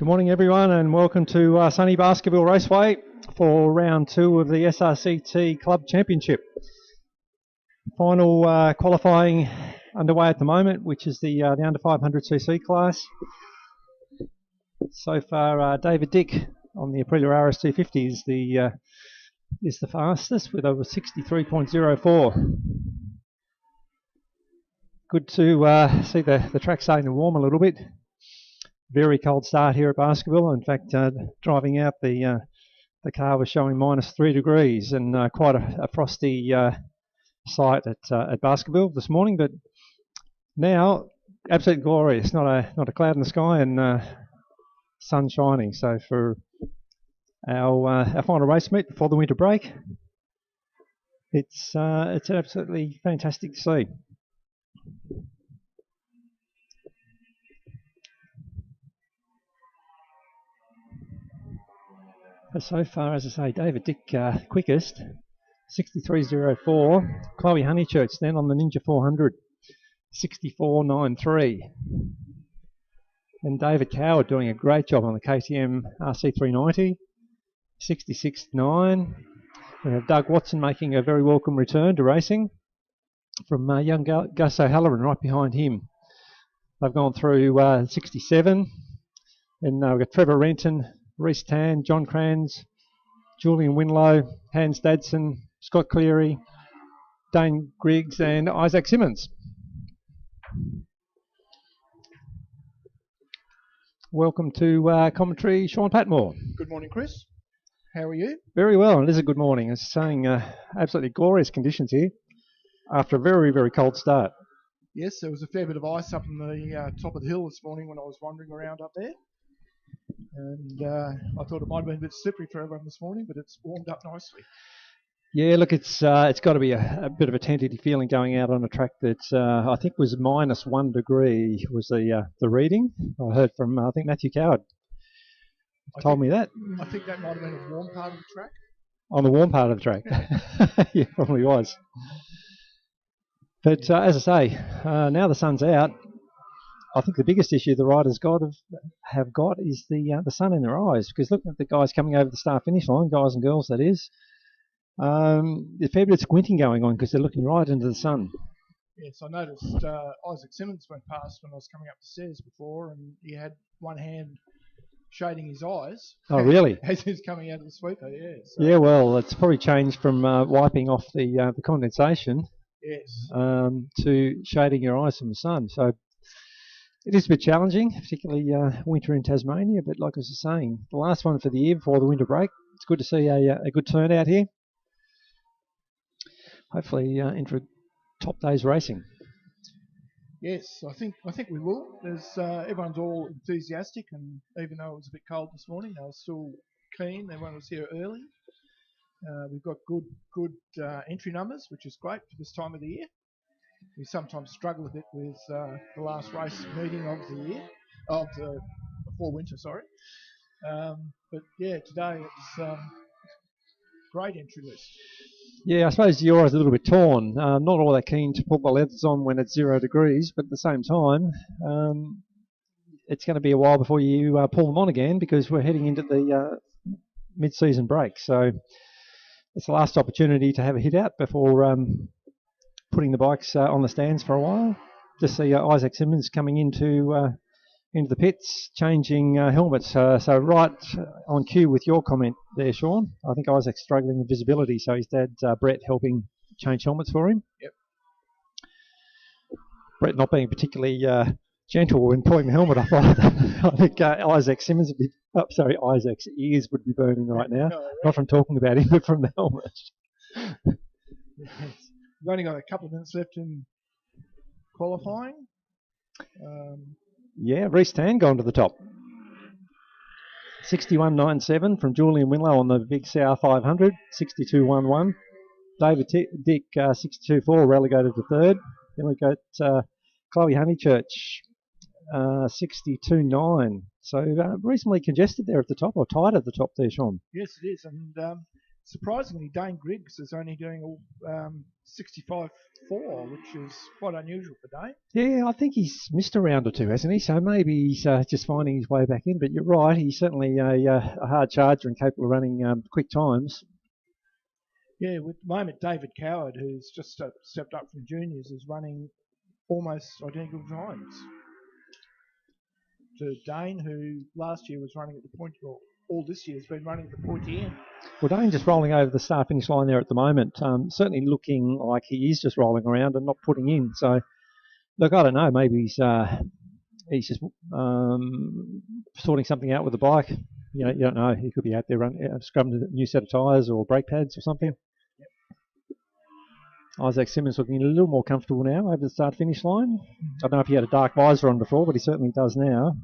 Good morning everyone and welcome to sunny Baskerville Raceway for round 2 of the SRCT Club Championship. Final qualifying underway at the moment, which is the under 500cc class. So far David Dick on the Aprilia RS250 is the fastest with over 63.04. Good to see the track starting to warm a little bit. Very cold start here at Baskerville. In fact, driving out, the car was showing -3 degrees and quite a frosty sight at Baskerville this morning. But now, absolutely glorious. Not a cloud in the sky and sun shining. So for our final race meet before the winter break, it's absolutely fantastic to see. So far, as I say, David Dick quickest, 63.04. Chloe Honeychurch then on the Ninja 400, 64.93. And David Coward doing a great job on the KTM RC390, 66.9. We have Doug Watson making a very welcome return to racing from young Gus O'Halloran right behind him. They've gone through 67. And we've got Trevor Renton, Reece Tan, John Crans, Julian Winlow, Hans Dadson, Scott Cleary, Dane Griggs and Isaac Simmons. Welcome to commentary, Sean Patmore. Good morning, Chris. How are you? Very well, and it is a good morning. It's saying absolutely glorious conditions here after a very, very cold start. Yes, there was a fair bit of ice up on the top of the hill this morning when I was wandering around up there. And I thought it might have been a bit slippery for everyone this morning, but it's warmed up nicely. Yeah, look, it's got to be a bit of a tentative feeling going out on a track that I think was -1 degree was the reading. I heard from I think Matthew Coward told me that. I think that might have been a warm part of the track. On the warm part of the track, yeah, probably was. But as I say, now the sun's out. I think the biggest issue the riders have got is the sun in their eyes, because looking at the guys coming over the start finish line, guys and girls that is, there's a fair bit of squinting going on because they're looking right into the sun. Yes, I noticed Isaac Simmons went past when I was coming up the stairs before, and he had one hand shading his eyes. Oh, really? As he was coming out of the sweeper, yeah. So. Yeah, well, it's probably changed from wiping off the condensation, yes, to shading your eyes from the sun. So it is a bit challenging, particularly winter in Tasmania, but like I was saying, the last one for the year before the winter break. It's good to see a good turnout here. Hopefully into a top day's racing. Yes, I think we will. There's everyone's all enthusiastic, and even though it was a bit cold this morning, they were still keen. Everyone was here early. We've got good entry numbers, which is great for this time of the year. We sometimes struggle a bit with the last race meeting of the year, before winter, sorry. But yeah, today it's great entry list. Yeah, I suppose your eyes are a little bit torn. Not all that keen to put the leathers on when it's 0 degrees, but at the same time, it's going to be a while before you pull them on again because we're heading into the mid-season break. So it's the last opportunity to have a hit out before putting the bikes on the stands for a while. Just see Isaac Simmons coming into the pits, changing helmets. So right on cue with your comment there, Sean. I think Isaac's struggling with visibility, so his dad, Brett, helping change helmets for him. Yep. Brett not being particularly gentle when pulling the helmet up. I think Isaac Simmons would be... Oh, sorry, Isaac's ears would be burning right now. No, right. Not from talking about him, but from the helmet. Yes. We've only got a couple of minutes left in qualifying. Yeah, Reece Tan gone to the top. 61.97 from Julian Winlow on the Big Sour 500. 62.11. David Dick 62.4 relegated to third. Then we've got Chloe Honeychurch 62.9. So reasonably congested there at the top, or tight at the top there, Sean. Yes, it is. And surprisingly, Dane Griggs is only doing 65.4, which is quite unusual for Dane. Yeah, I think he's missed a round or two, hasn't he? So maybe he's just finding his way back in. But you're right, he's certainly a hard charger and capable of running quick times. Yeah, with the moment, David Coward, who's just stepped up from juniors, is running almost identical times to Dane, who last year was running at the point, or all this year has been running at the pointy end. Well, Dane just rolling over the start-finish line there at the moment. Certainly looking like he is just rolling around and not putting in. So, look, I don't know. Maybe he's just sorting something out with the bike. You don't know. He could be out there scrubbing a new set of tyres or brake pads or something. Yep. Isaac Simmons looking a little more comfortable now over the start-finish line. I don't know if he had a dark visor on before, but he certainly does now.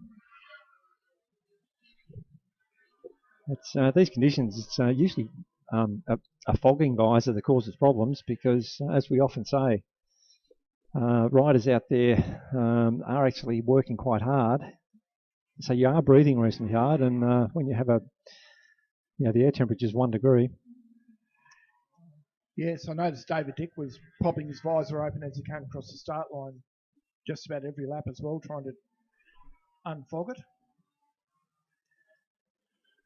It's these conditions. It's usually a fogging visor that causes problems because, as we often say, riders out there are actually working quite hard. So you are breathing reasonably hard, and when you have the air temperature is 1 degree. Yes, I noticed David Dick was popping his visor open as he came across the start line just about every lap as well, trying to unfog it.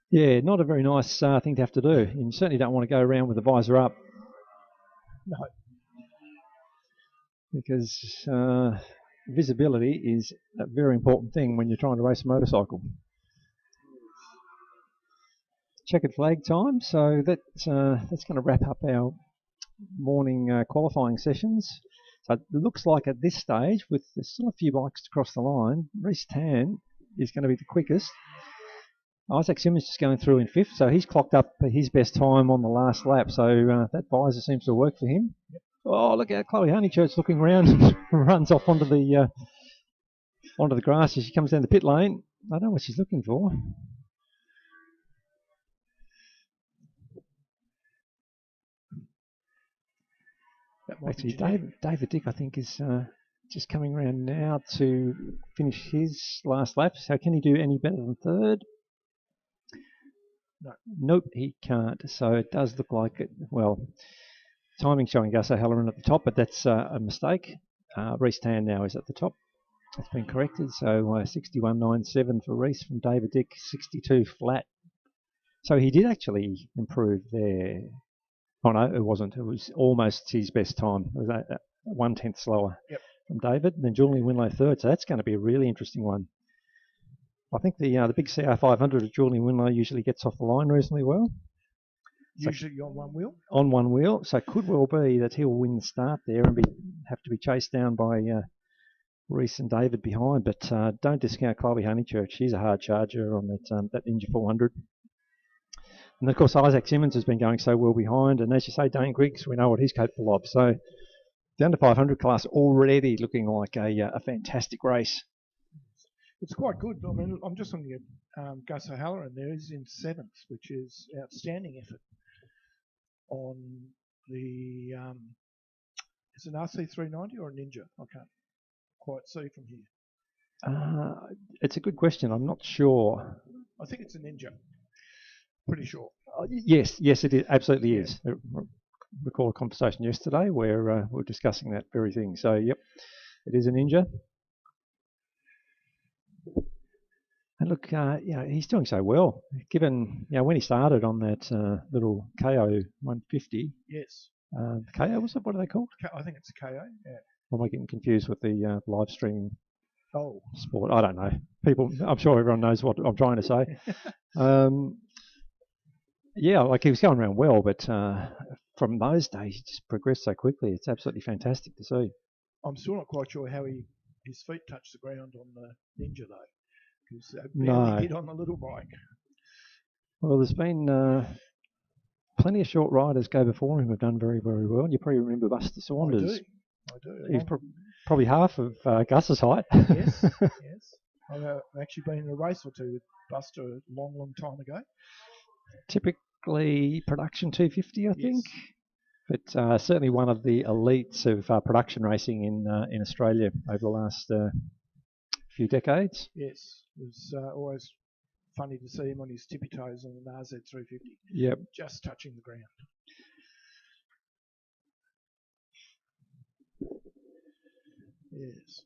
Yeah, not a very nice thing to have to do. And you certainly don't want to go around with the visor up. No. Because visibility is a very important thing when you're trying to race a motorcycle. Checkered flag time, so that's going to wrap up our morning qualifying sessions. So it looks like at this stage, with there's still a few bikes to cross the line, Reece Tan is going to be the quickest. Isaac Simmons is going through in 5th, so he's clocked up his best time on the last lap, so that visor seems to work for him. Yep. Oh, look at Chloe Honeychurch looking around and runs off onto the grass as she comes down the pit lane. I don't know what she's looking for. Actually, David Dick, I think, is just coming around now to finish his last lap. So can he do any better than 3rd? No. Nope, he can't. So it does look like it. Well, timing showing Gus O'Halloran at the top, but that's a mistake. Reece Tan now is at the top. It's been corrected. So 61.97 for Reece from David Dick, 62 flat. So he did actually improve there. Oh no, it wasn't. It was almost his best time. It was 1/10 slower from David. And then Julian Winlow 3rd. So that's going to be a really interesting one. I think the big CR500 of Julian Winlow usually gets off the line reasonably well. Usually on one wheel? On one wheel. So it could well be that he'll win the start there and have to be chased down by Reece and David behind. But don't discount Chloe Honeychurch. She's a hard charger on that Ninja 400. And of course, Isaac Simmons has been going so well behind. And as you say, Dane Griggs, we know what he's capable of. So the under 500 class already looking like a fantastic race. It's quite good. I mean, I'm just looking at Gus O'Halloran there. He's in 7th, which is outstanding effort on the... is it an RC390 or a Ninja? I can't quite see from here. It's a good question. I'm not sure. I think it's a Ninja. Pretty sure. Yes, it is. Absolutely is. I recall a conversation yesterday where we were discussing that very thing. So, yep, it is a Ninja. And look, he's doing so well. Given, when he started on that little KO 150. Yes. KO, was it? What are they called? I think it's a KO, yeah. Or am I getting confused with the live streaming sport? I don't know. I'm sure everyone knows what I'm trying to say. He was going around well, but from those days, he just progressed so quickly. It's absolutely fantastic to see. I'm still not quite sure how his feet touched the ground on the Ninja, though. Because they barely hit on the little bike. Well, there's been plenty of short riders go before him who have done very, very well. You probably remember Buster Saunders. I do. He's probably half of Gus's height. Yes. I've actually been in a race or two with Buster a long, long time ago. Typically production 250, I think. But certainly one of the elites of production racing in Australia over the last few decades. Yes, it was always funny to see him on his tippy toes on an RZ350. Yep. Just touching the ground. Yes.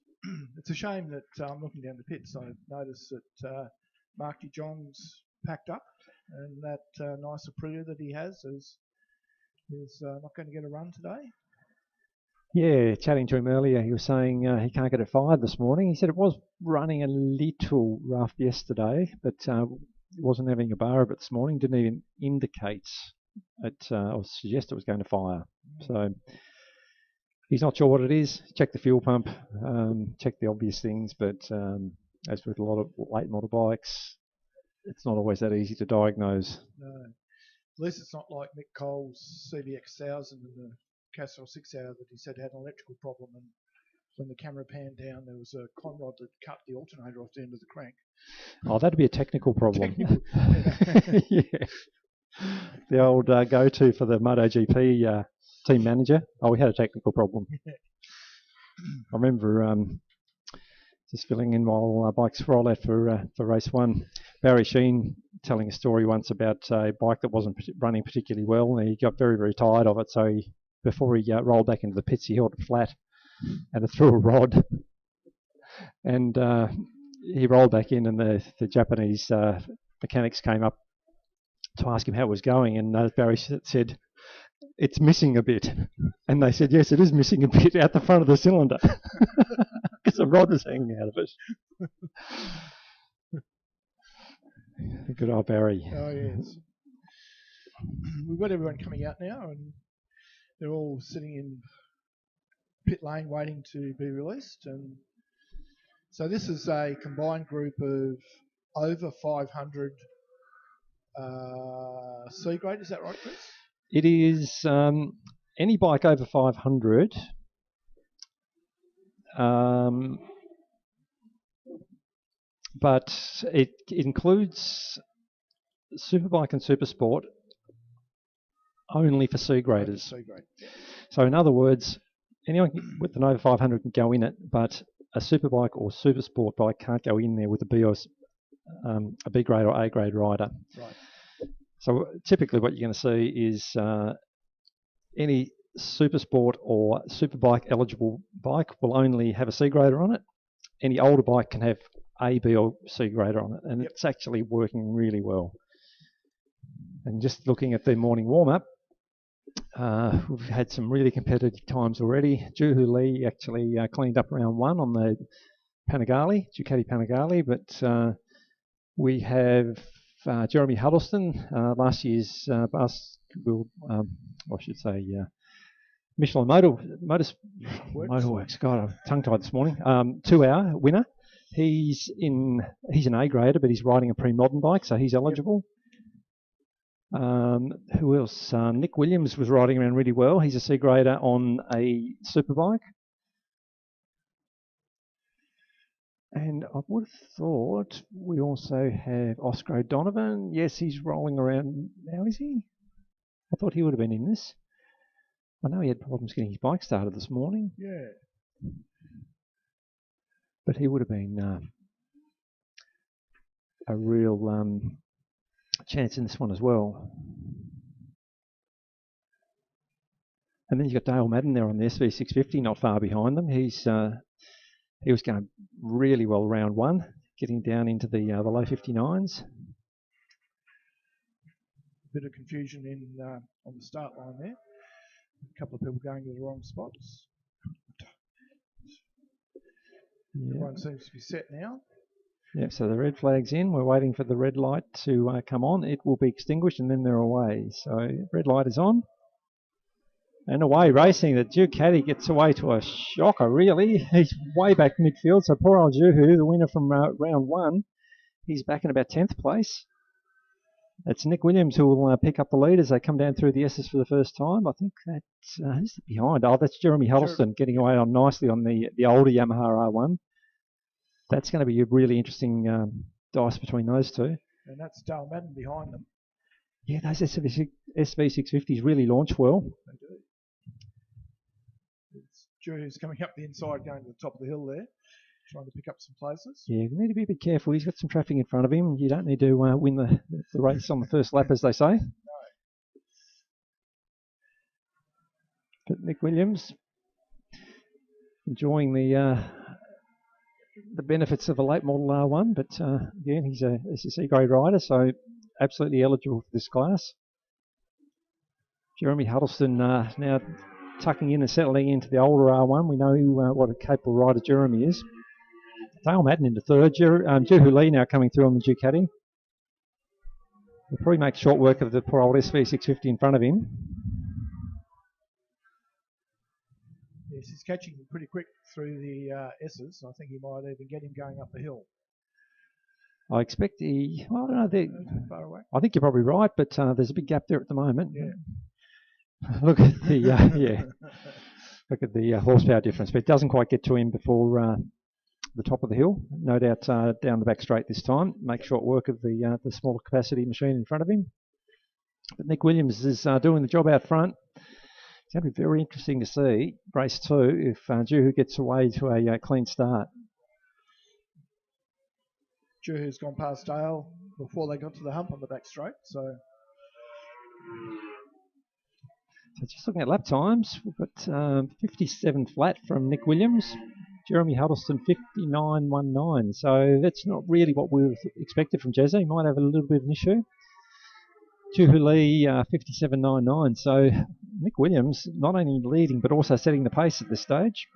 It's a shame that I'm looking down the pits. I noticed that Mark de Jong's packed up, and that nice Aprilia that he has is not going to get a run today. Yeah, chatting to him earlier, he was saying he can't get it fired this morning. He said it was running a little rough yesterday, but wasn't having a bar of it this morning. Didn't even indicate it or suggest it was going to fire. So he's not sure what it is. Check the fuel pump, check the obvious things, but as with a lot of late model bikes, it's not always that easy to diagnose. No. At least it's not like Mick Cole's CBX 1000 and the Castrol 6 Hour that he said had an electrical problem, and when the camera panned down there was a conrod that cut the alternator off the end of the crank. Oh, that'd be a technical problem. Yeah. The old go-to for the MotoGP team manager. Oh, we had a technical problem. I remember just filling in while bikes roll out for race one. Barry Sheen telling a story once about a bike that wasn't running particularly well, and he got very, very tired of it. So before he rolled back into the pits, he held it flat and it threw a rod. And he rolled back in, and the Japanese mechanics came up to ask him how it was going, and Barry said, "It's missing a bit." And they said, "Yes, it is missing a bit out the front of the cylinder," because the rod was hanging out of it. Good old Barry. Oh, yes. We've got everyone coming out now, and they're all sitting in pit lane waiting to be released. And so this is a combined group of over 500 C grade. Is that right, Chris? It is any bike over 500. But it includes Superbike and Supersport only for C graders. C grade. Yeah. So in other words, anyone with an over 500 can go in it, but a Superbike or Supersport bike can't go in there with a B grade or A grade rider. Right. So typically what you're going to see is any Supersport or Superbike eligible bike will only have a C grader on it. Any older bike can have A, B or C grader on it, and It's actually working really well. And just looking at the morning warm-up, we've had some really competitive times already. Juhu Lee actually cleaned up round one on the Ducati Panigale, but we have Jeremy Huddleston, last year's basketball, Michelin Motorworks. God, I'm tongue-tied this morning. 2-hour winner. He's an A grader, but he's riding a pre-modern bike, so he's eligible. Who else? Nick Williams was riding around really well. He's a C grader on a superbike. And I would have thought we also have Oscar O'Donovan. Yes, he's rolling around now, is he? I thought he would have been in this. I know he had problems getting his bike started this morning. Yeah. But he would have been a real chance in this one as well. And then you've got Dale Madden there on the SV650, not far behind them. He was going really well round one, getting down into the low 59s. A bit of confusion on the start line there. A couple of people going to the wrong spots. Yeah. Everyone seems to be set now. Yeah, so the red flag's in. We're waiting for the red light to come on. It will be extinguished and then they're away. So red light is on. And away racing. The Ducati gets away to a shocker, really. He's way back midfield. So poor old Juhu, the winner from round one, he's back in about 10th place. It's Nick Williams who will pick up the lead as they come down through the S's for the first time. I think that's who's behind? Oh, that's Jeremy Huddleston getting away on nicely on the older Yamaha R1. That's going to be a really interesting dice between those two. And that's Dale Madden behind them. Yeah, those SV650s really launch well. They do. It's Juhu's coming up the inside, going to the top of the hill there. trying to pick up some places. Yeah, you need to be a bit careful. He's got some traffic in front of him. You don't need to win the race on the first lap, as they say. But Nick Williams enjoying the benefits of a late model R1, but again, he's a SRCT grade rider, so absolutely eligible for this class. Jeremy Huddleston now tucking in and settling into the older R1. We know what a capable rider Jeremy is. Dale Madden into third. Juhu Lee now coming through on the Ducati. He'll probably make short work of the poor old SV650 in front of him. Yes, he's catching pretty quick through the S's. I think he might even get him going up the hill. I expect well, I don't know. Far away. I think you're probably right, but there's a big gap there at the moment. Yeah. Look at the look at the horsepower difference, but it doesn't quite get to him before the top of the hill. No doubt down the back straight this time. Make short work of the smaller capacity machine in front of him. But Nick Williams is doing the job out front. It's going to be very interesting to see race 2 if Juhu gets away to a clean start. Juhu's gone past Dale before they got to the hump on the back straight, so just looking at lap times, we've got 57 flat from Nick Williams, Jeremy Huddleston 59.19, so that's not really what we expected from Jezza. He might have a little bit of an issue. Juhu Lee 57.99, so Nick Williams not only leading but also setting the pace at this stage.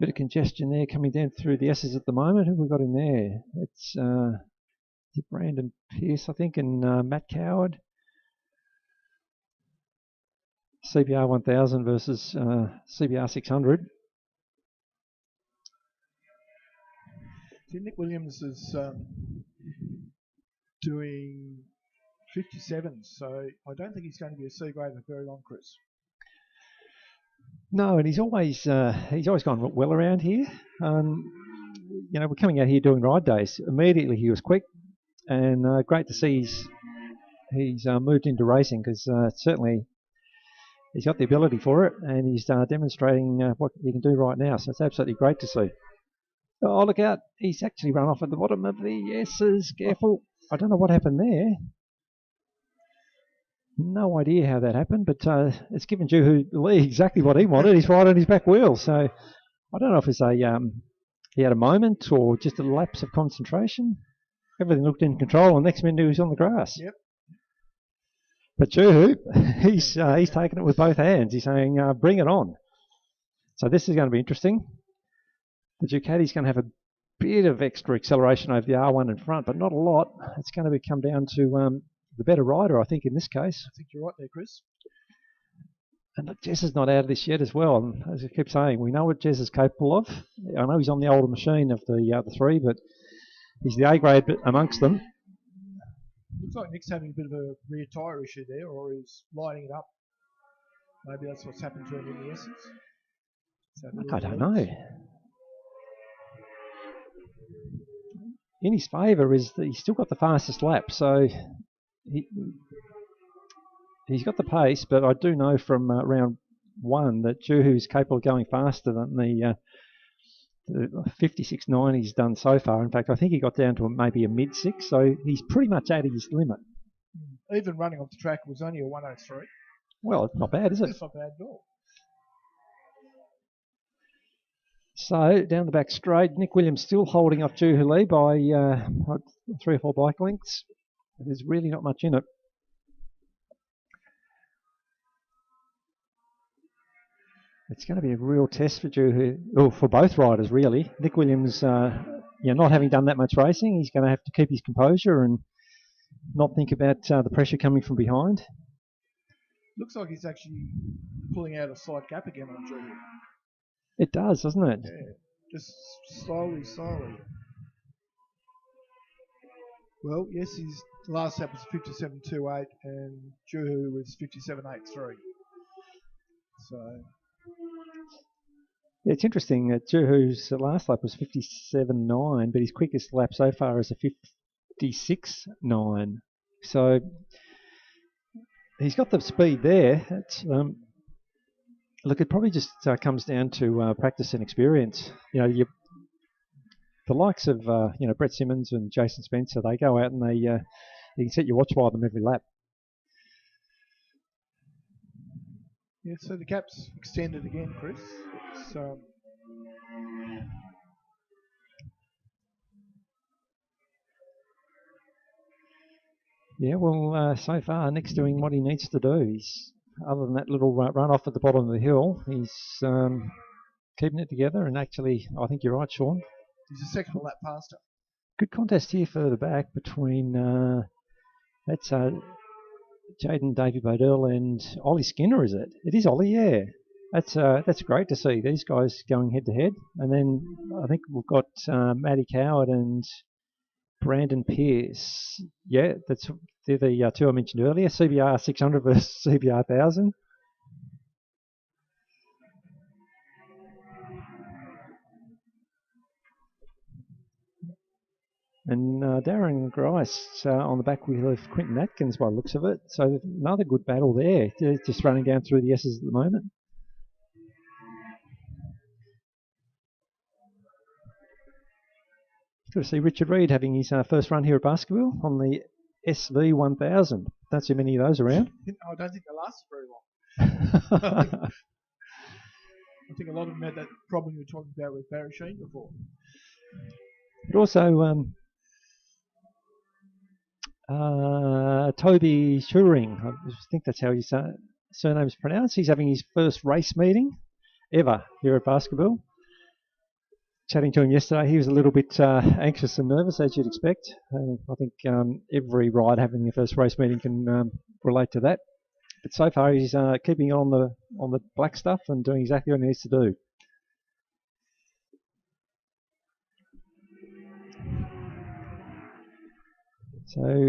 Bit of congestion there coming down through the S's at the moment. Who have we got in there? It's Brandon Pierce, I think, and Matt Coward. CBR 1000 versus CBR 600. See, Nick Williams is doing 57, so I don't think he's going to be a C grade for very long, Chris. No, and he's always gone well around here. You know, we're coming out here doing ride days. Immediately he was quick, and great to see he's moved into racing, because certainly he's got the ability for it, and he's demonstrating what he can do right now. So it's absolutely great to see. Oh, look out. He's actually run off at the bottom of the S's. Careful. I don't know what happened there. No idea how that happened, but it's given Juhu Lee exactly what he wanted. He's right on his back wheel. So I don't know if it's he had a moment or just a lapse of concentration. Everything looked in control, and next minute he was on the grass. Yep. But Juhu, he's taken it with both hands. He's saying, bring it on. So this is going to be interesting. The Ducati's going to have a bit of extra acceleration over the R1 in front, but not a lot. It's going to come down to the better rider, I think, in this case. I think you're right there, Chris. And look, Jez is not out of this yet as well. And as I keep saying, we know what Jez is capable of. I know he's on the older machine of the three, but he's the A grade amongst them. Looks like Nick's having a bit of a rear tyre issue there, or he's lighting it up. Maybe that's what's happened to him in the S's. Look, I don't know. In his favour is that he's still got the fastest lap, so he's got the pace, but I do know from round 1 that Juhu is capable of going faster than the 56.9 he's done so far. In fact, I think he got down to maybe a mid-6, so he's pretty much at his limit. Even running off the track was only a 103. Well, it's not bad, is it? It's not bad at all. So, down the back straight, Nick Williams still holding off Juhu Lee by 3 or 4 bike lengths. There's really not much in it. It's going to be a real test for Juhu, or for both riders, really. Nick Williams, not having done that much racing, he's going to have to keep his composure and not think about the pressure coming from behind. Looks like he's actually pulling out a slight gap again on Juhu. It does, doesn't it? Yeah, just slowly. Well, yes, his last lap was 57.28 and Juhu was 57.83. So yeah, it's interesting that Juhu's last lap was 57.9, but his quickest lap so far is a 56.9. So he's got the speed there. It's, Look, it probably just comes down to practice and experience. You know, the likes of Brett Simmons and Jason Spencer, they go out and they you can set your watch by them every lap. Yeah, so the gap's extended again, Chris. It's, Yeah, well, so far Nick's doing what he needs to do. He's, other than that little run off at the bottom of the hill, he's keeping it together. And actually, I think you're right, Sean. He's a second lap past her. Good contest here further back between that's Jaden Davey Bodell and Ollie Skinner, is it? It is Ollie, yeah. That's great to see these guys going head to head. And then I think we've got Matty Coward and Brandon Pearce. Yeah, they're the two I mentioned earlier. CBR 600 versus CBR 1000. And Darren Grice on the back wheel of Quinton Atkins by the looks of it. So another good battle there. They're just running down through the S's at the moment. Good to see Richard Reid having his first run here at Baskerville on the SV 1000. Don't see many of those around. I don't think they last very long. I think a lot of them had that problem you were talking about with Barry Sheen before. But also Toby Schuring, I think that's how his surname is pronounced. He's having his first race meeting ever here at Baskerville. Chatting to him yesterday, he was a little bit anxious and nervous, as you'd expect. I think every ride having their first race meeting can relate to that. But so far, he's keeping on the black stuff and doing exactly what he needs to do. So,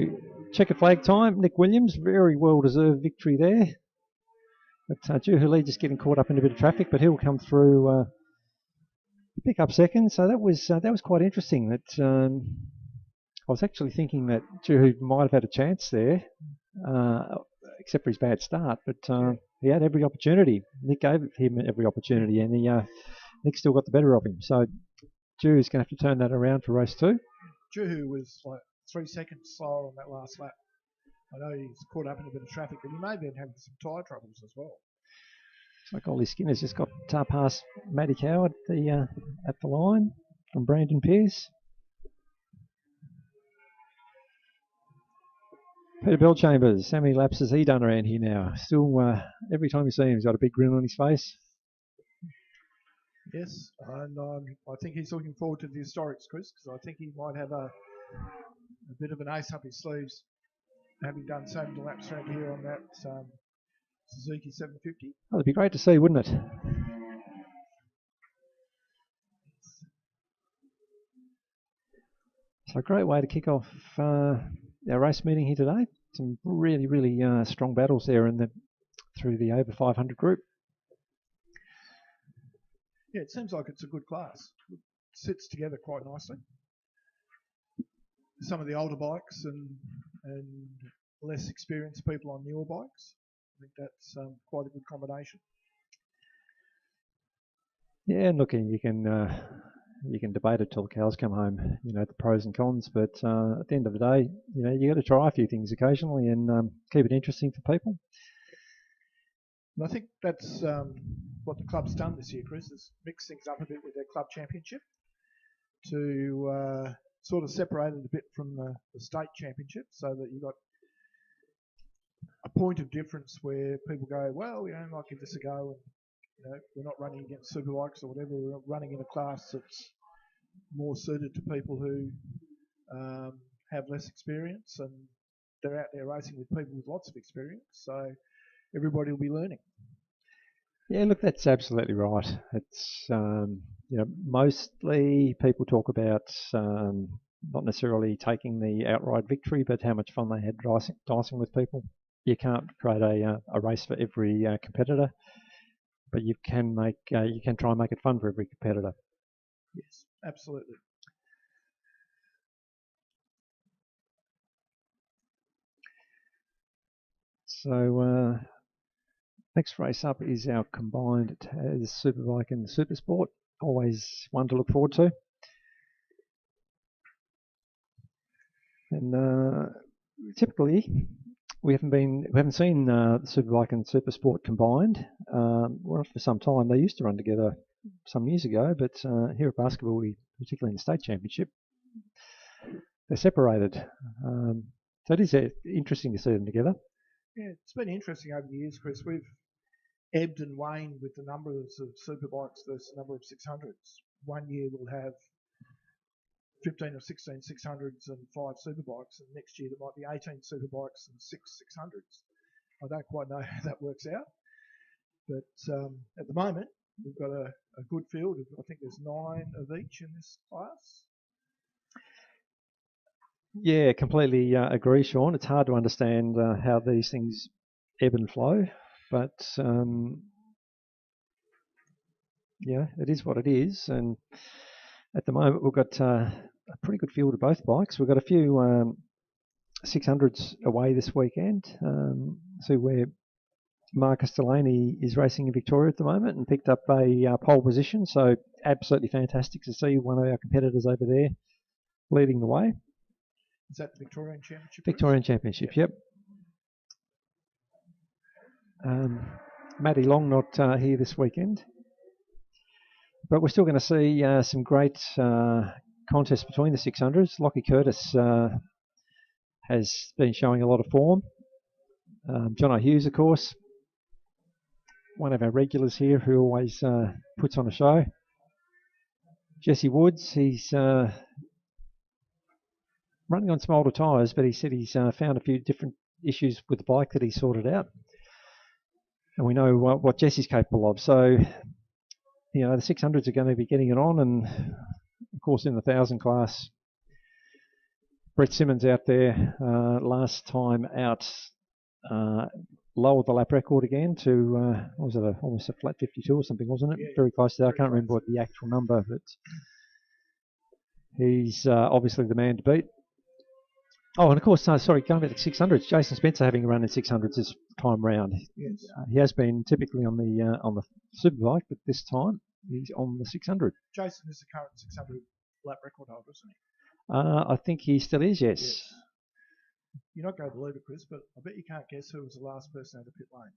checker flag time. Nick Williams, very well-deserved victory there. But Juhu Lee just getting caught up in a bit of traffic, but he'll come through, pick up second. So that was quite interesting. That I was actually thinking that Juhu might have had a chance there, except for his bad start. But he had every opportunity. Nick gave him every opportunity, and Nick still got the better of him. So Juhu's going to have to turn that around for race 2. Juhu was like 3 seconds slower on that last lap. I know he's caught up in a bit of traffic, but he may have been having some tyre troubles as well. Looks like Ollie Skinner's just got past Matty Coward at the line from Brandon Pearce. Peter Bellchambers, how many laps has he done around here now? Still, every time you see him, he's got a big grin on his face. Yes, and I think he's looking forward to the historics, Chris, because I think he might have a bit of an ace up his sleeves, having done so many laps around here on that Suzuki 750. Oh, that'd be great to see, wouldn't it? So a great way to kick off our race meeting here today. Some really, really strong battles there through the over 500 group. Yeah, it seems like it's a good class. It sits together quite nicely. Some of the older bikes and less experienced people on newer bikes. I think that's quite a good combination. Yeah, and look, you can debate it till the cows come home, the pros and cons. But at the end of the day, you got to try a few things occasionally and keep it interesting for people. And I think that's what the club's done this year, Chris, is mix things up a bit with their club championship to sort of separate it a bit from the state championship, so that you've got a point of difference where people go, well, I might give this a go, and we're not running against superbikes or whatever. We're running in a class that's more suited to people who have less experience, and they're out there racing with people with lots of experience. So everybody will be learning. Yeah, look, that's absolutely right. It's mostly people talk about not necessarily taking the outright victory, but how much fun they had dicing with people. You can't create a race for every competitor, but you can try and make it fun for every competitor. Yes, absolutely. So Next race up is our combined Superbike and Supersport. Always one to look forward to. And typically, we haven't seen the Superbike and Supersport combined. Well, for some time. They used to run together some years ago, but here at basketball, particularly in the state championship, they're separated. So it is interesting to see them together. Yeah, it's been interesting over the years, Chris. We've ebbed and waned with the numbers of superbikes versus the number of 600s. One year we'll have 15 or 16 600s and 5 superbikes, and next year there might be 18 superbikes and 6 600s. I don't quite know how that works out, but at the moment we've got a good field. I think there's 9 of each in this class. Yeah, completely agree, Sean. It's hard to understand how these things ebb and flow, but yeah, it is what it is. And at the moment, we've got a pretty good field of both bikes. We've got a few 600s away this weekend. See where Marcus Delaney is racing in Victoria at the moment and picked up a pole position. So absolutely fantastic to see one of our competitors over there leading the way. Is that the Victorian Championship? Victorian Championship, yep. Matty Long not here this weekend. But we're still going to see some great contests between the 600s. Lockie Curtis has been showing a lot of form. John O'Hughes, of course, one of our regulars here who always puts on a show. Jesse Woods, he's running on some older tyres, but he said he's found a few different issues with the bike that he sorted out. And we know what Jesse's capable of. So, you know, the 600s are going to be getting it on. And, of course, in the 1,000 class, Brett Simmons out there last time out lowered the lap record again to, what was it, almost a flat 52 or something, wasn't it? Yeah, very close to that. I can't remember what the actual number, but he's obviously the man to beat. Oh, and of course, sorry, going back to 600s, Jason Spencer having a run in 600s this time round. Yes. He has been typically on the Superbike, but this time he's on the 600. Jason is the current 600 lap record holder, isn't he? I think he still is, yes. You're not going to believe it, Chris, but I bet you can't guess who was the last person out of pit lane.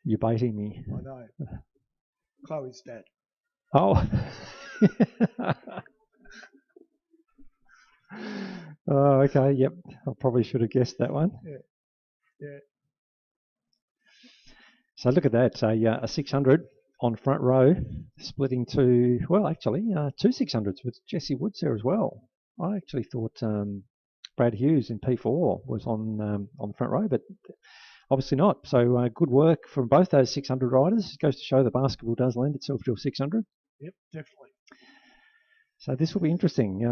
You're baiting me. I know. Chloe's dad. Oh. Oh, okay, yep. I probably should have guessed that one. Yeah. So look at that, a 600 on front row, splitting to, well, actually, 2 600s with Jesse Woods there as well. I actually thought Brad Hughes in P4 was on the front row, but obviously not. So good work from both those 600 riders. It goes to show that basketball does lend itself to a 600. Yep, definitely. So this will be interesting.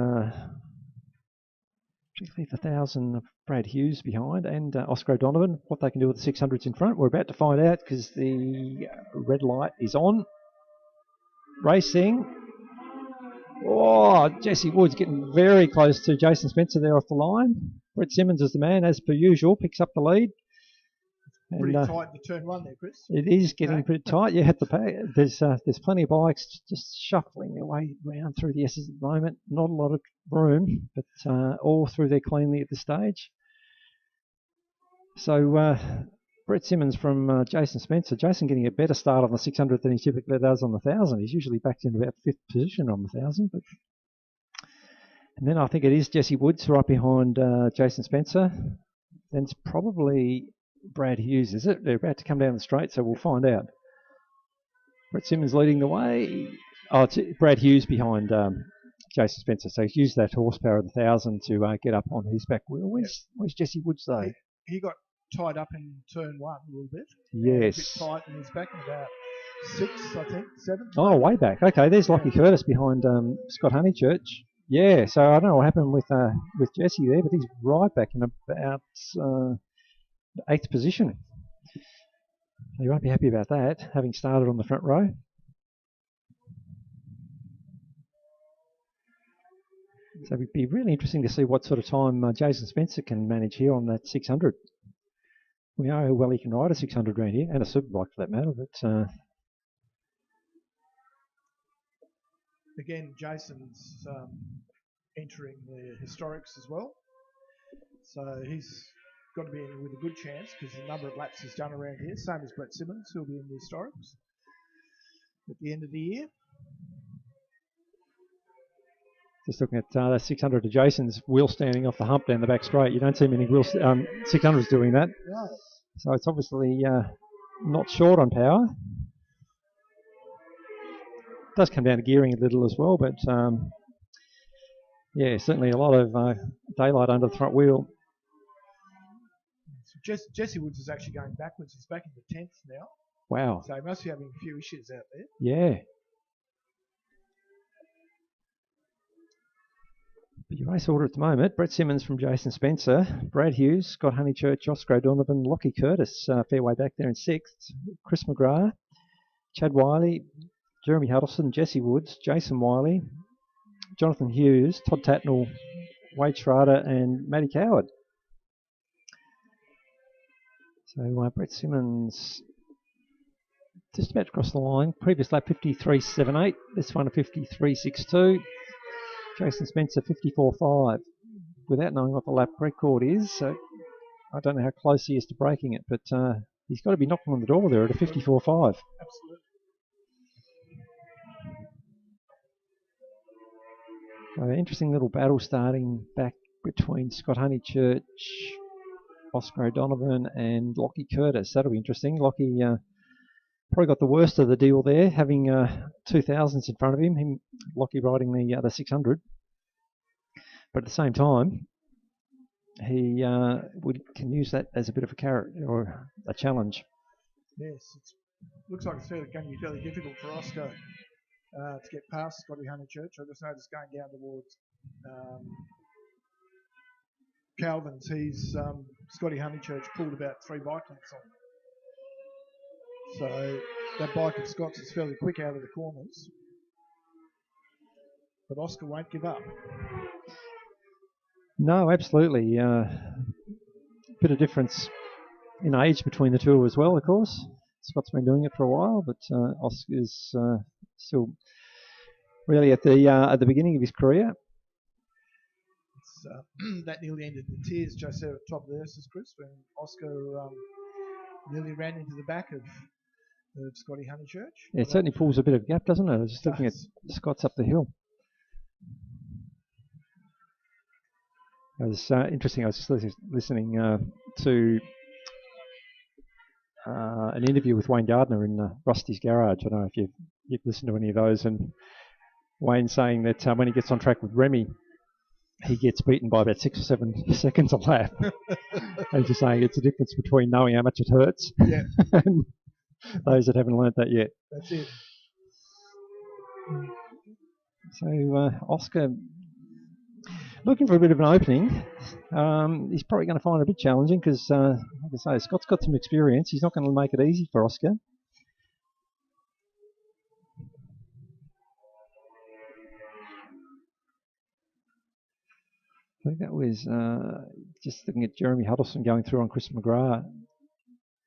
Particularly the 1,000 of Brad Hughes behind and Oscar O'Donovan, what they can do with the 600s in front. We're about to find out because the red light is on. Racing. Oh, Jesse Woods getting very close to Jason Spencer there off the line. Brett Simmons is the man, as per usual, picks up the lead. Pretty tight to turn one there, Chris. It is getting pretty tight. You have to pay. There's plenty of bikes just shuffling their way around through the S's at the moment. Not a lot of room, but all through there cleanly at this stage. So Brett Simmons from Jason Spencer. Jason getting a better start on the 600 than he typically does on the 1,000. He's usually backed in about 5th position on the 1,000. And then I think it is Jesse Woods right behind Jason Spencer. Then it's probably Brad Hughes, is it? They're about to come down the straight, so we'll find out. Brett Simmons leading the way. Oh, it's Brad Hughes behind Jason Spencer. So he's used that horsepower of the 1,000 to get up on his back wheel. Where's Jesse Woods, though? He got tied up in turn 1 a little bit. Yes. A bit tight, and he's back in about 6, I think, 7. Oh, way back. Okay, there's Lockie Curtis behind Scott Honeychurch. Yeah, so I don't know what happened with Jesse there, but he's right back in about 8th position. So you won't be happy about that, having started on the front row. So it'd be really interesting to see what sort of time Jason Spencer can manage here on that 600. We know how well he can ride a 600 round here, and a superbike for that matter. But again, Jason's entering the historics as well. So he's got to be in with a good chance because the number of laps he's done around here, same as Brett Simmons, who'll be in the historics at the end of the year. Just looking at the 600 to Jason's wheel standing off the hump down the back straight. You don't see many 600s doing that. No. So it's obviously not short on power. It does come down to gearing a little as well, but yeah, certainly a lot of daylight under the front wheel. So Jesse Woods is actually going backwards. He's back into 10th now. Wow. So he must be having a few issues out there. Yeah. But your race order at the moment: Brett Simmons from Jason Spencer, Brad Hughes, Scott Honeychurch, Oscar Donovan, Lockie Curtis, fair way back there in 6th, Chris McGrath, Chad Wiley, Jeremy Huddleston, Jesse Woods, Jason Wiley, Jonathan Hughes, Todd Tatnell, Wade Schrader, and Matty Coward. So Brett Simmons just about to cross the line. Previous lap 53.78, this one a 53.62. Jason Spencer 54.5. Without knowing what the lap record is, so I don't know how close he is to breaking it, but he's got to be knocking on the door there at a 54.5. Absolutely. Interesting little battle starting back between Scott Honeychurch, Oscar O'Donovan, and Lockie Curtis. That'll be interesting. Lockie probably got the worst of the deal there, having 2000s in front of him. Lockie riding the 600. But at the same time, he can use that as a bit of a carrot or a challenge. Yes, it looks like it's going to be fairly difficult for Oscar to get past Scotty Honeychurch. I just noticed going down towards Calvin's, Scotty Honeychurch pulled about 3 bike lengths on him. So that bike of Scott's is fairly quick out of the corners. But Oscar won't give up. No, absolutely. Bit of difference in age between the two as well, of course. Scott's been doing it for a while, but Oscar's still really at the beginning of his career. That nearly ended in tears just there at the top of the Ursus, Chris, when Oscar nearly ran into the back of Scotty Honeychurch. Yeah, it certainly pulls a bit of gap, doesn't it? I was just looking at Scott's up the hill. It was interesting. I was just listening to an interview with Wayne Gardner in Rusty's Garage. I don't know if you've listened to any of those. And Wayne saying that when he gets on track with Remy, he gets beaten by about 6 or 7 seconds a lap. And just saying it's the difference between knowing how much it hurts and those that haven't learnt that yet. That's it. So Oscar, looking for a bit of an opening. He's probably going to find it a bit challenging because, like I say, Scott's got some experience. He's not going to make it easy for Oscar. I think that was just looking at Jeremy Huddleston going through on Chris McGrath.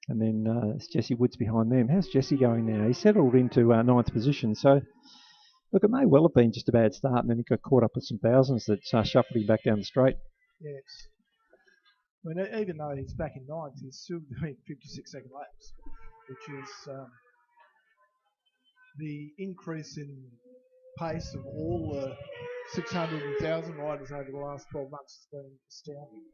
And then it's Jesse Woods behind them. How's Jesse going now? He settled into 9th position. So, look, it may well have been just a bad start, and then he got caught up with some thousands that shuffled him back down the straight. Yes. I mean, even though he's back in 9th, he's still doing 56-second laps, which is the increase in pace of all the 600 and 1,000 riders over the last 12 months has been astounding.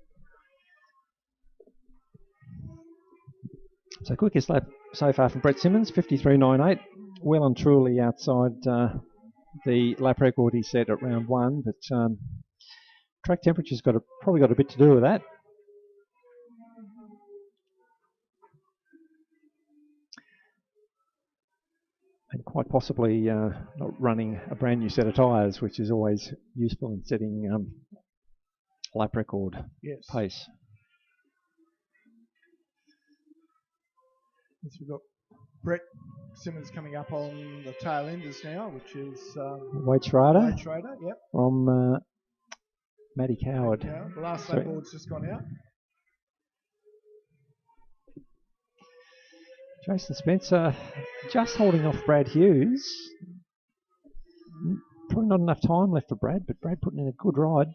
So quickest lap so far from Brett Simmons, 53.98. Well and truly outside the lap record he set at round 1, but track temperature's probably got a bit to do with that. And quite possibly not running a brand new set of tyres, which is always useful in setting lap record pace. Yes, we've got Brett Simmons coming up on the tail enders now, which is Wade Schrader. Wade Schrader, yep. From Matty Coward. The last lap board's just gone out. Jason Spencer just holding off Brad Hughes. Probably not enough time left for Brad, but Brad putting in a good ride.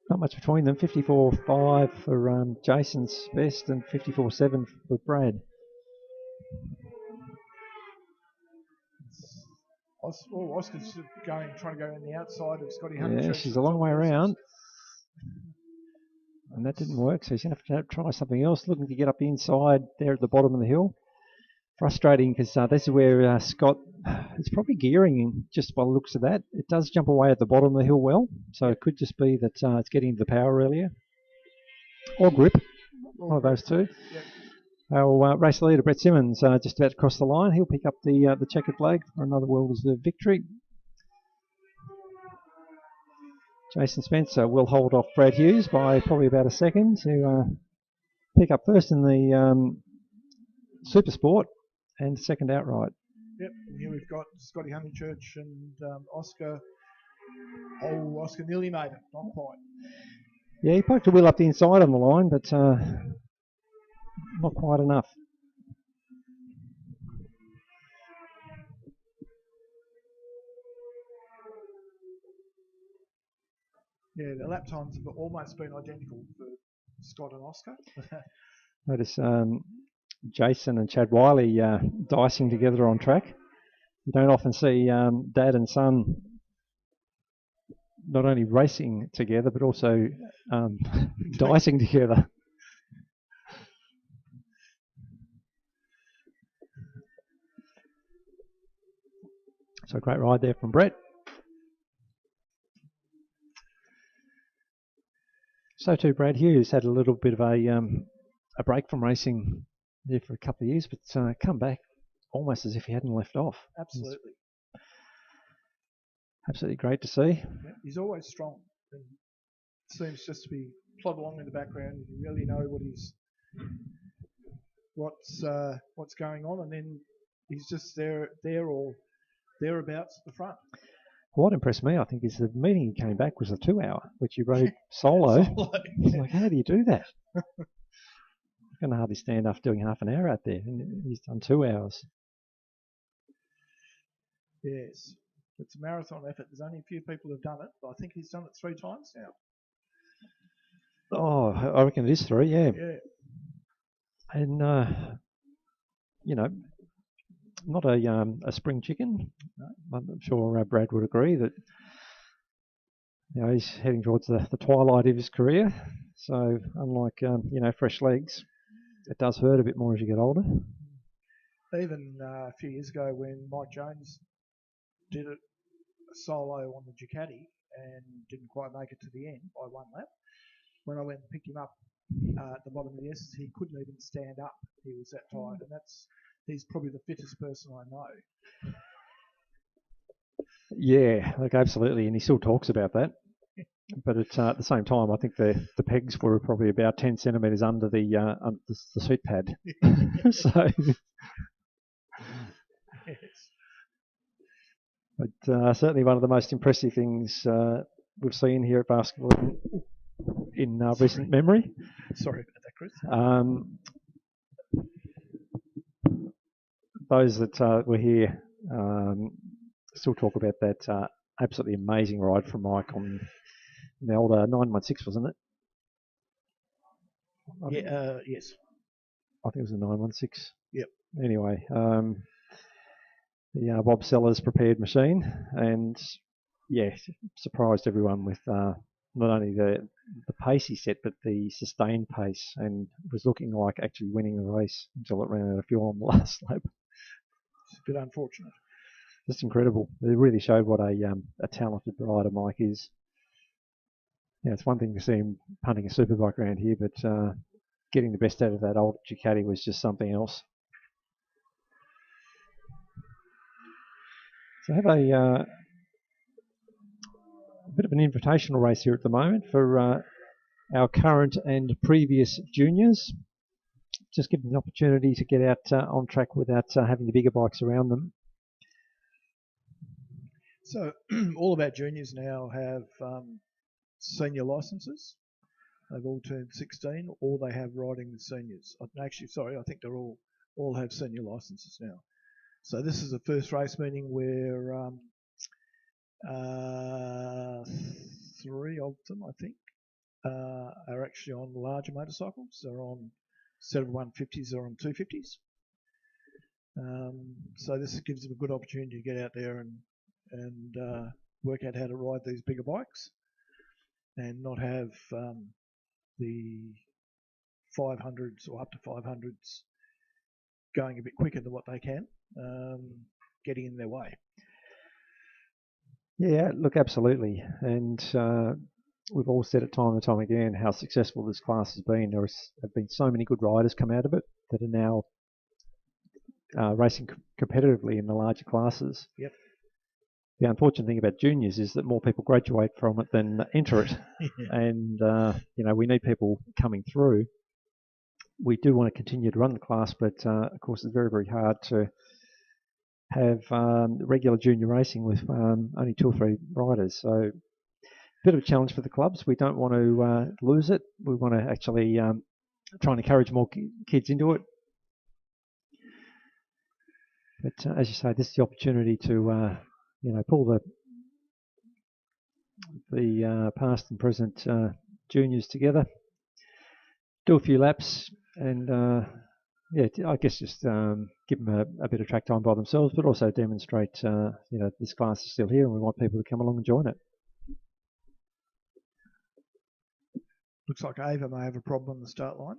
Not much between them. 54.5 for Jason's best and 54.7 for Brad. Oscar's trying to go on the outside of Scotty Honeychurch. Yeah, she's a long way around. And that didn't work, so he's going to have to try something else. Looking to get up the inside there at the bottom of the hill. Frustrating because this is where Scott is probably gearing just by the looks of that. It does jump away at the bottom of the hill well, so it could just be that it's getting into the power earlier. Or grip, one of those two. Yep. Our race leader, Brett Simmons, just about to cross the line. He'll pick up the checkered flag for another well-deserved victory. Jason Spencer will hold off Brad Hughes by probably about a second to pick up first in the Super Sport and second outright. Yep, and here we've got Scotty Honeychurch and Oscar. Oh, Oscar nearly made it, not quite. Yeah, he poked a wheel up the inside on the line, but not quite enough. Yeah, the lap times have almost been identical for Scott and Oscar. Notice Jason and Chad Wiley dicing together on track. You don't often see dad and son not only racing together, but also dicing together. So great ride there from Brett. So too, Brad Hughes had a little bit of a break from racing there for a couple of years, but come back almost as if he hadn't left off. Absolutely. Absolutely great to see. Yeah, he's always strong and seems just to be plod along in the background. You really know what's going on, and then he's just there or thereabouts at the front. What impressed me, I think, is the meeting he came back was a 2 hour, which he rode solo. Yeah. Like, how do you do that? I can hardly stand up doing half an hour out there, and he's done 2 hours. Yes, it's a marathon effort. There's only a few people who've done it, but I think he's done it 3 times now. Oh, I reckon it is 3, yeah. Yeah. And, not a spring chicken. I'm sure Brad would agree that he's heading towards the twilight of his career. So unlike fresh legs, it does hurt a bit more as you get older. Even a few years ago when Mike Jones did a solo on the Ducati and didn't quite make it to the end by 1 lap, when I went and picked him up at the bottom of the S, he couldn't even stand up. He was that tired, and he's probably the fittest person I know. Yeah, like absolutely, and he still talks about that. But at the same time, I think the pegs were probably about 10 centimetres under the seat pad. So, Yes. But certainly one of the most impressive things we've seen here at basketball in recent memory. Sorry about that, Chris. Those that were here still talk about that absolutely amazing ride from Mike on the old 916, wasn't it? Yes. I think it was a 916. Yep. Anyway, the Bob Sellers prepared machine, and yeah, surprised everyone with not only the pace he set, but the sustained pace, and was looking like actually winning the race until it ran out of fuel on the last lap. It's a bit unfortunate. Just incredible. It really showed what a talented rider Mike is. Yeah, it's one thing to see him punting a superbike around here, but getting the best out of that old Ducati was just something else. So I have a bit of an invitational race here at the moment for our current and previous juniors. Just give them the opportunity to get out on track without having the bigger bikes around them. So all of our juniors now have senior licenses. They've all turned 16, or they have riding with seniors. Actually, sorry, I think they're all have senior licenses now. So this is the first race meeting where 3 of them, I think, are actually on larger motorcycles. They're on, instead of 150s, they're on 250s. So this gives them a good opportunity to get out there and work out how to ride these bigger bikes and not have the 500s or up to 500s going a bit quicker than what they can, getting in their way. Yeah, look, absolutely. And we've all said it time and time again how successful this class has been. There have been so many good riders come out of it that are now racing competitively in the larger classes. Yep. The unfortunate thing about juniors is that more people graduate from it than enter it. And, we need people coming through. We do want to continue to run the class, but of course it's very, very hard to have regular junior racing with only 2 or 3 riders. So a bit of a challenge for the clubs. We don't want to lose it. We want to actually try and encourage more kids into it. But as you say, this is the opportunity to pull the past and present juniors together, do a few laps, and I guess just give them a bit of track time by themselves, but also demonstrate this class is still here and we want people to come along and join it. Looks like Ava may have a problem on the start line.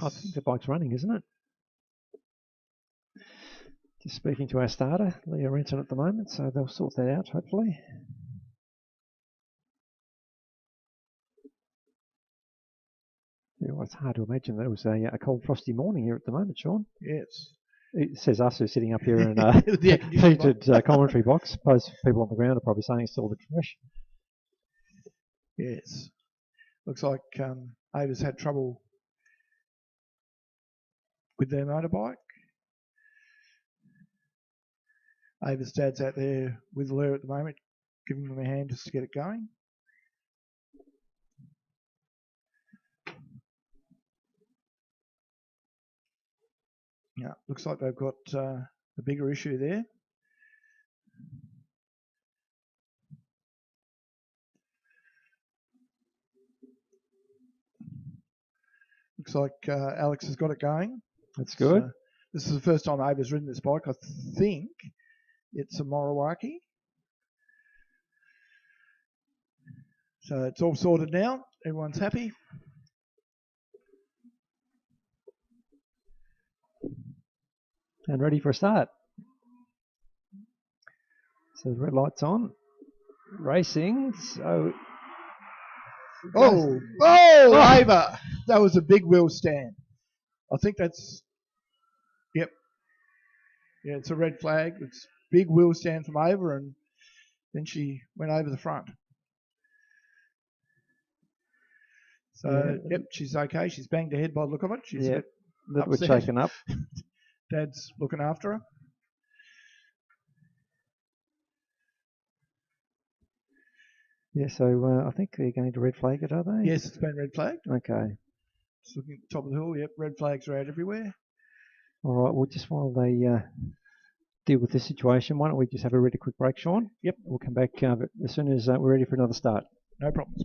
I think the bike's running, isn't it? Just speaking to our starter, Leah Renton at the moment, so they'll sort that out, hopefully. Yeah, well, it's hard to imagine that it was a cold, frosty morning here at the moment, Sean. Yes. It says us who's sitting up here in a heated commentary box. Suppose people on the ground are probably saying it's still a bit fresh. Yes. Looks like Ava's had trouble with their motorbike. Ava's dad's out there with Leah at the moment, giving them a hand just to get it going. Yeah, looks like they've got a bigger issue there. Looks like Alex has got it going. That's good. So, this is the first time Ava's ridden this bike. I think it's a Moriwaki. So it's all sorted now. Everyone's happy. And ready for a start. So the red light's on. Racing. So. Oh, Ava! That was a big wheel stand. I think that's. Yep. Yeah, it's a red flag. It's big wheel stand from Ava, and then she went over the front. So, yep, she's okay. She's banged her head by the look of it. She's a little bit shaken up. Dad's looking after her. Yeah, so I think they're going to red flag it, are they? Yes, it's been red flagged. Okay. Just looking at the top of the hill, yep, red flags are out everywhere. All right, well, just while they deal with this situation, why don't we just have a really quick break, Sean? Yep. We'll come back as soon as we're ready for another start. No problems.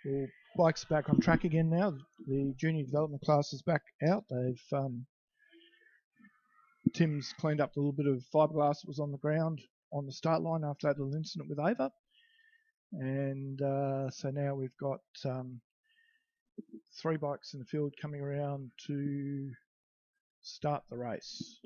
Well, bikes back on track again now. The junior development class is back out. They've Tim's cleaned up the little bit of fiberglass that was on the ground on the start line after that little incident with Ava. And so now we've got 3 bikes in the field coming around to start the race.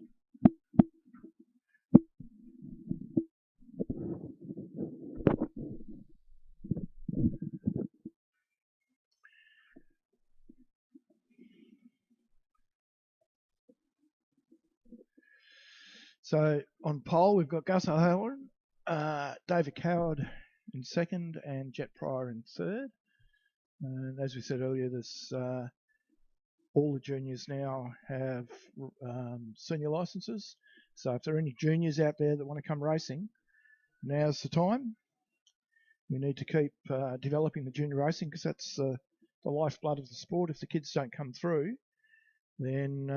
So on pole, we've got Gus O'Halloran, David Coward in second, and Jet Pryor in third. And as we said earlier, this all the juniors now have senior licenses. So if there are any juniors out there that want to come racing, now's the time. We need to keep developing the junior racing because that's the lifeblood of the sport. If the kids don't come through, then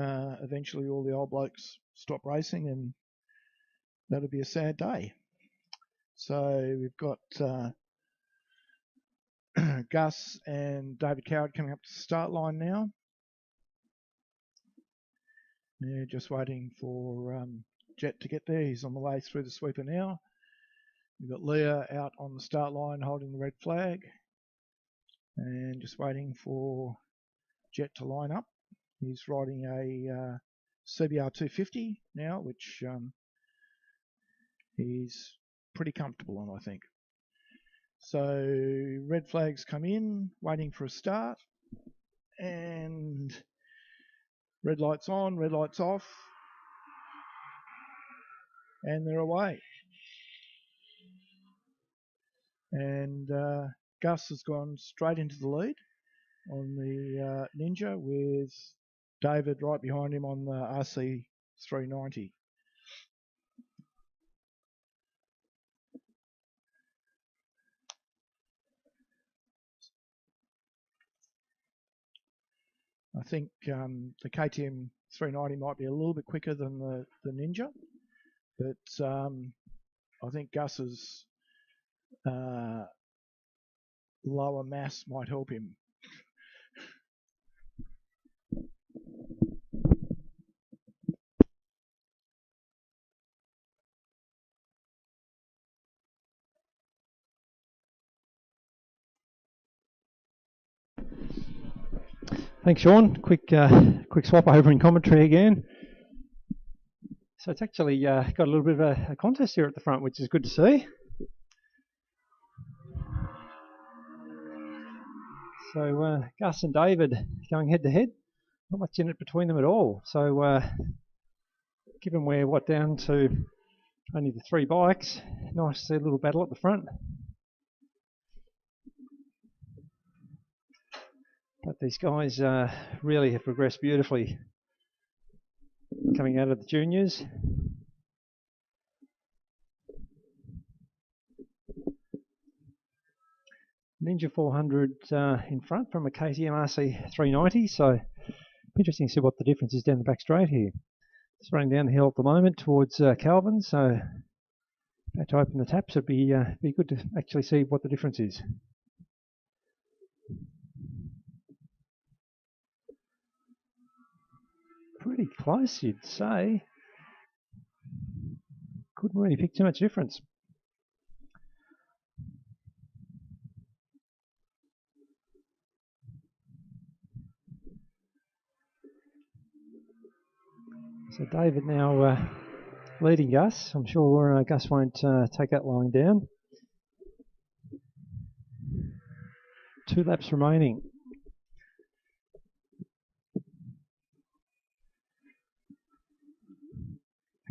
eventually all the old blokes stop racing, and that'll be a sad day. So we've got Gus and David Coward coming up to the start line now. Yeah, just waiting for Jet to get there. He's on the way through the sweeper now. We've got Leah out on the start line holding the red flag, and just waiting for Jet to line up. He's riding a CBR 250 now, which he's pretty comfortable on, I think. So red flags come in, waiting for a start, and red lights on, red lights off, and they're away. And Gus has gone straight into the lead on the Ninja, with David right behind him on the RC 390. I think the KTM 390 might be a little bit quicker than the Ninja, but I think Gus's lower mass might help him. Thanks, Sean. Quick swap over in commentary again. So it's actually got a little bit of a contest here at the front, which is good to see. So Gus and David going head to head. Not much in it between them at all. So given we're down to only the 3 bikes, nice to see a little battle at the front. But these guys really have progressed beautifully coming out of the juniors. Ninja 400 in front from a KTM RC 390, so interesting to see what the difference is down the back straight here. It's running down the hill at the moment towards Calvin, so about to open the taps. It'd be good to actually see what the difference is. Pretty close, you'd say. Couldn't really pick too much difference. So David now leading Gus. I'm sure Gus won't take that lying down. 2 laps remaining.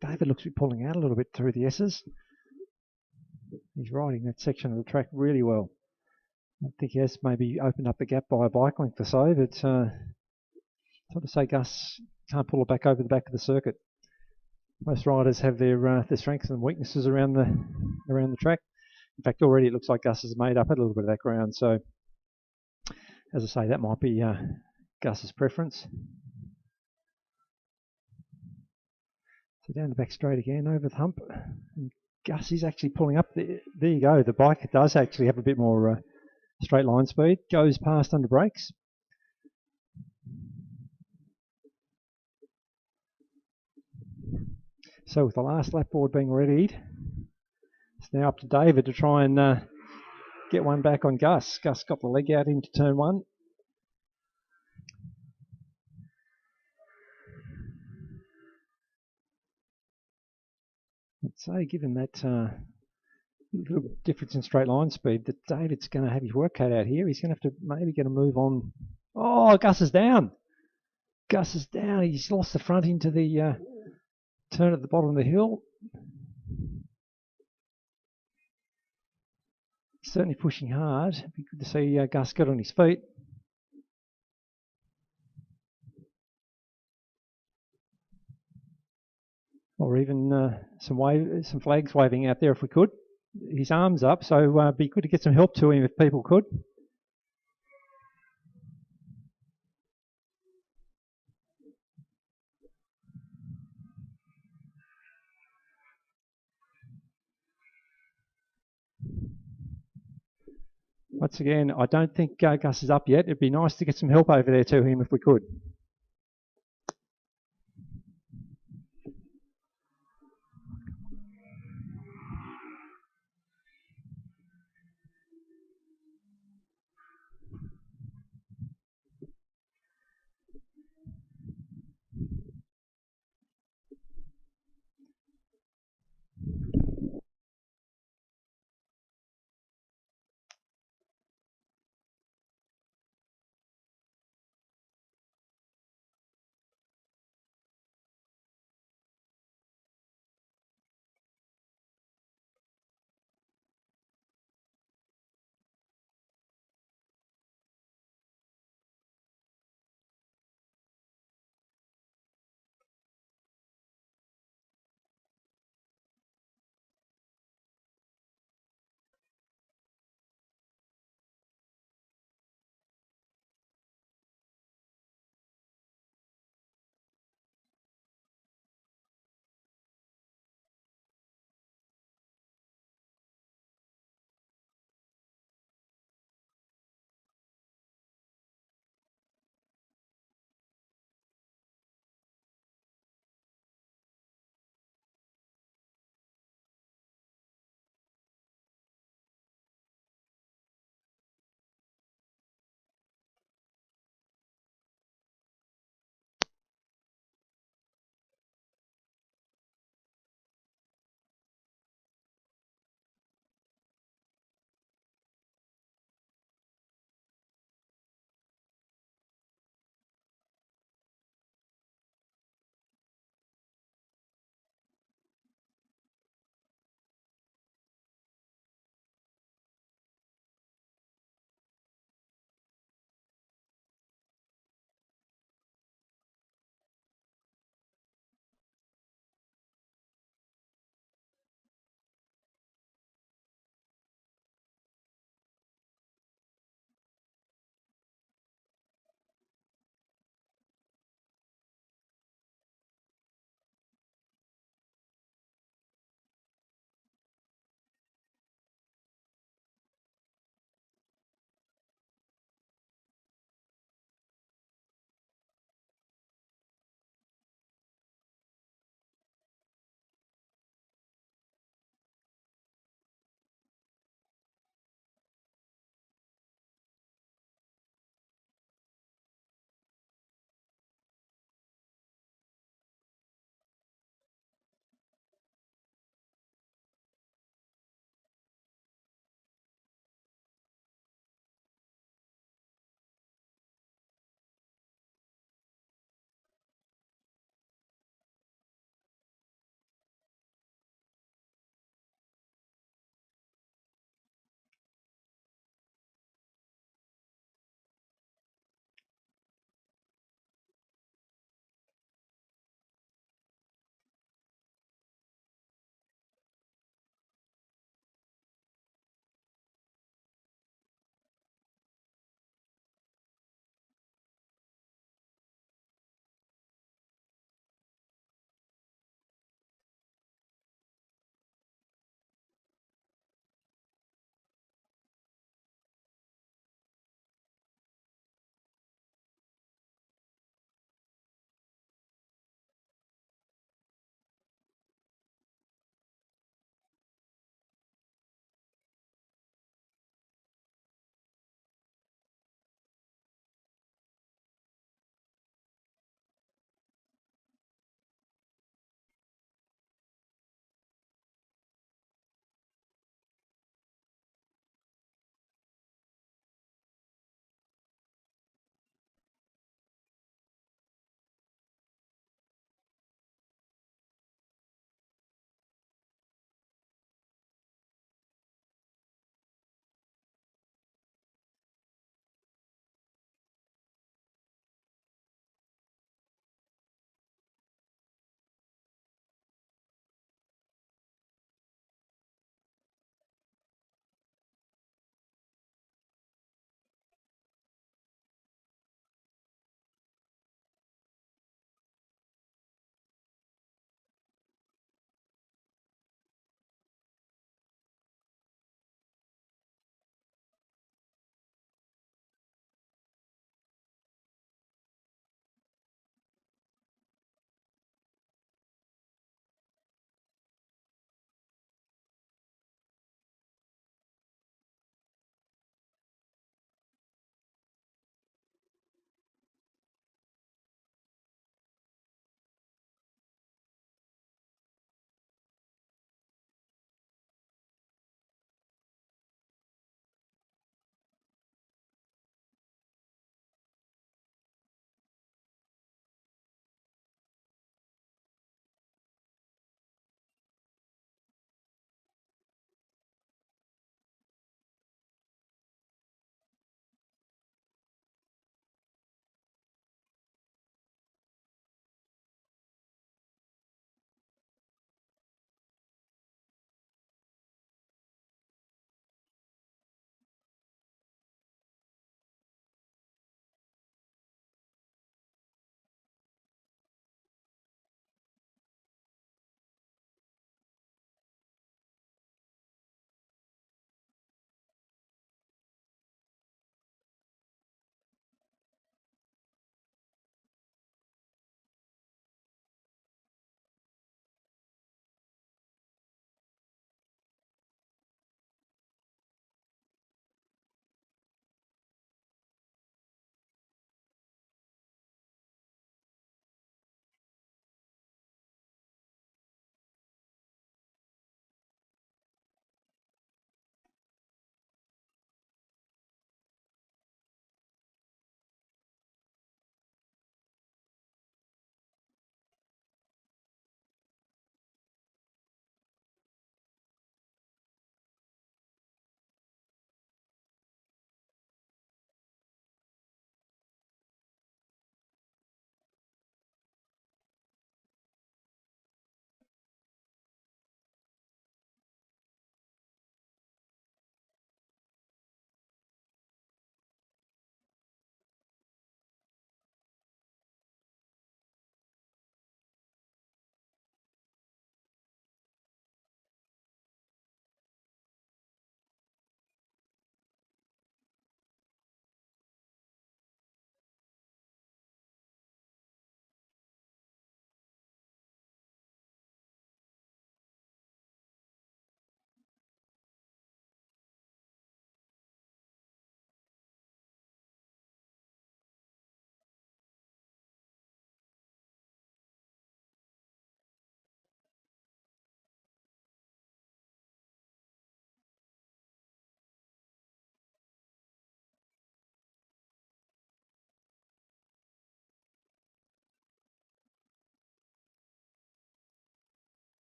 David looks to be pulling out a little bit through the S's. He's riding that section of the track really well. I think he has maybe opened up the gap by a bike length or so, but it's hard to say Gus can't pull it back over the back of the circuit. Most riders have their strengths and weaknesses around the track. In fact, already it looks like Gus has made up a little bit of that ground. So, as I say, that might be Gus's preference. So down the back straight again, over the hump. And Gus is actually pulling up. There you go. The bike does actually have a bit more straight line speed, goes past under brakes. So with the last lap board being readied, it's now up to David to try and get one back on Gus. Gus got the leg out into turn one. I'd say, given that little bit difference in straight line speed, that David's going to have his work cut out here. He's going to have to maybe get a move on. Oh, Gus is down. Gus is down. He's lost the front into the turn at the bottom of the hill. Certainly pushing hard. It'd be good to see Gus get on his feet. Or even some flags waving out there if we could. His arm's up, so it'd be good to get some help to him if people could. Once again, I don't think Gus is up yet. It'd be nice to get some help over there to him if we could.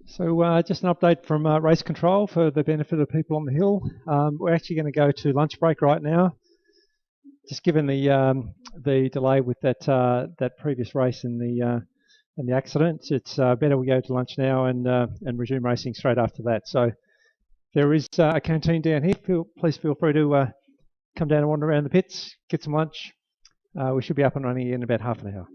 So just an update from race control for the benefit of people on the hill. We're actually going to go to lunch break right now. Just given the delay with that previous race and the accident, it's better we go to lunch now and resume racing straight after that. So there is a canteen down here. Please feel free to come down and wander around the pits, get some lunch. We should be up and running in about half an hour.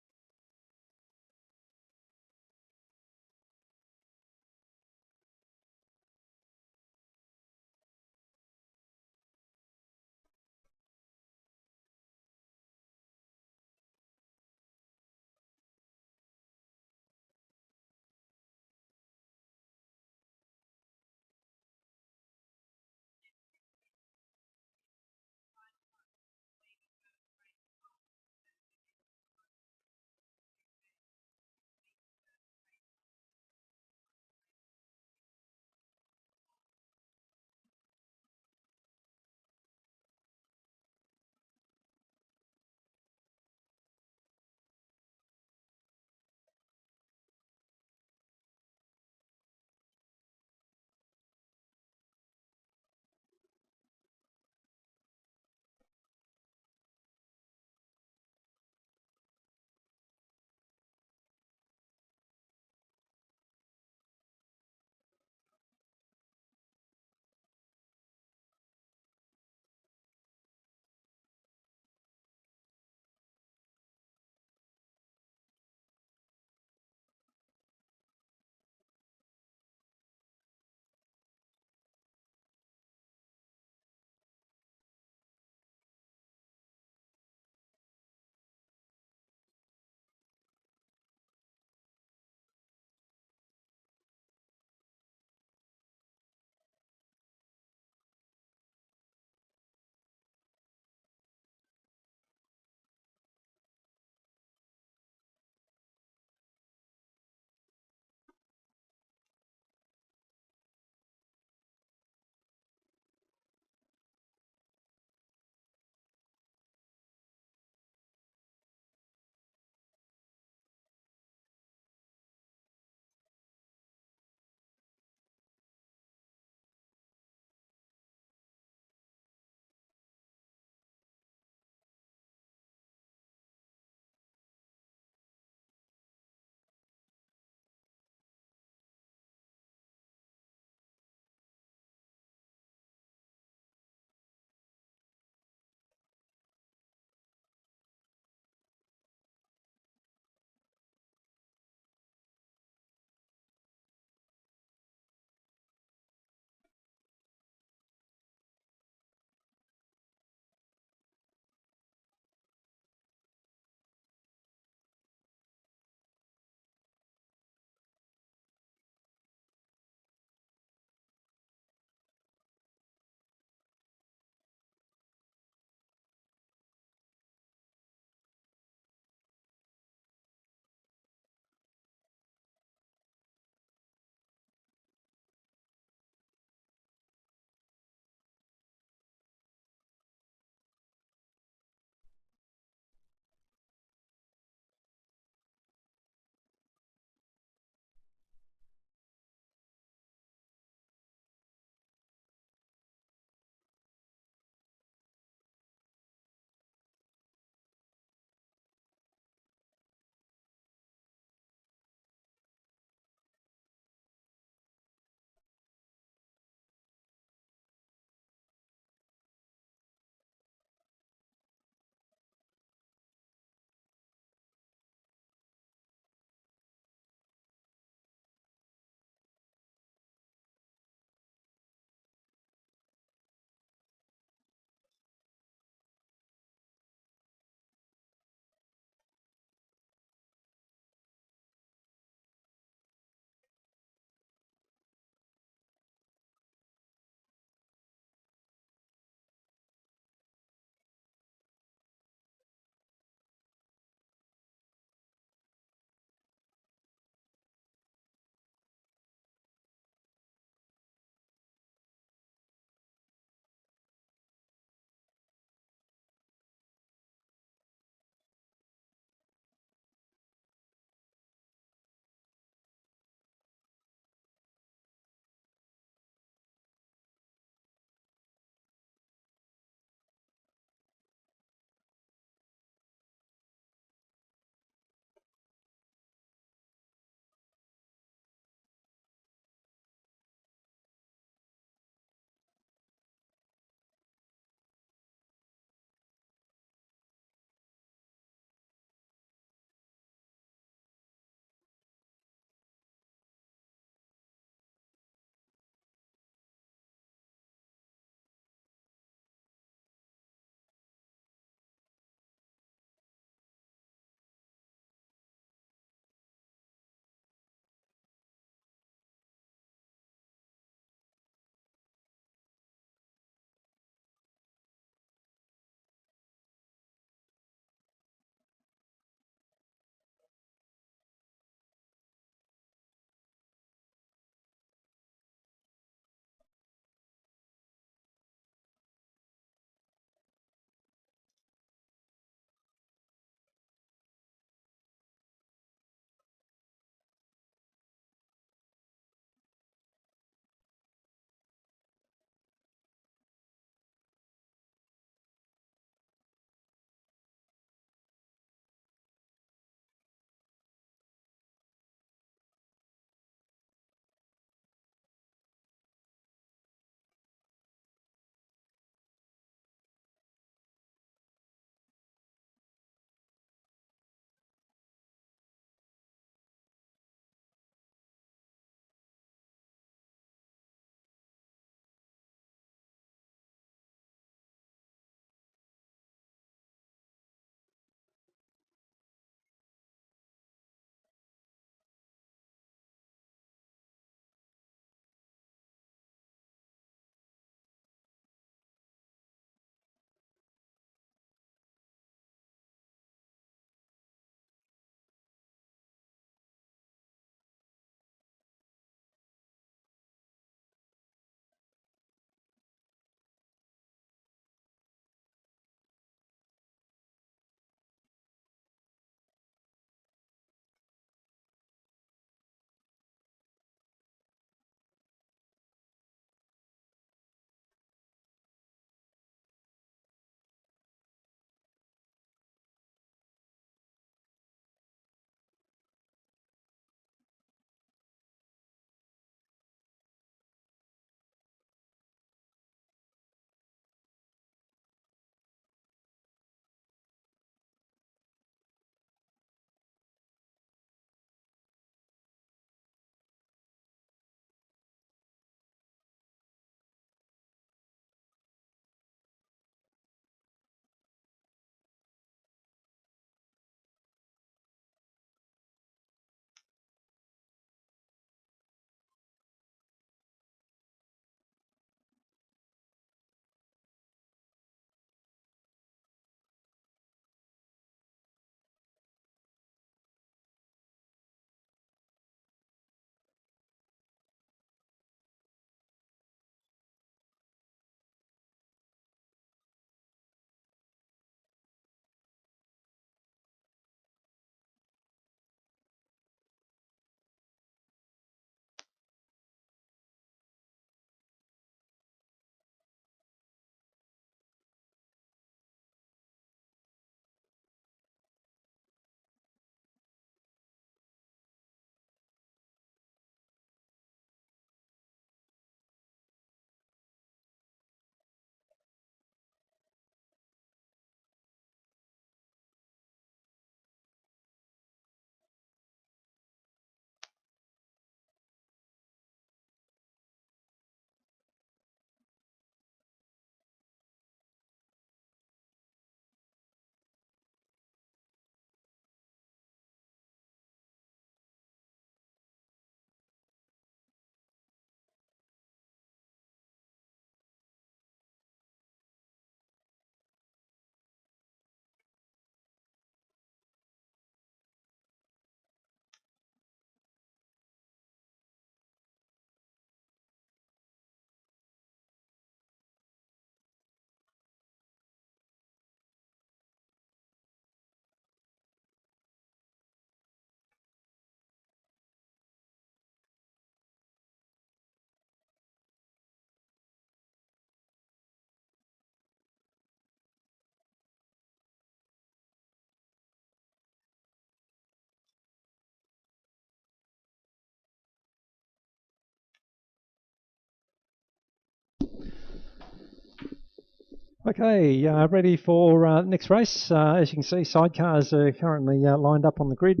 Okay, ready for next race. As you can see, sidecars are currently lined up on the grid.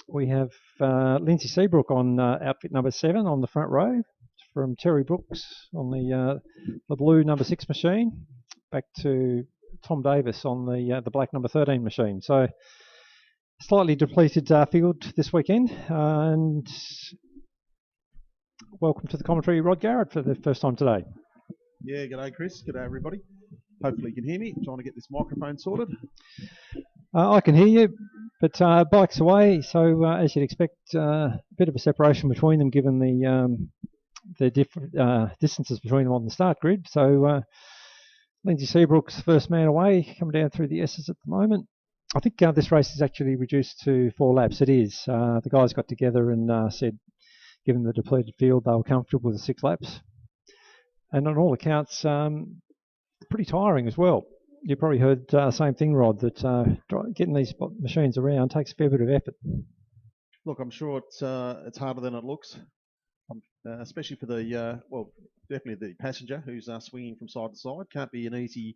We have Lindsay Seabrook on outfit number 7 on the front row, from Terry Brooks on the blue number 6 machine, back to Tom Davis on the black number 13 machine. So slightly depleted field this weekend, and welcome to the commentary, Rod Garrett, for the first time today. Yeah, g'day Chris, g'day everybody. Hopefully you can hear me. I'm trying to get this microphone sorted. I can hear you, but bike's away, so as you'd expect, a bit of a separation between them given the different distances between them on the start grid. So Lindsay Seabrook's first man away, coming down through the S's at the moment. I think this race is actually reduced to 4 laps. It is. The guys got together and said, given the depleted field, they were comfortable with the 6 laps. And on all accounts, pretty tiring as well. You probably heard the same thing, Rod, that getting these machines around takes a fair bit of effort. Look, I'm sure it's harder than it looks, especially for definitely the passenger who's swinging from side to side. Can't be an easy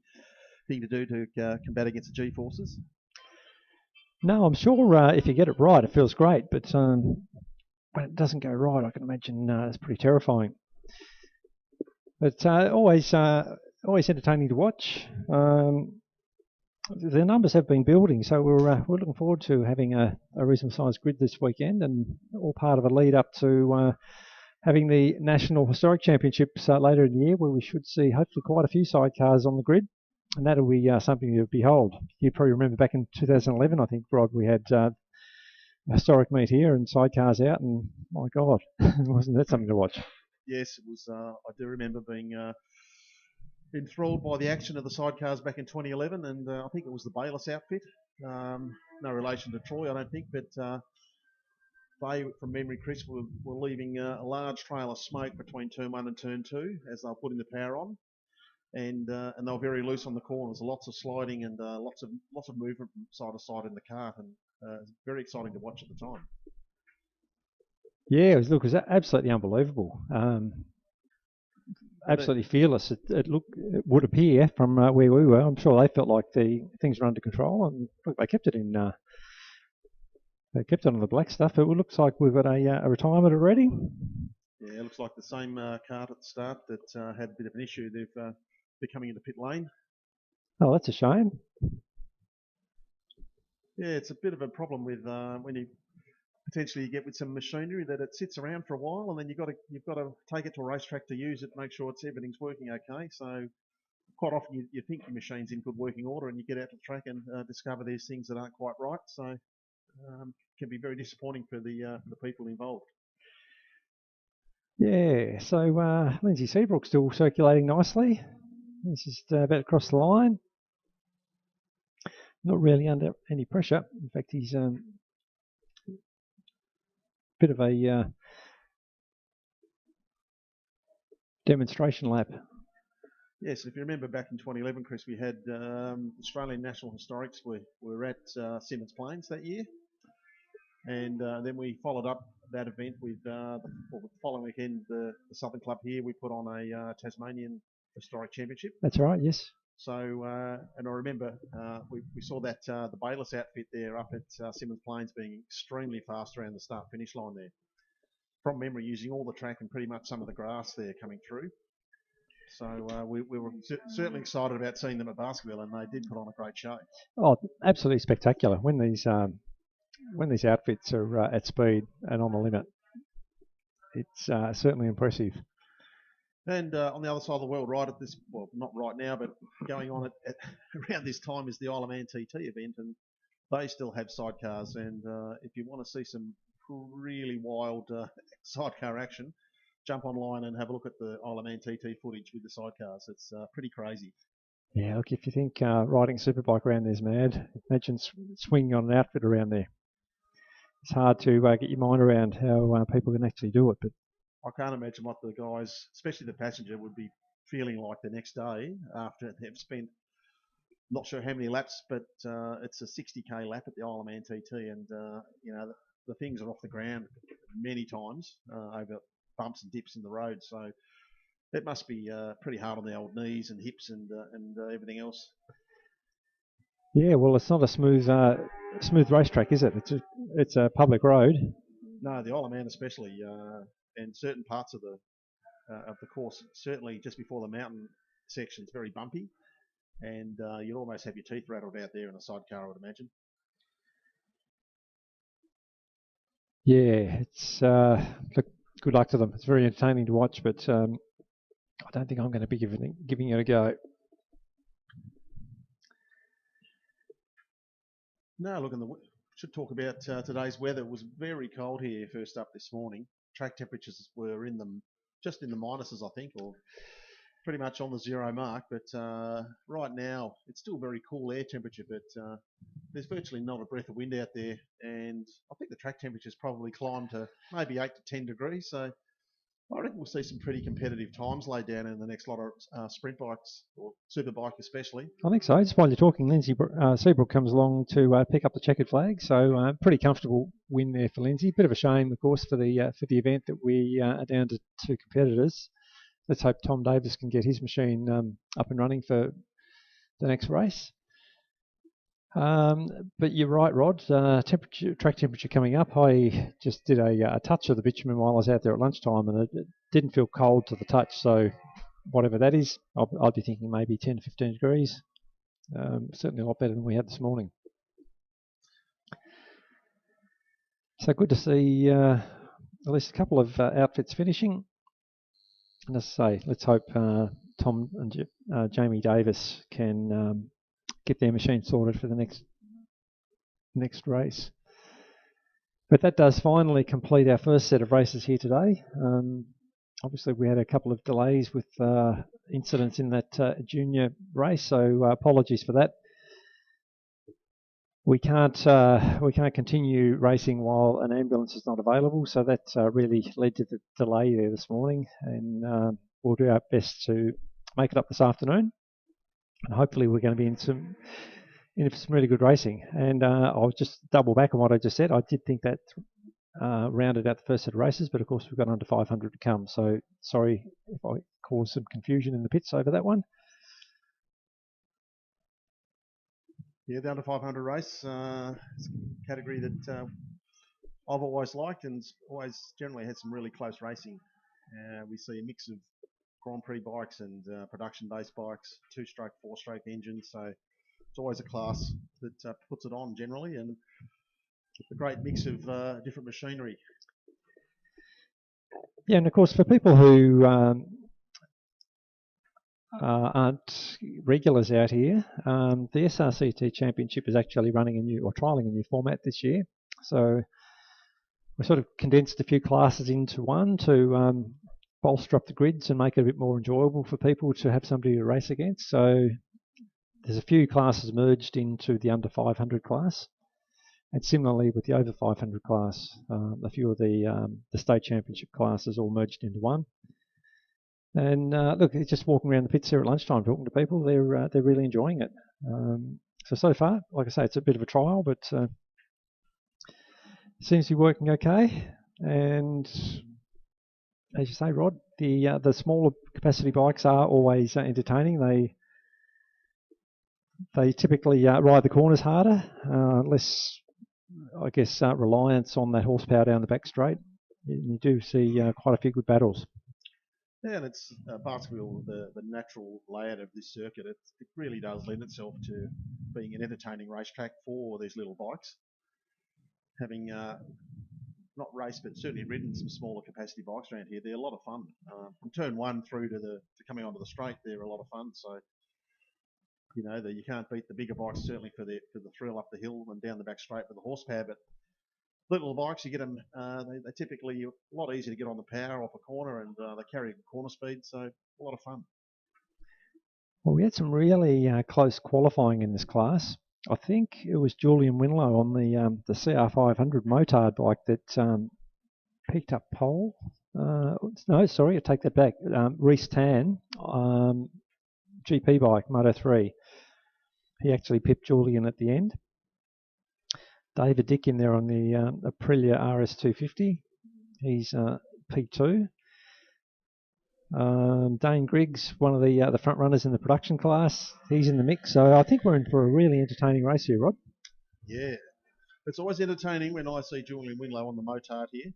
thing to do to combat against the G-forces. No, I'm sure if you get it right, it feels great, but when it doesn't go right, I can imagine it's pretty terrifying. But always entertaining to watch. The numbers have been building, so we're looking forward to having a reasonable sized grid this weekend, and all part of a lead up to having the National Historic Championships later in the year, where we should see hopefully quite a few sidecars on the grid, and that'll be something to behold. You probably remember back in 2011, I think, Rod, we had a historic meet here and sidecars out, and my God, wasn't that something to watch? Yes, it was. I do remember being enthralled by the action of the sidecars back in 2011, and I think it was the Bayliss outfit. No relation to Troy, I don't think, but they, from memory, Chris, were leaving a large trail of smoke between turn 1 and turn 2 as they were putting the power on, and they were very loose on the corners. Lots of sliding and lots of movement from side to side in the cart, and it was very exciting to watch at the time. Yeah, it was absolutely unbelievable. Absolutely fearless. It would appear from where we were. I'm sure they felt like things were under control, and look, they kept it in. They kept it on the black stuff. It looks like we've got a retirement already. Yeah, it looks like the same cart at the start that had a bit of an issue. They're coming into pit lane. Oh, that's a shame. Yeah, it's a bit of a problem with when you potentially get with some machinery that it sits around for a while, and then you've got to take it to a racetrack to use it, make sure everything's working okay. So quite often you think your machine's in good working order, and you get out to the track and discover there's things that aren't quite right. So it can be very disappointing for the people involved. Yeah. So Lindsay Seabrook's still circulating nicely. He's just about to cross the line. Not really under any pressure. In fact, he's bit of a demonstration lap. Yes, if you remember back in 2011, Chris, we had Australian National Historics. We were at Simmons Plains that year, and then we followed up that event with the following weekend, the Southern Club here. We put on a Tasmanian Historic Championship. That's right, yes. So, and I remember we saw that the Bayliss outfit there up at Simmons Plains being extremely fast around the start-finish line there. From memory, using all the track and pretty much some of the grass there coming through. So we were certainly excited about seeing them at Baskerville, and they did put on a great show. Oh, absolutely spectacular. When these outfits are at speed and on the limit, it's certainly impressive. And on the other side of the world, right at this, well, not right now, but going on at around this time is the Isle of Man TT event, and they still have sidecars. And if you want to see some really wild sidecar action, jump online and have a look at the Isle of Man TT footage with the sidecars. It's pretty crazy. Yeah, look, if you think riding a superbike around there's mad, imagine swinging on an outfit around there. It's hard to get your mind around how people can actually do it, but I can't imagine what the guys, especially the passenger, would be feeling like the next day after they've spent not sure how many laps, but it's a 60k lap at the Isle of Man TT, and you know the things are off the ground many times over bumps and dips in the road. So It must be pretty hard on the old knees and hips and everything else. Yeah, well, it's not a smooth racetrack, is it? It's a public road. No, the Isle of Man especially, and certain parts of the course, certainly just before the mountain section, is very bumpy, and you'll almost have your teeth rattled out there in a sidecar, I would imagine. Yeah, it's look, good luck to them. It's very entertaining to watch, but I don't think I'm going to be giving it a go. No, look, should talk about today's weather. It was very cold here first up this morning. Track temperatures were just in the minuses, I think, or pretty much on the 0 mark. But right now, it's still very cool air temperature, but there's virtually not a breath of wind out there. And I think the track temperature's probably climbed to maybe 8 to 10 degrees. So I reckon we'll see some pretty competitive times laid down in the next lot of sprint bikes, or superbike especially. I think so. Just while you're talking, Lindsay Seabrook comes along to pick up the checkered flag, so pretty comfortable win there for Lindsay. Bit of a shame, of course, for the event that we are down to 2 competitors. Let's hope Tom Davis can get his machine up and running for the next race. But you're right, Rod. Track temperature coming up. I just did a touch of the bitumen while I was out there at lunchtime, and it didn't feel cold to the touch. So whatever that is, I'll be thinking maybe 10 to 15 degrees. Certainly a lot better than we had this morning. So good to see at least a couple of outfits finishing. And as I say, let's hope Tom and Jamie Davis can get their machine sorted for the next race. But that does finally complete our first set of races here today. Obviously, we had a couple of delays with incidents in that junior race, so apologies for that. We can't continue racing while an ambulance is not available, so that really led to the delay there this morning, and we'll do our best to make it up this afternoon, and hopefully we're going to be in some really good racing. And I'll just double back on what I just said. I did think that rounded out the first set of races, but of course we've got under 500 to come, so sorry if I caused some confusion in the pits over that one. Yeah, the under 500 race, it's a category that I've always liked, and always generally had some really close racing. We see a mix of Grand Prix bikes and production-based bikes, 2-stroke, 4-stroke engines, so it's always a class that puts it on generally, and a great mix of different machinery. Yeah, and of course for people who aren't regulars out here, the SRCT Championship is actually running trialling a new format this year. So we sort of condensed a few classes into one to bolster up the grids and make it a bit more enjoyable for people to have somebody to race against. So there's a few classes merged into the under 500 class, and similarly with the over 500 class, a few of the state championship classes all merged into one. And look, just walking around the pits here at lunchtime, talking to people, they're really enjoying it. So far, like I say, it's a bit of a trial, but seems to be working okay. And as you say, Rod, the smaller capacity bikes are always entertaining. They typically ride the corners harder, less, I guess, reliance on that horsepower down the back straight. You do see quite a few good battles. Yeah, and it's basketball, the natural layout of this circuit. It really does lend itself to being an entertaining racetrack for these little bikes. Having not raced, but certainly ridden some smaller capacity bikes around here, they're a lot of fun. From turn 1 through to coming onto the straight, they're a lot of fun. So you know that you can't beat the bigger bikes certainly for the thrill up the hill and down the back straight with the horsepower, but little bikes, you get them, they're typically a lot easier to get on the power off a corner, and they carry corner speed, so a lot of fun. Well, we had some really close qualifying in this class. I think it was Julian Winlow on the CR500 motard bike that picked up pole. No, sorry, I take that back. Reece Tan, GP bike, Moto 3. He actually pipped Julian at the end. David Dick in there on the Aprilia RS250. He's P2. Dane Griggs, one of the front runners in the production class, he's in the mix. So I think we're in for a really entertaining race here, Rod. Yeah. It's always entertaining when I see Julian Winlow on the motard here.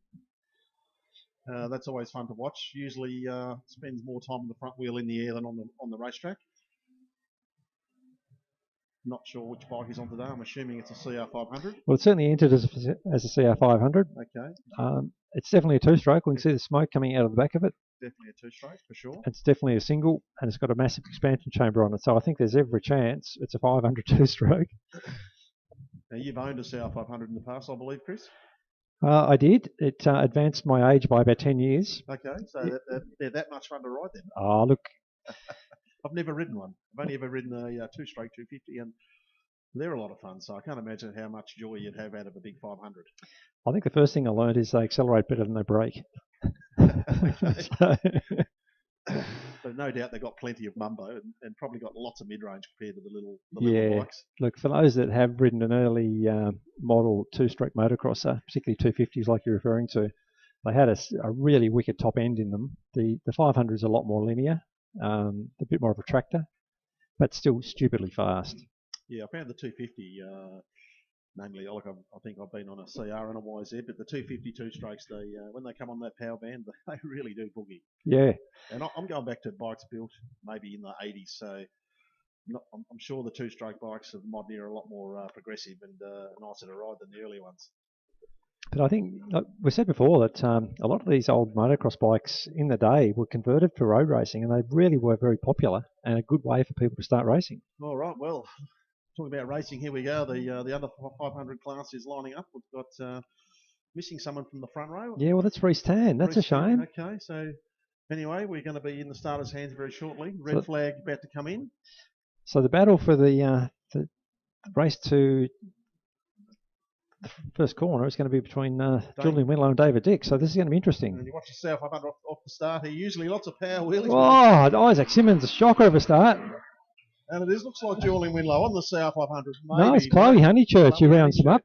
That's always fun to watch. Usually spends more time on the front wheel in the air than on the racetrack. Not sure which bike he's on today. I'm assuming it's a CR500. Well, it's certainly entered as a CR500. Okay. It's definitely a two-stroke. We can see the smoke coming out of the back of it. Definitely a two-stroke for sure. It's definitely a single, and it's got a massive expansion chamber on it. So I think there's every chance it's a 500 two-stroke. Now, you've owned a CR500 in the past, I believe, Chris? I did. It advanced my age by about 10 years. Okay, so they're that much fun to ride then? Oh, look. I've never ridden one. I've only ever ridden a two-stroke 250, and they're a lot of fun, so I can't imagine how much joy you'd have out of a big 500. I think the first thing I learned is they accelerate better than they brake. But no doubt they've got plenty of mumbo and probably got lots of mid-range compared to the little bikes. Look, for those that have ridden an early model two-stroke motocrosser, particularly 250s like you're referring to, they had a really wicked top end in them. The 500 is a lot more linear, a bit more of a tractor, but still stupidly fast. Yeah, I found the 250, namely, I think I've been on a CR and a YZ, but the 250 two-strokes, when they come on that power band, they really do boogie. Yeah. And I'm going back to bikes built maybe in the 80s, so I'm sure the two-stroke bikes of the modern era are a lot more progressive and nicer to ride than the early ones. But I think, like we said before, that a lot of these old motocross bikes in the day were converted for road racing, and they really were very popular and a good way for people to start racing. All right, well, talking about racing, here we go. The under 500 class is lining up. We've got missing someone from the front row. Yeah, well, that's Reece Tan. That's a shame. Okay, so anyway, we're going to be in the starter's hands very shortly. Red flag about to come in. So the battle for the race to the first corner is going to be between Julian Winlow and David Dick. So this is going to be interesting. And you watch yourself up off the start here. Usually lots of power wheelies. Oh, Isaac Simmons, a shocker of a start. And it looks like Julian Winlow on the CR500. No, it's Chloe Honeychurch who rounds him up.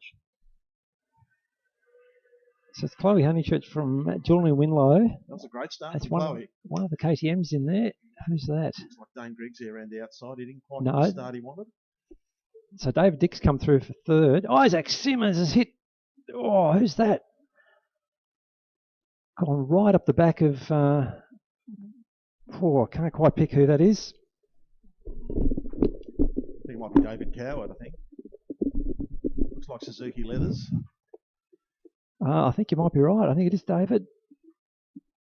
So it's Chloe Honeychurch from Julian Winlow. That was a great start. That's from Chloe. One of the KTMs in there. Who's that? Looks like Dane Griggs here around the outside. He didn't quite get the start he wanted. So David Dick's come through for third. Isaac Simmons has hit. Oh, who's that? Gone right up the back of. I can't quite pick who that is. I think it might be David Coward, I think. Looks like Suzuki Leathers. I think you might be right. I think it is David.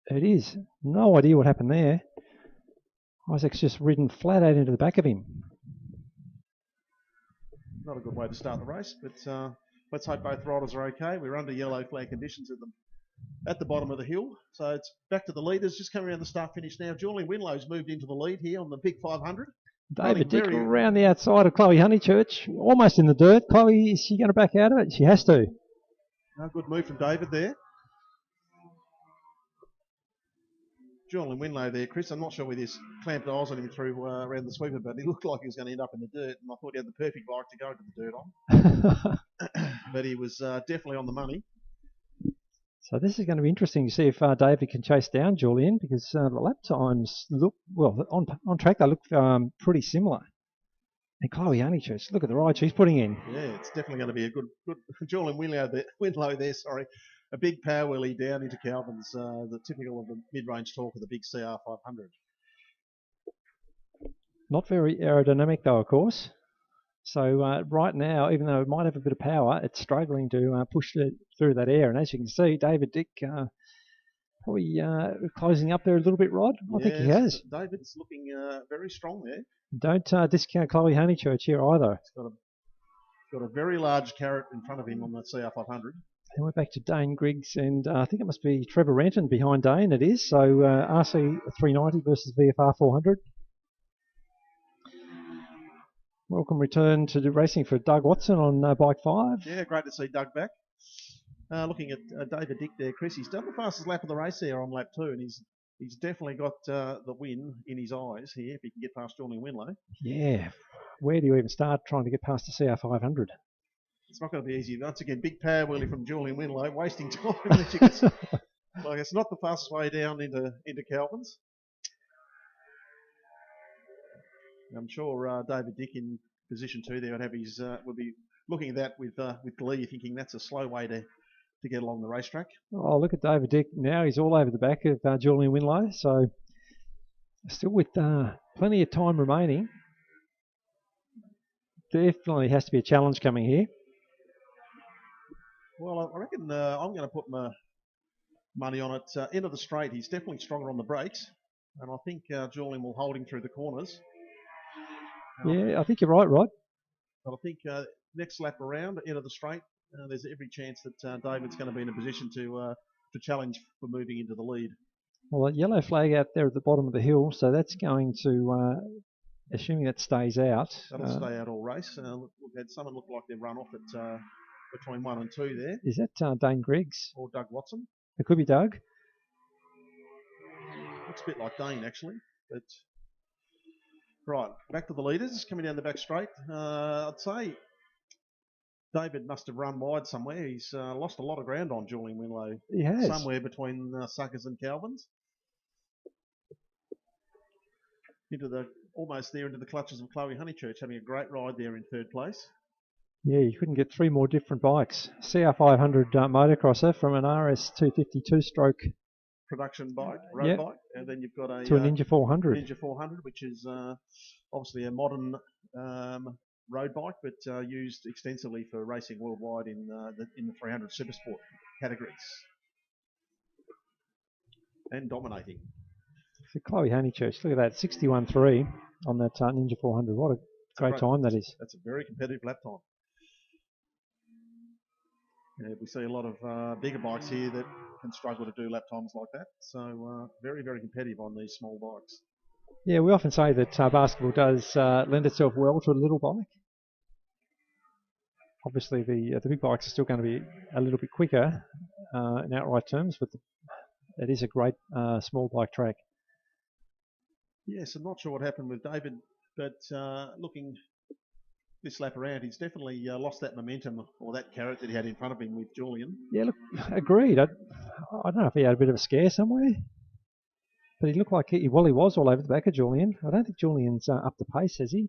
It is. No idea what happened there. Isaac's just ridden flat out into the back of him. Not a good way to start the race, but let's hope both riders are okay. We're under yellow flag conditions at the bottom of the hill. So it's back to the leaders, just coming around the start finish now. Julian Winlow's moved into the lead here on the big 500. David Dick around the outside of Chloe Honeychurch, almost in the dirt. Chloe, is she going to back out of it? She has to. No, good move from David there. Julian Winlow there, Chris. I'm not sure whether he's clamped eyes on him through around the sweeper, but he looked like he was going to end up in the dirt, and I thought he had the perfect bike to go into the dirt on. But he was definitely on the money. So this is going to be interesting to see if David can chase down Julian, because the lap times look, well, on track they look pretty similar. And Chloe Honeychurch, look at the ride she's putting in. Yeah, it's definitely going to be a good Julian Winlow there, sorry. A big power wheelie down into Calvin's, the typical of the mid-range torque of the big CR500. Not very aerodynamic though, of course. So right now, even though it might have a bit of power, it's struggling to push it through that air. And as you can see, David Dick probably closing up there a little bit, Rod. I think he has. David's looking very strong there. Don't discount Chloe Honeychurch here either. He's got a very large carrot in front of him on the CR500. And we're back to Dane Griggs, and I think it must be Trevor Ranton behind Dane. It is. So RC 390 versus VFR 400. Welcome return to the racing for Doug Watson on bike 5. Yeah, great to see Doug back. Looking at David Dick there, Chris. He's done the fastest lap of the race there on lap 2, and he's definitely got the win in his eyes here if he can get past Julian Winlow. Yeah. Where do you even start trying to get past the CR500? It's not going to be easy. Once again, big power wheelie from Julian Winlow, wasting time. Like it's not the fastest way down into Calvin's. I'm sure David Dick in position 2 there would have his would be looking at that with glee, thinking that's a slow way to get along the racetrack. Oh, look at David Dick now. He's all over the back of Julian Winlow. So still with plenty of time remaining. Definitely has to be a challenge coming here. Well, I reckon I'm going to put my money on it. End of the straight, he's definitely stronger on the brakes. And I think Julian will hold him through the corners. Yeah, I think you're right, Rod. But I think next lap around, end of the straight, there's every chance that David's going to be in a position to challenge for moving into the lead. Well, a yellow flag out there at the bottom of the hill, so that's going to, assuming that stays out. That'll stay out all race. We've had someone look like they've run off at between 1 and 2 there. Is that Dane Griggs? Or Doug Watson? It could be Doug. Looks a bit like Dane, actually. But right, back to the leaders, coming down the back straight. I'd say David must have run wide somewhere. He's lost a lot of ground on Julian Winlow. He has. Somewhere between Suckers and Calvin's. Almost there into the clutches of Chloe Honeychurch, having a great ride there in 3rd place. Yeah, you couldn't get 3 more different bikes. CR500 motocrosser from an RS252 stroke production bike, road bike, and then you've got a Ninja 400. Ninja 400, which is obviously a modern road bike, but used extensively for racing worldwide in the 300 Supersport categories, and dominating. So Chloe Honeychurch, look at that, 61.3 on that Ninja 400. What a great time that is. That's a very competitive lap time. Yeah, we see a lot of bigger bikes here that can struggle to do lap times like that. So very, very competitive on these small bikes. Yeah, we often say that basketball does lend itself well to a little bike. Obviously, the big bikes are still going to be a little bit quicker in outright terms, but it is a great small bike track. Yes, I'm not sure what happened with David, but looking this lap around, he's definitely lost that momentum or that carrot that he had in front of him with Julian. Yeah, look, agreed. I don't know if he had a bit of a scare somewhere, but he looked like he was all over the back of Julian. I don't think Julian's up the pace, has he?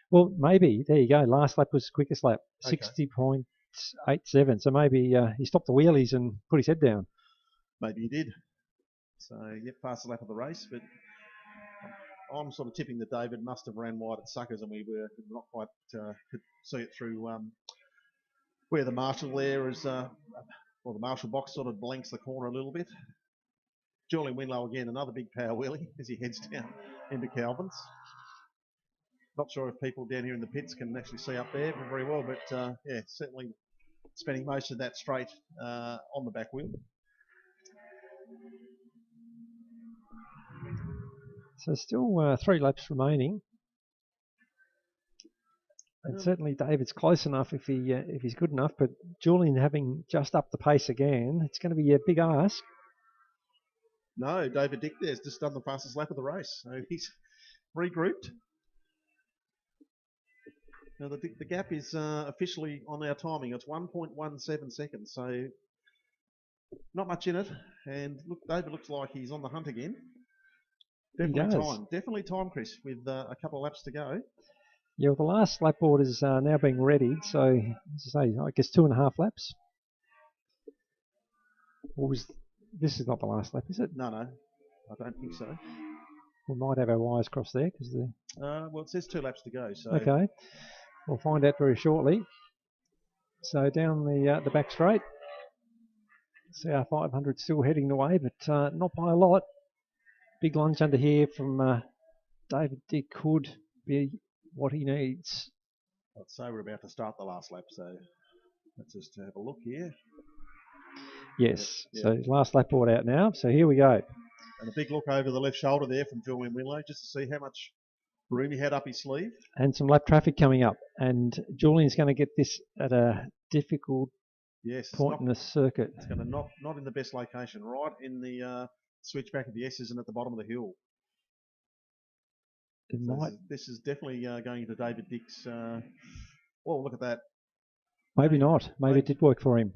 Well, maybe. There you go. Last lap was the quickest lap, okay. 60.87. So maybe he stopped the wheelies and put his head down. Maybe he did. So, yep, past the lap of the race, but I'm sort of tipping that David must have ran wide at Suckers, and we were not quite could see it through where the marshal there is, the marshal box sort of blanks the corner a little bit. Julian Winlow again, another big power wheelie as he heads down into Calvin's. Not sure if people down here in the pits can actually see up there very well, but yeah, certainly spending most of that straight on the back wheel. So still 3 laps remaining, and certainly David's close enough if he's good enough. But Julian having just upped the pace again, it's going to be a big ask. No, David Dick there's just done the fastest lap of the race, so he's regrouped. Now the gap is officially on our timing. It's 1.17 seconds, so not much in it. And look, David looks like he's on the hunt again. Definitely time, Chris, with a couple of laps to go. Yeah, well, the last lap board is now being readied, so as I say, I guess 2.5 laps. This is not the last lap, is it? No, I don't think so. We might have our wires crossed there because well, it says 2 laps to go. So okay, we'll find out very shortly. So down the back straight, CR500 still heading the way, but not by a lot. Big lunge under here from David Dick could be what he needs. I'd say we're about to start the last lap, so let's just have a look here. Yes, yeah. So last lap board out now, so here we go. And a big look over the left shoulder there from Julian Winlow, just to see how much room he had up his sleeve. And some lap traffic coming up, and Julian's going to get this at a difficult point in the circuit. It's going to not in the best location, right in the switchback of the S's and at the bottom of the hill. This is definitely going into David Dick's. Well, look at that. Maybe not. Maybe it did work for him.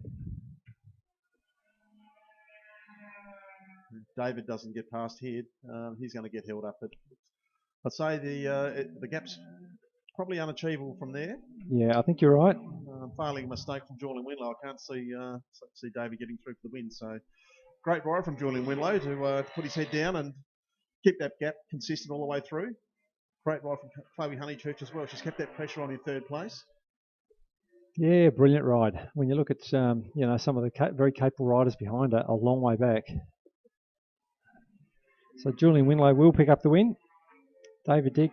David doesn't get past here. He's going to get held up. But I'd say the gap's probably unachievable from there. Yeah, I think you're right. Failing a mistake from Julian Winlow, I can't see David getting through for the win. So great ride from Julian Winlow to put his head down and keep that gap consistent all the way through. Great ride from Chloe Honeychurch as well. She's kept that pressure on in third place. Yeah, brilliant ride. When you look at some of the very capable riders behind her, a long way back. So Julian Winlow will pick up the win. David Dick,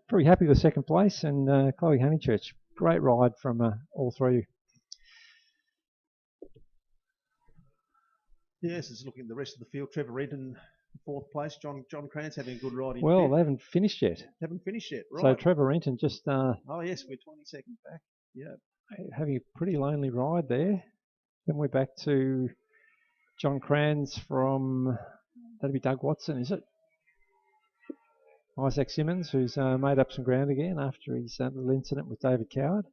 pretty happy with second place, and Chloe Honeychurch, great ride from all three. Yes, it's looking at the rest of the field. Trevor Renton, fourth place. John Krantz having a good ride in Well, fifth. they haven't finished yet. Haven't finished yet, right. So Trevor Renton just... oh, yes, we're 20 seconds back. Yeah. Having a pretty lonely ride there. Then we're back to John Krantz from... That'd be Doug Watson, is it? Isaac Simmons, who's made up some ground again after his little incident with David Coward.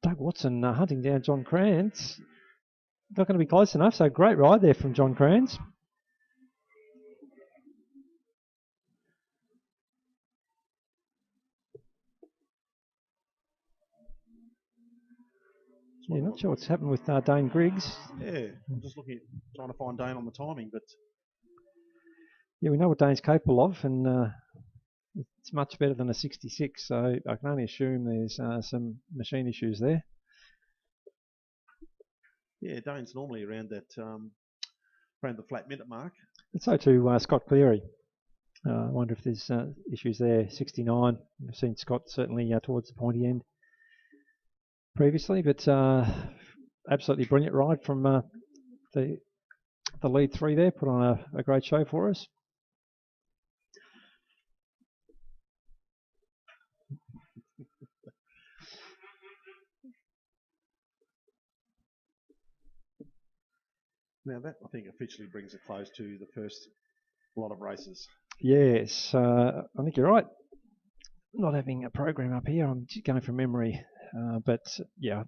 Doug Watson hunting down John Krantz. Not going to be close enough, so great ride there from John Krantz. Yeah, not sure what's happened with Dane Griggs. Yeah, I'm just trying to find Dane on the timing, but... Yeah, we know what Dane's capable of, and it's much better than a 66, so I can only assume there's some machine issues there. Yeah, Dane's normally around around the flat minute mark. And so too Scott Cleary. I wonder if there's issues there. 69. We've seen Scott certainly towards the pointy end previously, but absolutely brilliant ride from the lead three there. Put on a great show for us. Now that, I think, officially brings a close to the first lot of races. Yes, I think you're right. Not having a program up here, I'm just going from memory. But yeah,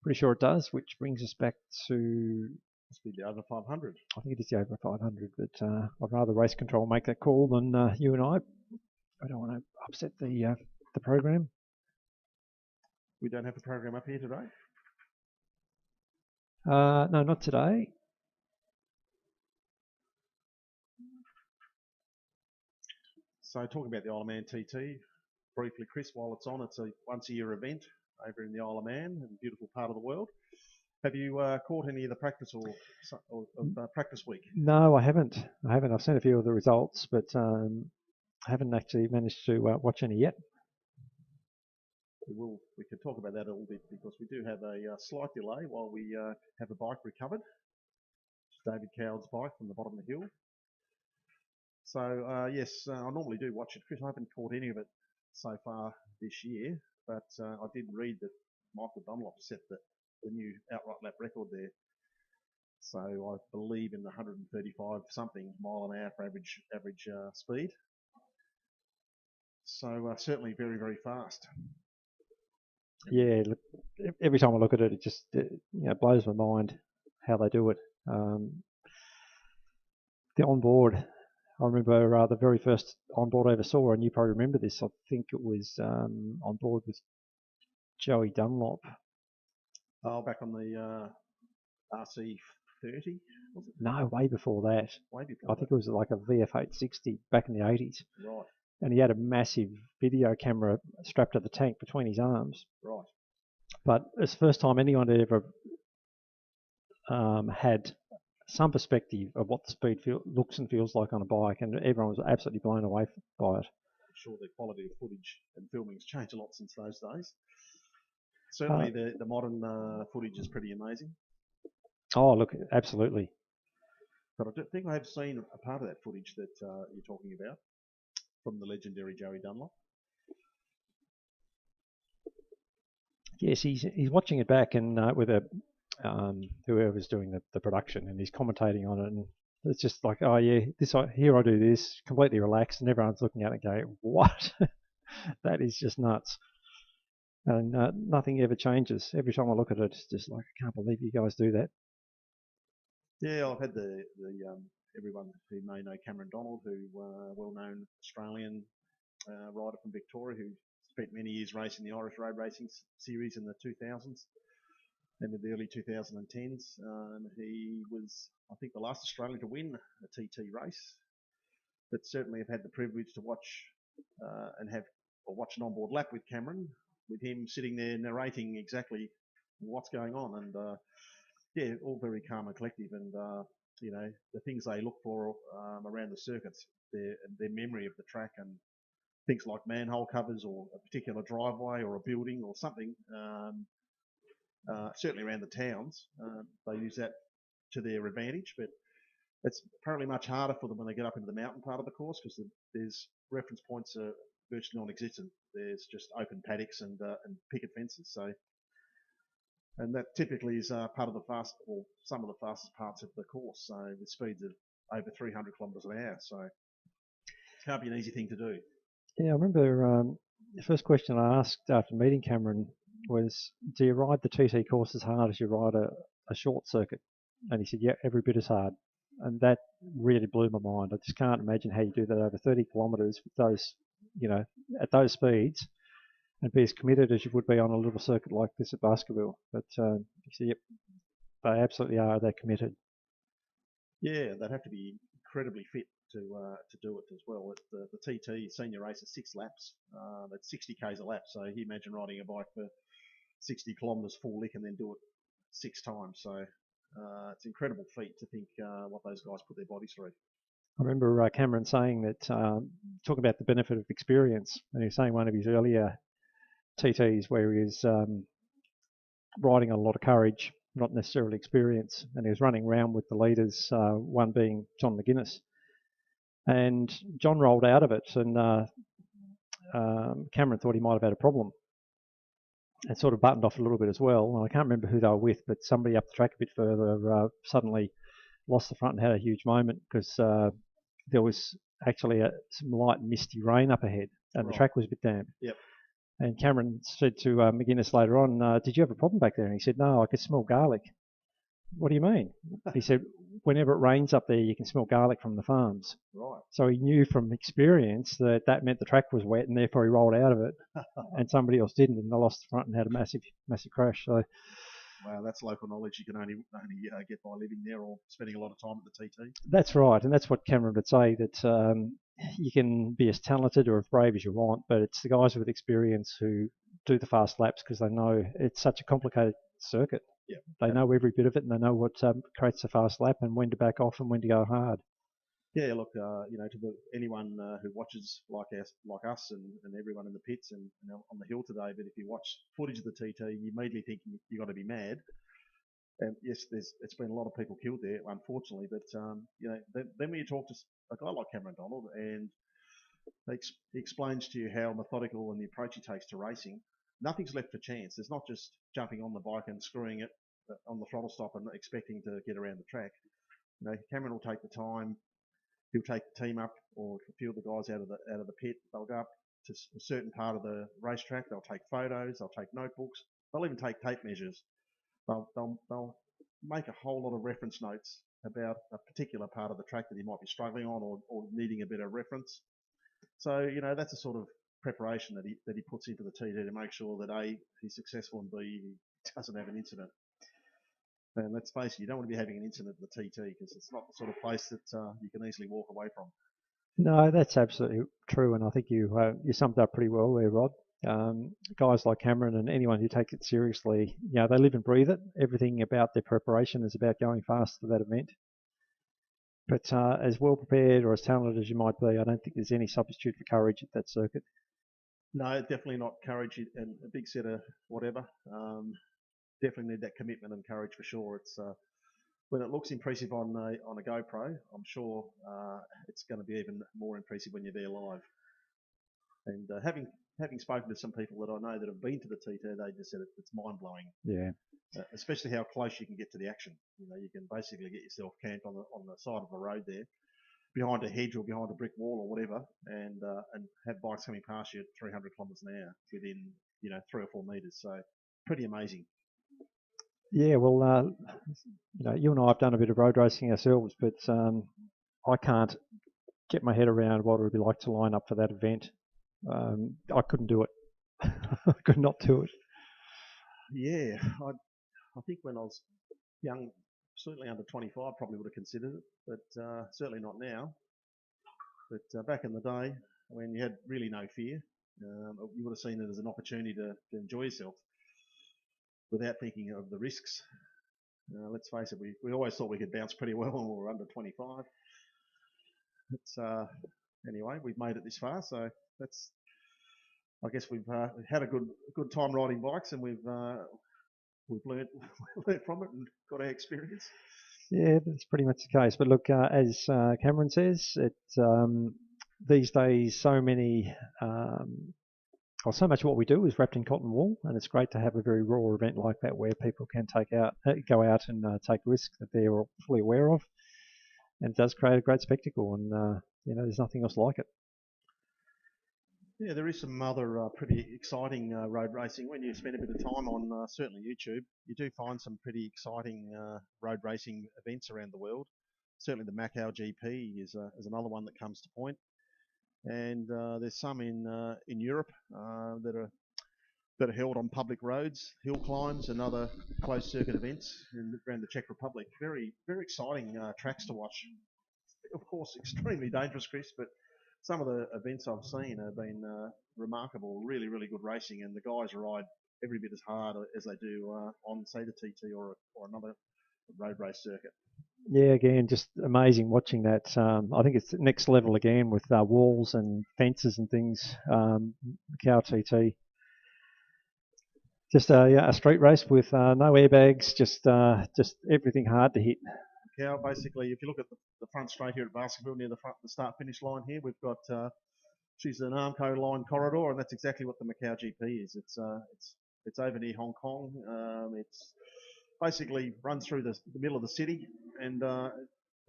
pretty sure it does, which brings us back to... Must be the over 500. I think it is the over 500, but I'd rather race control make that call than you and I. I don't want to upset the program. We don't have a program up here today? No, not today. So talking about the Isle of Man TT, briefly, Chris, while it's on, it's a once-a-year event over in the Isle of Man, a beautiful part of the world. Have you caught any of the practice or practice week? No, I haven't. I've seen a few of the results, but I haven't actually managed to watch any yet. We could talk about that a little bit because we do have a slight delay while we have a bike recovered. It's David Coward's bike from the bottom of the hill. So yes, I normally do watch it. Chris, I haven't caught any of it so far this year, but I did read that Michael Dunlop set the new outright lap record there. So I believe in the 135 something mile an hour for average speed. So certainly very, very fast. Yeah, look, every time I look at it, it just blows my mind how they do it. The onboard, I remember the very first onboard I ever saw, and you probably remember this. I think it was on board with Joey Dunlop. Oh, back on the RC30, was it? No, way before that. Way before I think it was like a VF860 back in the 80s. Right. And he had a massive video camera strapped to the tank between his arms. Right. But it's the first time anyone had ever had some perspective of what the speed looks and feels like on a bike, and everyone was absolutely blown away by it. I'm sure the quality of footage and filming's changed a lot since those days. Certainly the modern footage is pretty amazing. Oh, look, absolutely. But I think I have seen a part of that footage that you're talking about from the legendary Joey Dunlop. Yes, he's watching it back and with whoever's doing the production, and he's commentating on it, and it's just like, oh yeah, here I do this, completely relaxed, and everyone's looking at it going, what? That is just nuts. And nothing ever changes. Every time I look at it, it's just like, I can't believe you guys do that. Yeah, I've had the everyone who may know Cameron Donald, who well-known Australian rider from Victoria, who spent many years racing the Irish Road Racing Series in the 2000s and in the early 2010s. He was, I think, the last Australian to win a TT race, but certainly have had the privilege to watch watch an onboard lap with Cameron, with him sitting there narrating exactly what's going on, and yeah, all very calm and collective, and you know, the things they look for around the circuits, their memory of the track, and things like manhole covers or a particular driveway or a building or something. Certainly around the towns, they use that to their advantage, but it's apparently much harder for them when they get up into the mountain part of the course, because there's reference points are virtually non-existent. There's just open paddocks and picket fences. So, and that typically is part of the some of the fastest parts of the course. So with speeds of over 300 kilometres an hour. So it can't be an easy thing to do. Yeah, I remember the first question I asked after meeting Cameron was, do you ride the TT course as hard as you ride a short circuit? And he said, yeah, every bit as hard. And that really blew my mind. I just can't imagine how you do that over 30 kilometres with those, you know, at those speeds, and be as committed as you would be on a little circuit like this at Baskerville. But he said, yep, they absolutely are. They're committed. Yeah, they'd have to be incredibly fit to do it as well. The TT senior race is 6 laps. That's 60 k's a lap. So you imagine riding a bike for 60 kilometres full lick and then do it 6 times. So it's an incredible feat to think what those guys put their bodies through. I remember Cameron saying that, talking about the benefit of experience, and he was saying one of his earlier TTs where he was riding a lot of courage, not necessarily experience, and he was running around with the leaders, one being John McGuinness. And John rolled out of it, and Cameron thought he might have had a problem, and sort of buttoned off a little bit as well. And I can't remember who they were with, but somebody up the track a bit further suddenly lost the front and had a huge moment, because there was actually some light misty rain up ahead, and the track was a bit damp. Yep. And Cameron said to McGuinness later on, did you have a problem back there? And he said, no, I could smell garlic. What do you mean? He said, whenever it rains up there, you can smell garlic from the farms. Right. So he knew from experience that that meant the track was wet, and therefore he rolled out of it, and somebody else didn't, and they lost the front and had a massive crash. So, wow, that's local knowledge you can only get by living there or spending a lot of time at the TT. That's right, and that's what Cameron would say, that you can be as talented or as brave as you want, but it's the guys with experience who do the fast laps because they know it's such a complicated circuit. Yeah. They know every bit of it, and they know what creates a fast lap and when to back off and when to go hard. Yeah, look, you know, to anyone who watches like us and everyone in the pits and on the hill today, but if you watch footage of the TT, you immediately think you got to be mad. And yes, it's been a lot of people killed there, unfortunately. But you know, then when you talk to a guy like Cameron Donald, and he explains to you how methodical and the approach he takes to racing, nothing's left for chance. There's not just jumping on the bike and screwing it on the throttle stop and expecting to get around the track. You know, Cameron will take the time. He'll take the team up, or a few of the guys out of the pit. They'll go up to a certain part of the racetrack. They'll take photos. They'll take notebooks. They'll even take tape measures. They'll make a whole lot of reference notes about a particular part of the track that he might be struggling on or needing a bit of reference. So, you know, that's the sort of preparation that he puts into the TT to make sure that A, he's successful, and B, he doesn't have an incident. And let's face it, you don't want to be having an incident at the TT because it's not the sort of place that you can easily walk away from. No, that's absolutely true, and I think you summed up pretty well there, Rod. Guys like Cameron and anyone who takes it seriously, you know, they live and breathe it. Everything about their preparation is about going fast to that event. But as well prepared or as talented as you might be, I don't think there's any substitute for courage at that circuit. No, definitely not courage and a big set of whatever. Definitely need that commitment and courage for sure. It's when it looks impressive on a GoPro, I'm sure it's going to be even more impressive when you're there live. And having spoken to some people that I know that have been to the TT, they just said it's mind blowing. Yeah. Especially how close you can get to the action. You know, you can basically get yourself camped on the side of a road there, behind a hedge or behind a brick wall or whatever, and have bikes coming past you at 300 kilometres an hour within 3 or 4 metres. So pretty amazing. Yeah, well, you know, you and I have done a bit of road racing ourselves, but I can't get my head around what it would be like to line up for that event. I couldn't do it. I could not do it. Yeah, I think when I was young, certainly under 25, probably would have considered it, but certainly not now. But back in the day, when you had really no fear, you would have seen it as an opportunity to enjoy yourself without thinking of the risks. Let's face it, we always thought we could bounce pretty well when we were under 25. But anyway, we've made it this far, so that's. I guess we've had a good time riding bikes, and we've learnt from it and got our experience. Yeah, that's pretty much the case. But look, as Cameron says, these days so much of what we do is wrapped in cotton wool, and it's great to have a very raw event like that where people can go out and take risks that they're fully aware of, and it does create a great spectacle. And there's nothing else like it. Yeah, there is some other pretty exciting road racing. When you spend a bit of time on certainly YouTube, you do find some pretty exciting road racing events around the world. Certainly the Macau GP is another one that comes to point. And there's some in Europe that are held on public roads, hill climbs and other closed circuit events around the Czech Republic. Very, very exciting tracks to watch. Of course, extremely dangerous, Chris, but some of the events I've seen have been remarkable, really, really good racing, and the guys ride every bit as hard as they do on, say, the TT or another road race circuit. Yeah, again, just amazing watching that. I think it's next level again with walls and fences and things. Macau TT. Just a street race with no airbags, just everything hard to hit. Macau, basically, if you look at the front straight here at Basketball, near the start-finish line here, we've got she's an Armco line corridor, and that's exactly what the Macau GP is. It's over near Hong Kong. It's basically runs through the middle of the city, and the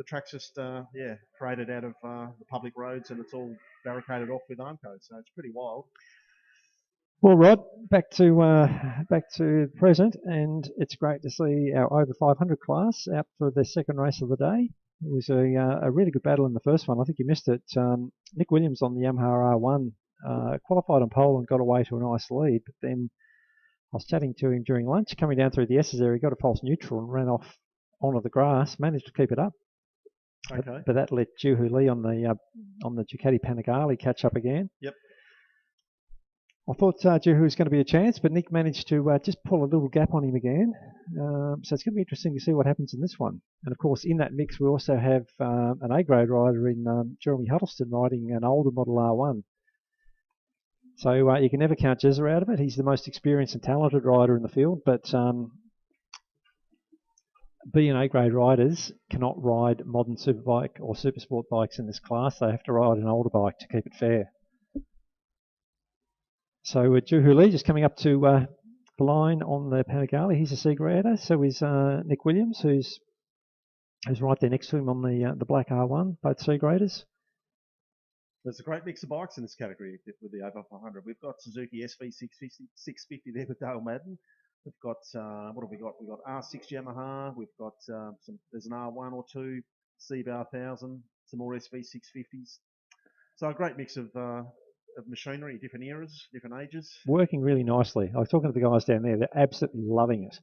track's just created out of the public roads, and it's all barricaded off with Armco, so it's pretty wild. Well, Rod, back to present, and it's great to see our over 500 class out for the second race of the day. It was a really good battle in the first one. I think you missed it. Nick Williams on the Yamaha R1 qualified on pole and got away to a nice lead, but then I was chatting to him during lunch, coming down through the S's there. He got a false neutral and ran off onto the grass. Managed to keep it up. Okay. But that let Juhu Lee on the Ducati Panigale catch up again. Yep. I thought Juhu was going to be a chance, but Nick managed to just pull a little gap on him again. So it's going to be interesting to see what happens in this one. And of course, in that mix, we also have an A-grade rider in Jeremy Huddleston riding an older model R1. So you can never count Jezza out of it. He's the most experienced and talented rider in the field, but B and A-grade riders cannot ride modern superbike or supersport bikes in this class. They have to ride an older bike to keep it fair. So Juhu Lee just coming up to the line on the Panigale. He's a C grader. So is Nick Williams, who's right there next to him on the black R1, both C graders. There's a great mix of bikes in this category with the over 500. We've got Suzuki SV650 there with Dale Madden. We've got what have we got? We've got R6 Yamaha. We've got there's an R1 or two, C-Bar 1000, some more SV650s. So a great mix of machinery, different eras, different ages. Working really nicely. I was talking to the guys down there. They're absolutely loving it.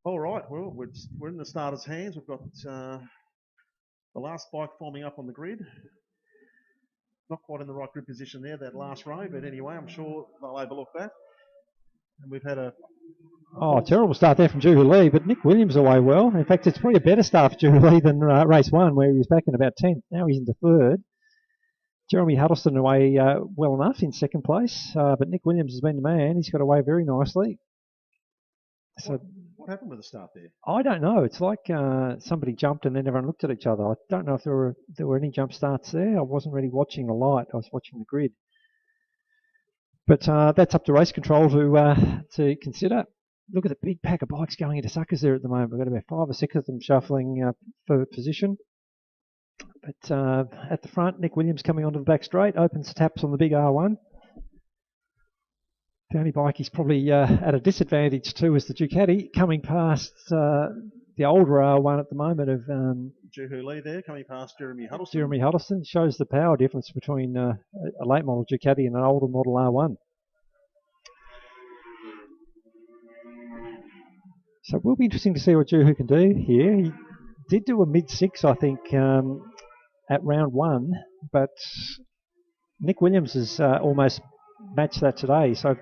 All right. Well, we're in the starters' hands. We've got the last bike forming up on the grid. Not quite in the right grid position there, that last row, but anyway, I'm sure they'll overlook that. And we've had a terrible start there from Juhu Lee, but Nick Williams away well. In fact, it's probably a better start for Juhu Lee than race one, where he was back in about 10th. Now he's into third. Jeremy Huddleston away well enough in second place, but Nick Williams has been the man. He's got away very nicely. So what happened with the start there? I don't know. It's like somebody jumped and then everyone looked at each other. I don't know if there were any jump starts there. I wasn't really watching the light. I was watching the grid. But that's up to race control to consider. Look at the big pack of bikes going into suckers there at the moment. We've got about 5 or 6 of them shuffling for position. But at the front, Nick Williams coming onto the back straight, opens taps on the big R1. The only bike he's probably at a disadvantage to is the Ducati, coming past the older one at the moment of Juhu Lee there coming past Jeremy Huddleston. Jeremy Huddleston shows the power difference between a late model Ducati and an older model R1. So it will be interesting to see what Juhu can do here. He did do a mid-6, I think, at round 1, but Nick Williams has almost matched that today. So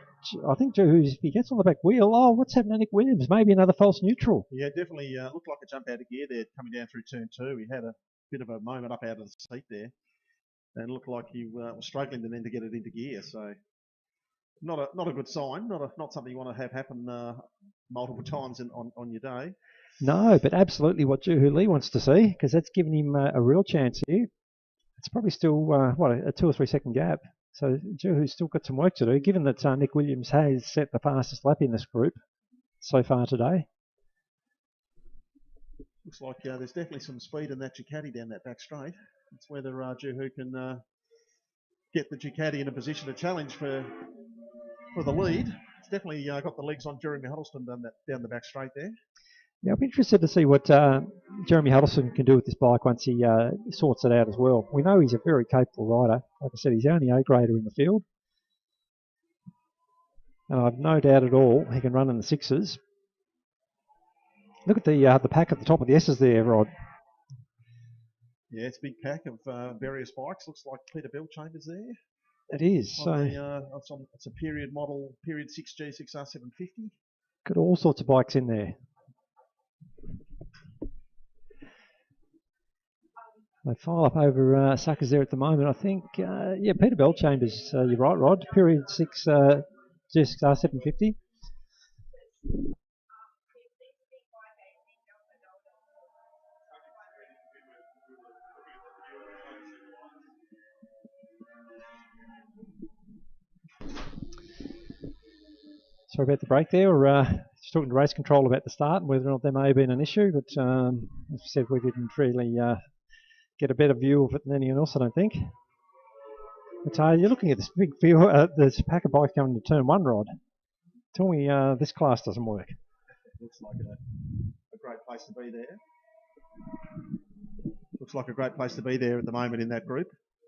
I think Juhu, if he gets on the back wheel, what's happened to Nick Williams? Maybe another false neutral. Yeah, definitely looked like a jump out of gear there coming down through turn 2. He had a bit of a moment up out of the seat there and looked like he was struggling then to get it into gear. So not a good sign, not something you want to have happen multiple times on your day. No, but absolutely what Juhu Lee wants to see, because that's given him a real chance here. It's probably still, a 2 or 3 second gap. So Juhu's still got some work to do, given that Nick Williams has set the fastest lap in this group so far today. Looks like there's definitely some speed in that Ducati down that back straight. It's whether Juhu can get the Ducati in a position to challenge for the lead. It's definitely got the legs on Jeremy Huddleston down the back straight there. Yeah, I'll be interested to see what Jeremy Huddleston can do with this bike once he sorts it out as well. We know he's a very capable rider. Like I said, he's the only A-grader in the field. And I've no doubt at all he can run in the 6s. Look at the pack at the top of the S's there, Rod. Yeah, it's a big pack of various bikes. Looks like Peter Bellchambers there. It is. It's a period model, period 6G 6R750. Got all sorts of bikes in there. They file up over Suckers there at the moment. I think, Peter Bellchambers, you're right, Rod. Period 6 G6R750. Sorry about the break there. We're just talking to race control about the start and whether or not there may have been an issue, but as we said, we didn't really get a better view of it than anyone else, I don't think. But you're looking at this big field, this pack of bikes going to turn 1, Rod. Tell me this class doesn't work. Looks like a great place to be there. Looks like a great place to be there at the moment in that group.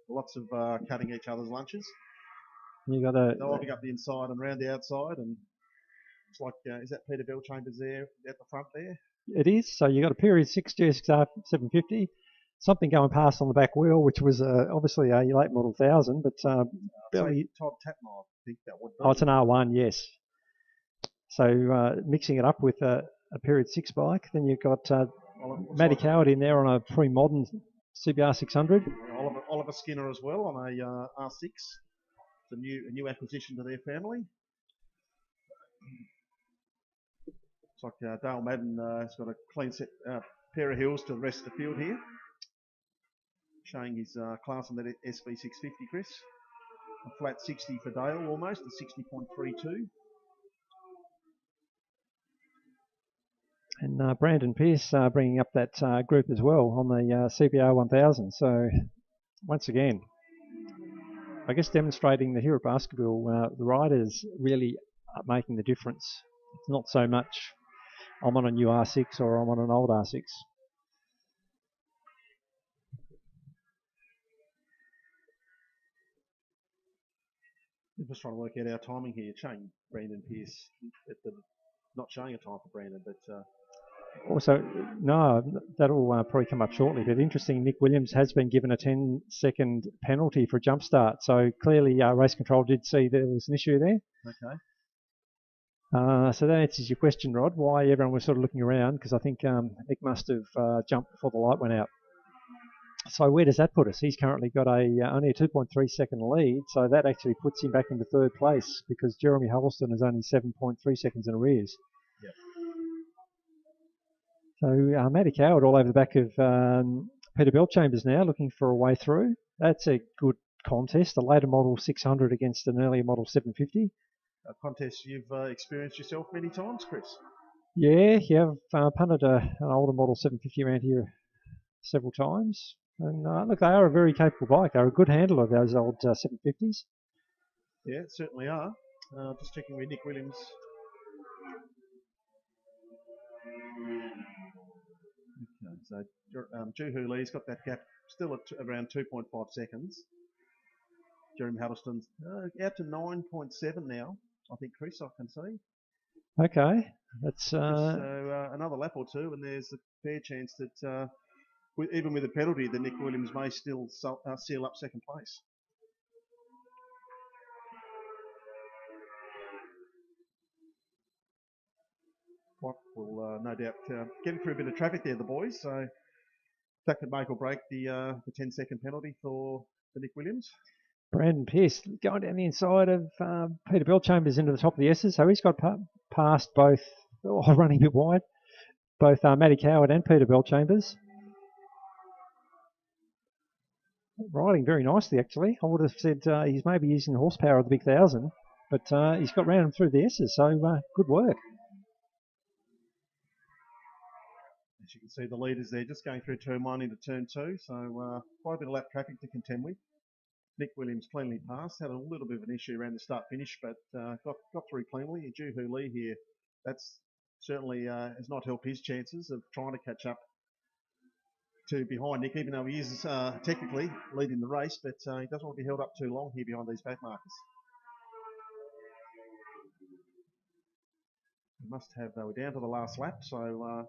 Lots of cutting each other's lunches. You got diving up the inside and round the outside, and looks like is that Peter Bellchambers there at the front there? It is. So you got a period 6 G6R750. Something going past on the back wheel, which was obviously a late model 1000, but barely. Todd Tatmar, I think that would be. Oh, it's an R1, yes. So mixing it up with a period 6 bike, then you've got Matty Coward in there on a pre-modern CBR 600. Oliver Skinner as well on a R6. It's a new acquisition to their family. It's like Dale Madden has got a clean set pair of heels to the rest of the field here. Showing his class on that SV650, Chris. A flat 60 for Dale almost, a 60.32. And Brandon Pearce bringing up that group as well on the CBR 1000. So once again, I guess demonstrating the Hero Basketball, the riders really are making the difference. It's not so much I'm on a new R6 or I'm on an old R6. I'm just trying to work out our timing here. Showing Brandon Pearce, not showing a time for Brandon, but also, no, that'll probably come up shortly. But interesting, Nick Williams has been given a 10-second penalty for a jump start. So clearly, race control did see there was an issue there. Okay. So that answers your question, Rod, why everyone was sort of looking around, because I think Nick must have jumped before the light went out. So where does that put us? He's currently got only a 2.3 second lead, so that actually puts him back into 3rd place because Jeremy Huddleston is only 7.3 seconds in arrears. Yep. So Matty Coward all over the back of Peter Bellchambers now, looking for a way through. That's a good contest, a later model 600 against an earlier model 750. A contest you've experienced yourself many times, Chris. Yeah, I've punted an older model 750 around here several times. And look, they are a very capable bike. They're a good handler of those old 750s. Yeah, certainly are. Just checking with Nick Williams. So Juhu Lee's got that gap still at around 2.5 seconds. Jeremy Huddleston's out to 9.7 now, I think, Chris, I can see. Okay, that's So another lap or two, and there's a fair chance that even with a penalty, that Nick Williams may still seal up second place. What will no doubt getting through a bit of traffic there, the boys. So that could make or break the 10-second penalty for Nick Williams. Brandon Pearce going down the inside of Peter Bellchambers into the top of the S's, so he's got past both, running a bit wide, both Matty Coward and Peter Bellchambers. Riding very nicely, actually. I would have said he's maybe using the horsepower of the Big 1000, but he's got round him through the S's, so good work. As you can see, the leaders there just going through turn 1 into turn 2, so quite a bit of lap traffic to contend with. Nick Williams cleanly passed, had a little bit of an issue around the start-finish, but got through cleanly. Juhu Lee here, that's certainly has not helped his chances of trying to catch up to behind Nick, even though he is technically leading the race, but he doesn't want to be held up too long here behind these back markers. We must have, we're down to the last lap, so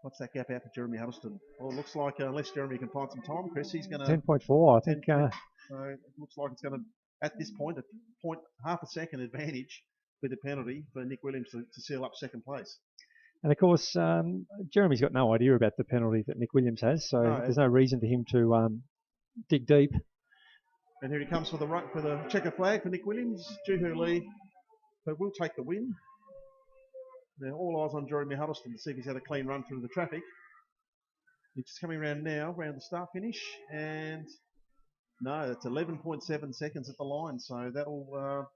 what's that gap out to Jeremy Huddleston? Well, it looks like unless Jeremy can find some time, Chris, he's going to... 10.4, I think. So it looks like it's going to, at this point, half a second advantage with the penalty for Nick Williams to seal up second place. And of course, Jeremy's got no idea about the penalty that Nick Williams has, so there's no reason for him to dig deep. And here he comes for the checker flag for Nick Williams. Juhu Lee, who will take the win. Now all eyes on Jeremy Huddleston to see if he's had a clean run through the traffic. He's just coming around now, around the start finish, and no, it's 11.7 seconds at the line, so that'll,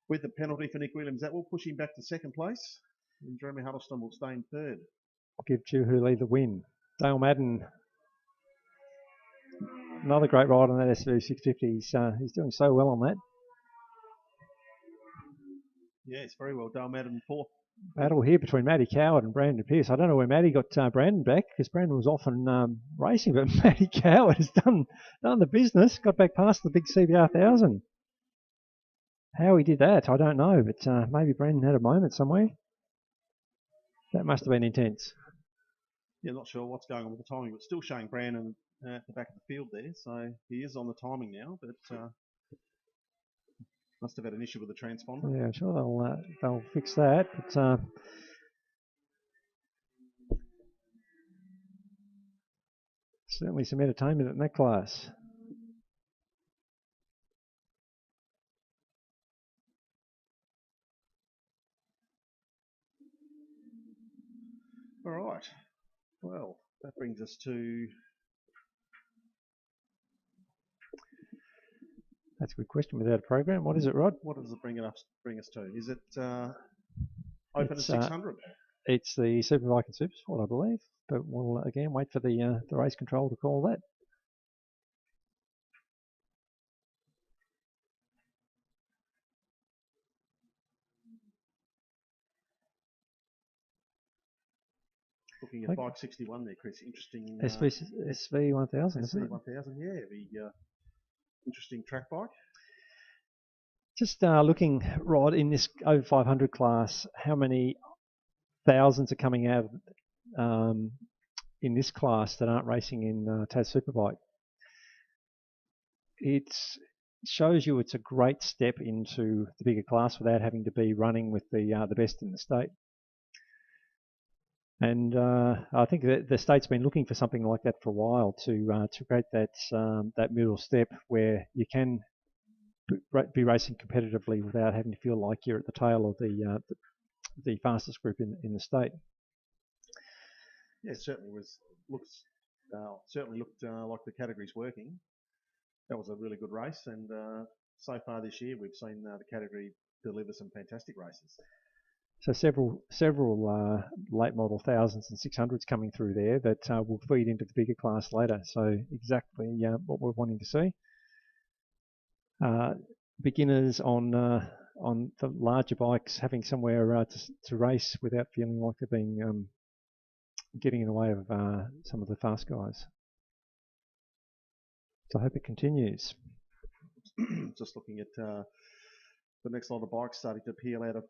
with the penalty for Nick Williams, that will push him back to second place, and Jeremy Huddleston will stay in third. Give Juhu Lee the win. Dale Madden, another great ride on that SV650. He's doing so well on that. Yes, very well. Dale Madden fourth. Battle here between Matty Coward and Brandon Pearce. I don't know where Matty got Brandon back, because Brandon was often racing, but Matty Coward has done the business, got back past the big CBR 1000. How he did that, I don't know, but maybe Brandon had a moment somewhere. That must have been intense. Yeah, not sure what's going on with the timing, but still showing Brandon at the back of the field there, so he is on the timing now, but must have had an issue with the transponder. Yeah, I'm sure they'll fix that, but certainly some entertainment in that class. All right. Well, that brings us to... That's a good question without a program. What is it, Rod? What does it bring us to? Is it open at 600? It's the Superbike and Supersport, I believe. But we'll again wait for the race control to call that. Looking at bike 61 there, Chris. Interesting. SV 1000. SV 1000, yeah. The interesting track bike. Just looking, Rod, in this over 500 class, how many thousands are coming out in this class that aren't racing in Tas Superbike? It shows you it's a great step into the bigger class without having to be running with the best in the state. And I think that the state's been looking for something like that for a while to create that middle step where you can be racing competitively without having to feel like you're at the tail of the fastest group in the state. Yeah, it certainly looked like the category's working. That was a really good race, and so far this year we've seen the category deliver some fantastic races. So several late model 1000s and 600s coming through there that will feed into the bigger class later. So exactly what we're wanting to see. Beginners on the larger bikes having somewhere to race without feeling like they're being getting in the way of some of the fast guys. So I hope it continues. Just looking at the next lot of bikes starting to peel out of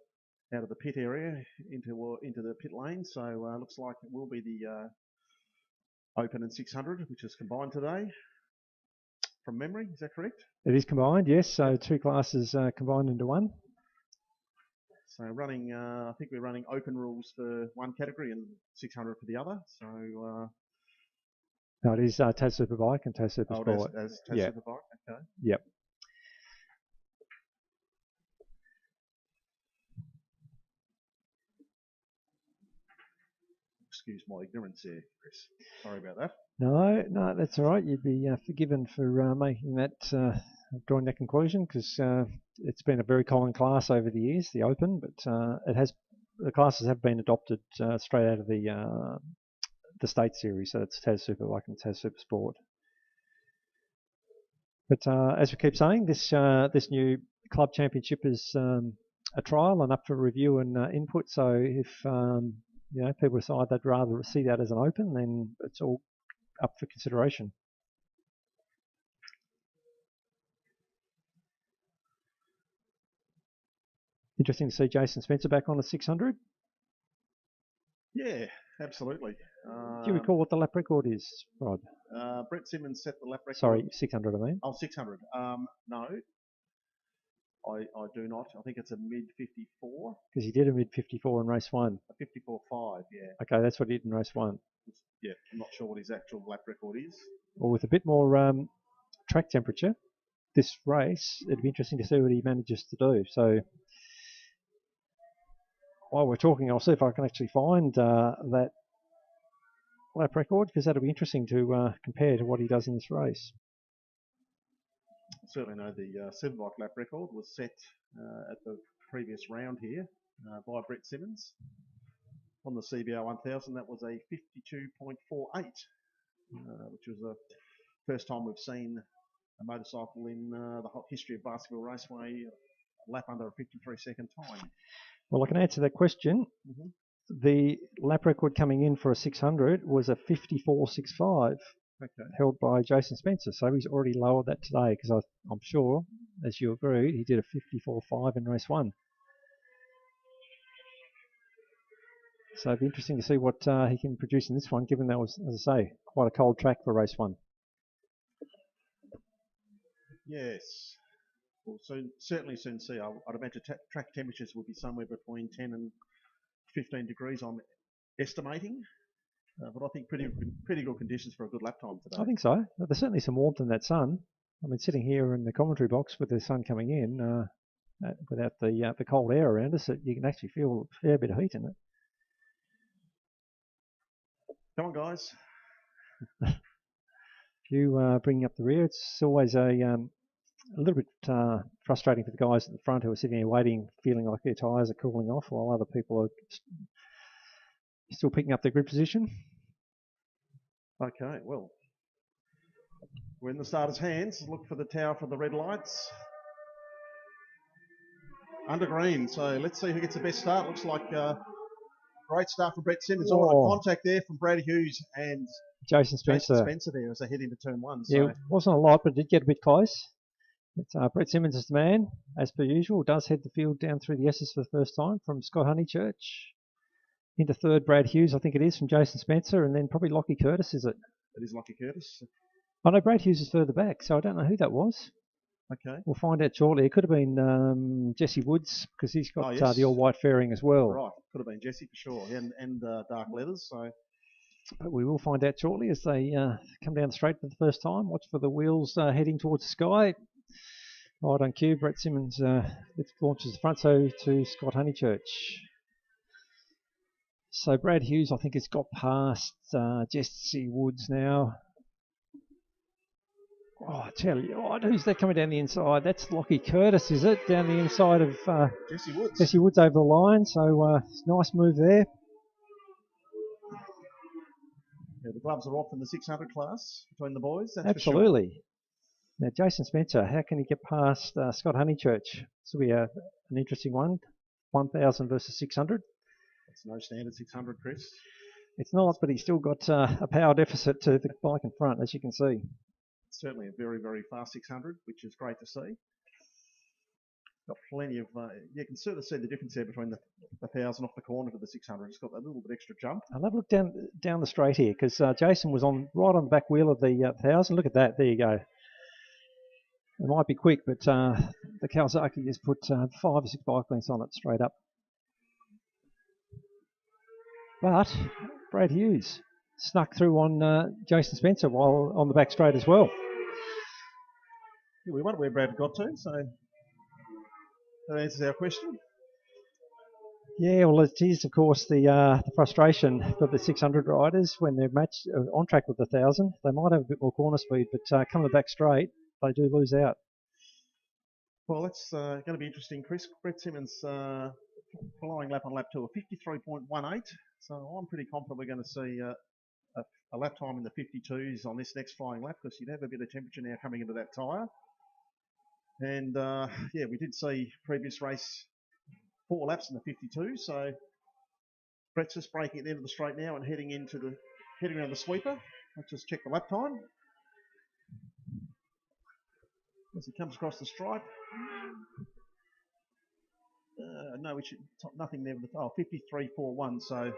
the pit area into the pit lane. So looks like it will be the Open and 600, which is combined today. From memory, is that correct? It is combined, yes. So 2 classes combined into one. So running, I think we're running open rules for one category and 600 for the other. So no, it is TAS Superbike and TAS Supersport. As TAS Superbike, okay. Yep. Excuse my ignorance there, Chris. Sorry about that. No, that's all right. You'd be forgiven for making that, drawing that conclusion, because it's been a very common class over the years, the Open, but the classes have been adopted straight out of the state series, so it's TAS Superbike and TAS Supersport. But as we keep saying, this new club championship is a trial and up for review and input. So if people decide they'd rather see that as an Open, then it's all up for consideration. Interesting to see Jason Spencer back on the 600. Yeah, absolutely. Do you recall what the lap record is, Rod? Brett Simmons set the lap record. Sorry, 600 I mean. Oh, 600. No, I do not. I think it's a mid 54. Because he did a mid 54 in race 1. A 54.5, yeah. Okay, that's what he did in race 1. Yeah, I'm not sure what his actual lap record is. Well, with a bit more track temperature, this race, it'd be interesting to see what he manages to do. So while we're talking, I'll see if I can actually find that lap record, because that'll be interesting to compare to what he does in this race. I certainly know the Superbike lap record was set at the previous round here by Brett Simmons on the CBR 1000. That was a 52.48, which was the first time we've seen a motorcycle in the whole history of Basketball Raceway lap under a 53-second time. Well, I can answer that question. Mm-hmm. The lap record coming in for a 600 was a 54.65, held by Jason Spencer. So he's already lowered that today, because I'm sure, as you agreed, he did a 54.5 in race 1. So it'd be interesting to see what he can produce in this one, given that was, as I say, quite a cold track for race 1. Yes. We'll certainly soon see. I'd imagine track temperatures will be somewhere between 10 and 15 degrees, I'm estimating. But I think pretty good conditions for a good lap time today. I think so. There's certainly some warmth in that sun. I mean, sitting here in the commentary box with the sun coming in, without the cold air around us, you can actually feel a fair bit of heat in it. Come on, guys. If you bring up the rear, it's always a little bit frustrating for the guys at the front who are sitting here waiting, feeling like their tyres are cooling off, while other people are still picking up their grid position. Okay, well, we're in the starter's hands. Look for the tower for the red lights. Under green, so let's see who gets the best start. Looks like great start from Brett Simmons. All right, contact there from Brad Hughes and Jason Spencer there as they head into turn 1. So. Yeah, it wasn't a lot, but it did get a bit close. It's, Brett Simmons is the man, as per usual. Does head the field down through the S's for the first time from Scott Honeychurch. Into third, Brad Hughes, I think it is, from Jason Spencer, and then probably Lockie Curtis, is it? It is Lockie Curtis. I know Brad Hughes is further back, so I don't know who that was. Okay. We'll find out shortly. It could have been Jesse Woods, because he's got the all-white fairing as well. Right, could have been Jesse for sure, and dark leathers. So, but we will find out shortly as they come down the straight for the first time. Watch for the wheels heading towards the sky. Right on cue, Brett Simmons launches the front, so to Scott Honeychurch. So Brad Hughes, I think, has got past Jesse Woods now. Oh, I tell you what, who's that coming down the inside? That's Lockie Curtis, is it? Down the inside of Jesse Woods. Jesse Woods over the line, so nice move there. Yeah, the gloves are off in the 600 class between the boys, that's absolutely. For sure. Now, Jason Spencer, how can he get past Scott Honeychurch? This will be an interesting one. 1,000 versus 600. It's no standard 600, Chris. It's not, but he's still got a power deficit to the bike in front, as you can see. Certainly a very, very fast 600, which is great to see. Got plenty of, you can certainly see the difference there between the 1,000 off the corner to the 600. It's got that little bit extra jump. I'll have a look down the straight here, because Jason was right on the back wheel of the 1,000. Look at that, there you go. It might be quick, but the Kawasaki has put 5 or 6 bike lengths on it straight up. But Brad Hughes snuck through on Jason Spencer while on the back straight as well. Yeah, we wonder where Brad got to, so that answers our question. Yeah, well, it is, of course, the frustration for the 600 riders when they're matched on track with the 1,000. They might have a bit more corner speed, but coming back straight, they do lose out. Well, that's going to be interesting, Chris. Brett Simmons following lap on lap 2 of 53.18. So I'm pretty confident we're going to see a lap time in the 52s on this next flying lap, because you'd have a bit of temperature now coming into that tyre. And yeah, we did see previous race 4 laps in the 52, so Brett's just braking at the end of the straight now and heading around the sweeper. Let's just check the lap time as he comes across the stripe. No, nothing there with the 53.41, so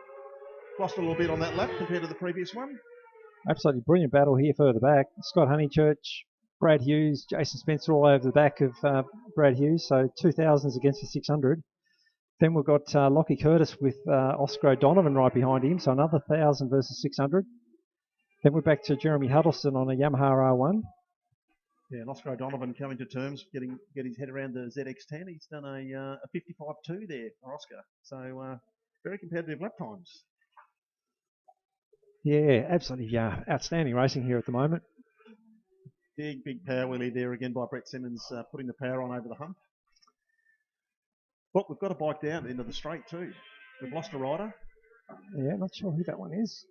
lost a little bit on that lap compared to the previous one. Absolutely brilliant battle here further back. Scott Honeychurch, Brad Hughes, Jason Spencer all over the back of Brad Hughes, so 2,000s against the 600. Then we've got Lockie Curtis with Oscar O'Donovan right behind him, so another 1,000 versus 600. Then we're back to Jeremy Huddleston on a Yamaha R1. Yeah, and Oscar O'Donovan coming to terms, get his head around the ZX10. He's done a 55.2 there for Oscar, so very competitive lap times. Yeah, absolutely outstanding racing here at the moment. Big power wheelie there again by Brett Simmons, putting the power on over the hump. Look, we've got a bike down at the end of the straight too. We've lost a rider. Yeah, not sure who that one is.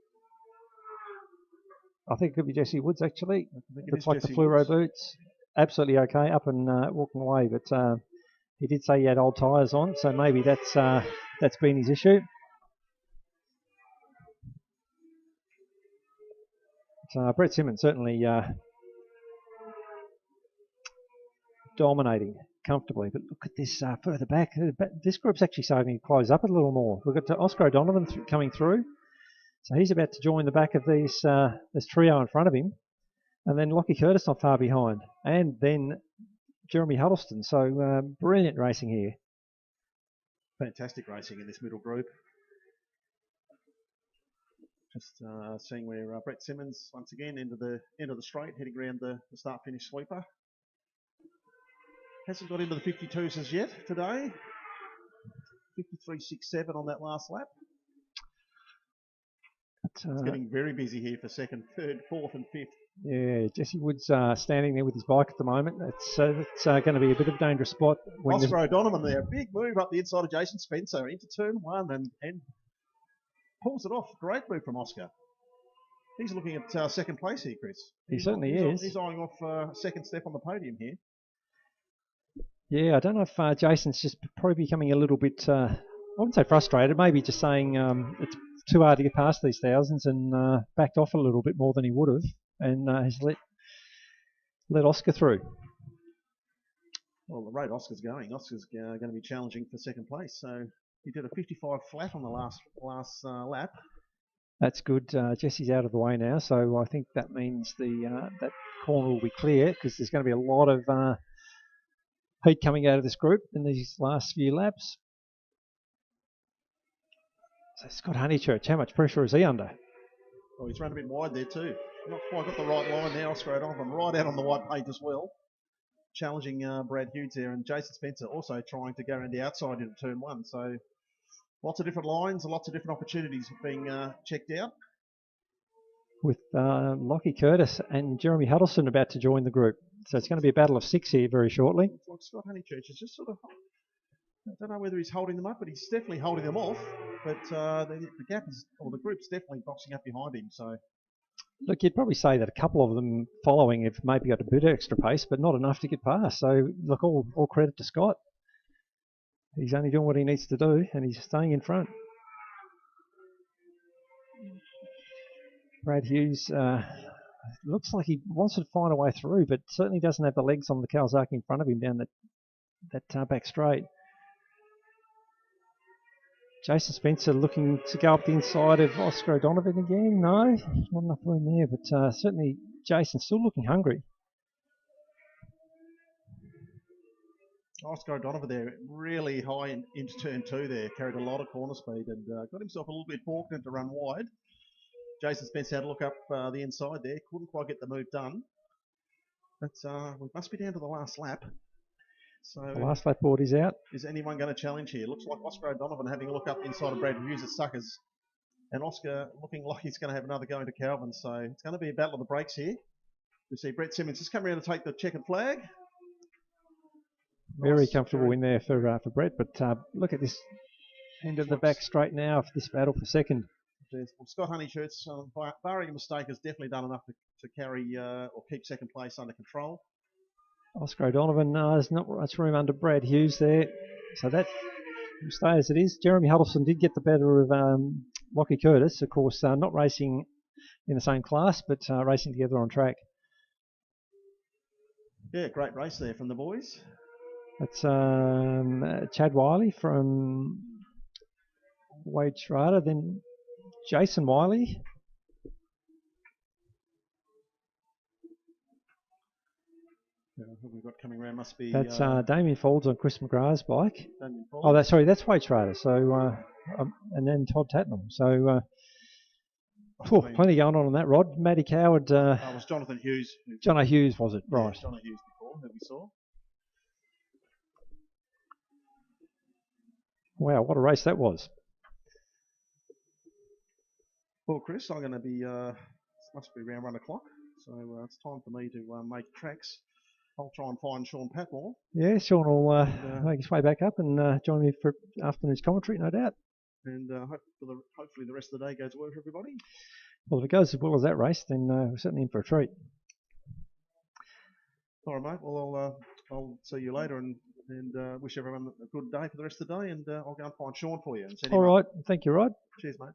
I think it could be Jesse Woods, actually. Looks like the fluoro boots. Absolutely okay, up and walking away, but he did say he had old tyres on, so maybe that's been his issue. So Brett Simmons certainly dominating comfortably, but look at this further back. This group's actually starting to close up a little more. We've got Oscar O'Donovan coming through, so he's about to join the back of this trio in front of him, and then Lockie Curtis not far behind, and then Jeremy Huddleston. So brilliant racing here. Fantastic racing in this middle group. Just seeing where Brett Simmons once again into the end of the straight, heading around the start-finish sweeper. Hasn't got into the 52s as yet today. 53.67 on that last lap. It's getting very busy here for second, third, fourth and fifth. Yeah, Jesse Wood's standing there with his bike at the moment. It's going to be a bit of a dangerous spot. Oscar O'Donovan there, big move up the inside of Jason Spencer into turn 1 and pulls it off. Great move from Oscar. He's looking at second place here, Chris. He certainly is. He's eyeing off second step on the podium here. Yeah, I don't know if Jason's just probably becoming a little bit, I wouldn't say frustrated, maybe just saying it's too hard to get past these thousands and backed off a little bit more than he would have, and has let Oscar through. Well, the rate Oscar's going to be challenging for second place. So he did a 55 flat on the last lap. That's good. Jesse's out of the way now, so I think that means that corner will be clear, because there's going to be a lot of heat coming out of this group in these last few laps. So Scott Honeychurch, how much pressure is he under? Oh, he's run a bit wide there too. Not quite got the right line there. Oscar O'Donovan right out on the white paint as well. Challenging Brad Hughes there, and Jason Spencer also trying to go around the outside into turn 1. So lots of different lines and lots of different opportunities being checked out. With Lockie Curtis and Jeremy Huddleston about to join the group. So it's going to be a battle of 6 here very shortly. It's like Scott Honeychurch is just sort of, I don't know whether he's holding them up, but he's definitely holding them off. But the gap is, or the group's definitely boxing up behind him. So look, you'd probably say that a couple of them following have maybe got a bit extra pace, but not enough to get past. So look, all credit to Scott. He's only doing what he needs to do, and he's staying in front. Brad Hughes looks like he wants to find a way through, but certainly doesn't have the legs on the Kawasaki in front of him down that back straight. Jason Spencer looking to go up the inside of Oscar O'Donovan again. No, not enough room there, but certainly Jason still looking hungry. Oscar O'Donovan there, really high into turn 2 there, carried a lot of corner speed and got himself a little bit fortunate to run wide. Jason Spencer had to look up the inside there, couldn't quite get the move done. But we must be down to the last lap. So the last lap board is out. Is anyone going to challenge here? Looks like Oscar O'Donovan having a look up inside of Brad Hughes at Suckers. And Oscar looking like he's going to have another go into Calvin. So it's going to be a battle of the brakes here. We see Brett Simmons just come around to take the checkered flag. Very comfortable in there for Brett, but look at this end of the back straight now for this battle for second. Well, Scott Honeyshirts, barring a mistake, has definitely done enough to carry or keep second place under control. Oscar O'Donovan, there's not much room under Brad Hughes there, so that will stay as it is. Jeremy Huddleston did get the better of Lockie Curtis, of course, not racing in the same class, but racing together on track. Yeah, great race there from the boys. That's Chad Wiley from Wade Schrader, then Jason Wiley. Who we've got coming around must be... That's Damien Folds on Chris McGrath's bike. Oh, that's Wade Schrader. So, and then Todd Tatnam. So, plenty going on that rod. Matty Coward. It was Jonathan Hughes. Jono Hughes, was it? Right. Yeah, Jono Hughes before, who we saw. Wow, what a race that was. Well, Chris, I'm going to be, it must be around 1 o'clock, so it's time for me to make tracks. I'll try and find Sean Patmore. Yeah, Sean will make his way back up and join me for afternoon's commentary, no doubt. And hopefully the rest of the day goes well for everybody. Well, if it goes as well as that race, then we're certainly in for a treat. All right, mate. Well, I'll see you later and wish everyone a good day for the rest of the day. And I'll go and find Sean for you. And send him All right. up. Thank you, Rod. Cheers, mate.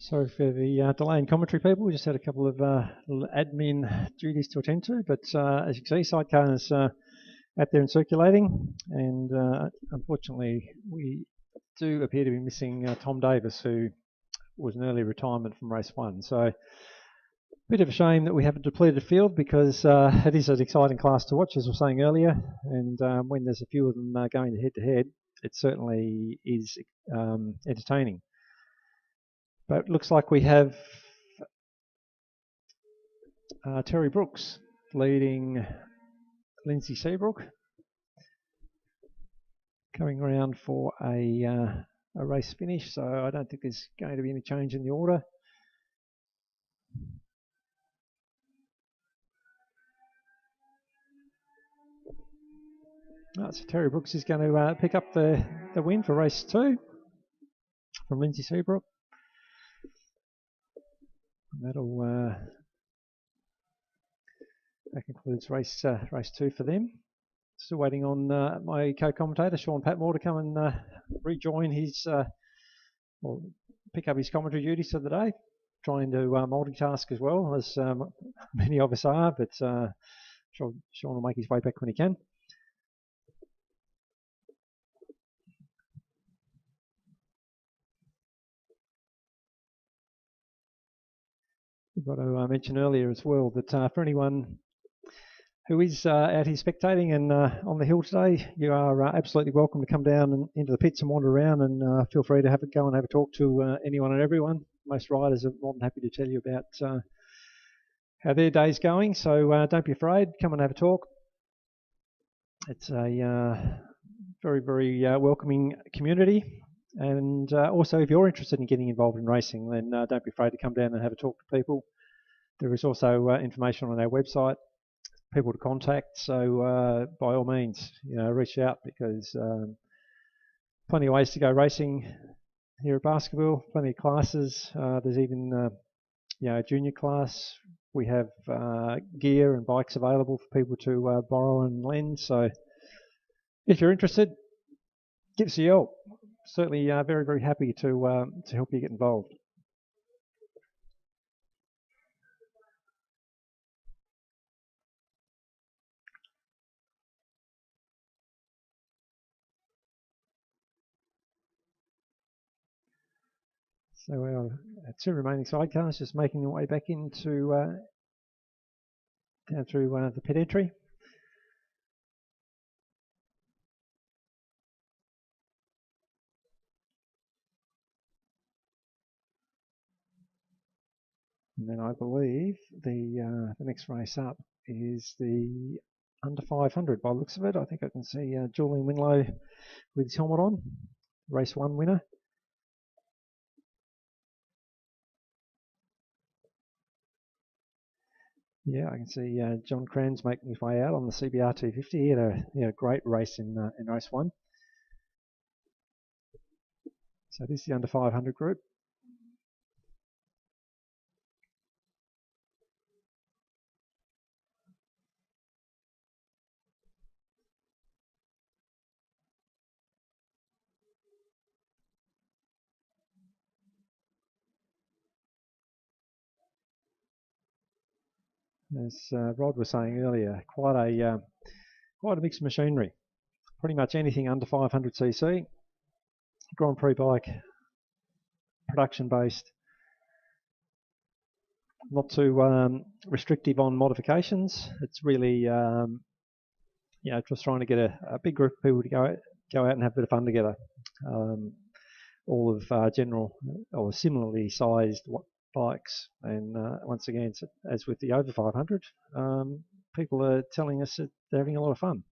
Sorry for the delay in commentary, people. We just had a couple of little admin duties to attend to, but as you can see, Sidecar is out there and circulating, and unfortunately we do appear to be missing Tom Davis, who was an early retirement from race 1. So bit of a shame that we have a depleted field, because it is an exciting class to watch, as I was saying earlier, and when there's a few of them going head-to-head, it certainly is entertaining. But it looks like we have Terry Brooks leading Lindsay Seabrook, coming around for a race finish, so I don't think there's going to be any change in the order. So Terry Brooks is going to pick up the win for race 2 from Lindsay Seabrook. That'll that concludes race 2 for them. Still waiting on my co-commentator Sean Patmore to come and rejoin his or pick up his commentary duties for the day. Trying to multitask as well, as many of us are, but Sean will make his way back when he can. I've got to mention earlier as well that for anyone who is out here spectating and on the hill today, you are absolutely welcome to come down and into the pits and wander around, and feel free to have a talk to anyone and everyone. Most riders are more than happy to tell you about how their day's going, so don't be afraid, come and have a talk. It's a very, very welcoming community, and also if you're interested in getting involved in racing, then don't be afraid to come down and have a talk to people. There is also information on our website, people to contact, so by all means, reach out, because plenty of ways to go racing here at Baskerville, plenty of classes. There's even a junior class. We have gear and bikes available for people to borrow and lend, so if you're interested, give us a yell. Certainly very, very happy to help you get involved. So our 2 remaining sidecars just making their way back into down through the pit entry. And then I believe the next race up is the under 500 by the looks of it. I think I can see Julian Winlow with his helmet on, race 1 winner. Yeah, I can see John Kranz making his way out on the CBR 250. He had a great race in race 1. So this is the under 500 group. As Rod was saying earlier, quite a mixed machinery. Pretty much anything under 500cc, Grand Prix bike, production based, not too restrictive on modifications. It's really just trying to get a big group of people to go out and have a bit of fun together. All of general or similarly sized bikes, and once again, as with the over 500, people are telling us that they're having a lot of fun.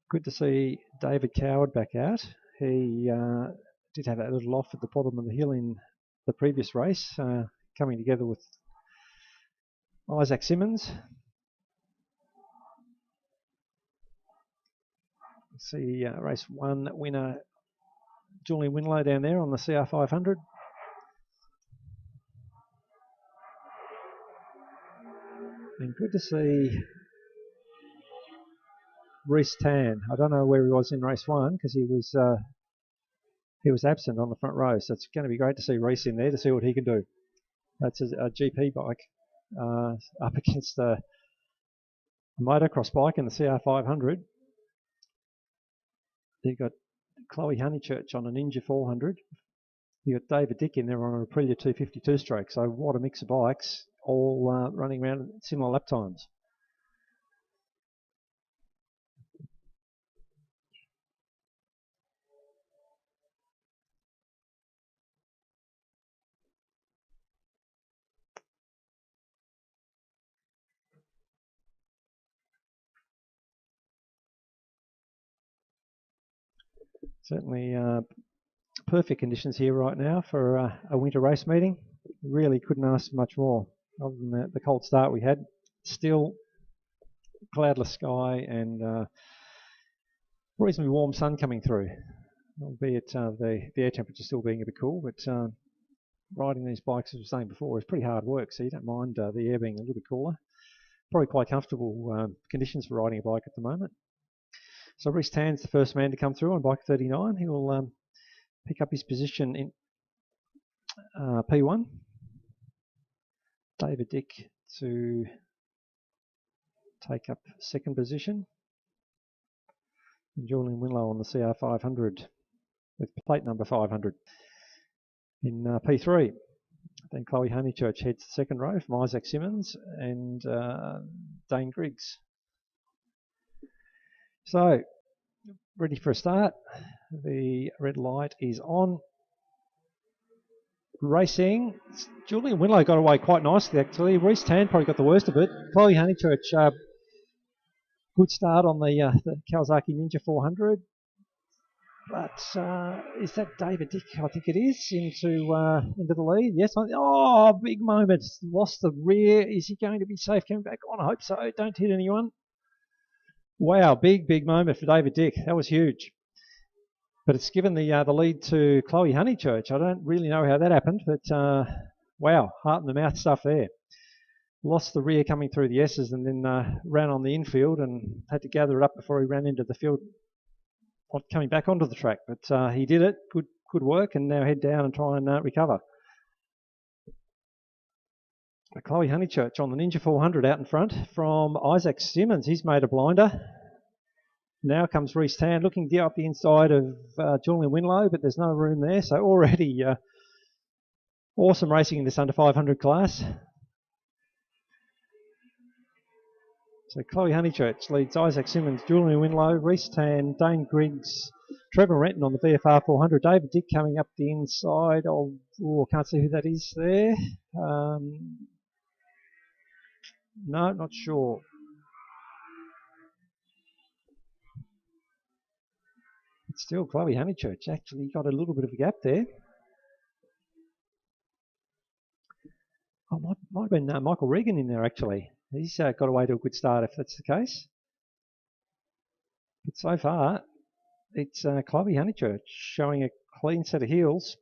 Good to see David Coward back out. He did have that little off at the bottom of the hill in the previous race, coming together with Isaac Simmons. See race 1 winner Julian Winlow down there on the CR500. And good to see Reece Tan. I don't know where he was in race 1 because he was absent on the front row. So it's going to be great to see Reece in there to see what he can do. That's a GP bike up against a motocross bike in the CR500. You've got Chloe Honeychurch on a Ninja 400. You've got David Dick in there on an Aprilia 252 stroke. So what a mix of bikes, all running around at similar lap times. Certainly perfect conditions here right now for a winter race meeting. Really couldn't ask for much more other than the cold start we had. Still cloudless sky and reasonably warm sun coming through, albeit the air temperature still being a bit cool. But riding these bikes, as I was saying before, is pretty hard work, so you don't mind the air being a little bit cooler. Probably quite comfortable conditions for riding a bike at the moment. So Reece Tan's the first man to come through on bike 39. He will pick up his position in P1. David Dick to take up second position. And Julian Winlow on the CR500 with plate number 500 in P3. Then Chloe Honeychurch heads to second row from Isaac Simmons and Dane Griggs. So, ready for a start. The red light is on. Racing. Julian Winlow got away quite nicely, actually. Reece Tan probably got the worst of it. Chloe Honeychurch, good start on the Kawasaki Ninja 400. But is that David Dick? I think it is, into the lead. Yes. Oh, big moment. Lost the rear. Is he going to be safe coming back on? I hope so. Don't hit anyone. Wow, big moment for David Dick. That was huge. But it's given the lead to Chloe Honeychurch. I don't really know how that happened, but wow, heart in the mouth stuff there. Lost the rear coming through the S's and then ran on the infield and had to gather it up before he ran into the field, coming back onto the track. But he did it. Good work, and now head down and try and recover. Chloe Honeychurch on the Ninja 400 out in front from Isaac Simmons. He's made a blinder. Now comes Reece Tan looking up the inside of Julian Winlow, but there's no room there. So already awesome racing in this under 500 class. So Chloe Honeychurch leads Isaac Simmons, Julian Winlow, Reece Tan, Dane Griggs, Trevor Renton on the VFR 400. David Dick coming up the inside of, can't see who that is there. No, not sure. It's still Chloe Honeychurch. Actually got a little bit of a gap there. Oh, might have been Michael Regan in there, actually. He's got away to a good start if that's the case. But so far, it's Chloe Honeychurch showing a clean set of heels.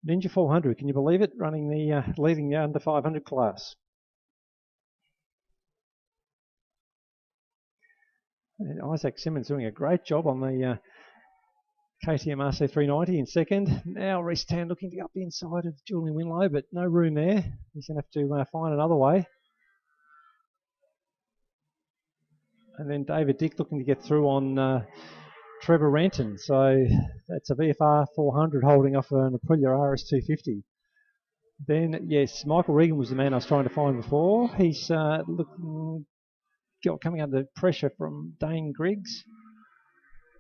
Ninja 400, can you believe it? Running leading the under 500 class. And Isaac Simmons doing a great job on the KTM RC390 in second. Now Reece Tan looking to get up the inside of Julian Winlow, but no room there. He's going to have to find another way. And then David Dick looking to get through on Trevor Renton. So that's a VFR 400 holding off an Aprilia RS250. Then, yes, Michael Regan was the man I was trying to find before. He's coming under pressure from Dane Griggs.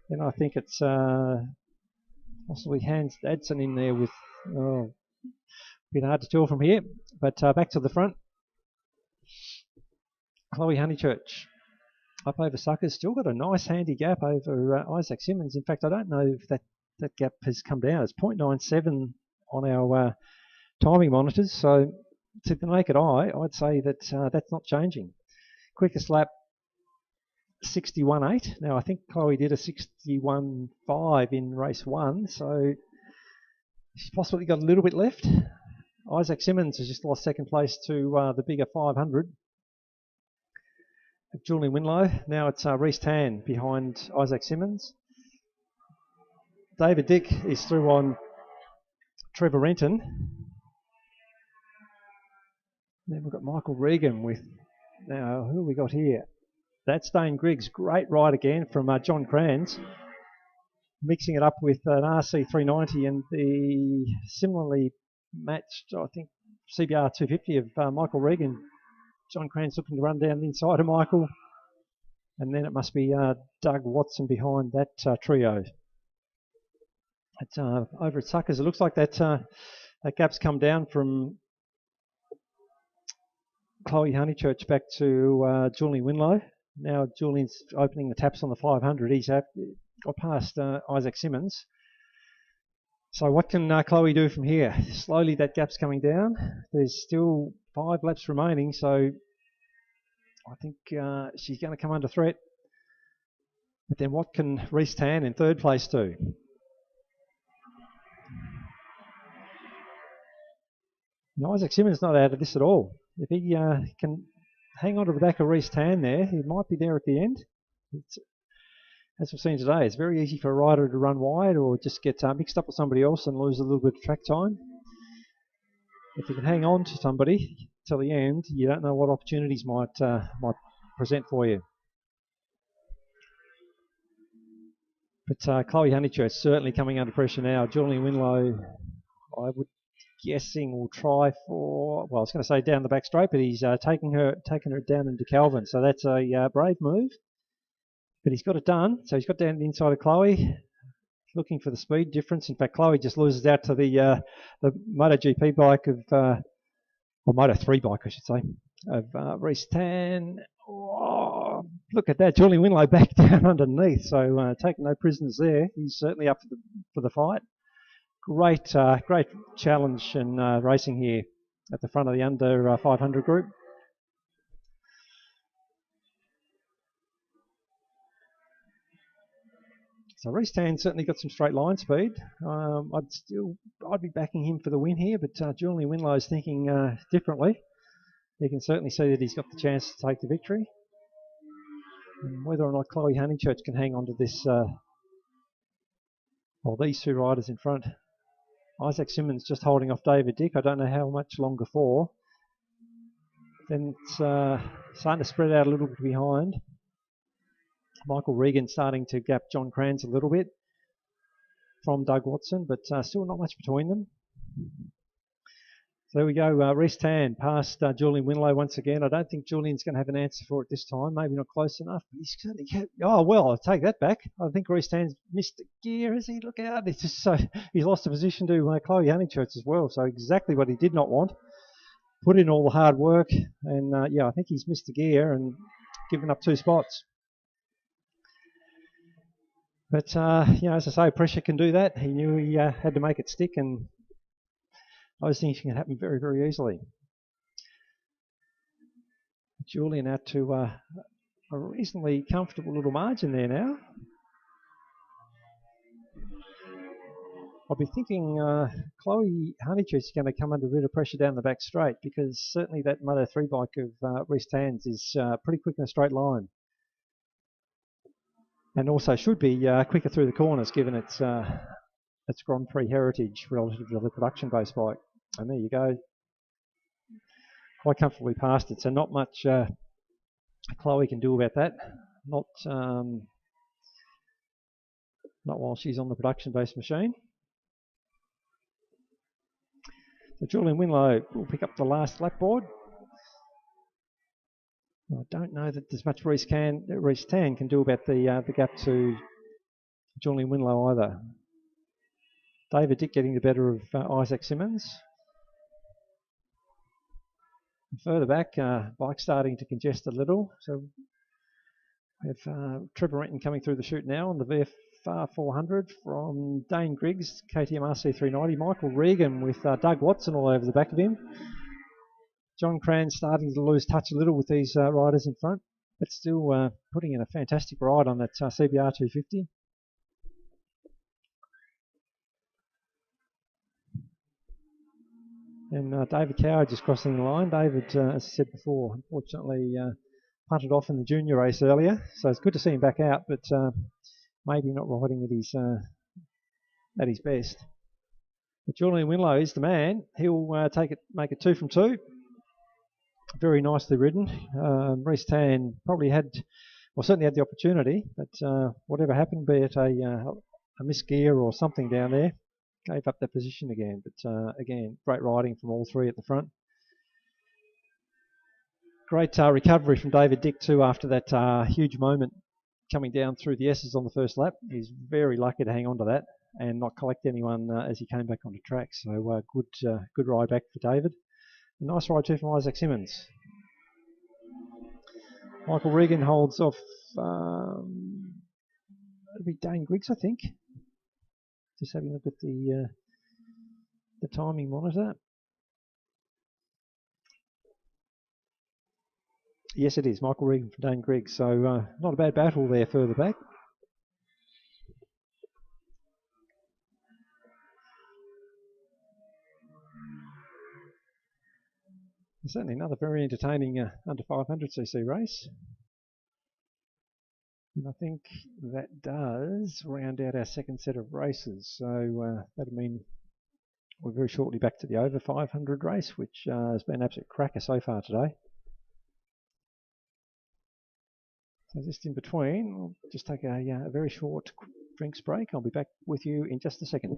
Then I think it's possibly Hans Dadson in there with, a bit hard to tell from here. But back to the front. Chloe Honeychurch up over Suckers. Still got a nice handy gap over Isaac Simmons. In fact, I don't know if that gap has come down. It's 0.97 on our timing monitors. So to the naked eye, I'd say that that's not changing. Quickest lap, 61.8. Now, I think Chloe did a 61.5 in race 1, so she's possibly got a little bit left. Isaac Simmons has just lost second place to the bigger 500. Julian Winlow. Now it's Reece Tan behind Isaac Simmons. David Dick is through on Trevor Renton. Then we've got Michael Regan with, now who have we got here? That's Dane Griggs. Great ride again from John Kranz. Mixing it up with an RC390 and the similarly matched, I think, CBR 250 of Michael Regan. John Kranz looking to run down the inside of Michael. And then it must be Doug Watson behind that trio. It's over at Suckers. It looks like that gap's come down from Chloe Honeychurch back to Julian Winlow. Now Julian's opening the taps on the 500. He's got past Isaac Simmons. So what can Chloe do from here? Slowly that gap's coming down. There's still 5 laps remaining, so I think she's going to come under threat. But then what can Reece Tan in third place do? And Isaac Simmons not out of this at all. If he can hang on to the back of Reece Tan there, he might be there at the end. As we've seen today, it's very easy for a rider to run wide or just get mixed up with somebody else and lose a little bit of track time. If you can hang on to somebody till the end, you don't know what opportunities might present for you. But Chloe Honeychurch certainly coming under pressure now. Julian Winlow, I would guessing will try for, well, I was going to say down the back straight, but he's taking her down into Calvin. So that's a brave move. But he's got it done. So he's got down the inside of Chloe, looking for the speed difference. In fact, Chloe just loses out to the MotoGP bike of, or Moto3 bike, I should say, of Reece Tan. Oh, look at that, Julian Winlow back down underneath. So taking no prisoners there. He's certainly up for the fight. Great challenge and racing here at the front of the under 500 group. So Reece Tan certainly got some straight line speed. I'd be backing him for the win here, but Julian Winlow is thinking differently. You can certainly see that he's got the chance to take the victory. And whether or not Chloe Honeychurch can hang on to this, these two riders in front. Isaac Simmons just holding off David Dick. I don't know how much longer for. Then it's starting to spread out a little bit behind. Michael Regan starting to gap John Kranz a little bit from Doug Watson, but still not much between them. So there we go. Reece Tan past Julian Winlow once again. I don't think Julian's going to have an answer for it this time. Maybe not close enough, but he's certainly kept. Oh well, I'll take that back. I think Reece Tan's missed a gear. Has he? Look out! It's just so he's lost a position to Chloe Honeychurch as well. So exactly what he did not want. Put in all the hard work, and I think he's missed a gear and given up 2 spots. But, as I say, pressure can do that. He knew he had to make it stick, and those things can happen very, very easily. Julian out to a reasonably comfortable little margin there now. I'll be thinking Chloe Honeychurch is going to come under a bit of pressure down the back straight, because certainly that Moto3 bike of Reece Tan's is pretty quick in a straight line. And also should be quicker through the corners, given its Grand Prix heritage relative to the production-based bike. And there you go, quite comfortably past it. So not much Chloe can do about that. Not while she's on the production-based machine. So Julian Winlow will pick up the last lap board. I don't know that there's much Reece Tan can do about the gap to Julian Winlow either. David Dick getting the better of Isaac Simmons. And further back, bike starting to congest a little. So we have Trevor Renton coming through the chute now on the VFR 400 from Dane Griggs, KTM RC390. Michael Regan with Doug Watson all over the back of him. John Kranz starting to lose touch a little with these riders in front, but still putting in a fantastic ride on that CBR 250. And David Cower just crossing the line. David, as I said before, unfortunately punted off in the junior race earlier, so it's good to see him back out, but maybe not riding at his best. But Julian Winlow is the man. He'll make it 2 from 2. Very nicely ridden. Reece Tan probably certainly had the opportunity, but whatever happened, be it a misgear or something down there, gave up that position again. But again, great riding from all three at the front. Great recovery from David Dick too after that huge moment coming down through the S's on the first lap. He's very lucky to hang on to that and not collect anyone as he came back onto track. So good ride back for David. A nice ride too from Isaac Simmons. Michael Regan holds off, it'll be Dane Griggs, I think. Just having a look at the timing monitor. Yes, it is. Michael Regan from Dane Griggs. So not a bad battle there further back. Certainly another very entertaining under 500cc race. And I think that does round out our second set of races. So that'll mean we're very shortly back to the over 500 race, which has been an absolute cracker so far today. So just in between, we'll just take a very short drinks break. I'll be back with you in just a second.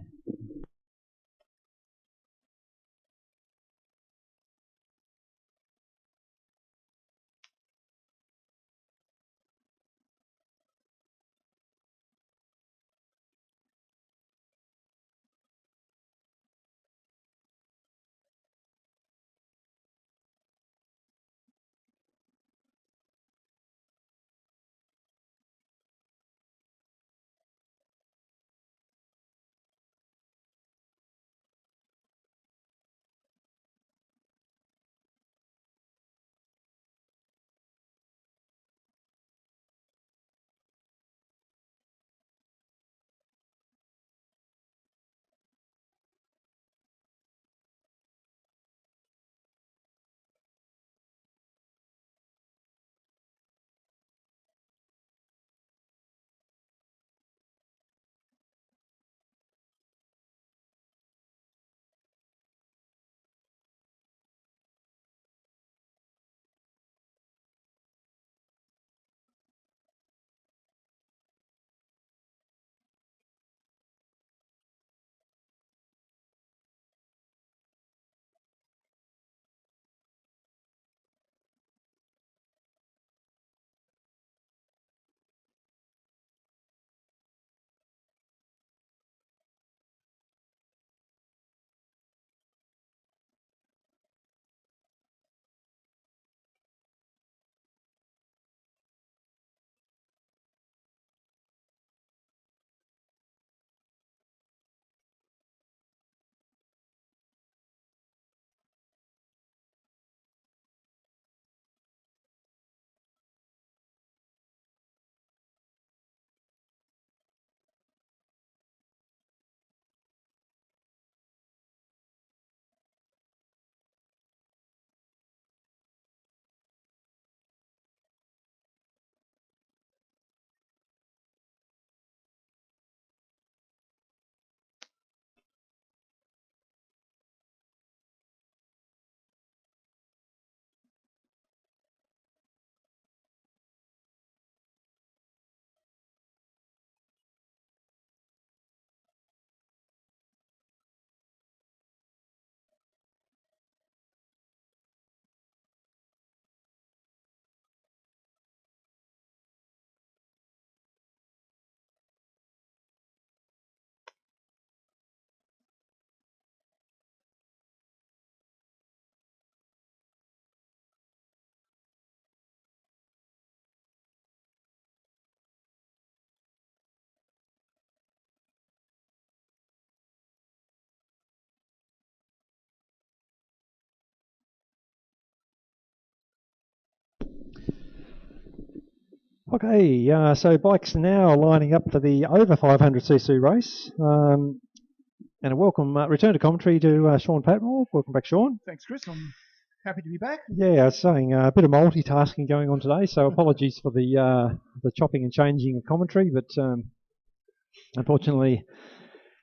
Okay, so bikes are now lining up for the over 500cc race. And a welcome return to commentary to Sean Patmore. Welcome back, Sean. Thanks, Chris. I'm happy to be back. Yeah, I was saying a bit of multitasking going on today, so apologies for the chopping and changing of commentary, but unfortunately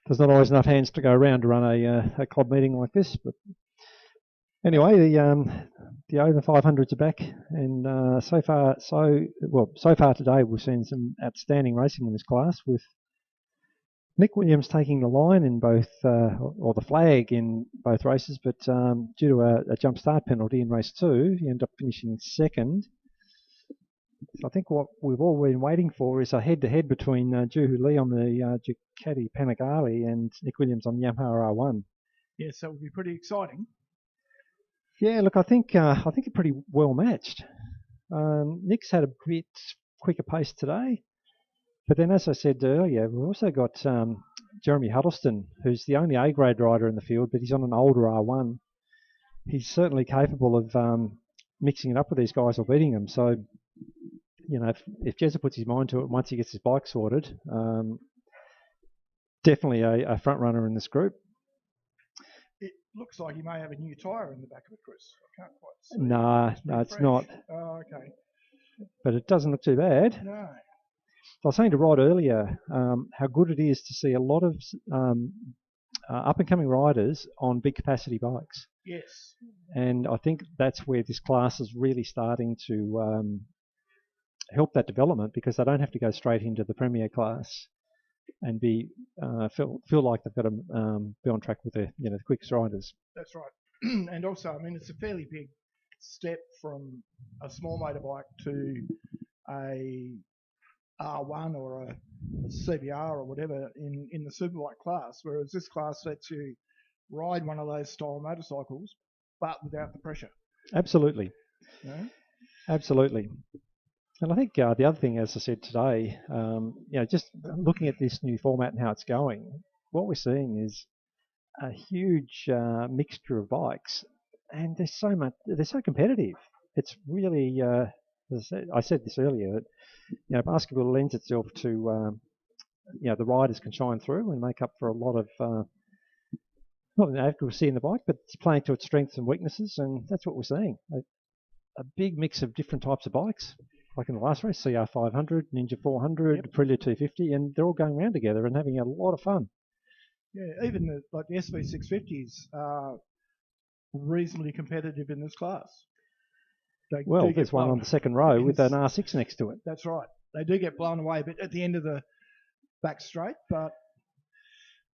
there's not always enough hands to go around to run a club meeting like this. But anyway, the over 500s are back, and so far today we've seen some outstanding racing in this class, with Nick Williams taking the line in both, or the flag in both races, but due to a jump start penalty in race 2, he ended up finishing second. So I think what we've all been waiting for is a head-to-head between Juhu Lee on the Ducati Panigale and Nick Williams on the Yamaha R1. Yes, that would be pretty exciting. Yeah, look, I think they're pretty well matched. Nick's had a bit quicker pace today. But then, as I said earlier, we've also got Jeremy Huddleston, who's the only A-grade rider in the field, but he's on an older R1. He's certainly capable of mixing it up with these guys or beating them. So, you know, if Jezza puts his mind to it, once he gets his bike sorted, definitely a front runner in this group. It looks like he may have a new tyre in the back of it, Chris. I can't quite see. No, it's not. Oh, okay. But it doesn't look too bad. No. I was saying to Rod earlier how good it is to see a lot of up-and-coming riders on big capacity bikes. Yes. And I think that's where this class is really starting to help that development, because they don't have to go straight into the Premier class and feel like they've got to be on track with the quickest riders. That's right. And also, I mean, it's a fairly big step from a small motorbike to a R1 or a CBR or whatever in the superbike class, whereas this class lets you ride one of those style motorcycles, but without the pressure. Absolutely. Yeah. Absolutely. And I think the other thing, as I said today, just looking at this new format and how it's going, what we're seeing is a huge mixture of bikes, and they're so competitive. It's really, I said this earlier, basketball lends itself to, the riders can shine through and make up for a lot of, not inadequacy in the bike, but it's playing to its strengths and weaknesses, and that's what we're seeing. A big mix of different types of bikes, like in the last race, CR 500, Ninja 400, Yep. Aprilia 250, and they're all going around together and having a lot of fun. Yeah, even the SV 650s are reasonably competitive in this class. There's one on the second row with an R6 next to it. That's right. They do get blown away a bit at the end of the back straight, but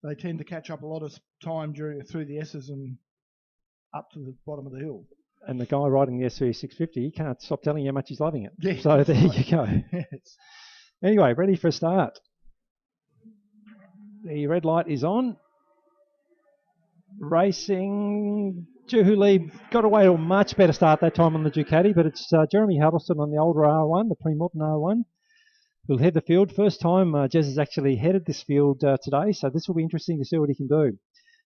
they tend to catch up a lot of time through the S's and up to the bottom of the hill. And the guy riding the SV 650, he can't stop telling you how much he's loving it. Yeah, so there right. you go. Yes. Anyway, ready for a start. The red light is on. Racing. Juhu Lee got away to a much better start that time on the Ducati, but it's Jeremy Huddleston on the older R1, the pre-modern R1, who'll head the field. First time Jez has actually headed this field today, so this will be interesting to see what he can do.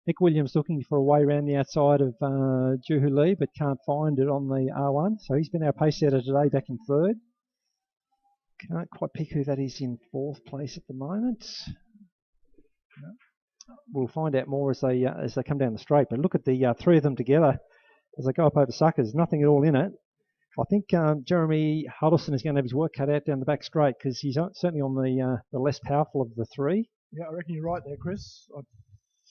Nick Williams looking for a way around the outside of Juhu Lee, but can't find it on the R1, so he's been our pace setter today, back in third. Can't quite pick who that is in fourth place at the moment. We'll find out more as they come down the straight. But look at the three of them together as they go up over Suckers. Nothing at all in it. I think Jeremy Huddleston is going to have his work cut out down the back straight, because he's certainly on the less powerful of the three. Yeah, I reckon you're right there, Chris. I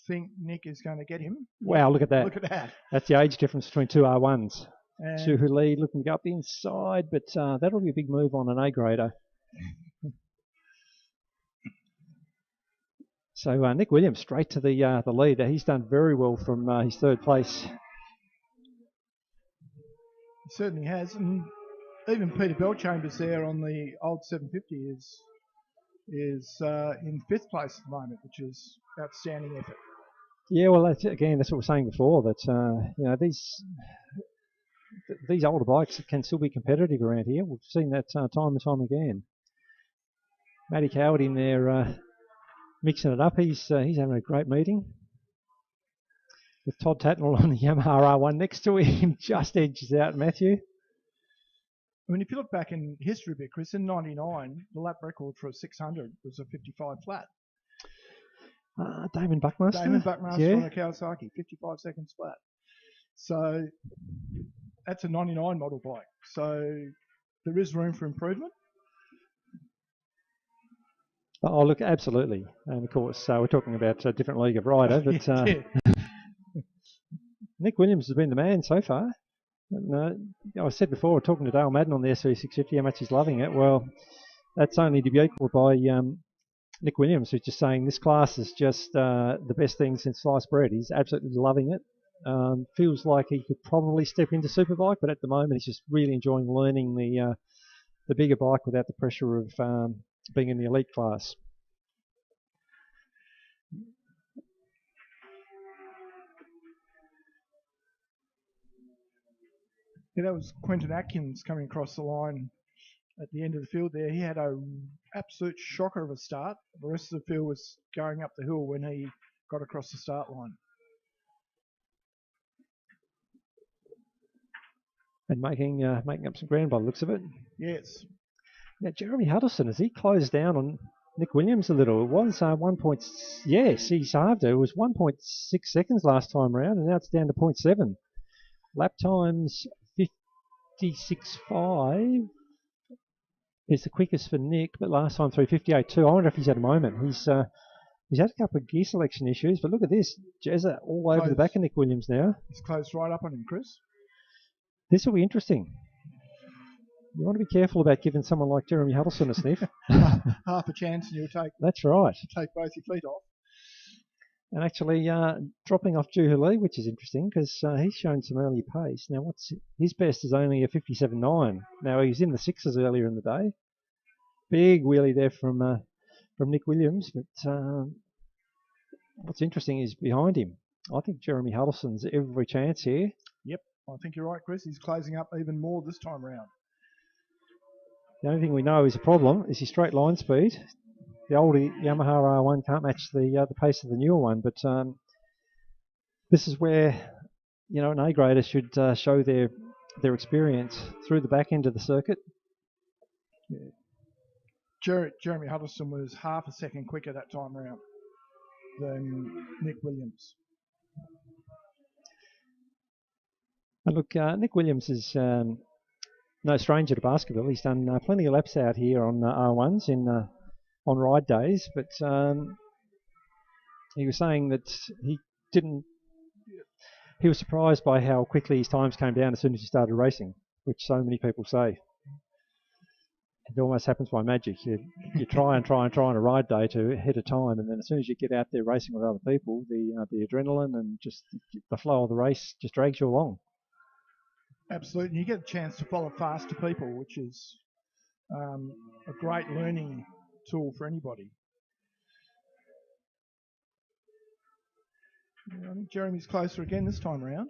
think Nick is going to get him. Wow, look at that. Look at that. That's the age difference between two R1s. And Juhu Lee looking to go up the inside, but that'll be a big move on an A-grader. So Nick Williams straight to the lead. He's done very well from his third place. He certainly has. And even Peter Bellchambers there on the old 750 is in fifth place at the moment, which is outstanding effort. Yeah, well, that's what we're saying before, that these older bikes can still be competitive around here. We've seen that time and time again. Matty Coward in there mixing it up. He's having a great meeting with Todd Tatnell on the Yamaha R1 next to him. Just edges out Matthew. I mean, if you look back in history a bit, Chris, in '99, the lap record for a 600 was a 55 flat. Damon Buckmaster. Damon Buckmaster yeah. on a Kawasaki, 55 seconds flat. So that's a 99 model bike. So there is room for improvement. Oh, look, absolutely. And of course, we're talking about a different league of rider, but Nick Williams has been the man so far. And, I said before, talking to Dale Madden on the SRCT how much he's loving it. Well, that's only to be equalled by Nick Williams, who's just saying this class is just the best thing since sliced bread. He's absolutely loving it. Feels like he could probably step into Superbike, but at the moment he's just really enjoying learning the bigger bike without the pressure of being in the elite class. Yeah, that was Quentin Atkins coming across the line at the end of the field there. He had an absolute shocker of a start. The rest of the field was going up the hill when he got across the start line. And making up some ground by the looks of it. Yes. Now, Jeremy Huddleston, has he closed down on Nick Williams a little? It was 1 point... Yes, he's halved it. It was 1.6 seconds last time around, and now it's down to 0.7. Lap times 56.5 is the quickest for Nick, but last time through 58.2. I wonder if he's had a moment. He's had a couple of gear selection issues, but look at this. Jezza all over the back of Nick Williams now. He's closed right up on him, Chris. This will be interesting. You want to be careful about giving someone like Jeremy Huddleston a sniff. Half a chance and you'll take... That's right. Take both your feet off. And actually dropping off Juhu Lee, which is interesting because he's shown some early pace. Now, his best is only a 57.9. Now, he was in the sixes earlier in the day. Big wheelie there from Nick Williams. But what's interesting is behind him. I think Jeremy Huddleston's every chance here. Yep, I think you're right, Chris. He's closing up even more this time round. The only thing we know is a problem is his straight line speed. The older Yamaha R1 can't match the pace of the newer one, but this is where an A grader should show their experience through the back end of the circuit. Yeah. Jeremy Huddleston was half a second quicker that time round than Nick Williams. And look, Nick Williams is no stranger to basketball. He's done plenty of laps out here on R1s on ride days, but he was saying that he was surprised by how quickly his times came down as soon as he started racing, which so many people say. It almost happens by magic. You try on a ride day to hit a time, and then as soon as you get out there racing with other people, the adrenaline and just the flow of the race just drags you along. Absolutely. You get a chance to follow faster people, which is a great learning tool for anybody. I think Jeremy's closer again this time around.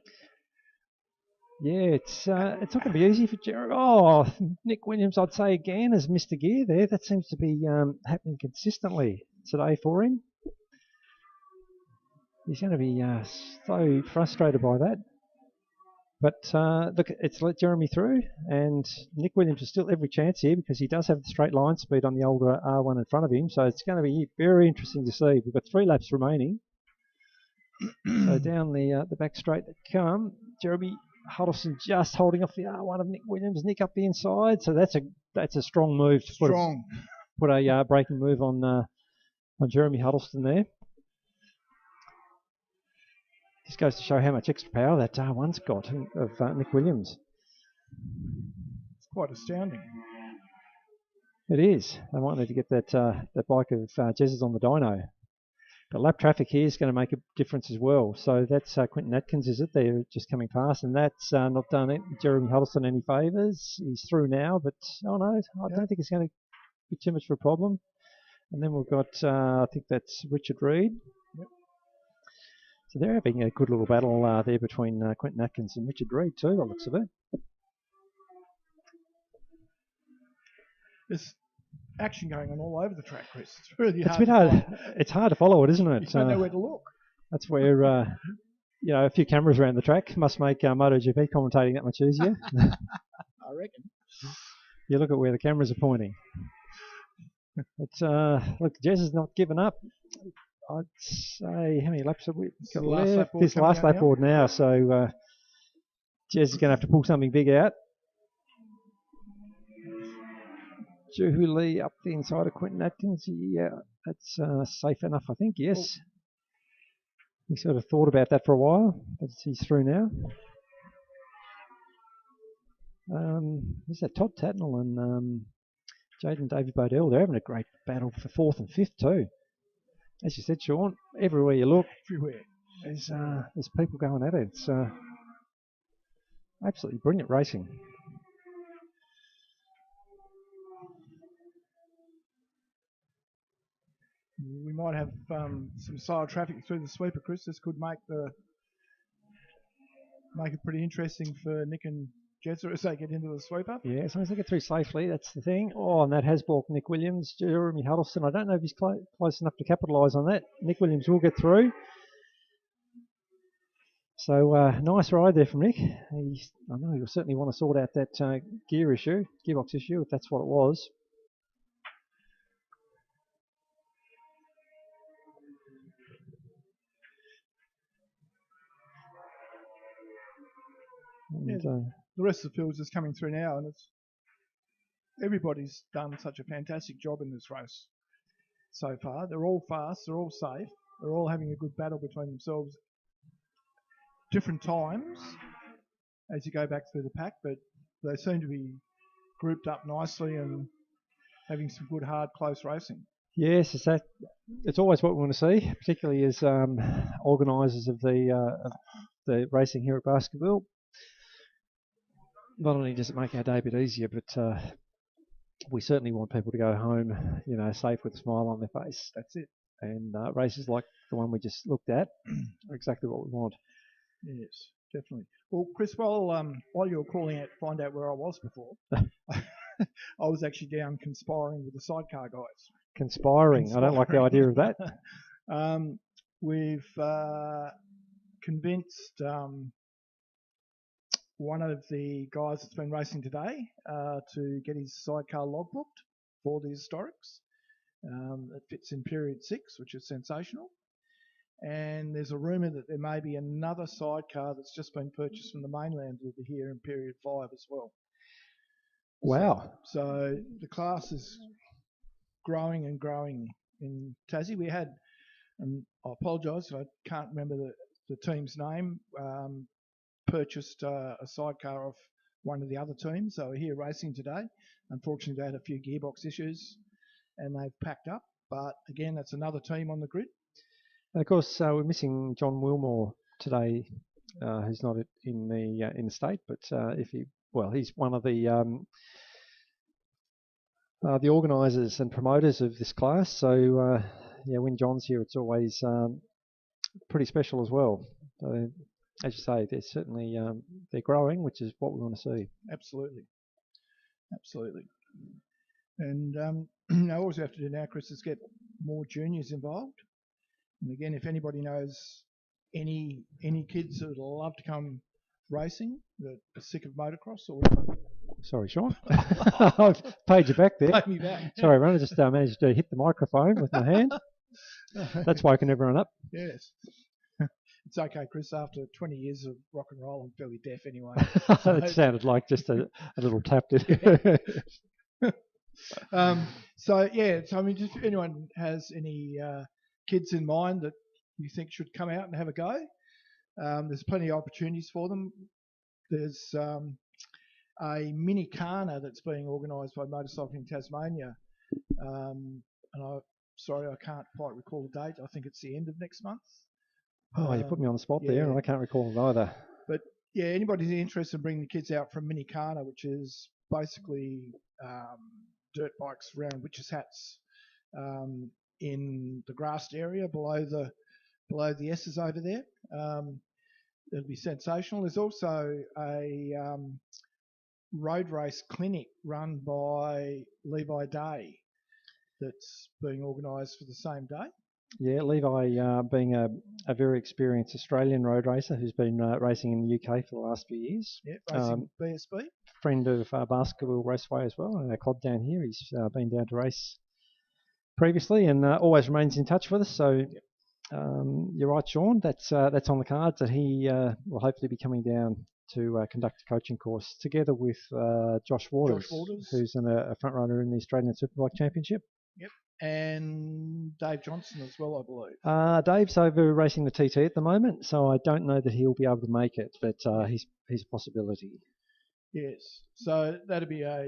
Yeah, it's not going to be easy for Jeremy. Oh, Nick Williams, I'd say again, has missed a gear there. That seems to be happening consistently today for him. He's going to be so frustrated by that. But look, it's let Jeremy through, and Nick Williams has still every chance here because he does have the straight line speed on the older R1 in front of him. So it's going to be very interesting to see. We've got 3 laps remaining. So down the back straight that come, Jeremy Huddleston just holding off the R1 of Nick Williams. Nick up the inside, so that's a strong move to put a braking move on Jeremy Huddleston there. Just goes to show how much extra power that R1's got of Nick Williams. It's quite astounding. It is. They might need to get that bike of Jez's on the dyno. But lap traffic here is going to make a difference as well. So that's Quentin Atkins, is it? They're just coming past, and that's not done Jeremy Huddleston any favours. He's through now, but I don't think it's going to be too much of a problem. And then we've got, I think that's Richard Reed. Yep. So they're having a good little battle there between Quentin Atkins and Richard Reed too, by the looks of it. There's action going on all over the track, Chris. It's really hard. It's a bit hard. It's hard to follow it, isn't it? You don't know where to look. That's where a few cameras around the track must make MotoGP commentating that much easier. I reckon. You look at where the cameras are pointing. But look, Jez has not given up. I'd say, how many laps have we got left? This last lap board now. So Jez is going to have to pull something big out. Juhu Lee up the inside of Quentin Atkins. Yeah, that's safe enough, I think, yes. He sort of thought about that for a while, but he's through now. Is that Todd Tatnell and Jaden David Bodell? They're having a great battle for 4th and 5th too. As you said, Sean, everywhere you look, there's people going at it. It's absolutely brilliant racing. We might have some slower traffic through the sweeper, Chris. This could make it pretty interesting for Nick and Jetzer as they get into the sweeper. Yeah, as long as they get through safely, that's the thing. Oh, and that has balked Nick Williams. Jeremy Huddleston, I don't know if he's close enough to capitalise on that. Nick Williams will get through. So, nice ride there from Nick. I know he'll certainly want to sort out that gearbox issue, if that's what it was. And, the rest of the field is coming through now, and everybody's done such a fantastic job in this race so far. They're all fast, they're all safe, they're all having a good battle between themselves. Different times as you go back through the pack, but they seem to be grouped up nicely and having some good, hard, close racing. Yes, it's always what we want to see, particularly as organisers of the racing here at Baskerville. Not only does it make our day a bit easier, but we certainly want people to go home, safe with a smile on their face. That's it. And races like the one we just looked at are exactly what we want. Yes, definitely. Well, Chris, while you were calling out to find out where I was before, I was actually down conspiring with the sidecar guys. Conspiring. I don't like the idea of that. We've convinced one of the guys that's been racing today to get his sidecar logbooked for the historics. It fits in period 6, which is sensational. And there's a rumour that there may be another sidecar that's just been purchased from the mainland will be here in period 5 as well. Wow. So the class is growing and growing in Tassie. We had, and I apologise, I can't remember the team's name, purchased a sidecar off one of the other teams. They were here racing today. Unfortunately, they had a few gearbox issues and they've packed up. But again, that's another team on the grid. And of course, we're missing John Wilmore today, who's not in the state, but he's one of the organisers and promoters of this class. So when John's here, it's always pretty special as well. So, as you say, they're certainly they're growing, which is what we want to see. Absolutely. And all we have to do now, Chris, is get more juniors involved. And again, if anybody knows any kids that would love to come racing that are sick of motocross or whatever. Sorry, Sean. I've paid you back there. Paid me back. Sorry, everyone. I just managed to hit the microphone with my hand. That's woken everyone up. Yes. It's okay, Chris. After 20 years of rock and roll, I'm fairly deaf anyway. It sounded like just a little tap. So I mean, if anyone has any kids in mind that you think should come out and have a go, there's plenty of opportunities for them. There's a mini Kana that's being organised by Motorcycling Tasmania, and I can't quite recall the date. I think it's the end of next month. Oh, you put me on the spot there, and I can't recall it either. But yeah, anybody's interested in bringing the kids out from mini Kana, which is basically dirt bikes around witches' hats in the grassed area below the S's over there. It'll be sensational. There's also a road race clinic run by Levi Day that's being organised for the same day. Yeah, Levi being a very experienced Australian road racer who's been racing in the UK for the last few years. Yeah, racing BSB. Friend of Baskerville Raceway as well, and our club down here. He's been down to race previously and always remains in touch with us. So you're right, Sean. That's on the cards that he will hopefully be coming down to conduct a coaching course together with Josh Waters, who's a front runner in the Australian Superbike Championship. Yep. And Dave Johnson as well, I believe. Dave's over racing the TT at the moment, so I don't know that he'll be able to make it, but he's a possibility. Yes. So that'd be a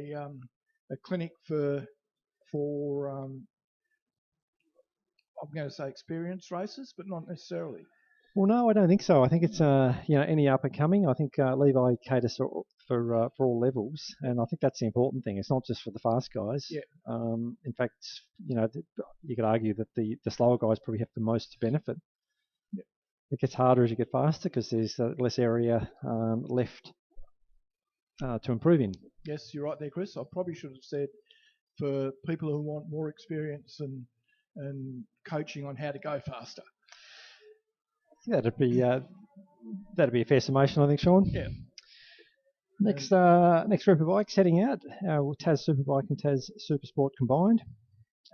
clinic for I'm going to say experienced racers, but not necessarily. Well, no, I don't think so. I think it's any up and coming. I think Levi caters for all levels, and I think that's the important thing. It's not just for the fast guys. Yeah. In fact, you could argue that the slower guys probably have the most to benefit. Yeah. It gets harder as you get faster because there's less area left to improve in. Yes, you're right there, Chris. I probably should have said for people who want more experience and coaching on how to go faster. That'd be a fair summation, I think, Sean. Yeah. Next group of bikes heading out, Tas Superbike and Tas Supersport combined.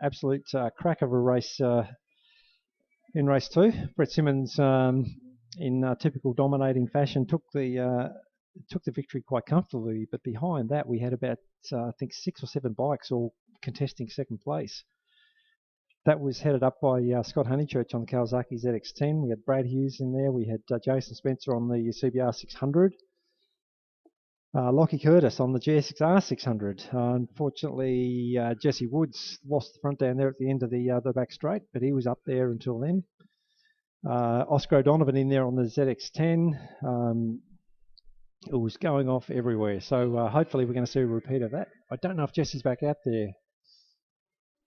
Absolute crack of a race in race 2. Brett Simmons, in typical dominating fashion, took the victory quite comfortably. But behind that, we had about I think 6 or 7 bikes all contesting second place. That was headed up by Scott Honeychurch on the Kawasaki ZX10. We had Brad Hughes in there. We had Jason Spencer on the CBR 600. Lockie Curtis on the GSX-R 600. Unfortunately, Jesse Woods lost the front down there at the end of the back straight, but he was up there until then. Oscar O'Donovan in there on the ZX10. It was going off everywhere. So hopefully we're going to see a repeat of that. I don't know if Jesse's back out there.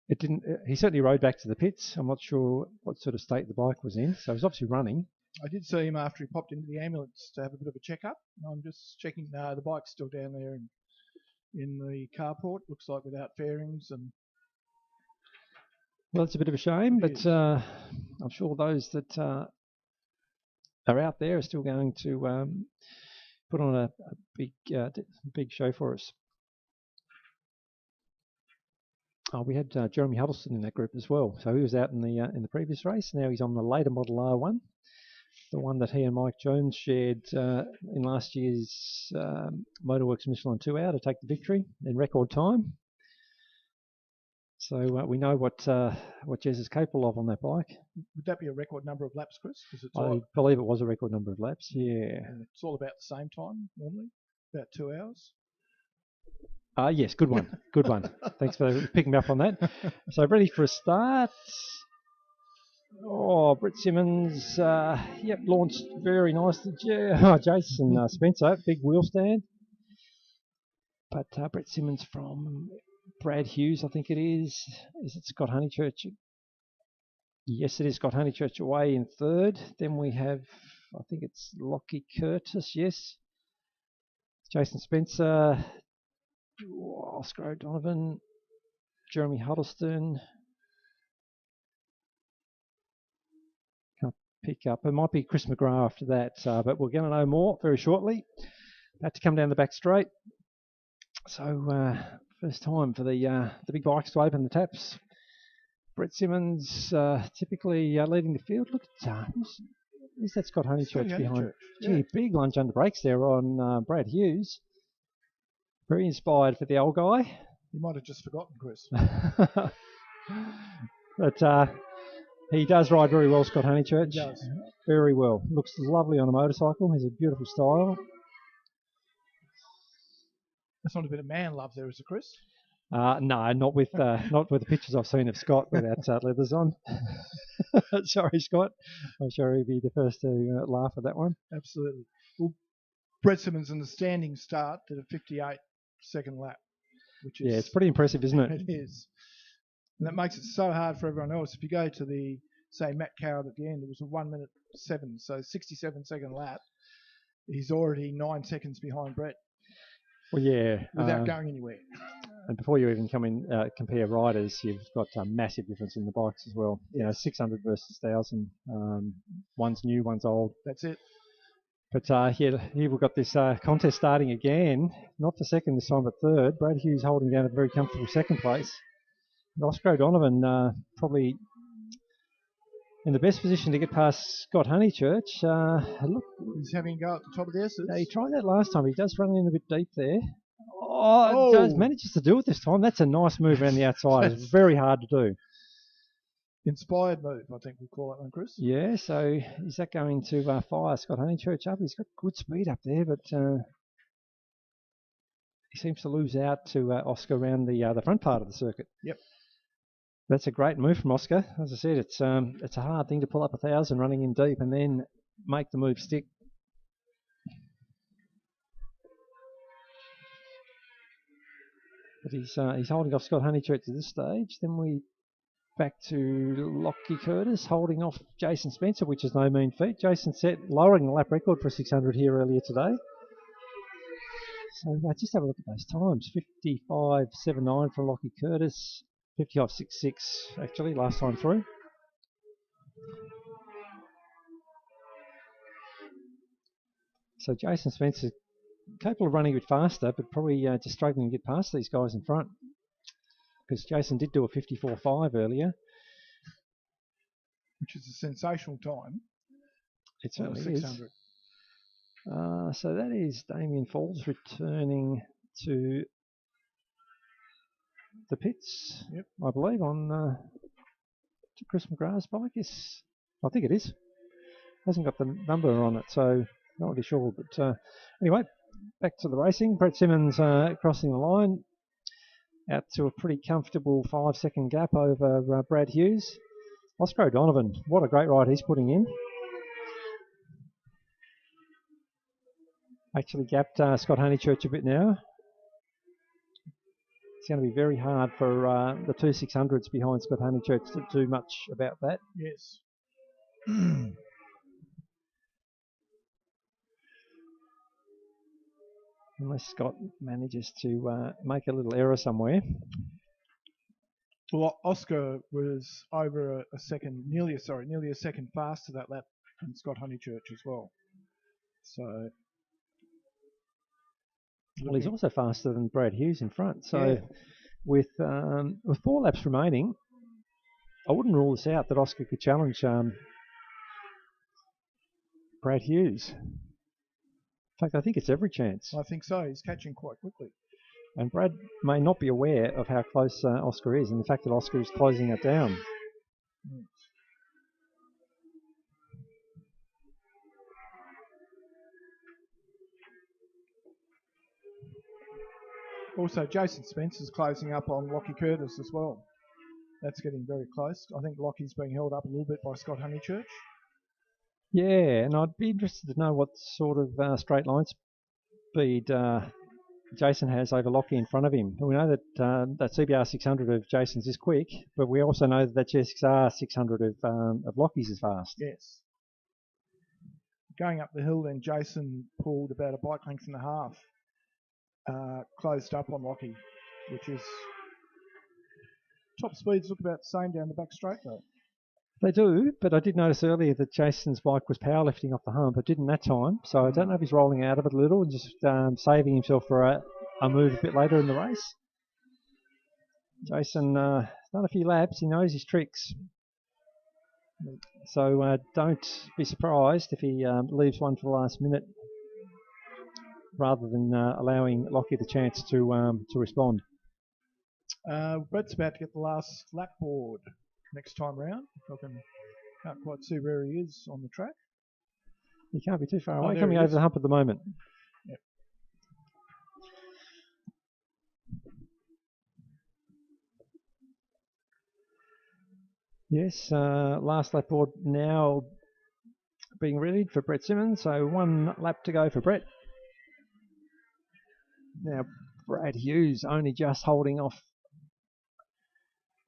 It didn't. He certainly rode back to the pits. I'm not sure what sort of state the bike was in. So he was obviously running. I did see him after he popped into the ambulance to have a bit of a check-up. I'm just checking. The bike's still down there in the carport. Looks like without fairings and. Well, it's a bit of a shame, but I'm sure those that are out there are still going to put on a big show for us. We had Jeremy Huddleston in that group as well. So he was out in the previous race. Now he's on the later Model R1, the one that he and Mike Jones shared in last year's Motorworks Michelin 2 Hour to take the victory in record time. So we know what Jez is capable of on that bike. Would that be a record number of laps, Chris? I believe it was a record number of laps, yeah. And it's all about the same time normally, about 2 hours. Yes, good one. Good one. Thanks for picking me up on that. So ready for a start. Brett Simmons, launched very nicely. Jason Spencer, big wheel stand. But Brett Simmons from Brad Hughes, I think it is. Is it Scott Honeychurch? Yes, it is Scott Honeychurch away in third. Then we have, I think it's Lockie Curtis, yes. Jason Spencer. Oscar O'Donovan, Jeremy Huddleston. Can't pick up. It might be Chris McGrath after that, but we're going to know more very shortly. Had to come down the back straight. So first time for the big bikes to open the taps. Brett Simmons typically leading the field. Look at is that Scott Honeychurch behind? Yeah. Gee, big lunge under brakes there on Brad Hughes. Very inspired for the old guy. You might have just forgotten, Chris. But he does ride very well, Scott Honeychurch. He does. Very well. Looks lovely on a motorcycle. Has a beautiful style. That's not a bit of man love there, is it, Chris? No, not with the pictures I've seen of Scott without leathers on. Sorry, Scott. I'm sure he'd be the first to laugh at that one. Absolutely. Well, Brett Simmons in the standing start did a 58-second lap, which is... Yeah, it's pretty impressive, isn't it? It is. And that makes it so hard for everyone else. If you go to the, say, Matt Coward at the end, it was a 1:07, so 67-second lap. He's already 9 seconds behind Brett. Well, yeah. Without going anywhere. And before you even compare riders, you've got a massive difference in the bikes as well. You know, 600 versus 1,000. One's new, one's old. That's it. But here we've got this contest starting again. Not for second this time, but third. Brad Hughes holding down a very comfortable second place. And Oscar O'Donovan probably in the best position to get past Scott Honeychurch. Look, He's having a go at the top of the S's. he tried that last time. He does run in a bit deep there. Oh, Oh. manages to do it this time. That's a nice move around the outside. It's very hard to do. Inspired move, I think we call that one, Chris. Yeah, so is that going to fire Scott Honeychurch up? He's got good speed up there, but he seems to lose out to Oscar around the front part of the circuit. Yep. That's a great move from Oscar. As I said, it's a hard thing to pull up 1,000 running in deep and then make the move stick. But he's holding off Scott Honeychurch at this stage. Then we back to Lockie Curtis holding off Jason Spencer, which is no mean feat. Jason set lowering the lap record for 600 here earlier today. So just have a look at those times. 55.79 for Lockie Curtis. 55.66 actually last time through. So Jason Spencer capable of running a bit faster, but probably just struggling to get past these guys in front. Because Jason did do a 54.5 earlier. Which is a sensational time. It certainly 600. is. So that is Damien Falls returning to the pits, yep. I believe, on to Chris McGrath's bike. Yes, I think it is. Hasn't got the number on it, so not really sure. But anyway, back to the racing. Brett Simmons crossing the line out to a pretty comfortable 5-second gap over Brad Hughes. Oscar O'Donovan, what a great ride he's putting in. Actually gapped Scott Honeychurch a bit now. It's going to be very hard for the 2 600s behind Scott Honeychurch to do much about that. Yes. Unless Scott manages to make a little error somewhere. Well, Oscar was over a second, nearly a second faster that lap than Scott Honeychurch as well. So. Well, he's also faster than Brad Hughes in front. So with 4 laps remaining, I wouldn't rule this out that Oscar could challenge Brad Hughes. In fact, I think it's every chance. I think so. He's catching quite quickly. And Brad may not be aware of how close Oscar is and the fact that Oscar is closing it down. Mm. Also, Jason Spencer's closing up on Lockie Curtis as well. That's getting very close. I think Lockie's being held up a little bit by Scott Honeychurch. Yeah, and I'd be interested to know what sort of straight line speed Jason has over Lockie in front of him. We know that that CBR 600 of Jason's is quick, but we also know that GSXR 600 of Lockie's is fast. Yes. Going up the hill, then Jason pulled about a bike length and a half. Closed up on Lockie, which is top speeds look about the same down the back straight though. They do, but I did notice earlier that Jason's bike was powerlifting off the hump. It didn't that time, so I don't know if he's rolling out of it a little and just saving himself for a move a bit later in the race. Jason done a few laps. He knows his tricks. So don't be surprised if he leaves one for the last minute rather than allowing Lockie the chance to respond. Brett's about to get the last lap board next time round. If I can't quite see where he is on the track. He can't be too far away, there coming he over is. the hump at the moment. Yep. Yes, last lap board now being readied for Brett Simmons. So 1 lap to go for Brett. Now Brad Hughes only just holding off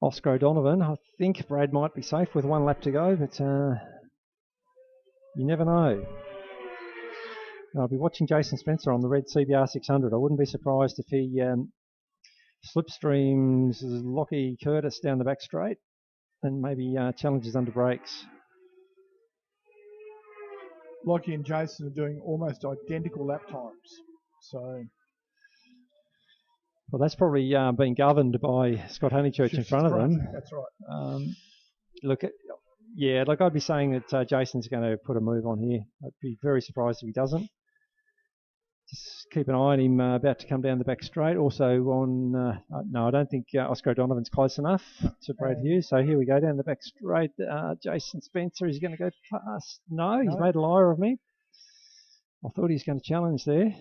Oscar O'Donovan. I think Brad might be safe with 1 lap to go, but you never know. I'll be watching Jason Spencer on the red CBR 600. I wouldn't be surprised if he slipstreams Lockie Curtis down the back straight and maybe challenges under brakes. Lockie and Jason are doing almost identical lap times. So. Well, that's probably being governed by Scott Honeychurch in front of them. That's right. Look, Yeah, like I'd be saying that Jason's going to put a move on here. I'd be very surprised if he doesn't. Just keep an eye on him about to come down the back straight. Also on, no, I don't think Oscar O'Donovan's close enough to Brad Hughes. So here we go down the back straight. Jason Spencer is going to go past. No, he's made a liar of me. I thought he was going to challenge there.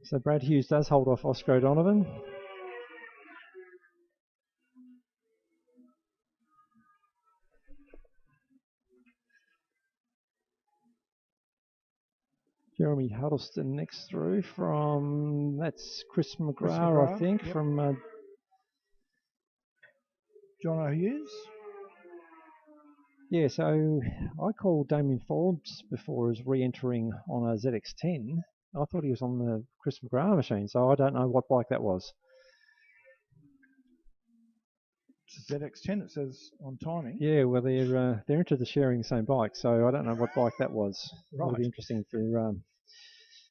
So Brad Hughes does hold off Oscar O'Donovan. Jeremy Huddleston next through from, that's Chris McGrath, I think, from John Hughes. Yeah, so I called Damien Forbes before as re-entering on a ZX10. I thought he was on the Chris McGrath machine, so I don't know what bike that was. It's a ZX10, it says on timing. Yeah, well, they're into the sharing the same bike, so I don't know what bike that was. Right. It'll be interesting for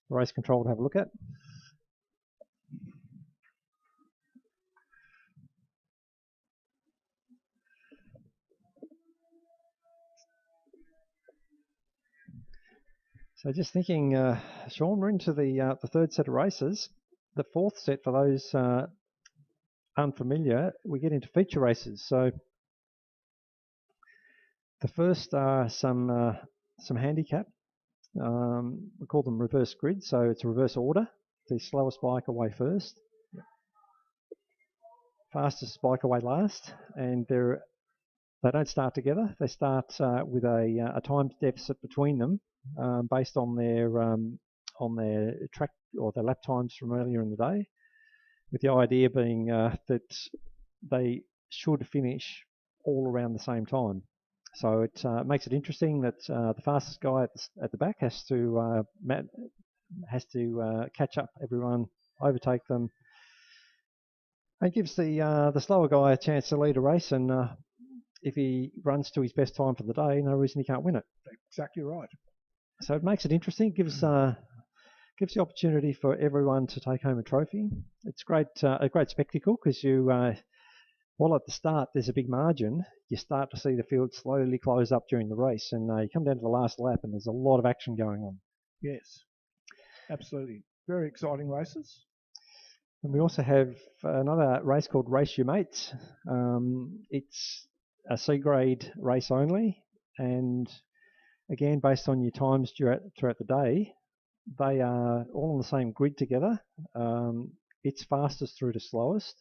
race control to have a look at. So just thinking, Sean, we're into the third set of races. The fourth set, for those unfamiliar, we get into feature races. So the first are some handicap. We call them reverse grid, so it's a reverse order. The slowest bike away first, fastest bike away last, and they don't start together. They start with a time deficit between them, based on their track or their lap times from earlier in the day, with the idea being that they should finish all around the same time. So it makes it interesting that the fastest guy at the back has to catch up everyone, overtake them, and gives the slower guy a chance to lead a race. And if he runs to his best time for the day, no reason he can't win it. Exactly right. So it makes it interesting. Gives the opportunity for everyone to take home a trophy. It's a great spectacle because while at the start there's a big margin, you start to see the field slowly close up during the race, and you come down to the last lap and there's a lot of action going on. Yes, absolutely. Very exciting races. And we also have another race called Race Your Mates. It's a C grade race only, and again based on your times throughout the day, they are all on the same grid together. It's fastest through to slowest,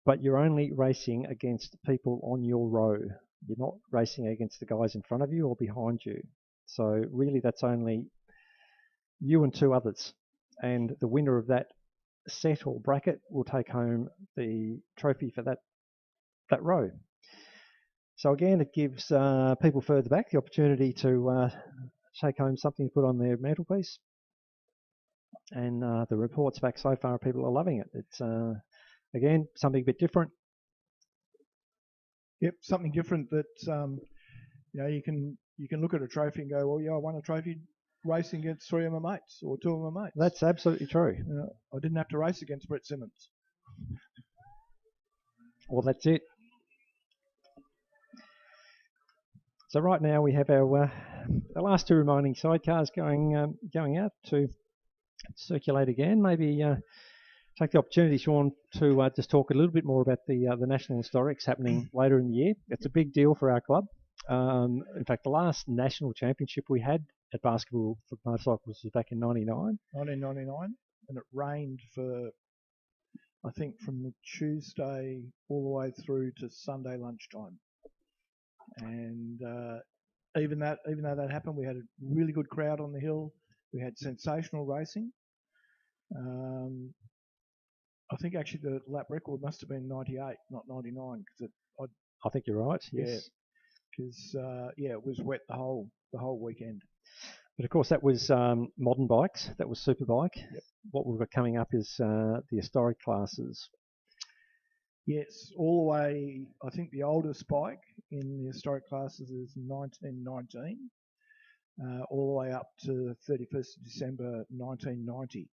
but you're only racing against people on your row. You're not racing against the guys in front of you or behind you. So really that's only you and two others. And the winner of that set or bracket will take home the trophy for that row. So again, it gives people further back the opportunity to take home something to put on their mantelpiece. And the reports back so far, people are loving it. It's again something a bit different. Yep, something different that you can look at a trophy and go, well, yeah, I won a trophy racing against three of my mates or two of my mates. That's absolutely true. I didn't have to race against Brett Simmons. Well, that's it. So right now we have our the last two remaining sidecars going out to circulate again. Maybe take the opportunity, Sean, to just talk a little bit more about the National Historics happening later in the year. It's a big deal for our club. In fact, the last national championship we had at basketball for motorcycles was back in 1999, and it rained for, I think, from the Tuesday all the way through to Sunday lunchtime. And even though that happened, we had a really good crowd on the hill. We had sensational racing. I think actually the lap record must have been 98, not 99, because I think you're right. Yes. Because it was wet the whole weekend. But of course, that was modern bikes. That was Superbike. Yep. What we've got coming up is the historic classes. Yes, all the way. I think the oldest bike in the historic classes is 1919, all the way up to 31st of December 1990.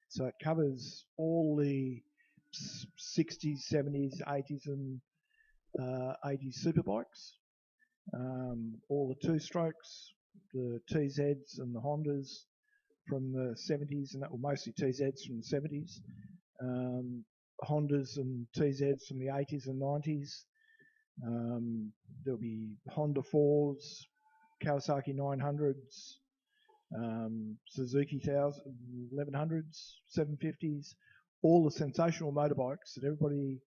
So it covers all the 60s, 70s, 80s, and 80s superbikes. All the two-strokes, the TZs and the Hondas from the 70s, and that were mostly TZs from the 70s. Hondas and TZs from the 80s and 90s. There'll be Honda 4s, Kawasaki 900s, Suzuki 1100s, 750s, all the sensational motorbikes that everybody,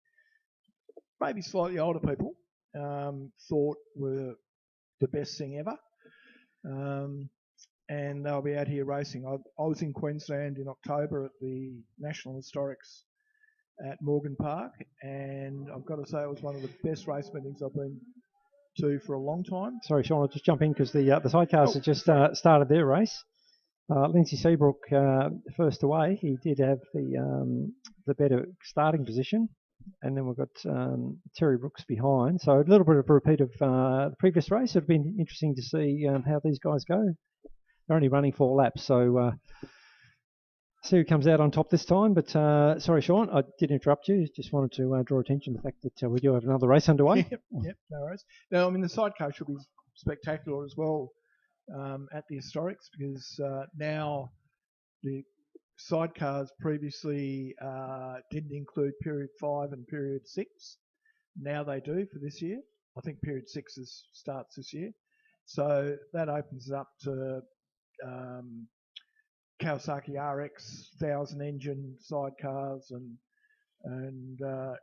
maybe slightly older people, thought were the best thing ever. And they'll be out here racing. I was in Queensland in October at the National Historics at Morgan Park, and I've got to say it was one of the best race meetings I've been to for a long time. Sorry, Sean, I'll just jump in because the sidecars have just started their race. Lindsay Seabrook first away. He did have the better starting position, and then we've got Terry Brooks behind. So a little bit of a repeat of the previous race. It'd been interesting to see how these guys go. They're only running 4 laps, so see who comes out on top this time. But sorry, Sean, I did interrupt you. Just wanted to draw attention to the fact that we do have another race underway. Yep, no worries. Now, I mean, the sidecar should be spectacular as well at the Historics, because now the sidecars previously didn't include period 5 and period 6. Now they do for this year. I think period 6 starts this year. So that opens up to Kawasaki RX 1000 engine sidecars and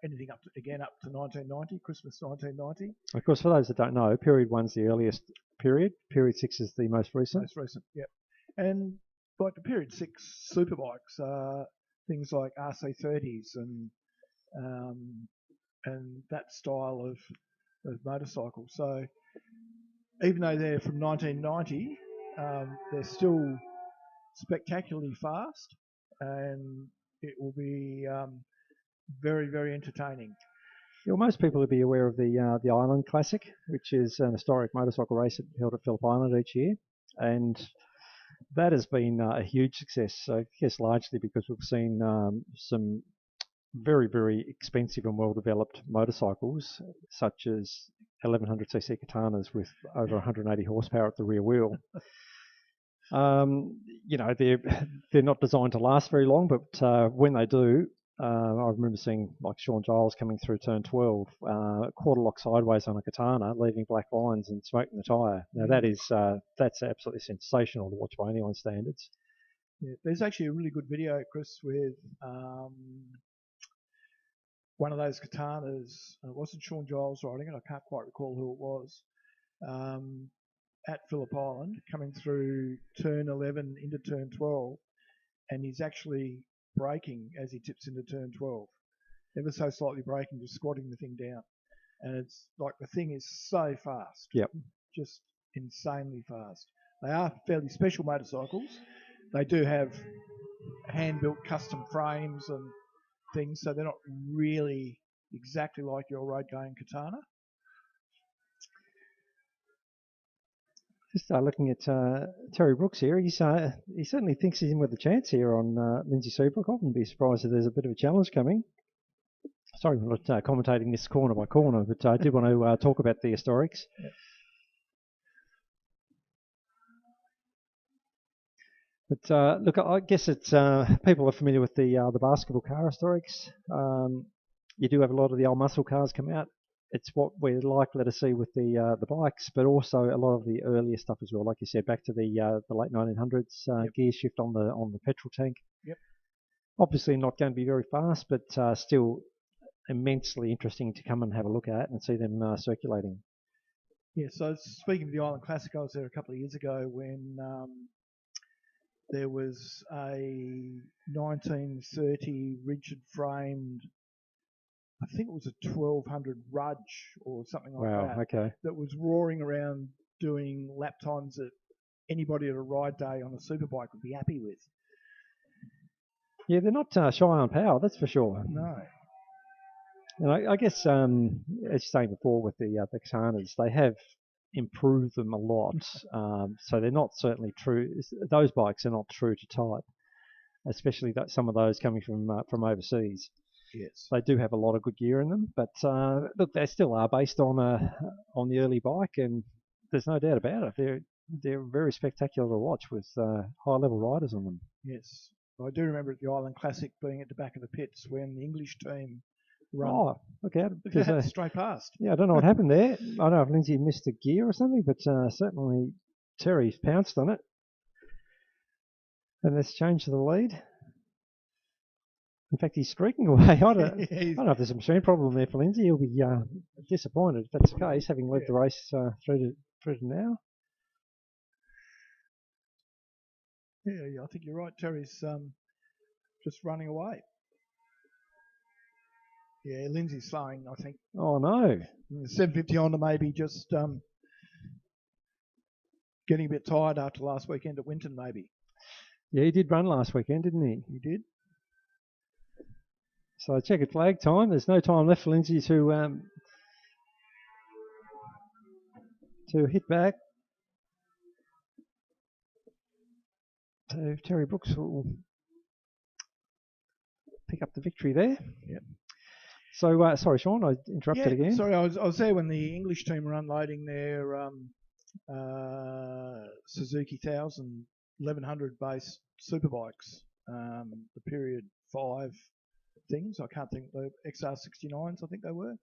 anything up to 1990, Christmas 1990. Of course, for those that don't know, period 1's the earliest period. Period 6 is the most recent. Most recent, yep. And like the period 6 superbikes are things like RC30s and that style of motorcycle. So even though they're from 1990, they're still spectacularly fast, and it will be very, very entertaining. Yeah, well, most people will be aware of the Island Classic, which is an historic motorcycle race held at Phillip Island each year, and that has been a huge success. So I guess largely because we've seen some very, very expensive and well-developed motorcycles, such as 1100cc Katanas with over 180 horsepower at the rear wheel. You know, they're not designed to last very long, but when they do, I remember seeing like Sean Giles coming through turn 12, quarter lock sideways on a Katana, leaving black lines and smoking the tyre. Now that's absolutely sensational to watch by anyone's standards. Yeah, there's actually a really good video, Chris, with one of those Katanas. It wasn't Sean Giles riding it. I can't quite recall who it was. At Phillip Island, coming through turn 11 into turn 12, and he's actually braking as he tips into turn 12. Ever so slightly braking, just squatting the thing down. And it's like the thing is so fast. Yep. Just insanely fast. They are fairly special motorcycles. They do have hand-built custom frames and things, so they're not really exactly like your road-going Katana. Just looking at Terry Brooks here, he certainly thinks he's in with a chance here on Lindsay Seabrook. I wouldn't be surprised if there's a bit of a challenge coming. Sorry, we're not commentating this corner by corner, but I did want to talk about the historics. Yep. But look, I guess it's people are familiar with the basketball car historics. You do have a lot of the old muscle cars come out. It's what we're likely to see with the bikes, but also a lot of the earlier stuff as well. Like you said, back to the late 1900s, Yep. gear shift on the petrol tank. Yep. Obviously not going to be very fast, but still immensely interesting to come and have a look at and see them circulating. Yeah, so speaking of the Island Classic, I was there a couple of years ago when there was a 1930 rigid framed, I think it was a 1200 Rudge or something like that. Wow, okay. That was roaring around doing lap times that anybody at a ride day on a superbike would be happy with. Yeah, they're not shy on power, that's for sure. No. And I guess, as you're saying before with the Katanas, they have improved them a lot. So they're not certainly true. Those bikes are not true to type, especially some of those coming from overseas. Yes. They do have a lot of good gear in them, but look, they still are based on the early bike, and there's no doubt about it. They're very spectacular to watch with high-level riders on them. Yes. I do remember at the Island Classic being at the back of the pits when the English team run. Oh, look out! Because, straight past. Yeah, I don't know what happened there. I don't know if Lindsay missed a gear or something, but certainly Terry pounced on it. And let's change the lead. In fact, he's streaking away. I don't know if there's a machine problem there for Lindsay. He'll be disappointed if that's the case, having led the race through to now. Yeah, I think you're right. Terry's just running away. Yeah, Lindsay's slowing, I think. Oh, no. 750 Honda maybe just getting a bit tired after last weekend at Winton, maybe. Yeah, he did run last weekend, didn't he? He did. So checkered flag time. There's no time left for Lindsay to hit back. So Terry Brooks will pick up the victory there. Yep. So, sorry, Sean, I interrupted again. Sorry, I was there when the English team were unloading their Suzuki 1100 base superbikes, the period 5 things. I can't think, the XR69s, I think they were.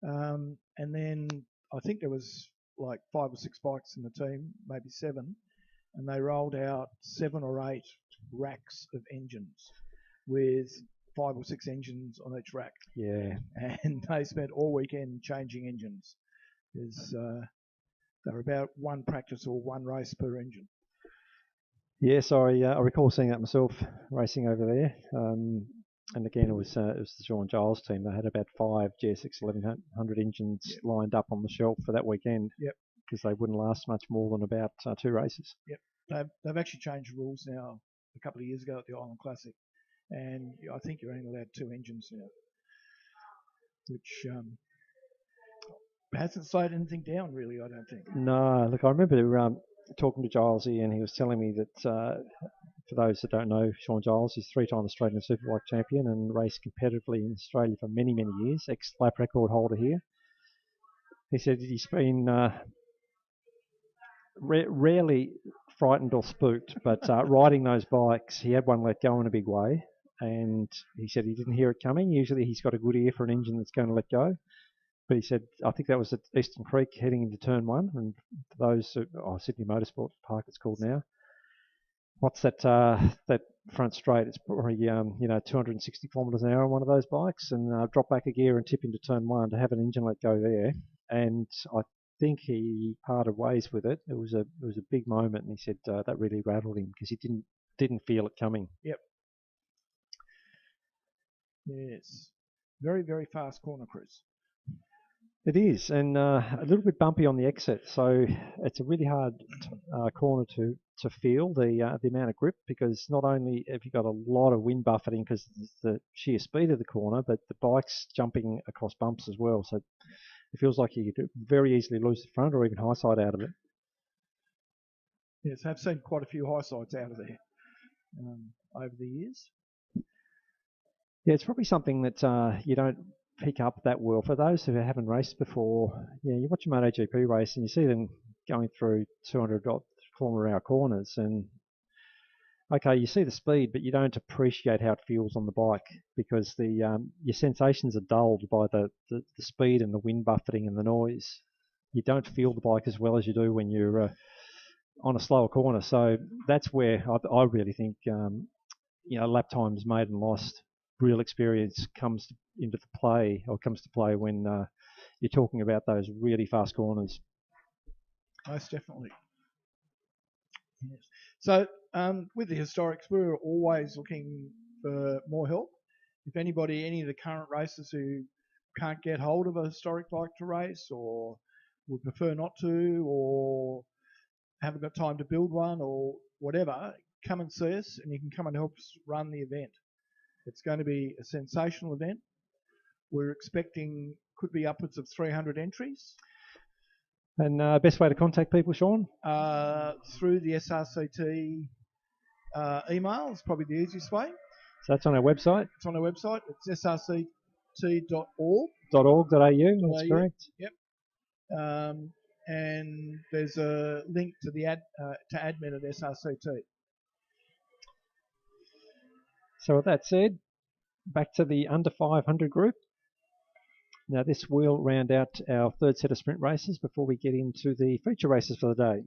And then I think there was like 5 or 6 bikes in the team, maybe 7, and they rolled out 7 or 8 racks of engines with 5 or 6 engines on each rack. Yeah. And they spent all weekend changing engines because they were about 1 practice or 1 race per engine. Yes, I recall seeing that myself racing over there. And again, it was the Sean Giles team. They had about 5 GSX 1100 engines lined up on the shelf for that weekend. Yep. Because they wouldn't last much more than about 2 races. Yep. They've actually changed the rules now a couple of years ago at the Island Classic. And I think you're only allowed 2 engines now, which hasn't slowed anything down, really, I don't think. No, look, I remember talking to Gilesy, and he was telling me that, for those that don't know, Sean Giles is 3-time Australian Superbike champion and raced competitively in Australia for many, many years, ex-lap record holder here. He said he's been rarely frightened or spooked, but riding those bikes, he had one let go in a big way, and he said he didn't hear it coming. Usually he's got a good ear for an engine that's going to let go, but he said, I think that was at Eastern Creek heading into Turn 1, and for those, Sydney Motorsport Park it's called now. What's that front straight? It's probably 260 kilometres an hour on one of those bikes, and drop back a gear and tip into Turn 1 to have an engine let go there, and I think he parted ways with it. It was a big moment, and he said that really rattled him because he didn't feel it coming. Yep. Yes. Very, very fast corner, Chris. It is, and a little bit bumpy on the exit, so it's a really hard corner to feel the amount of grip, because not only have you got a lot of wind buffeting because of the sheer speed of the corner, but the bike's jumping across bumps as well. So it feels like you could very easily lose the front or even high side out of it. Yes, I've seen quite a few high sides out of there over the years. Yeah, it's probably something that you don't pick up that well. For those who haven't raced before, you watch a MotoGP race and you see them going through 200 km/h corners, and okay, you see the speed, but you don't appreciate how it feels on the bike, because your sensations are dulled by the speed and the wind buffeting and the noise. You don't feel the bike as well as you do when you're on a slower corner. So that's where I really think lap times made and lost, real experience comes to play when you're talking about those really fast corners. Most definitely. Yes. So with the historics, we're always looking for more help. If any of the current racers who can't get hold of a historic bike to race, or would prefer not to, or haven't got time to build one, or whatever, come and see us, and you can come and help us run the event. It's going to be a sensational event. We're expecting could be upwards of 300 entries. And best way to contact people, Sean? Through the SRCT email is probably the easiest way. So that's on our website. It's on our website. It's srct.org. .org.au, that's correct. Yep. And there's a link to the to admin at SRCT. So with that said, back to the under 500 group. Now this will round out our third set of sprint races before we get into the feature races for the day.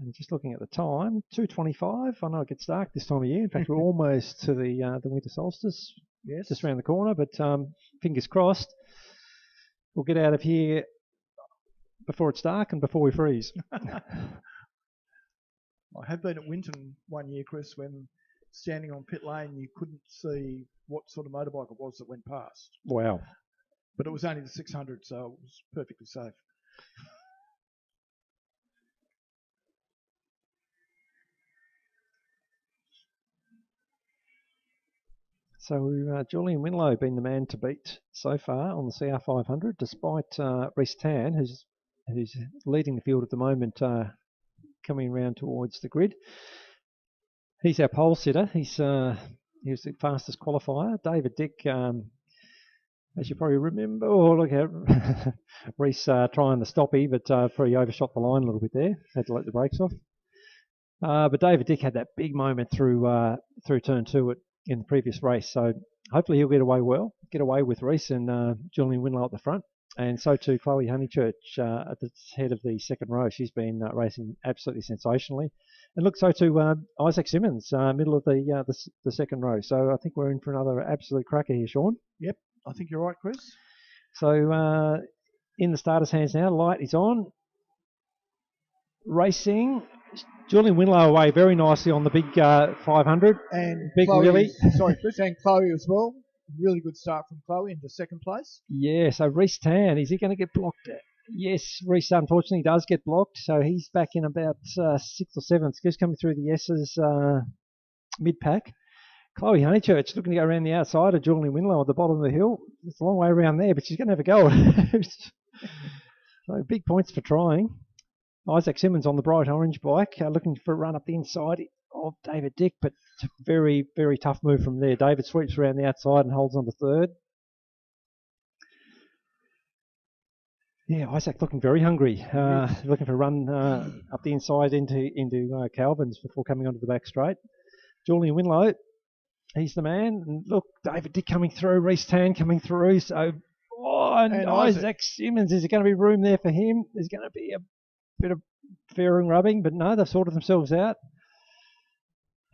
And just looking at the time, 2:25. I know it gets dark this time of year. In fact, we're almost to the winter solstice. Yes. Just around the corner, but fingers crossed. We'll get out of here before it's dark and before we freeze. I have been at Winton one year, Chris, when standing on pit lane you couldn't see what sort of motorbike it was that went past. Wow. But it was only the 600, so it was perfectly safe. So Julian Winlow been the man to beat so far on the CR500, despite Reece Tan, who's leading the field at the moment, coming around towards the grid. He's our pole sitter. He was the fastest qualifier. David Dick, as you probably remember, look at Reece trying the stoppie, but probably overshot the line a little bit there. Had to let the brakes off. But David Dick had that big moment through turn 2 in the previous race, so hopefully he'll get away with Reece and Julian Winlow at the front, and so too Chloe Honeychurch at the head of the second row. She's been racing absolutely sensationally, and look, so too Isaac Simmons, middle of the second row. So I think we're in for another absolute cracker here, Sean. Yep, I think you're right, Chris. So in the starter's hands now, light is on. Racing. Julian Winlow away very nicely on the big 500. And big Chloe, wheelie. Sorry, Chris, and Chloe as well. Really good start from Chloe into second place. Yeah, so Reece Tan, is he going to get blocked? Yes, Reece unfortunately does get blocked, so he's back in about 6th or 7th, just coming through the S's mid-pack. Chloe Honeychurch looking to go around the outside of Julian Winlow at the bottom of the hill. It's a long way around there, but she's going to have a go. So big points for trying. Isaac Simmons on the bright orange bike, looking for a run up the inside of David Dick, but it's a very, very tough move from there. David sweeps around the outside and holds on to third. Yeah, Isaac looking very hungry, looking for a run up the inside into Calvin's before coming onto the back straight. Julian Winlow, he's the man. And look, David Dick coming through, Reece Tan coming through. So, and Isaac Simmons, is there going to be room there for him? There's going to be a bit of fairing rubbing, but no, they've sorted themselves out.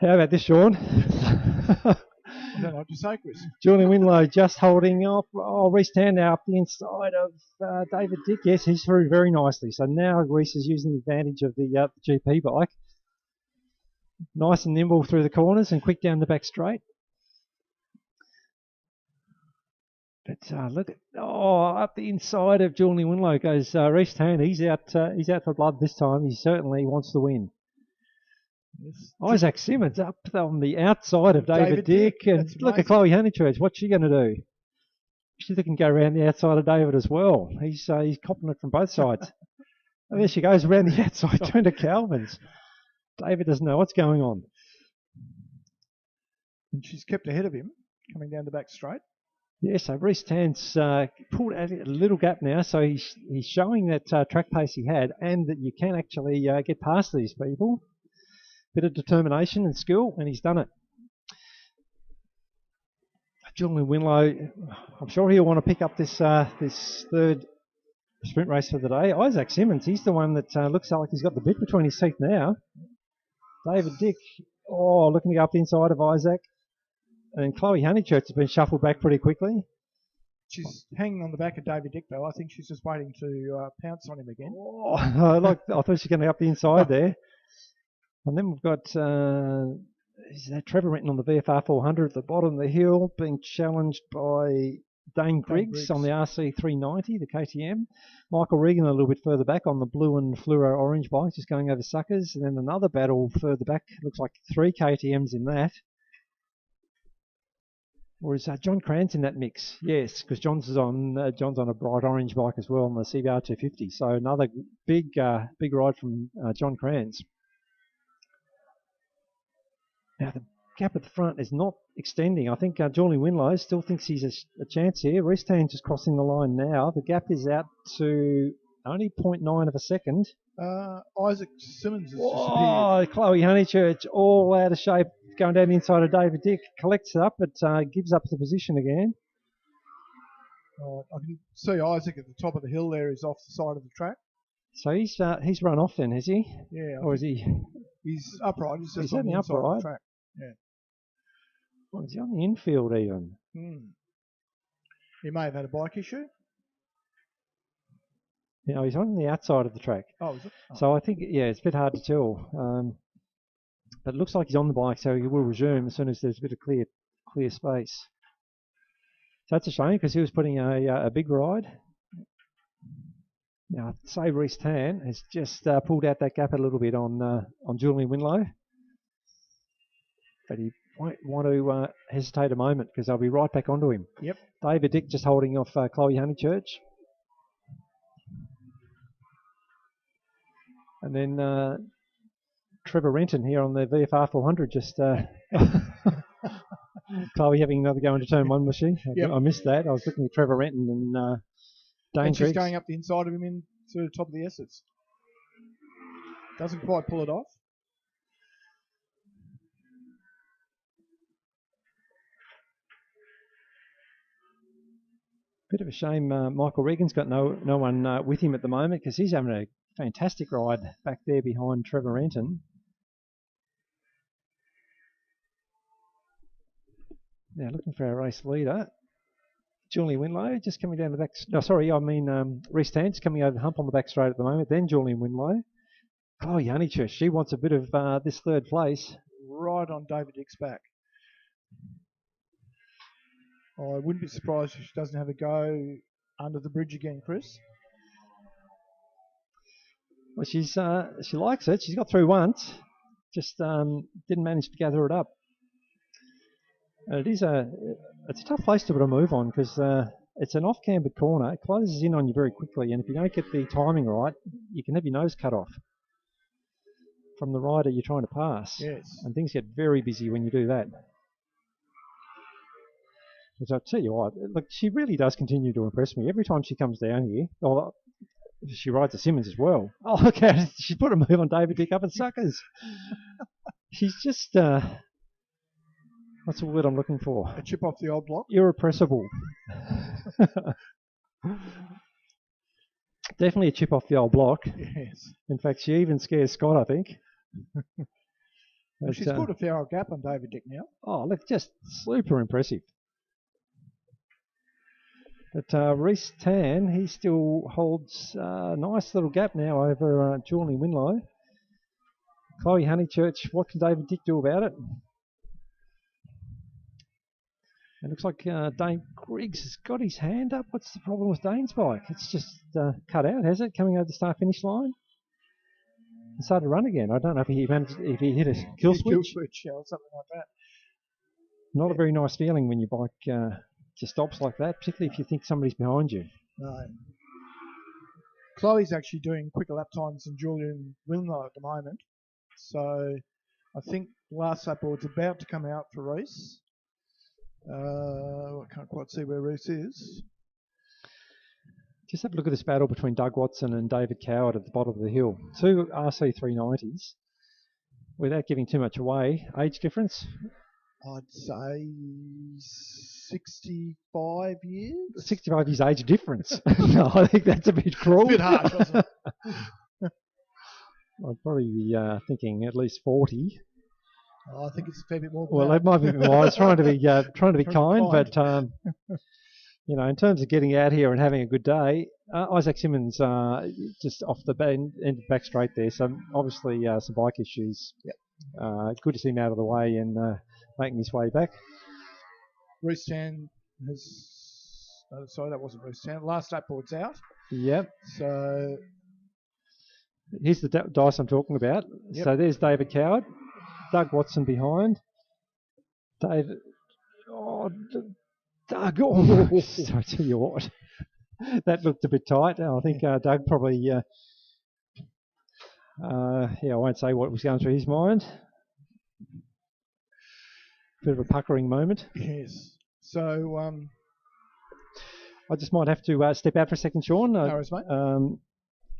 How about this, Sean? I don't know what to say, Chris. Julian Winlow just holding off. Reece Tan now up the inside of David Dick. Yes, he's through very nicely. So now Reece is using the advantage of the GP bike. Nice and nimble through the corners and quick down the back straight. But look at up the inside of Julian Winlow goes Reece Tan. He's out for blood this time. He certainly wants to win. Yes. Isaac Simmons up on the outside of David Dick. And look at Chloe Honeychurch. What's she going to do? She's looking to go around the outside of David as well. He's copping it from both sides. And there she goes around the outside, turn to Calvin's. David doesn't know what's going on. And she's kept ahead of him, coming down the back straight. Yeah, so Reece Tan's pulled out a little gap now, so he's showing that track pace he had, and that you can actually get past these people. Bit of determination and skill, and he's done it. Julian Winlow, I'm sure he'll want to pick up this third sprint race for the day. Isaac Simmons, he's the one that looks like he's got the bit between his teeth now. David Dick, looking to go up the inside of Isaac. And Chloe Honeychurch has been shuffled back pretty quickly. She's hanging on the back of David Dick, though. I think she's just waiting to pounce on him again. I thought she was going to go up the inside there. And then we've got Trevor Renton on the VFR 400 at the bottom of the hill, being challenged by Dane Griggs on the RC 390, the KTM. Michael Regan a little bit further back on the blue and fluoro orange bike, just going over suckers. And then another battle further back. Looks like 3 KTMs in that. Or is John Kranz in that mix? Yes, because John's on a bright orange bike as well on the CBR 250. So another big ride from John Kranz. Now the gap at the front is not extending. I think Julian Winlow still thinks he's a chance here. Reese Tan just crossing the line now. The gap is out to only 0.9 of a second. Isaac Simmons has disappeared. Oh, Chloe Honeychurch all out of shape, going down the inside of David Dick. Collects it up, but gives up the position again. I can see Isaac at the top of the hill there. He's off the side of the track. So he's run off then, has he? Yeah. Or is he? He's upright. He's just on the inside upright? of the track. Yeah. Or is he on the infield even? He may have had a bike issue. You know, he's on the outside of the track. Oh, is it? Oh. So I think, yeah, it's a bit hard to tell. But it looks like he's on the bike, so he will resume as soon as there's a bit of clear space. So that's a shame because he was putting a big ride. Now, say Reese Tan has just pulled out that gap a little bit on Julian Winlow. But he won't want to hesitate a moment because they'll be right back onto him. Yep. David Dick just holding off Chloe Honeychurch. And then Trevor Renton here on the VFR 400 just... Chloe having another go into turn one, was she? Yep. I missed that. I was looking at Trevor Renton and Dane and she's Griggs. going up the inside of him into the top of the S's. Doesn't quite pull it off. Bit of a shame Michael Regan's got no one with him at the moment because he's having a fantastic ride back there behind Trevor Renton. Now looking for our race leader, Julian Winlow, just coming down the back. No, sorry, I mean Reese Tan just coming over the hump on the back straight at the moment. Then Julian Winlow. Chloe Honeychurch, she wants a bit of this third place. Right on David Dick's back. Oh, I wouldn't be surprised if she doesn't have a go under the bridge again, Chris. Well, she likes it. She's got through once, just didn't manage to gather it up. It's a tough place to put a move on because it's an off-cambered corner. It closes in on you very quickly, and if you don't get the timing right, you can have your nose cut off from the rider you're trying to pass. Yes. And things get very busy when you do that. Because I'll tell you what, look, she really does continue to impress me. Every time she comes down here, well, she rides a Simmons as well. Oh, look at it. She's put a move on David Dick up at Suckers. She's just... what's the word I'm looking for? A chip off the old block? Irrepressible. Definitely a chip off the old block. Yes. In fact, she even scares Scott, I think. Well, she's put a fair old gap on David Dick now. Oh, look, just super impressive. But Reese Tan, he still holds a nice little gap now over Julian Winlow. Chloe Honeychurch, what can David Dick do about it? It looks like Dane Griggs has got his hand up. What's the problem with Dane's bike? It's just cut out, has it? Coming over the start-finish line? It started to run again. I don't know if he hit a kill switch. Or something like that. Not a very nice feeling when your bike just stops like that, particularly if you think somebody's behind you. No. Chloe's actually doing quicker lap times than Julian Winlow at the moment. So I think the last lap board's about to come out for Reese. I can't quite see where Reese is. Just have a look at this battle between Doug Watson and David Coward at the bottom of the hill. Two RC390s. Without giving too much away, age difference? I'd say 65 years. 65 years age difference. No, I think that's a bit cruel. A bit harsh, wasn't it? I'd probably be thinking at least 40. Oh, I think it's a fair bit more. Well, that might be more. I was trying to be kind, but you know, in terms of getting out here and having a good day, Isaac Simmons just off the end of the back straight there. So obviously some bike issues. Yep. Good to see him out of the way and making his way back. Reese Tan has. Sorry, that wasn't Reese Tan. Last lap board's out. Yep. So here's the dice I'm talking about. Yep. So there's David Coward, Doug Watson behind. David. Oh, Doug. Oh, I tell you what, that looked a bit tight. I think Doug probably. I won't say what was going through his mind. bit of a puckering moment. Yes. So, I just might have to step out for a second, Sean. no worries, mate.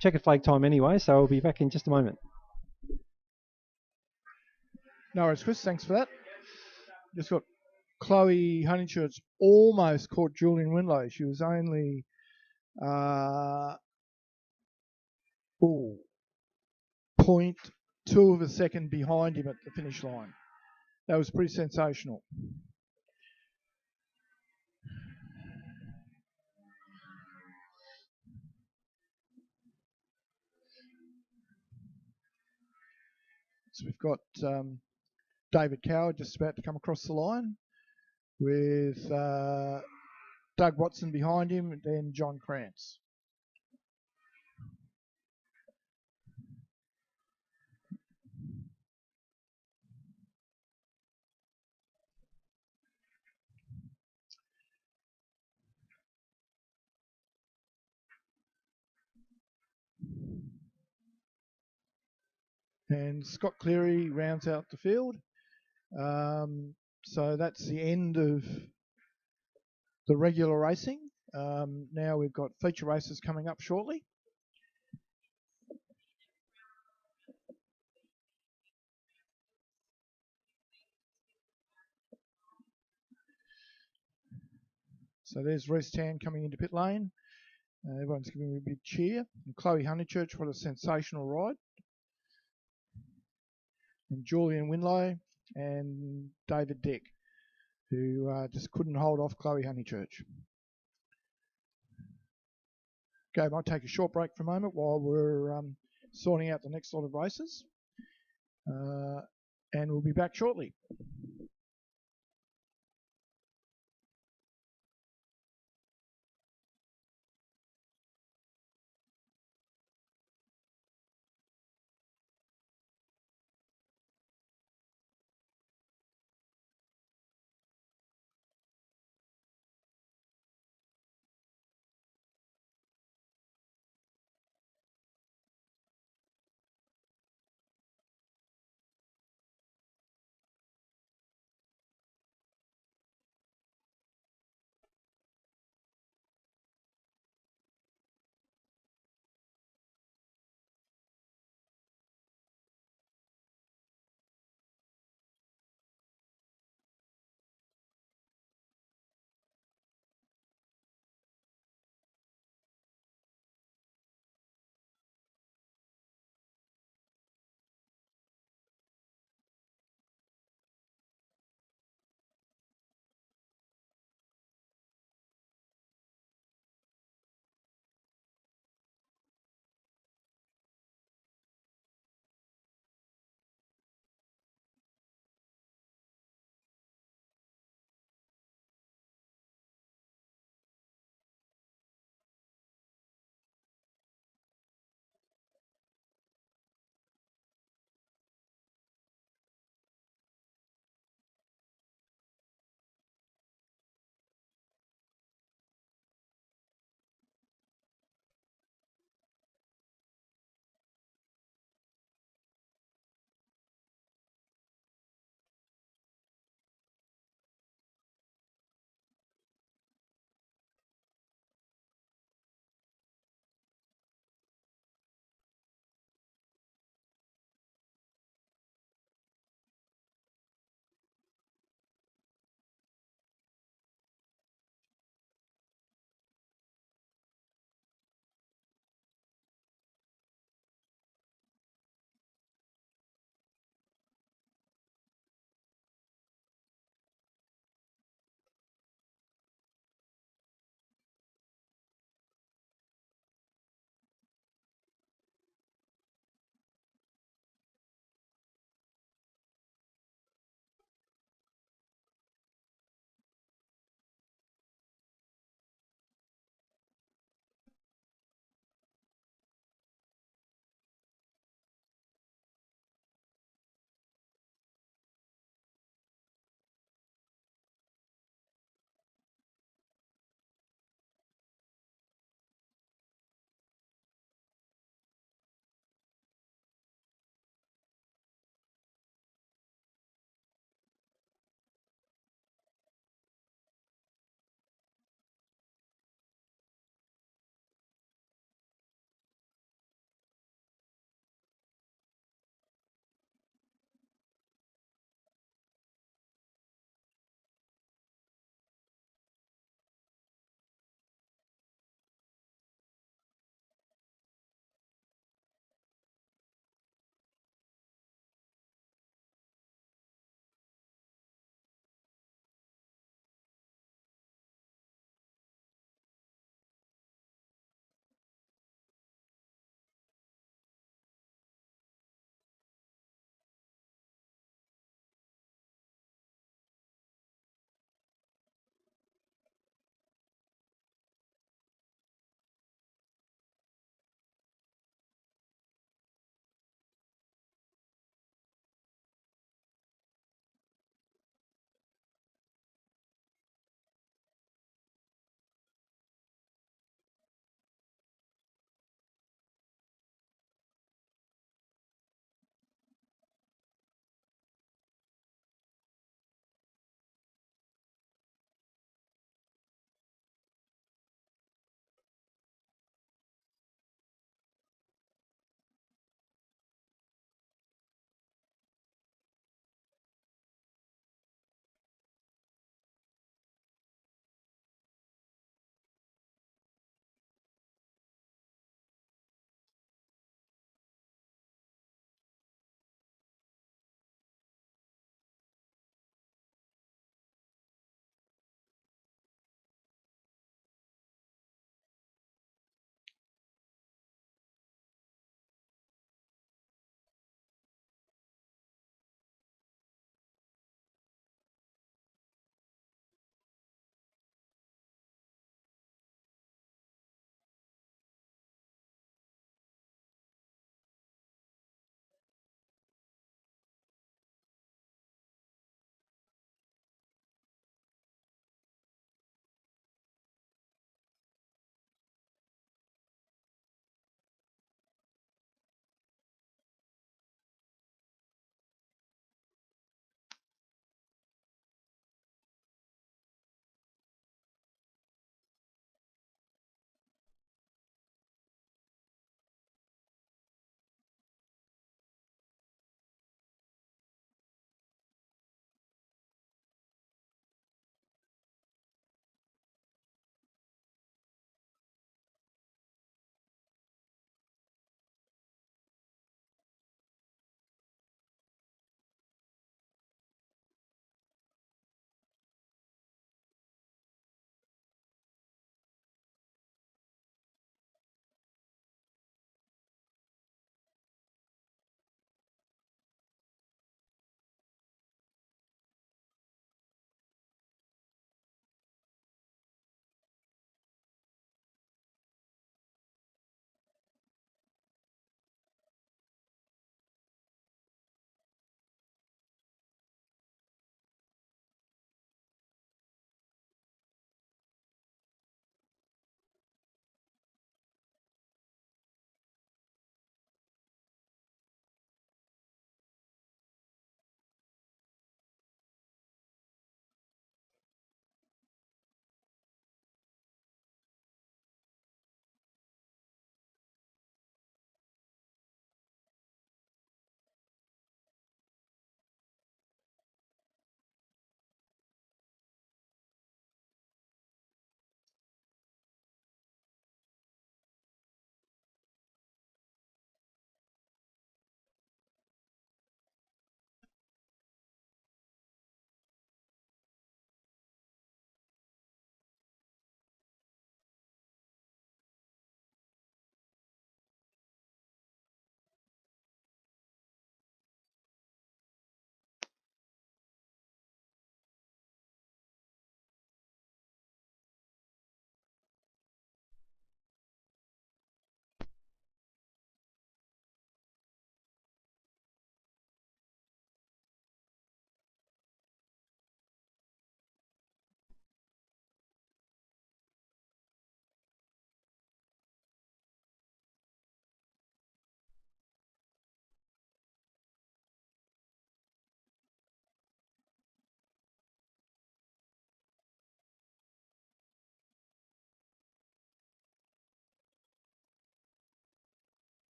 Checker flag time anyway, so I'll be back in just a moment. No worries, Chris. Thanks for that. Just got Chloe Honeychurch almost caught Julian Winlow. She was only 0.2 of a second behind him at the finish line. That was pretty sensational. So we've got David Coward just about to come across the line with Doug Watson behind him, and then John Krantz. And Scott Cleary rounds out the field. So that's the end of the regular racing. Now we've got feature races coming up shortly. So there's Reece Tan coming into pit lane. Everyone's giving him a big cheer. And Chloe Honeychurch, what a sensational ride. And Julian Winlow and David Dick, who just couldn't hold off Chloe Honeychurch. Okay, might take a short break for a moment while we're sorting out the next lot of races. And we'll be back shortly.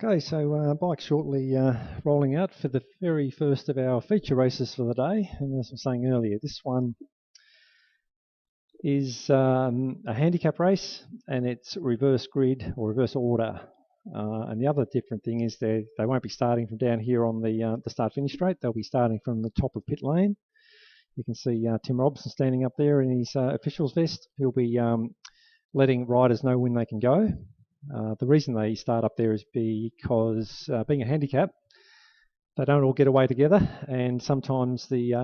Okay, so bike shortly rolling out for the very first of our feature races for the day. And as I was saying earlier, this one is a handicap race, and it's reverse grid or reverse order. And the other different thing is they won't be starting from down here on the start-finish straight. They'll be starting from the top of pit lane. You can see Tim Robson standing up there in his official's vest. He'll be letting riders know when they can go. The reason they start up there is because being a handicap, they don't all get away together, and sometimes the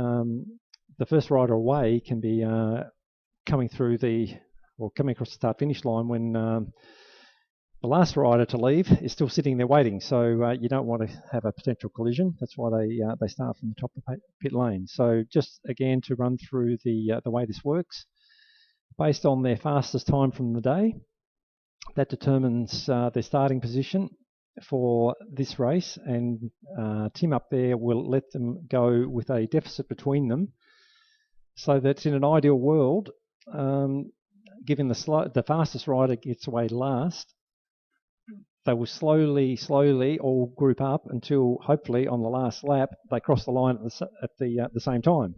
first rider away can be coming across the start-finish line when the last rider to leave is still sitting there waiting. So you don't want to have a potential collision. That's why they start from the top of pit lane. So just again to run through the way this works, based on their fastest time from the day, that determines their starting position for this race, and Tim up there will let them go with a deficit between them, so that in an ideal world, given the fastest rider gets away last, they will slowly all group up until hopefully on the last lap they cross the line at the same time.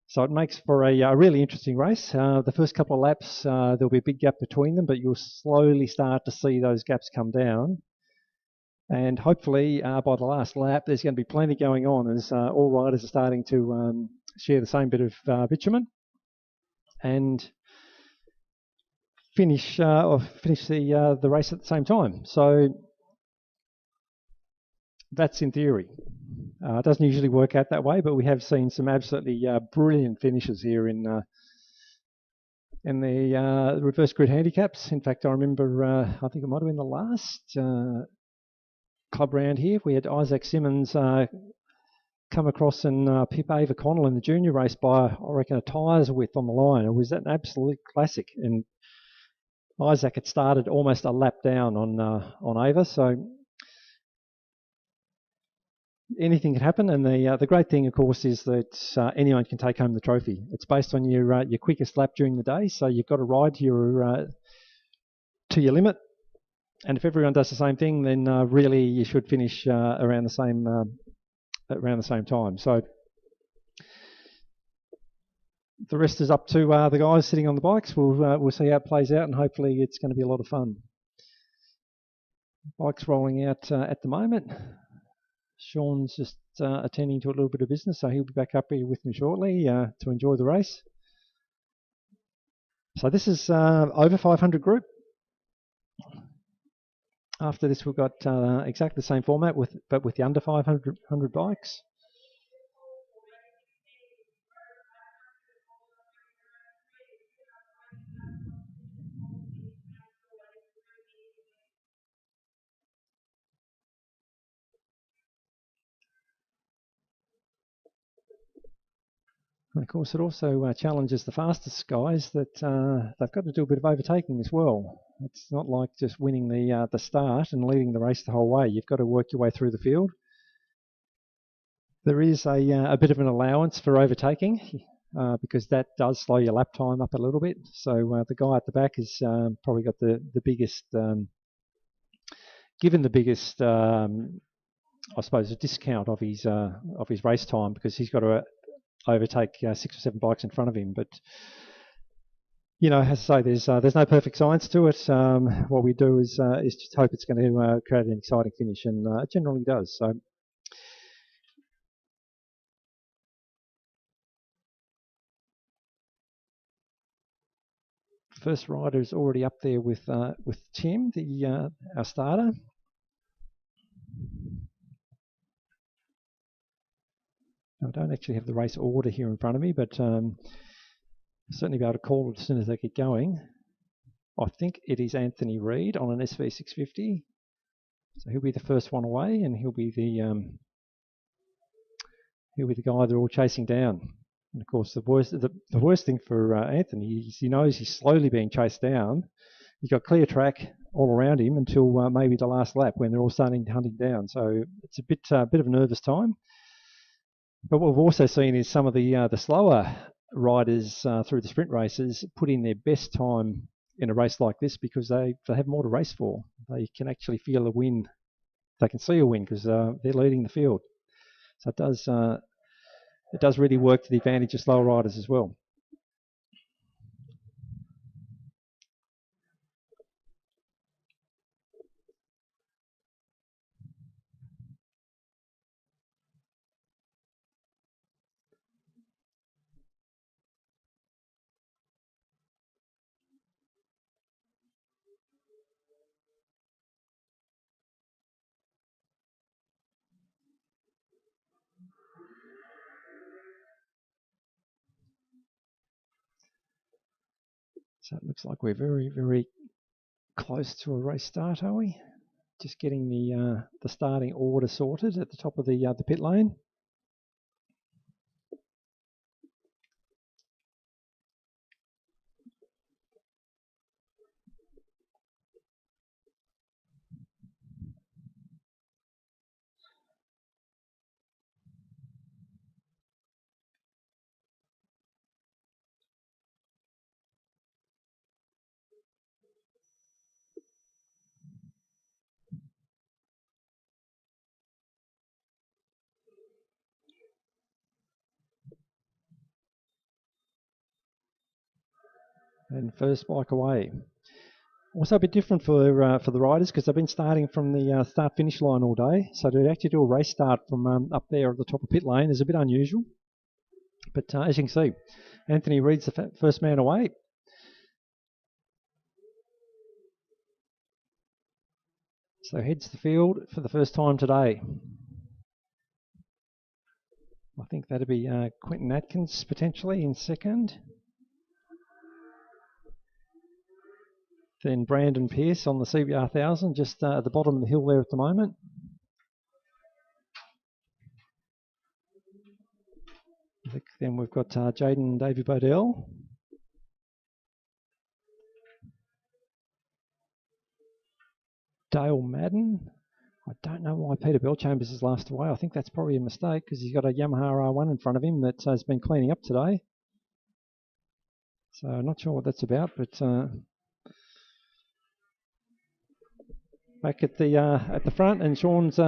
So it makes for a really interesting race. The first couple of laps, there'll be a big gap between them, but you'll slowly start to see those gaps come down. And hopefully by the last lap, there's going to be plenty going on as all riders are starting to share the same bit of bitumen and finish the race at the same time. So that's in theory. It doesn't usually work out that way, but we have seen some absolutely brilliant finishes here in the reverse grid handicaps. In fact, I remember, I think it might have been the last club round here, we had Isaac Simmons come across and pip Ava Connell in the junior race by, I reckon, a tyres width on the line. It was an absolute classic, and Isaac had started almost a lap down on Ava, so anything can happen. And the great thing, of course, is that anyone can take home the trophy. It's based on your quickest lap during the day, so you've got to ride to your limit. And if everyone does the same thing, then really you should finish around the same time. So the rest is up to the guys sitting on the bikes. We'll see how it plays out, and hopefully it's going to be a lot of fun. Bikes rolling out at the moment. Sean's just attending to a little bit of business, so he'll be back up here with me shortly to enjoy the race. So this is over 500 group. After this, we've got exactly the same format, but with the under 500 bikes. And of course, it also challenges the fastest guys that they've got to do a bit of overtaking as well. It's not like just winning the start and leading the race the whole way. You've got to work your way through the field. There is a bit of an allowance for overtaking because that does slow your lap time up a little bit. So the guy at the back has probably got the biggest, given the biggest, I suppose, a discount of his race time, because he's got to overtake 6 or 7 bikes in front of him. But you know, as I say, there's no perfect science to it. What we do is just hope it's going to create an exciting finish, and it generally does. So first rider is already up there with Tim, our starter. I don't actually have the race order here in front of me, but certainly be able to call it as soon as they get going. I think it is Anthony Reid on an SV650. So he'll be the first one away, and he'll be the guy they're all chasing down. And of course, the worst thing for Anthony is he knows he's slowly being chased down. He's got clear track all around him until maybe the last lap when they're all starting hunting down. So it's a bit of a nervous time. But what we've also seen is some of the slower riders through the sprint races put in their best time in a race like this because they have more to race for. They can actually feel a win they can see a win because they're leading the field. So it does really work to the advantage of slower riders as well. So it looks like we're very, very close to a race start, are we? Just getting the starting order sorted at the top of the pit lane. And first bike away. Also a bit different for the riders because they've been starting from the start-finish line all day. So to actually do a race start from up there at the top of pit lane is a bit unusual. But as you can see, Anthony Reid's the first man away. So heads the field for the first time today. I think that'd be Quentin Atkins potentially in second. Then Brandon Pearce on the CBR 1000, just at the bottom of the hill there at the moment. Then we've got Jaden and Davey Bodell. Dale Madden. I don't know why Peter Bellchambers is last away. I think that's probably a mistake because he's got a Yamaha R1 in front of him that has been cleaning up today. So I'm not sure what that's about, but back at the front, and Sean's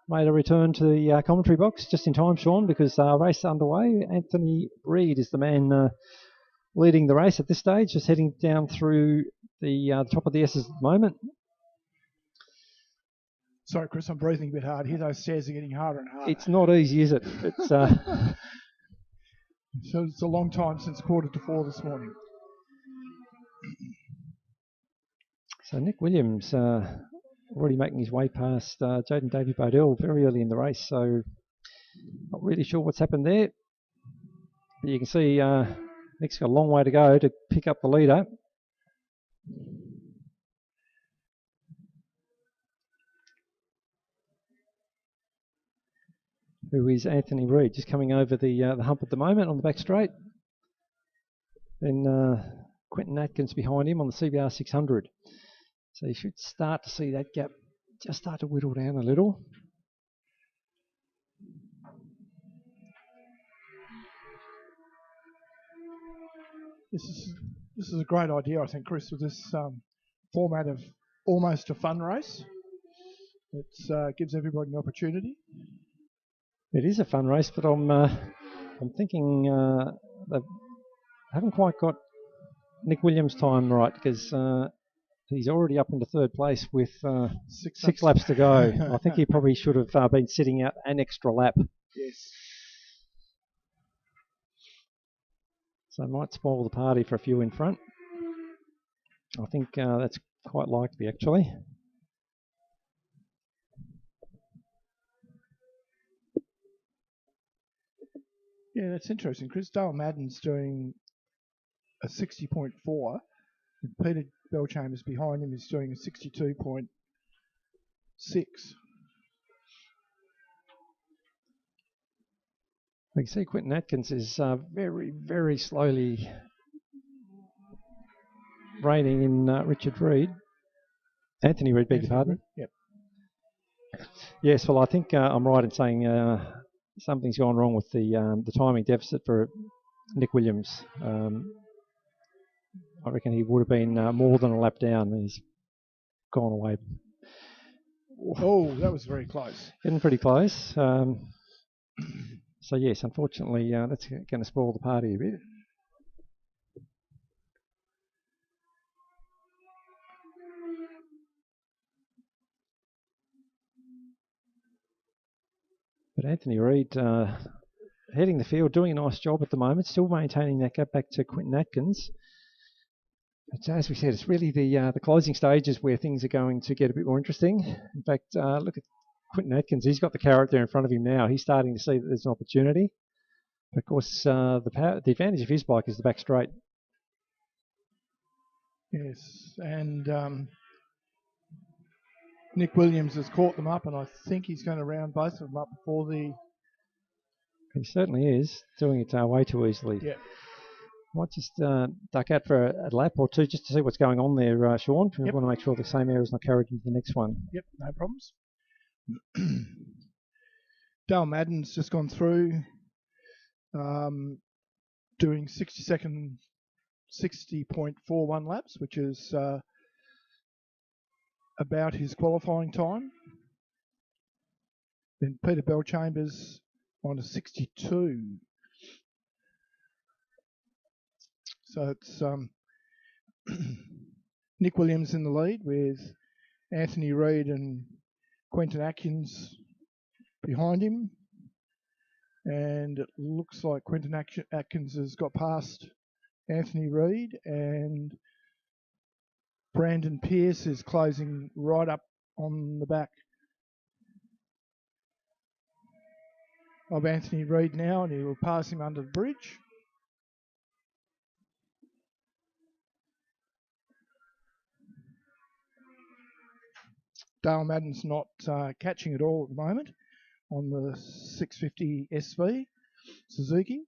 made a return to the commentary box just in time, Sean, because race underway. Anthony Reid is the man leading the race at this stage, just heading down through the top of the S's at the moment. Sorry, Chris, I'm breathing a bit hard here. Those stairs are getting harder and harder. It's not easy, is it? It's so it's a long time since 3:45 this morning. So Nick Williams already making his way past Jaden Davey Bodell very early in the race, so not really sure what's happened there. But you can see Nick's got a long way to go to pick up the leader. Who is Anthony Reid, just coming over the hump at the moment on the back straight. Then Quentin Atkins behind him on the CBR 600. So you should start to see that gap just start to whittle down a little. This is a great idea, I think, Chris, with this format of almost a fun race. It gives everybody an opportunity. It is a fun race, but I'm thinking they haven't quite got Nick Williams' time right because he's already up into third place with six laps to go. I think he probably should have been sitting out an extra lap. Yes. So it might spoil the party for a few in front. I think that's quite likely, actually. Yeah, that's interesting. Chris Dale Madden's doing a 60.4. And Peter Bellchambers behind him is doing a 62.6. You can see Quentin Atkins is very, very slowly reining in Richard Reid. Anthony Reid, beg your pardon. Yep. Yes, well, I think I'm right in saying something's gone wrong with the timing deficit for Nick Williams. I reckon he would have been more than a lap down, and he's gone away Oh, that was very close. Getting pretty close. So yes, unfortunately, that's going to spoil the party a bit. But Anthony Reid heading the field, doing a nice job at the moment, still maintaining that gap back to Quinton Atkins. But as we said, it's really the closing stages where things are going to get a bit more interesting. In fact, look at Quinton Atkins. He's got the carrot there in front of him now. He's starting to see that there's an opportunity. But of course, the advantage of his bike is the back straight. Yes, and Nick Williams has caught them up, and I think he's going to round both of them up before the... He certainly is, doing it way too easily. Yeah. Might just duck out for a lap or two just to see what's going on there, Sean. We want to make sure the same error is not carried into the next one. Yep, no problems. Dale Madden's just gone through doing 60.41 laps, which is about his qualifying time. Then Peter Bellchambers on a 62. So it's Nick Williams in the lead with Anthony Reid and Quinton Atkins behind him. And it looks like Quinton Atkins has got past Anthony Reid, and Brandon Pearce is closing right up on the back of Anthony Reid now, and he will pass him under the bridge. Dale Madden's not catching at all at the moment on the 650 SV Suzuki.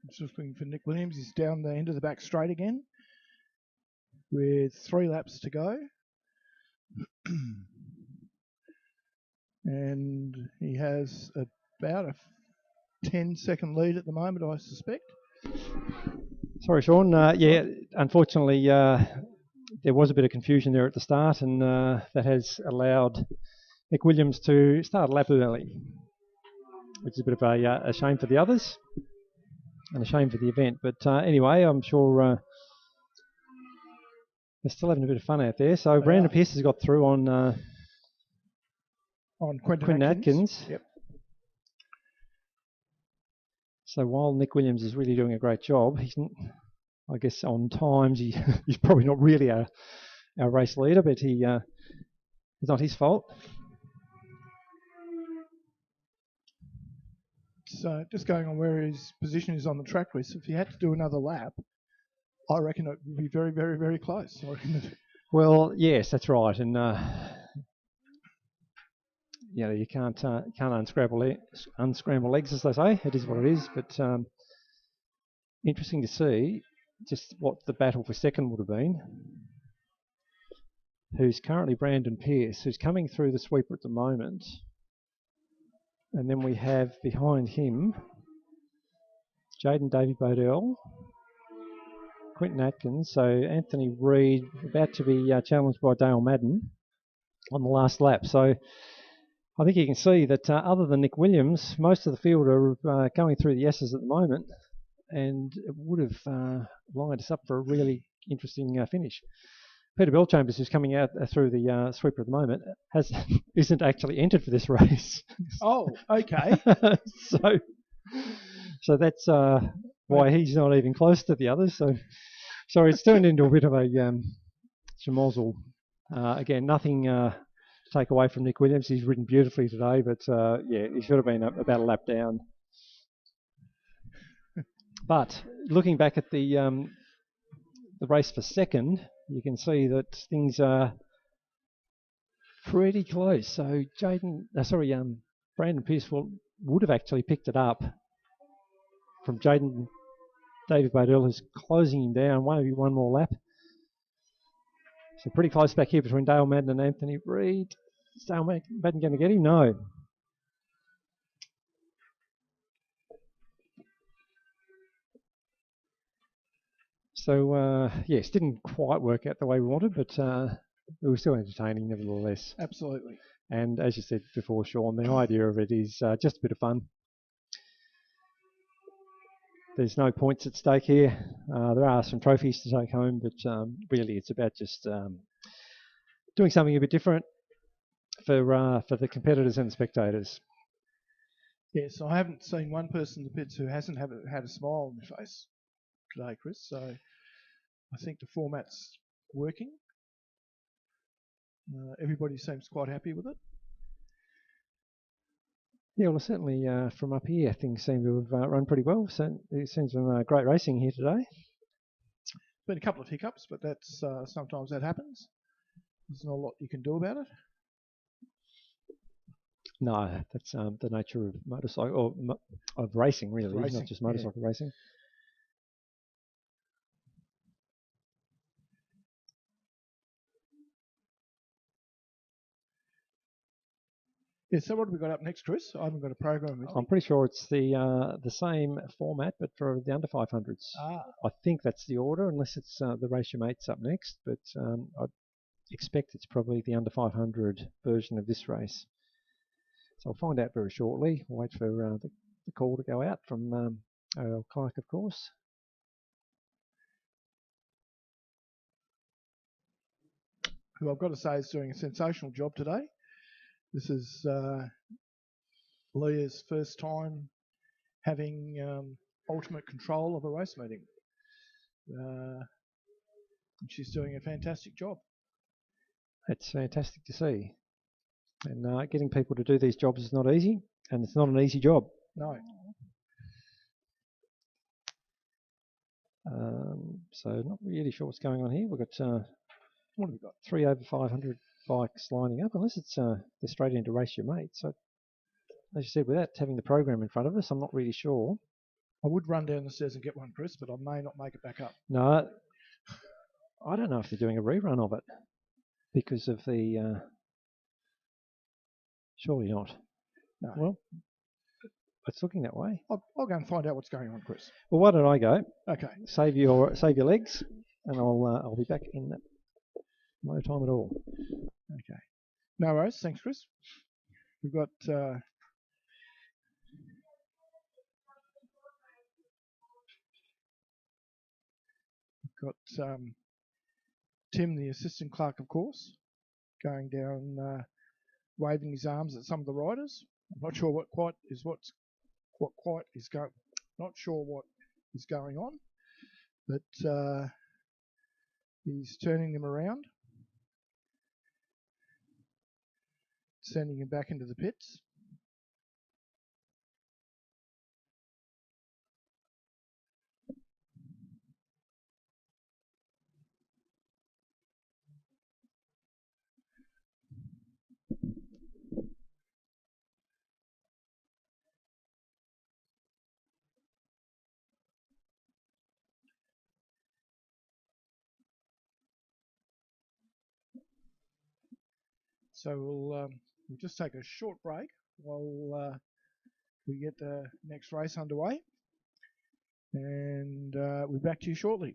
Just looking for Nick Williams. He's down the end of the back straight again with 3 laps to go. And he has about a 10-second lead at the moment, I suspect. Sorry, Sean. Yeah, unfortunately, there was a bit of confusion there at the start, and that has allowed Nick Williams to start a lap early, which is a bit of a shame for the others and a shame for the event. But anyway, I'm sure they're still having a bit of fun out there. So Brandon Pearce has got through on Quinton Atkins. Yep. So while Nick Williams is really doing a great job, he's, I guess, on times he's probably not really our race leader, but it's not his fault. So just going on where his position is on the track list, if he had to do another lap, I reckon it would be very, very, very close. Well, yes, that's right, and you can't unscramble eggs, as they say. It is what it is, but interesting to see just what the battle for second would have been. Who's currently Brandon Pearce, who's coming through the sweeper at the moment. And then we have behind him Jaden Davey Bodell, Quinton Atkins, so Anthony Reid about to be challenged by Dale Madden on the last lap. So I think you can see that other than Nick Williams, most of the field are going through the S's at the moment, and it would have lined us up for a really interesting finish. Peter Bellchambers, who's coming out through the sweeper at the moment, isn't actually entered for this race. Oh, okay. So that's why he's not even close to the others. So it's turned into a bit of a schmozzle. Again, nothing to take away from Nick Williams. He's ridden beautifully today, but he should have been about a lap down. But looking back at the race for second, you can see that things are pretty close. So Brandon Pearce would have actually picked it up from Jaden David Bodell, who's closing him down. Maybe one more lap. So pretty close back here between Dale Madden and Anthony Reid. Is Dale Madden going to get him? No. So, yes, didn't quite work out the way we wanted, but it was still entertaining nevertheless. Absolutely. And as you said before, Sean, the idea of it is just a bit of fun. There's no points at stake here. There are some trophies to take home, but really it's about just doing something a bit different for the competitors and the spectators. Yes, I haven't seen one person in the pits who hasn't had a smile on their face today, Chris. So I think the format's working. Everybody seems quite happy with it. Yeah, well, certainly from up here, things seem to have run pretty well. So there's some great racing here today. Been a couple of hiccups, but that's sometimes that happens. There's not a lot you can do about it. No, that's the nature of motorcycle or of racing, really, not just motorcycle racing. Yeah, so what have we got up next, Chris? I haven't got a program with me. I'm pretty sure it's the same format, but for the under 500s. I think that's the order, unless it's the Race Your Mates up next. But I expect it's probably the under 500 version of this race. So I'll find out very shortly. We'll wait for the call to go out from our Clark, of course. Who I've got to say is doing a sensational job today. This is Leah's first time having ultimate control of a race meeting. She's doing a fantastic job. It's fantastic to see. And getting people to do these jobs is not easy, and it's not an easy job. No. So not really sure what's going on here. We've got what have we got? 3 over 500 bikes lining up, unless it's they're straight into Race Your Mate. So as you said, without having the program in front of us, I'm not really sure. I would run down the stairs and get one, Chris, but I may not make it back up. No, I don't know if they're doing a rerun of it because of the. Surely not. No. Well, it's looking that way. I'll go and find out what's going on, Chris. Well, why don't I go? Okay. Save your legs, and I'll be back in no time at all. Okay. No worries. Thanks, Chris. We've got Tim, the assistant clerk, of course, going down, waving his arms at some of the riders. I'm not sure what quite is going. Not sure what is going on, but he's turning them around, sending him back into the pits. So we'll just take a short break while we get the next race underway, and we'll be back to you shortly.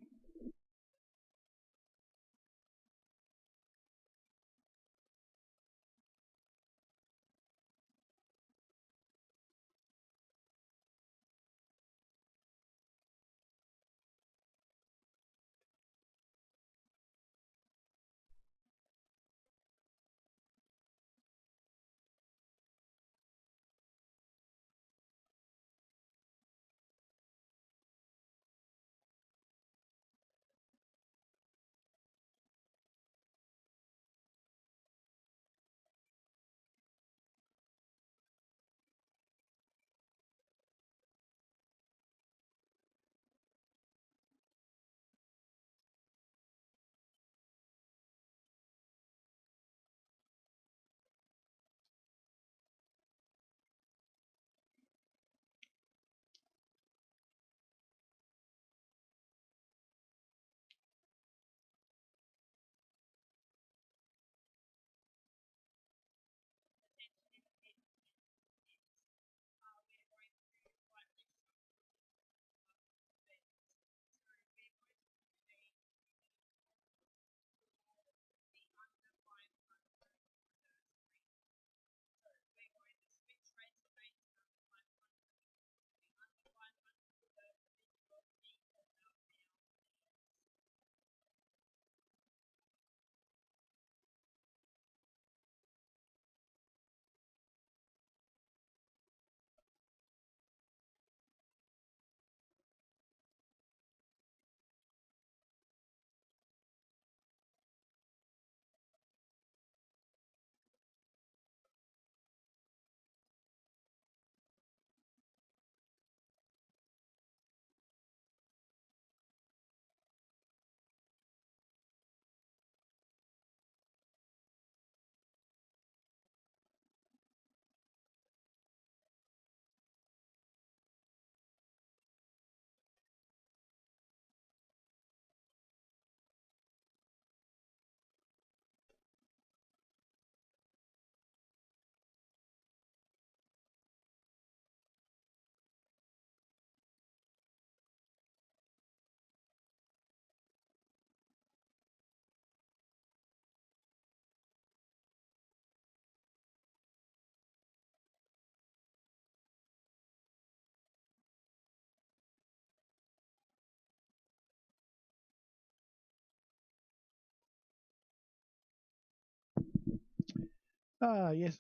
Yes.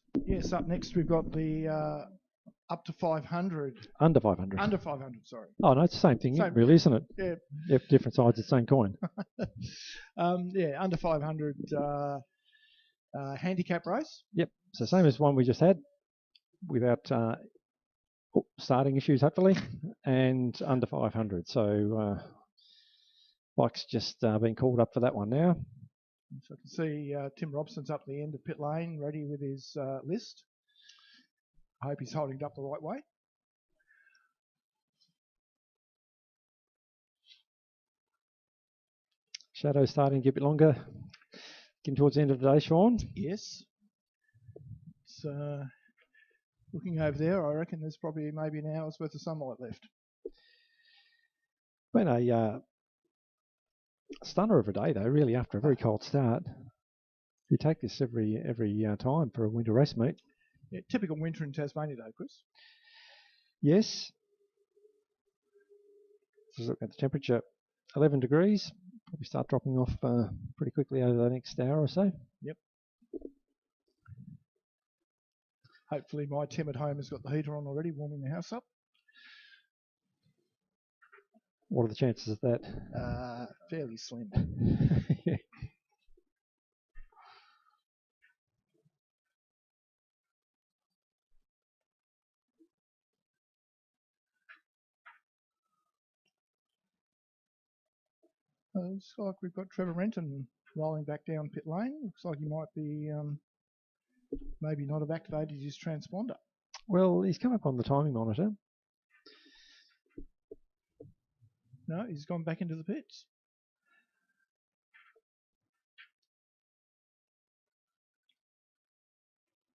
Up next, we've got the up to 500. Under 500. Under 500, sorry. Oh, no, it's the same thing, Same. really, isn't it? Yeah. Yep, different sides of the same coin. Under 500 handicap race. Yep, so same as one we just had, without starting issues, hopefully, and under 500. So bike's just been called up for that one now. So I can see Tim Robson's up the end of pit lane, ready with his list. I hope he's holding it up the right way. Shadow's starting to get a bit longer. Getting towards the end of the day, Sean. Yes. It's looking over there, I reckon there's probably maybe an hour's worth of sunlight left. Been a stunner of a day, though, really, after a very cold start. You take this every time for a winter race meet. Yeah, typical winter in Tasmania, though, Chris. Yes. Just looking at the temperature, 11 degrees. Probably start dropping off pretty quickly over the next hour or so. Yep. Hopefully my Tim at home has got the heater on already, warming the house up. What are the chances of that? Fairly slim. Yeah. Looks like we've got Trevor Renton rolling back down pit lane. Looks like he might be maybe not have activated his transponder. Well, he's come up on the timing monitor. No, he's gone back into the pits.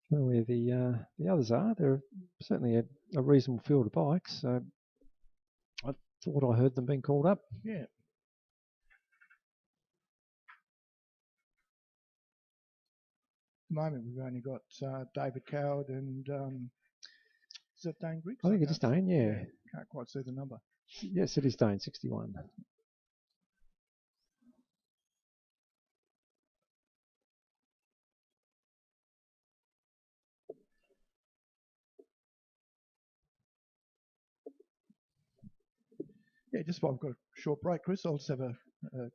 Where the others are, they're certainly a reasonable field of bikes. So I thought I heard them being called up. Yeah. At the moment, we've only got David Coward and is that Dane Griggs? I think it is Dane, yeah. Can't quite see the number. Yes, it is Dane, 61. Yeah, just while we've got a short break, Chris, I'll just have a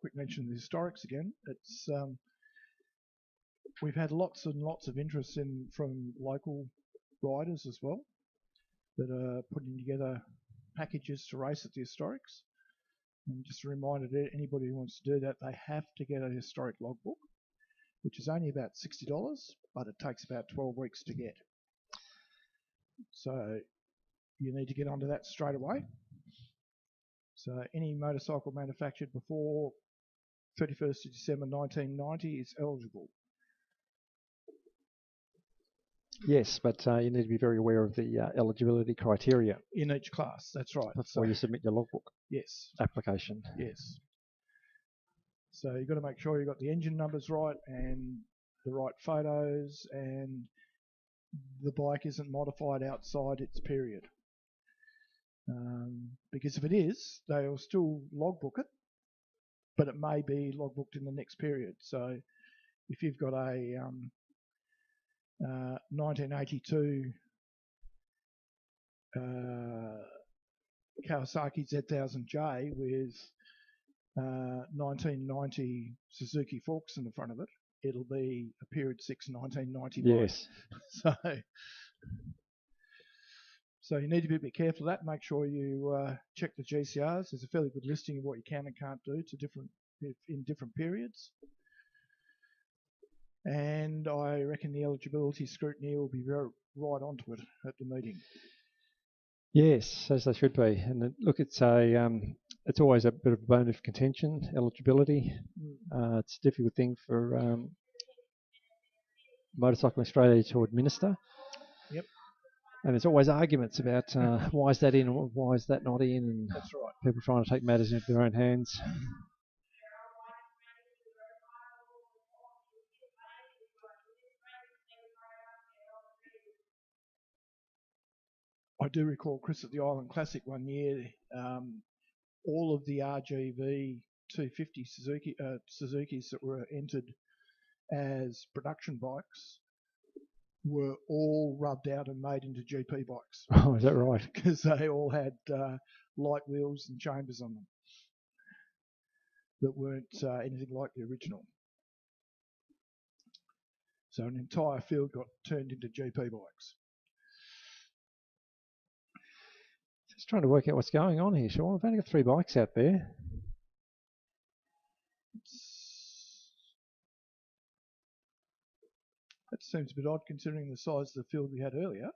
quick mention of the historics again. It's we've had lots and lots of interest from local riders as well that are putting together packages to race at the historics. And just a reminder to anybody who wants to do that, they have to get a historic logbook, which is only about $60, but it takes about 12 weeks to get. So you need to get onto that straight away. So any motorcycle manufactured before 31st of December 1990 is eligible. Yes, but you need to be very aware of the eligibility criteria in each class, that's right. Before you submit your logbook application. Yes. So you've got to make sure you've got the engine numbers right and the right photos, and the bike isn't modified outside its period. Because if it is, they'll still logbook it, but it may be logbooked in the next period. So if you've got a 1982 Kawasaki Z1000J with 1990 Suzuki forks in the front of it, it'll be a period 6 1990 bike. Yes. So you need to be a bit careful of that. Make sure you check the GCRs. There's a fairly good listing of what you can and can't do in different periods. And I reckon the eligibility scrutiny will be very right onto it at the meeting. Yes, as they should be. And look, it's always a bit of a bone of contention, eligibility. It's a difficult thing for Motorcycle Australia to administer. Yep. And there's always arguments about why is that in or why is that not in, and that's right. People trying to take matters into their own hands. I do recall, Chris, at the Island Classic one year, all of the RGV 250 Suzukis that were entered as production bikes were all rubbed out and made into GP bikes Oh, is that right? because they all had light wheels and chambers on them that weren't anything like the original. So an entire field got turned into GP bikes. Just trying to work out what's going on here, Sean. I've only got 3 bikes out there. That seems a bit odd considering the size of the field we had earlier.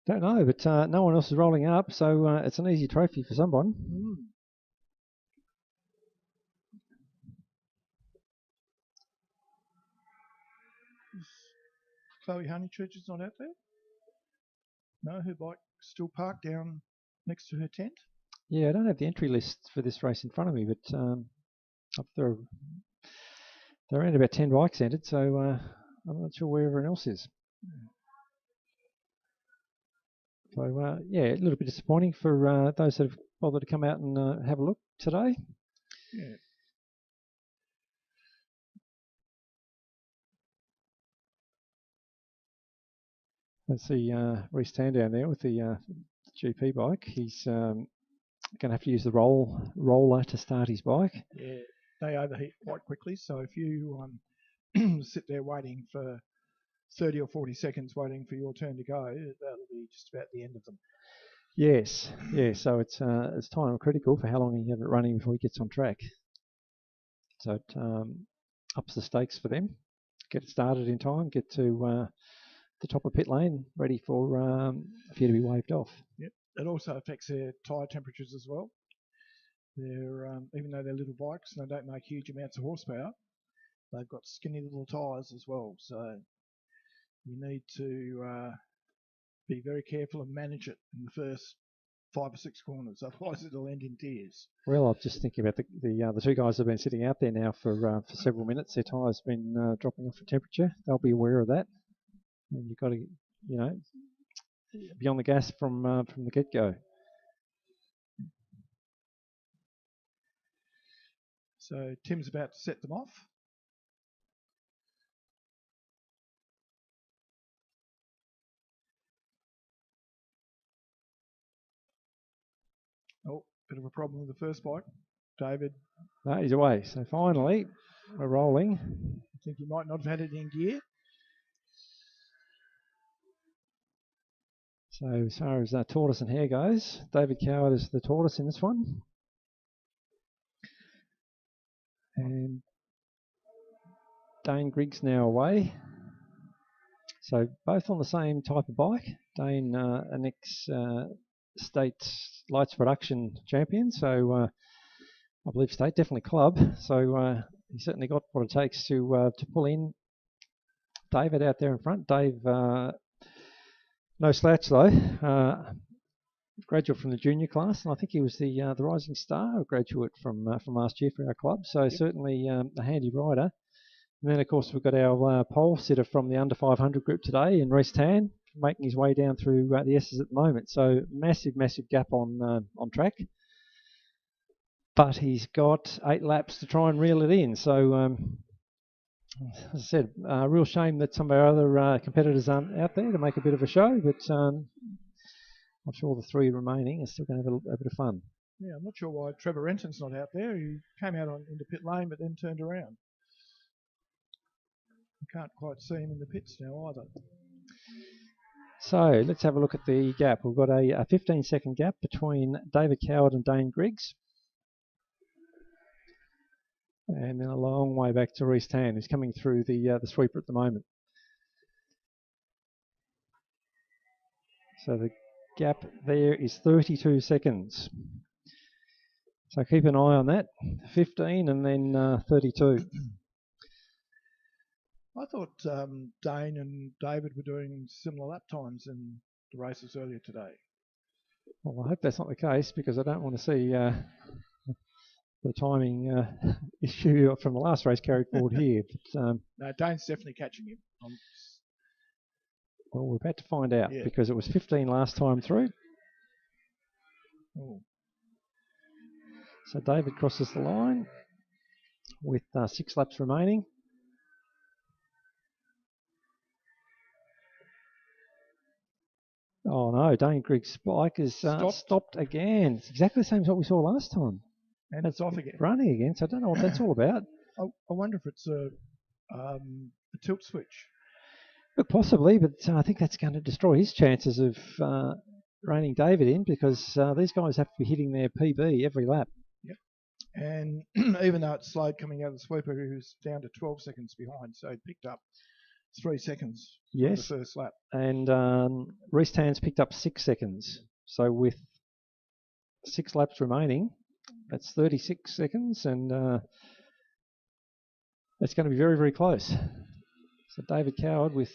Don't know, but no one else is rolling up, so it's an easy trophy for someone. Chloe Honeychurch is not out there? No, her bike's still parked down next to her tent? Yeah, I don't have the entry list for this race in front of me, but up there are around about 10 bikes entered, so I'm not sure where everyone else is. So, yeah, a little bit disappointing for those that have bothered to come out and have a look today. Yeah. Let's see Reece Tan down there with the GP bike. He's going to have to use the roller to start his bike. Yeah, they overheat quite quickly, so if you sit there waiting for 30 or 40 seconds waiting for your turn to go, that'll be just about the end of them. Yes, yeah, so it's time critical for how long he can have it running before he gets on track. So it ups the stakes for them. Get it started in time, get to the top of pit lane, ready for you to be waved off. Yep. It also affects their tyre temperatures as well. They're even though they're little bikes and they don't make huge amounts of horsepower, they've got skinny little tyres as well. So you need to be very careful and manage it in the first 5 or 6 corners, otherwise it'll end in tears. Well, I'm just thinking about the 2 guys that have been sitting out there now for several minutes. Their tyres have been dropping off for temperature. They'll be aware of that. And you've got to, be on the gas from the get-go. So Tim's about to set them off. Oh, bit of a problem with the first bike. David. No, he's away. So finally, we're rolling. I think he might not have had it in gear. So as far as tortoise and hare goes, David Coward is the tortoise in this one. And Dane Griggs now away. So both on the same type of bike. Dane, an ex-state lights production champion. So I believe state, definitely club. So he certainly got what it takes to pull in David out there in front. Dave, no slouch though. Graduate from the junior class, and I think he was the rising star graduate from last year for our club. So yep. Certainly a handy rider. And then of course we've got our pole sitter from the under 500 group today in Reece Tan, making his way down through the S's at the moment. So massive gap on track. But he's got 8 laps to try and reel it in. So as I said, real shame that some of our other competitors aren't out there to make a bit of a show, but I'm sure the 3 remaining are still going to have a bit of fun. Yeah, I'm not sure why Trevor Renton's not out there. He came out into pit lane but then turned around. You can't quite see him in the pits now either. So let's have a look at the gap. We've got a 15-second gap between David Coward and Dane Griggs. And then a long way back to Reece Tan, who's coming through the sweeper at the moment. So the gap there is 32 seconds. So keep an eye on that. 15 and then 32. I thought Dane and David were doing similar lap times in the races earlier today. Well, I hope that's not the case because I don't want to see the timing issue from the last race carried forward here. But, no, Dane's definitely catching him. Well, we're about to find out because it was 15 last time through. Oh. So David crosses the line with 6 laps remaining. Oh no, Dane Griggs' spike is stopped again. It's exactly the same as what we saw last time. And it's off again. Running again, so I don't know what that's all about. I wonder if it's a tilt switch. But possibly, but I think that's going to destroy his chances of reining David in, because these guys have to be hitting their PB every lap. Yep. And even though it's slowed coming out of the sweeper, who's down to 12 seconds behind, so he picked up 3 seconds from the first lap. And Reese Tan's picked up 6 seconds. So with 6 laps remaining, that's 36 seconds, and it's going to be very, very close. So David Coward with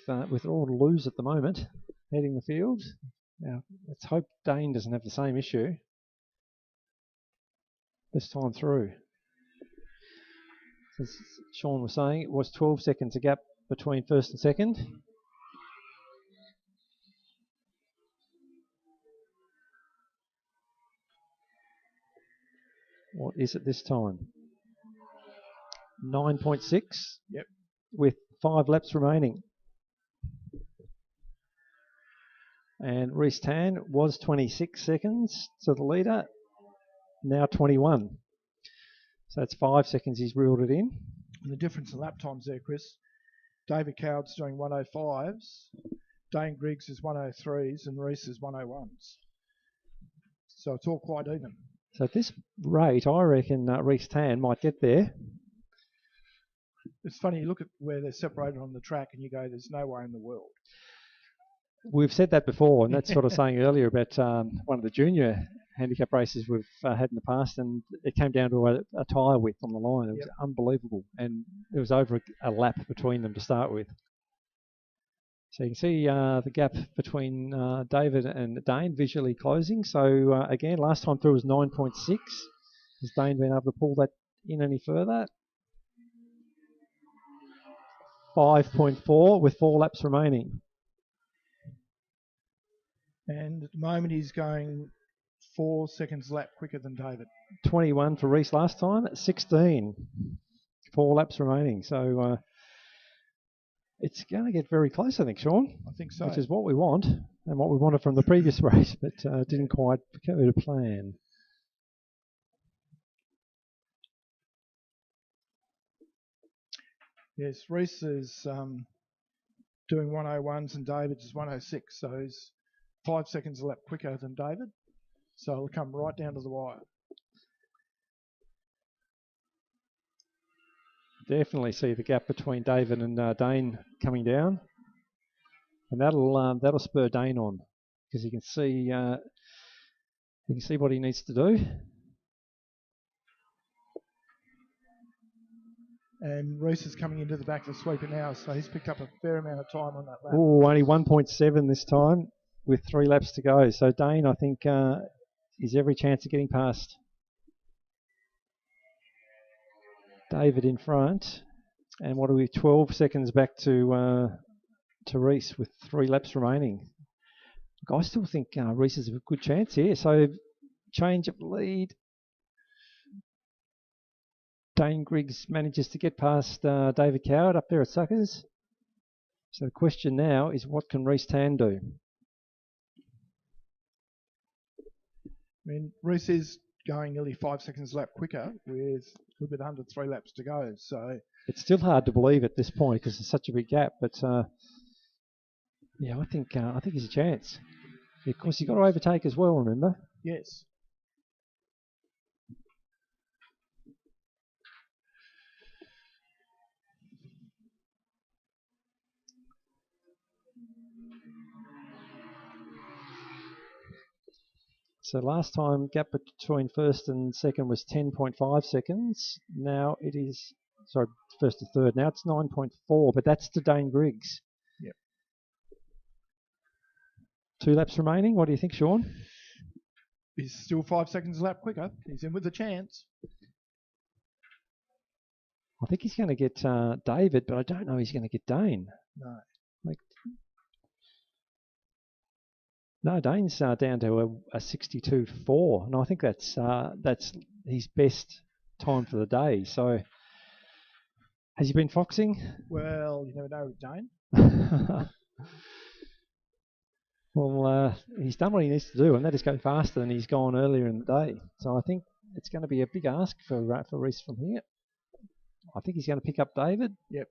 all to lose at the moment, heading the field. Now, let's hope Dane doesn't have the same issue this time through. As Sean was saying, it was 12 seconds a gap between first and second. What is it this time? 9.6. Yep. With 5 laps remaining. And Reese Tan was 26 seconds to the leader, now 21. So that's 5 seconds he's reeled it in. And the difference in lap times there, Chris, David Coward's doing 105s, Dane Griggs is 103s, and Reese is 101s. So it's all quite even. So at this rate, I reckon Reese Tan might get there. It's funny, you look at where they're separated on the track and you go, there's no way in the world. We've said that before, and that's what I was saying earlier about one of the junior handicap races we've had in the past, and it came down to a tyre width on the line. It was unbelievable, and it was over a lap between them to start with. So you can see the gap between David and Dane visually closing. So again, last time through was 9.6. Has Dane been able to pull that in any further? 5.4 with 4 laps remaining. And at the moment he's going 4 seconds lap quicker than David. 21 for Reese last time, 16. 4 laps remaining. So it's going to get very close, I think, Sean. I think so. Which is what we want, and what we wanted from the previous race, but didn't quite go to plan. Yes, Reese is doing 101s and David's is 106, so he's 5 seconds a lap quicker than David. So it'll come right down to the wire. Definitely see the gap between David and Dane coming down, and that'll spur Dane on, because he can see what he needs to do. And Reese is coming into the back of the sweeper now, so he's picked up a fair amount of time on that lap. Oh, only 1.7 this time with 3 laps to go. So Dane, I think, is every chance of getting past David in front. And what are we, 12 seconds back to Reese with 3 laps remaining. Look, I still think Reese has a good chance here. So change of lead. Dane Griggs manages to get past David Coward up there at Suckers. So the question now is, what can Reese Tan do? I mean, Reese is going nearly 5 seconds a lap quicker with a little bit under 3 laps to go. So it's still hard to believe at this point because there's such a big gap. But yeah, I think he's a chance. Of course, you've got to overtake as well. Remember? Yes. So last time, gap between first and second was 10.5 seconds. Now it is, sorry, first to third. Now it's 9.4, but that's to Dane Griggs. Yep. 2 laps remaining. What do you think, Sean? He's still 5 seconds a lap quicker. He's in with a chance. I think he's going to get David, but I don't know he's going to get Dane. No. No, Dane's down to a 62.4, and I think that's his best time for the day. So, has he been foxing? Well, you never know with Dane. Well, he's done what he needs to do, and that is go faster than he's gone earlier in the day. So I think it's going to be a big ask for Reese from here. I think he's going to pick up David. Yep.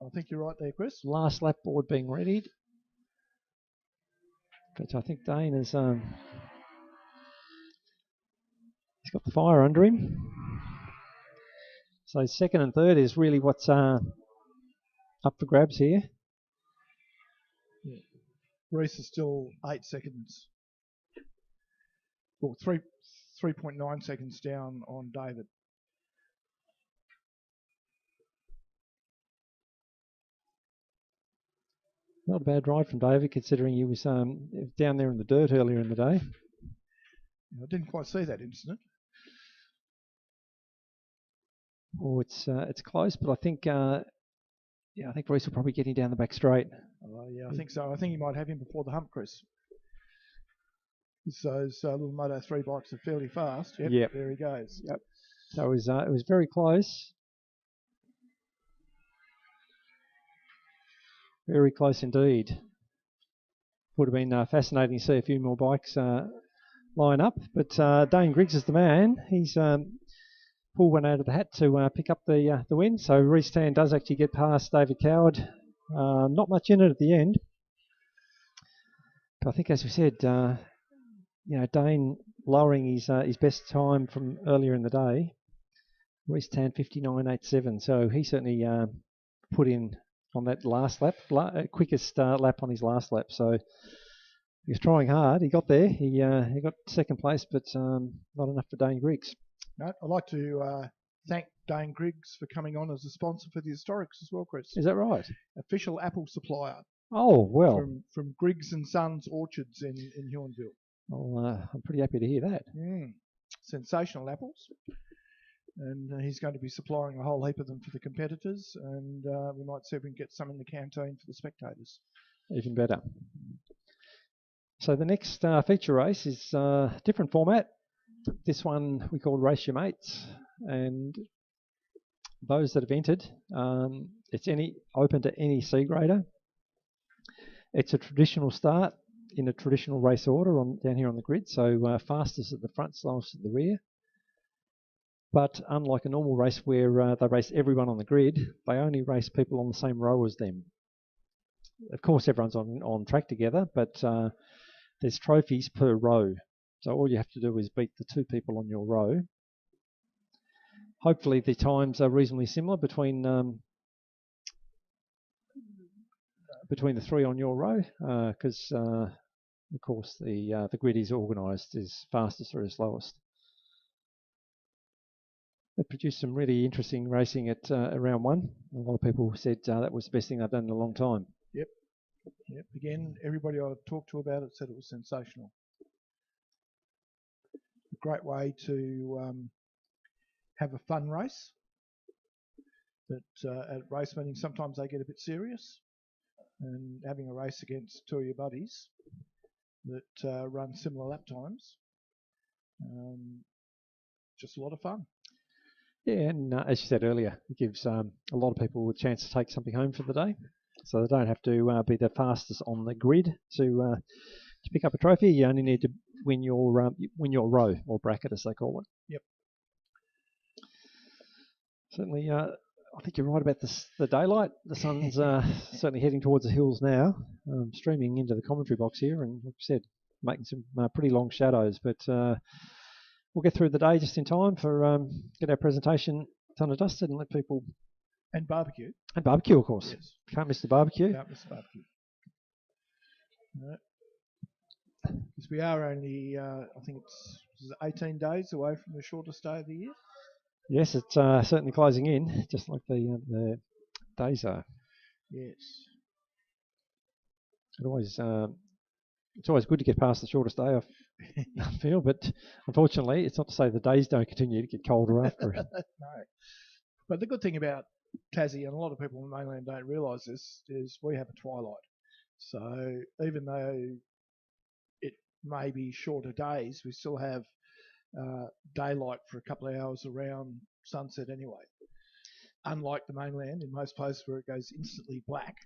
I think you're right there, Chris. Last lap board being readied. But I think Dane has he's got the fire under him. So second and third is really what's up for grabs here. Yeah. Reese is still 8 seconds. Well, 3.9 seconds down on David. Not a bad ride from David, considering he was down there in the dirt earlier in the day. I didn't quite see that incident. Oh, it's close, but I think I think Reese will probably get him down the back straight. Yeah, I think so. I think he might have him before the hump, Chris. So those little Moto 3 bikes are fairly fast. Yep. There he goes. Yep. So it was very close. Very close indeed. Would have been fascinating to see a few more bikes line up, but Dane Griggs is the man. He's pulled one out of the hat to pick up the win. So Reese Tan does actually get past David Coward. Not much in it at the end. But I think, as we said, Dane lowering his best time from earlier in the day. Reese Tan 59.87. So he certainly put in on that last lap, quickest lap on his last lap. So he was trying hard. He got there. He got second place, but not enough for Dane Griggs. No, I'd like to thank Dane Griggs for coming on as a sponsor for the Historics as well, Chris. Is that right? Official apple supplier. Oh, well. From Griggs and Sons Orchards in Huonville. Well, I'm pretty happy to hear that. Sensational apples. And he's going to be supplying a whole heap of them for the competitors, and we might see if we can get some in the canteen for the spectators. Even better. So the next feature race is a different format. This one we call Race Your Mates, and those that have entered, it's open to any C grader. It's a traditional start in a traditional race order down here on the grid, so fastest at the front, slowest at the rear. But unlike a normal race where they race everyone on the grid, they only race people on the same row as them. Of course, everyone's on track together, but there's trophies per row. So all you have to do is beat the two people on your row. Hopefully the times are reasonably similar between the three on your row, because of course the grid is organised as fastest or as slowest. They produced some really interesting racing at round one. A lot of people said that was the best thing they've done in a long time. Yep. Again, everybody I talked to about it said it was sensational. A great way to have a fun race. That at race meetings sometimes they get a bit serious, and having a race against two of your buddies that run similar lap times, just a lot of fun. Yeah, and as you said earlier, it gives a lot of people a chance to take something home for the day, so they don't have to be the fastest on the grid to pick up a trophy. You only need to win your row or bracket, as they call it. Yep. Certainly, I think you're right about the daylight. The sun's certainly heading towards the hills now, streaming into the commentary box here, and like I said, making some pretty long shadows, but. We'll get through the day just in time for get our presentation done and dusted and let people... And barbecue. And barbecue, of course. Yes. Can't miss the barbecue. Can't miss the barbecue. No. Because we are only, I think it's 18 days away from the shortest day of the year. Yes, it's certainly closing in, just like the days are. Yes. It's always good to get past the shortest day, I feel, but unfortunately, it's not to say the days don't continue to get colder after it. No. But the good thing about Tassie, and a lot of people in the mainland don't realise this, is we have a twilight. So even though it may be shorter days, we still have daylight for a couple of hours around sunset anyway. Unlike the mainland, in most places where it goes instantly black.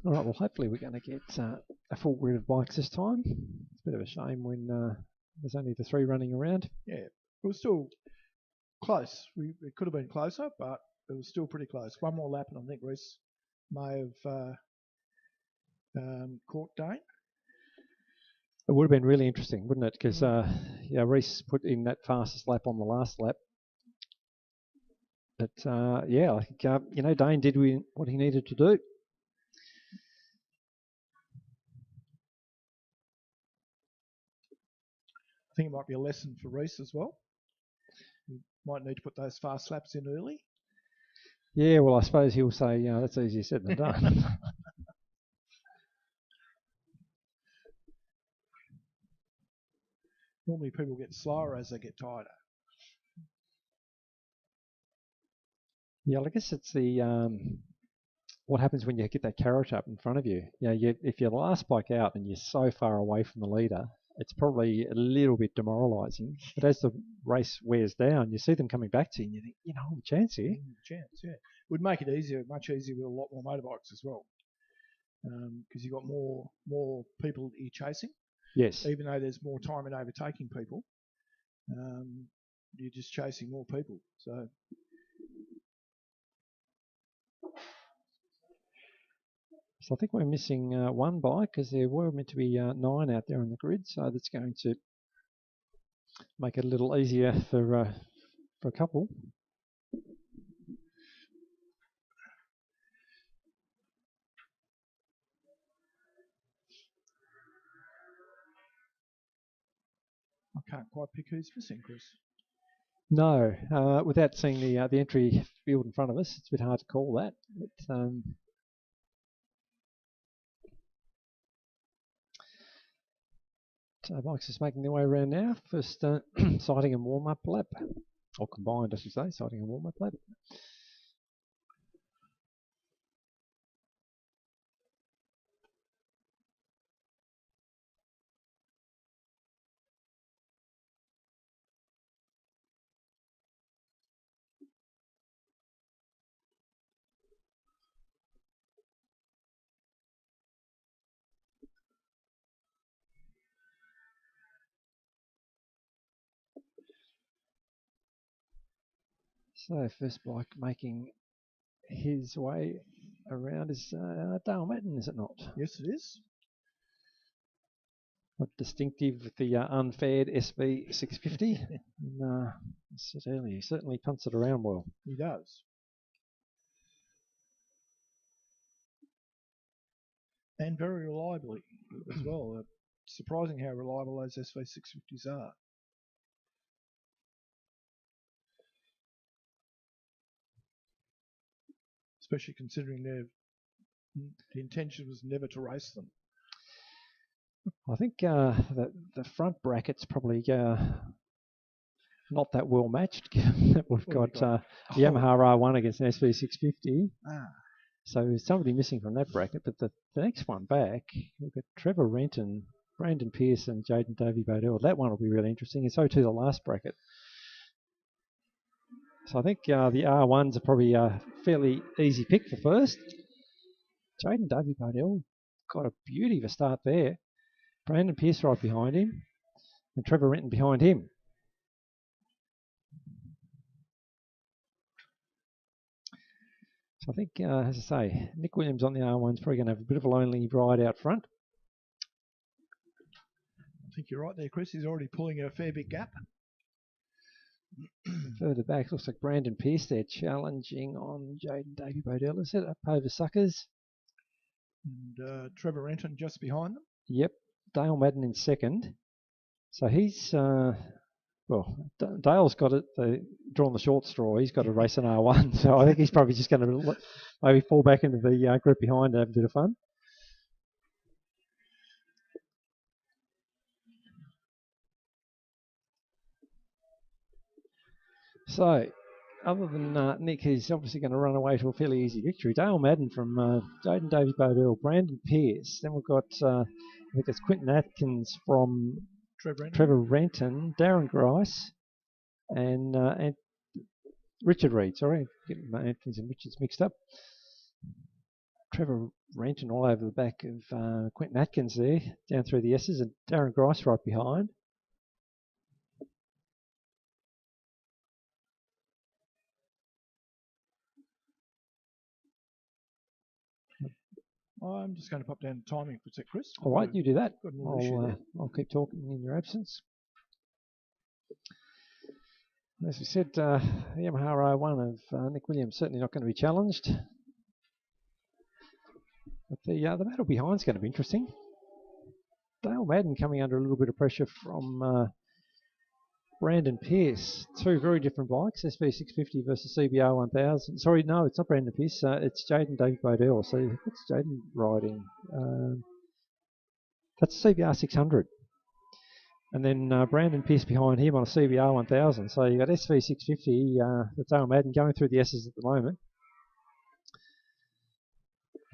All right, well, hopefully we're going to get a full grid of bikes this time. It's a bit of a shame when there's only the 3 running around. Yeah, it was still close. It could have been closer, but it was still pretty close. One more lap, and I think Reese may have caught Dane. It would have been really interesting, wouldn't it? Because Reese put in that fastest lap on the last lap. But I think Dane did what he needed to do. I think it might be a lesson for Reese as well. You might need to put those fast laps in early. Yeah, well, I suppose he'll say, that's easier said than done. Normally people get slower as they get tighter. Yeah, I guess it's the what happens when you get that carrot up in front of you. If you're the last bike out and you're so far away from the leader, it's probably a little bit demoralising. But as the race wears down, you see them coming back to you and you think, a chance here. Chance, yeah. It would make it much easier with a lot more motorbikes as well. Because you've got more people that you're chasing. Yes. Even though there's more time in overtaking people, you're just chasing more people. So I think we're missing one bike because there were meant to be 9 out there on the grid. So that's going to make it a little easier for a couple. I can't quite pick who's missing, Chris. No, without seeing the entry field in front of us, it's a bit hard to call that. But, so bikes just making their way around now. First sighting and warm-up lap, or combined, I should say, sighting and warm-up lap. So first bike making his way around is Dale Matten, is it not? Yes, it is. Not distinctive with the unfaired SV 650. And, I said earlier, he certainly punts it around well. He does. And very reliably as well. Surprising how reliable those SV 650s are. Especially considering the intention was never to race them. I think the front bracket's probably not that well matched. We've got Yamaha R1 against an SV650. So there's somebody missing from that bracket. But the next one back, we've got Trevor Renton, Brandon Pearce and Jaden Davey Bodell. That one will be really interesting. And so too the last bracket. So I think the R1s are probably a fairly easy pick for first. Jaden Davey Bodell got a beauty of a start there. Brandon Pearce right behind him. And Trevor Renton behind him. So I think, as I say, Nick Williams on the R1 is probably going to have a bit of a lonely ride out front. I think you're right there, Chris. He's already pulling a fair bit gap. Further back, looks like Brandon Pearce there challenging on Jaden Davey Bodell. Is it up over Suckers? And Trevor Renton just behind them. Yep. Dale Madden in second. So he's, Dale's got it, drawn the short straw. He's got to race an R1. So I think he's probably just going to maybe fall back into the group behind and have a bit of fun. So, other than Nick, who's obviously going to run away to a fairly easy victory, Dale Madden from Jaden Davey Bodell, Brandon Pearce. Then we've got, I think it's Quinton Atkins from Trevor Renton, Darren Grice, and Richard Reed. Sorry, getting my Atkins and Richards mixed up. Trevor Renton all over the back of Quentin Atkins there, down through the S's, and Darren Grice right behind. I'm just going to pop down timing for a sec, Chris. All right, you do that. I'll I'll keep talking in your absence. As we said, Yamaha 01 of Nick Williams certainly not going to be challenged. But the battle behind is going to be interesting. Dale Madden coming under a little bit of pressure from Brandon Pearce. Two very different bikes, SV650 versus CBR 1000. Sorry, no, it's not Brandon Pearce. It's Jaden David Bodell. So what's Jaden riding? That's CBR 600. And then Brandon Pearce behind him on a CBR 1000. So you've got SV650, that's Dale Madden going through the S's at the moment.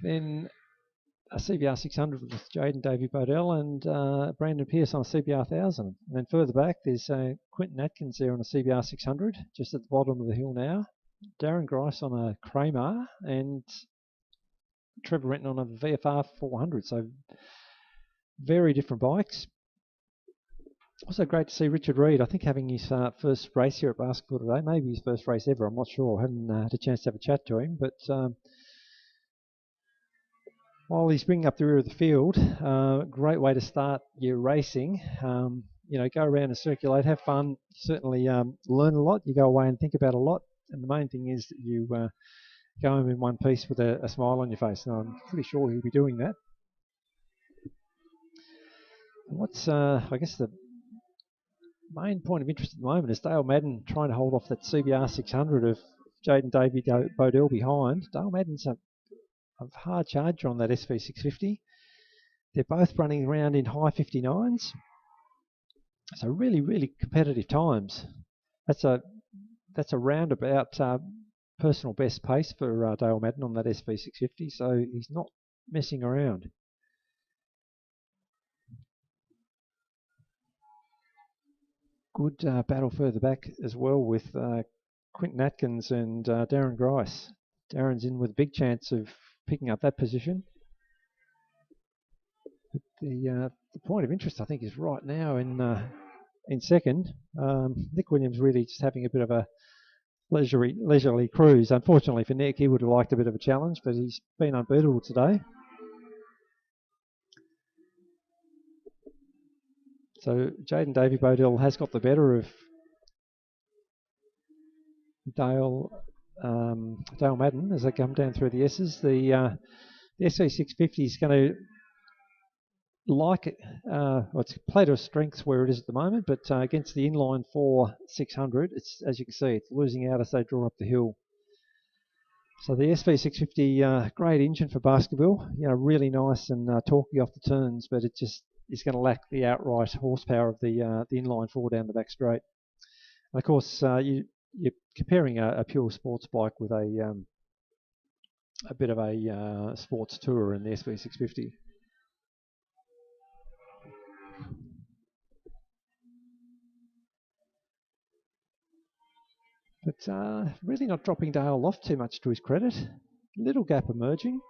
Then a CBR 600 with Jaden Davey Bodell and Brandon Pearce on a CBR 1000. And then further back, there's Quentin Atkins there on a CBR 600, just at the bottom of the hill now. Darren Grice on a Kramer and Trevor Renton on a VFR 400. So very different bikes. Also great to see Richard Reid, I think, having his first race here at Basketball today. Maybe his first race ever, I'm not sure. I haven't had a chance to have a chat to him, but while he's bringing up the rear of the field, great way to start your racing. You know, go around and circulate, have fun, certainly learn a lot. You go away and think about a lot, and the main thing is that you go home in one piece with a smile on your face. And I'm pretty sure he'll be doing that. What's, I guess, the main point of interest at the moment is Dale Madden trying to hold off that CBR 600 of Jaden Davey Bodell behind. Dale Madden's a hard charger on that SV650. They're both running around in high 59s. So really, really competitive times. That's a roundabout personal best pace for Dale Madden on that SV650. So he's not messing around. Good battle further back as well with Quentin Atkins and Darren Grice. Darren's in with a big chance of picking up that position. But the point of interest, I think, is right now in second. Nick Williams really just having a bit of a leisurely cruise. Unfortunately for Nick, he would have liked a bit of a challenge, but he's been unbeatable today. So Jaden Davey Bodell has got the better of Dale Madden as they come down through the S's. The SV650 is going to like it. Well, it's played to a strengths where it is at the moment, but against the inline 4 600, it's, as you can see, it's losing out as they draw up the hill. So the SV650, great engine for basketball. You know, really nice and torquey off the turns, but it just is going to lack the outright horsepower of the inline 4 down the back straight. And of course, you're comparing a pure sports bike with a bit of a sports tourer in the SV650. But really not dropping Dale off too much to his credit. Little gap emerging.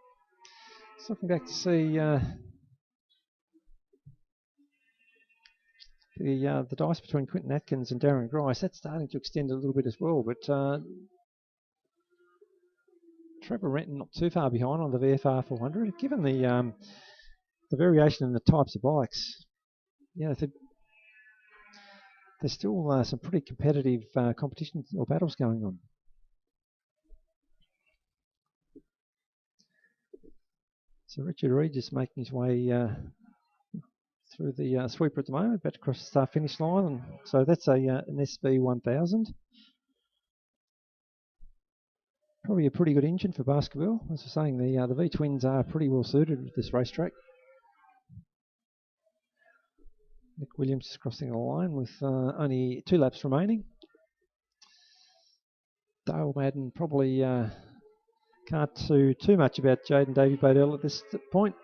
Just looking back to see the dice between Quentin Atkins and Darren Grice. That's starting to extend a little bit as well. But Trevor Renton not too far behind on the VFR 400. Given the variation in the types of bikes, you know, there's still some pretty competitive competitions or battles going on. So Richard Reid just making his way through the sweeper at the moment, about to cross the start finish line. And so that's an SV 1000. Probably a pretty good engine for basketball. As I was saying, the V-twins are pretty well suited with this racetrack. Nick Williams is crossing the line with only 2 laps remaining. Dale Madden probably can't do too much about Jaden Davey Bodell at this point.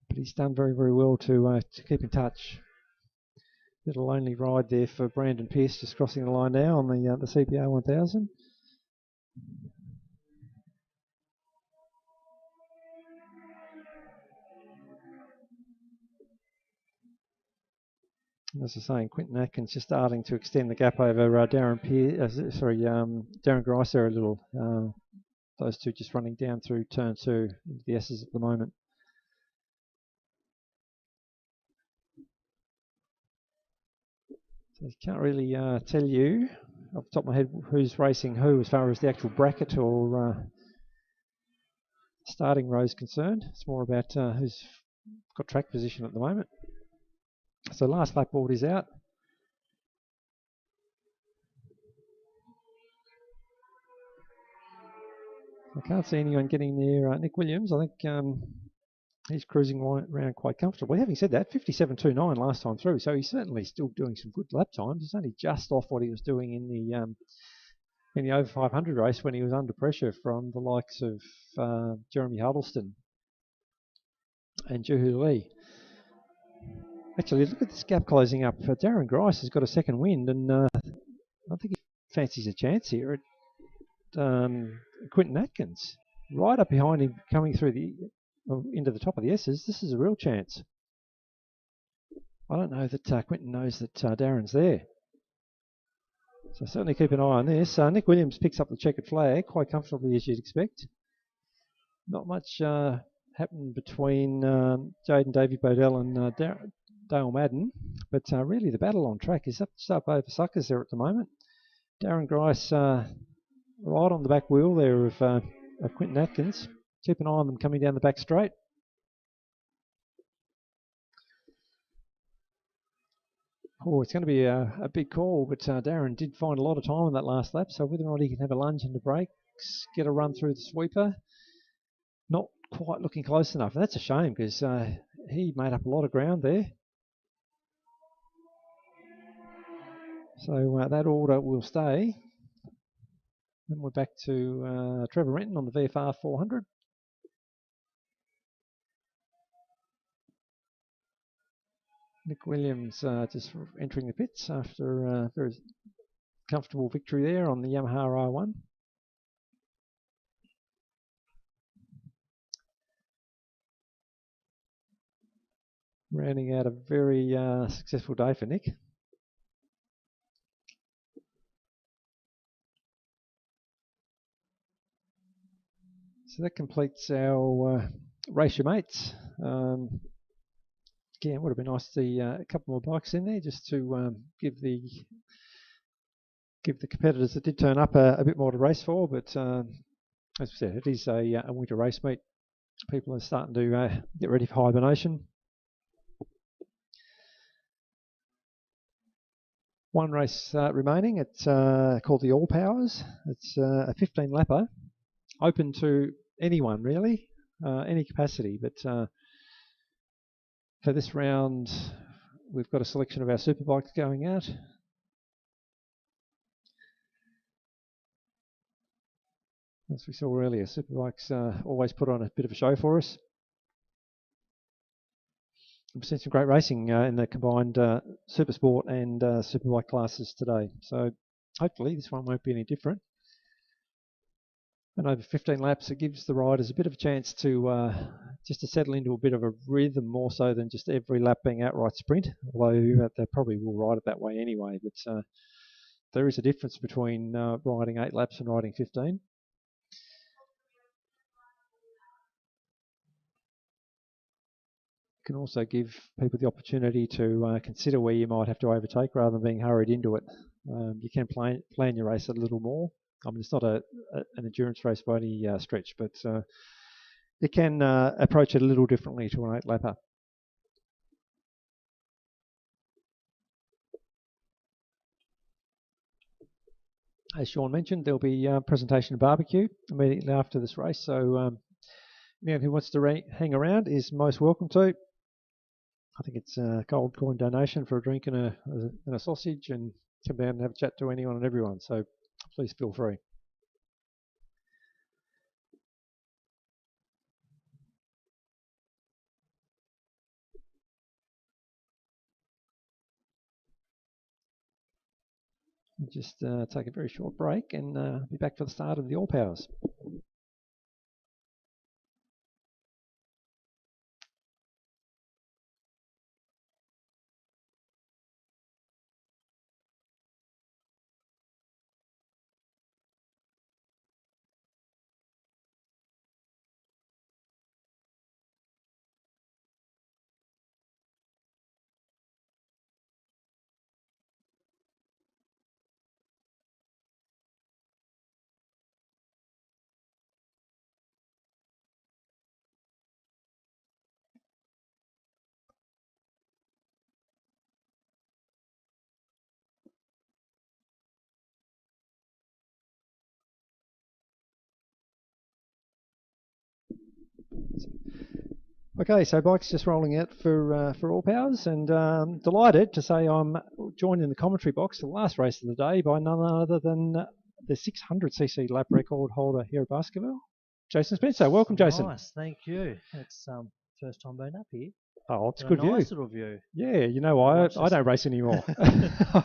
But he's done very, very well to keep in touch. Little lonely ride there for Brandon Pearce, just crossing the line now on the CBR 1000. As I was saying, Quinton Atkins just starting to extend the gap over Darren Grice there a little. Those two just running down through turn 2 into the S's at the moment. So I can't really tell you off the top of my head who's racing who as far as the actual bracket or starting row is concerned. It's more about who's got track position at the moment. So last lap board is out. I can't see anyone getting near Nick Williams. I think he's cruising around quite comfortably. Having said that, 57.29 last time through, so he's certainly still doing some good lap times. He's only just off what he was doing in the over 500 race when he was under pressure from the likes of Jeremy Huddleston and Juhu Lee. Actually, look at this gap closing up. Darren Grice has got a second wind, and I think he fancies a chance here at Quinton Atkins. Right up behind him, coming through into the top of the S's. This is a real chance. I don't know that Quinton knows that Darren's there. So certainly keep an eye on this. Nick Williams picks up the checkered flag quite comfortably, as you'd expect. Not much happened between Jaden Davey Bodell and Dale Madden, but really the battle on track is up over Suckers there at the moment. Darren Grice right on the back wheel there of Quinton Atkins. Keep an eye on them coming down the back straight. Oh, it's going to be a big call, but Darren did find a lot of time on that last lap, so whether or not he can have a lunge into brakes, get a run through the sweeper, not quite looking close enough. And that's a shame because he made up a lot of ground there. So that order will stay. Then we're back to Trevor Renton on the VFR 400. Nick Williams just entering the pits after a very comfortable victory there on the Yamaha R1. Rounding out a very successful day for Nick. So that completes our race your mates. Again, it would have been nice to see a couple more bikes in there just to give the competitors that did turn up a bit more to race for. But as I said, it is a winter race meet. People are starting to get ready for hibernation. One race remaining. It's called the All Powers. It's a 15 lapper, open to anyone really, any capacity. But for this round, we've got a selection of our superbikes going out. As we saw earlier, superbikes always put on a bit of a show for us. We've seen some great racing in the combined super sport and superbike classes today. So hopefully this one won't be any different. And over 15 laps, it gives the riders a bit of a chance to just to settle into a bit of a rhythm more so than just every lap being outright sprint, although they probably will ride it that way anyway. But there is a difference between riding 8 laps and riding 15. Can also give people the opportunity to consider where you might have to overtake rather than being hurried into it. You can plan your race a little more. I mean, it's not an endurance race by any stretch, but you can approach it a little differently to an 8-lapper. As Sean mentioned, there'll be a presentation of barbecue immediately after this race, so anyone who wants to hang around is most welcome to. I think it's a gold coin donation for a drink and a sausage, and come down and have a chat to anyone and everyone, so please feel free. We'll just take a very short break and be back for the start of the All Powers. Okay, so bike's just rolling out for All Powers, and delighted to say I'm joined in the commentary box for the last race of the day by none other than the 600cc lap record holder here at Baskerville, Jason Spencer. Welcome, Jason. Nice, thank you. It's first time being up here. Oh, it's a Got good a nice view. little view. Yeah, you know why? I don't race anymore.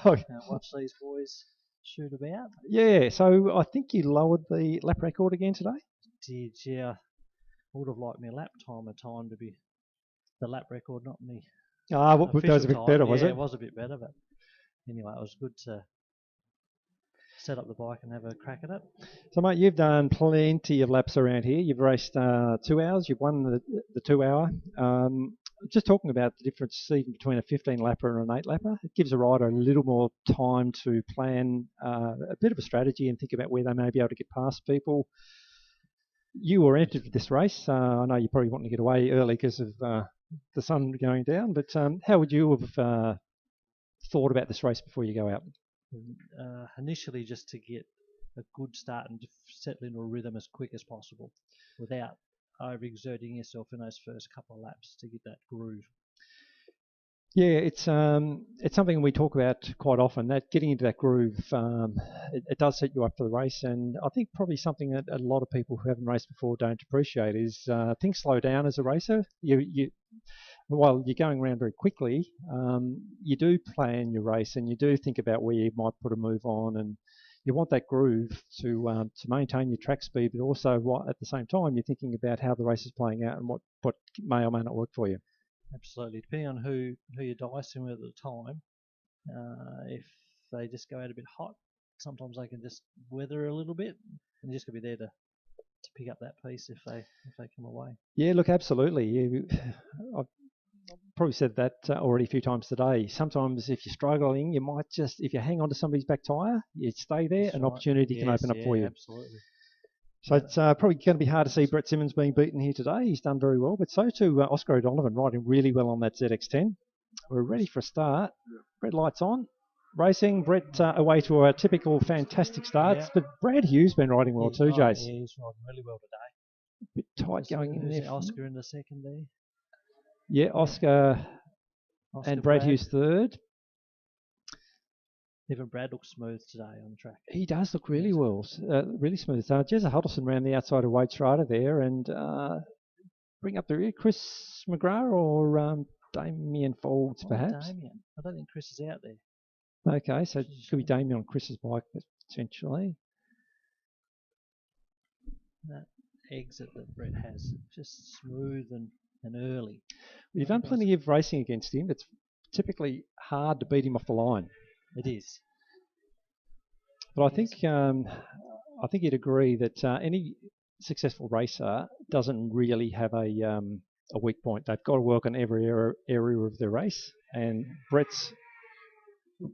Watch these boys shoot about. Yeah, so I think you lowered the lap record again today? Did, yeah. I would have liked my lap time to be the lap record, not me. That was a bit better, was it? Yeah, it was a bit better, but anyway, it was good to set up the bike and have a crack at it. So, mate, you've done plenty of laps around here. You've raced 2 hours. You've won the 2 hour. Just talking about the difference even between a 15 lapper and an 8 lapper, it gives a rider a little more time to plan a bit of a strategy and think about where they may be able to get past people. You were entered for this race. I know you probably want to get away early because of the sun going down, but how would you have thought about this race before you go out? Initially, just to get a good start and settle into a rhythm as quick as possible without overexerting yourself in those first couple of laps to get that groove. Yeah, it's something we talk about quite often, that getting into that groove, it does set you up for the race, and I think probably something that a lot of people who haven't raced before don't appreciate is things slow down as a racer. While you're going around very quickly, you do plan your race and you do think about where you might put a move on, and you want that groove to maintain your track speed, but also at the same time you're thinking about how the race is playing out and what may or may not work for you. Absolutely, depending on who you're dicing with at the time. If they just go out a bit hot, sometimes they can just weather a little bit, and you just got to be there to pick up that piece if they come away. Yeah, look, absolutely. I've probably said that already a few times today. Sometimes if you're struggling, you might just, if you hang on to somebody's back tyre, you stay there, an opportunity can open up for you. Absolutely. So it's probably going to be hard to see Brett Simmons being beaten here today. He's done very well, but so too Oscar O'Donovan, riding really well on that ZX10. We're ready for a start. Brett, lights on. Racing. Brett away to a typical fantastic start. But Brad Hughes been riding well too, Jace. Yeah, he's riding really well today. Bit tight going in there. Oscar in the second there. Yeah, Oscar and Brad Hughes third. Even Brad looks smooth today on the track. He does look really well, really smooth. Jezza Huddleston ran the outside of Wade Schrader there, and bring up the rear, Chris McGrath or Damien Folds, perhaps. Damien. I don't think Chris is out there. Okay, so it could be Damien on Chris's bike, potentially. That exit that Brett has, just smooth and early. You've done plenty of racing against him. It's typically hard to beat him off the line. It is. But I think you'd agree that any successful racer doesn't really have a weak point. They've got to work on every area of their race, and Brett's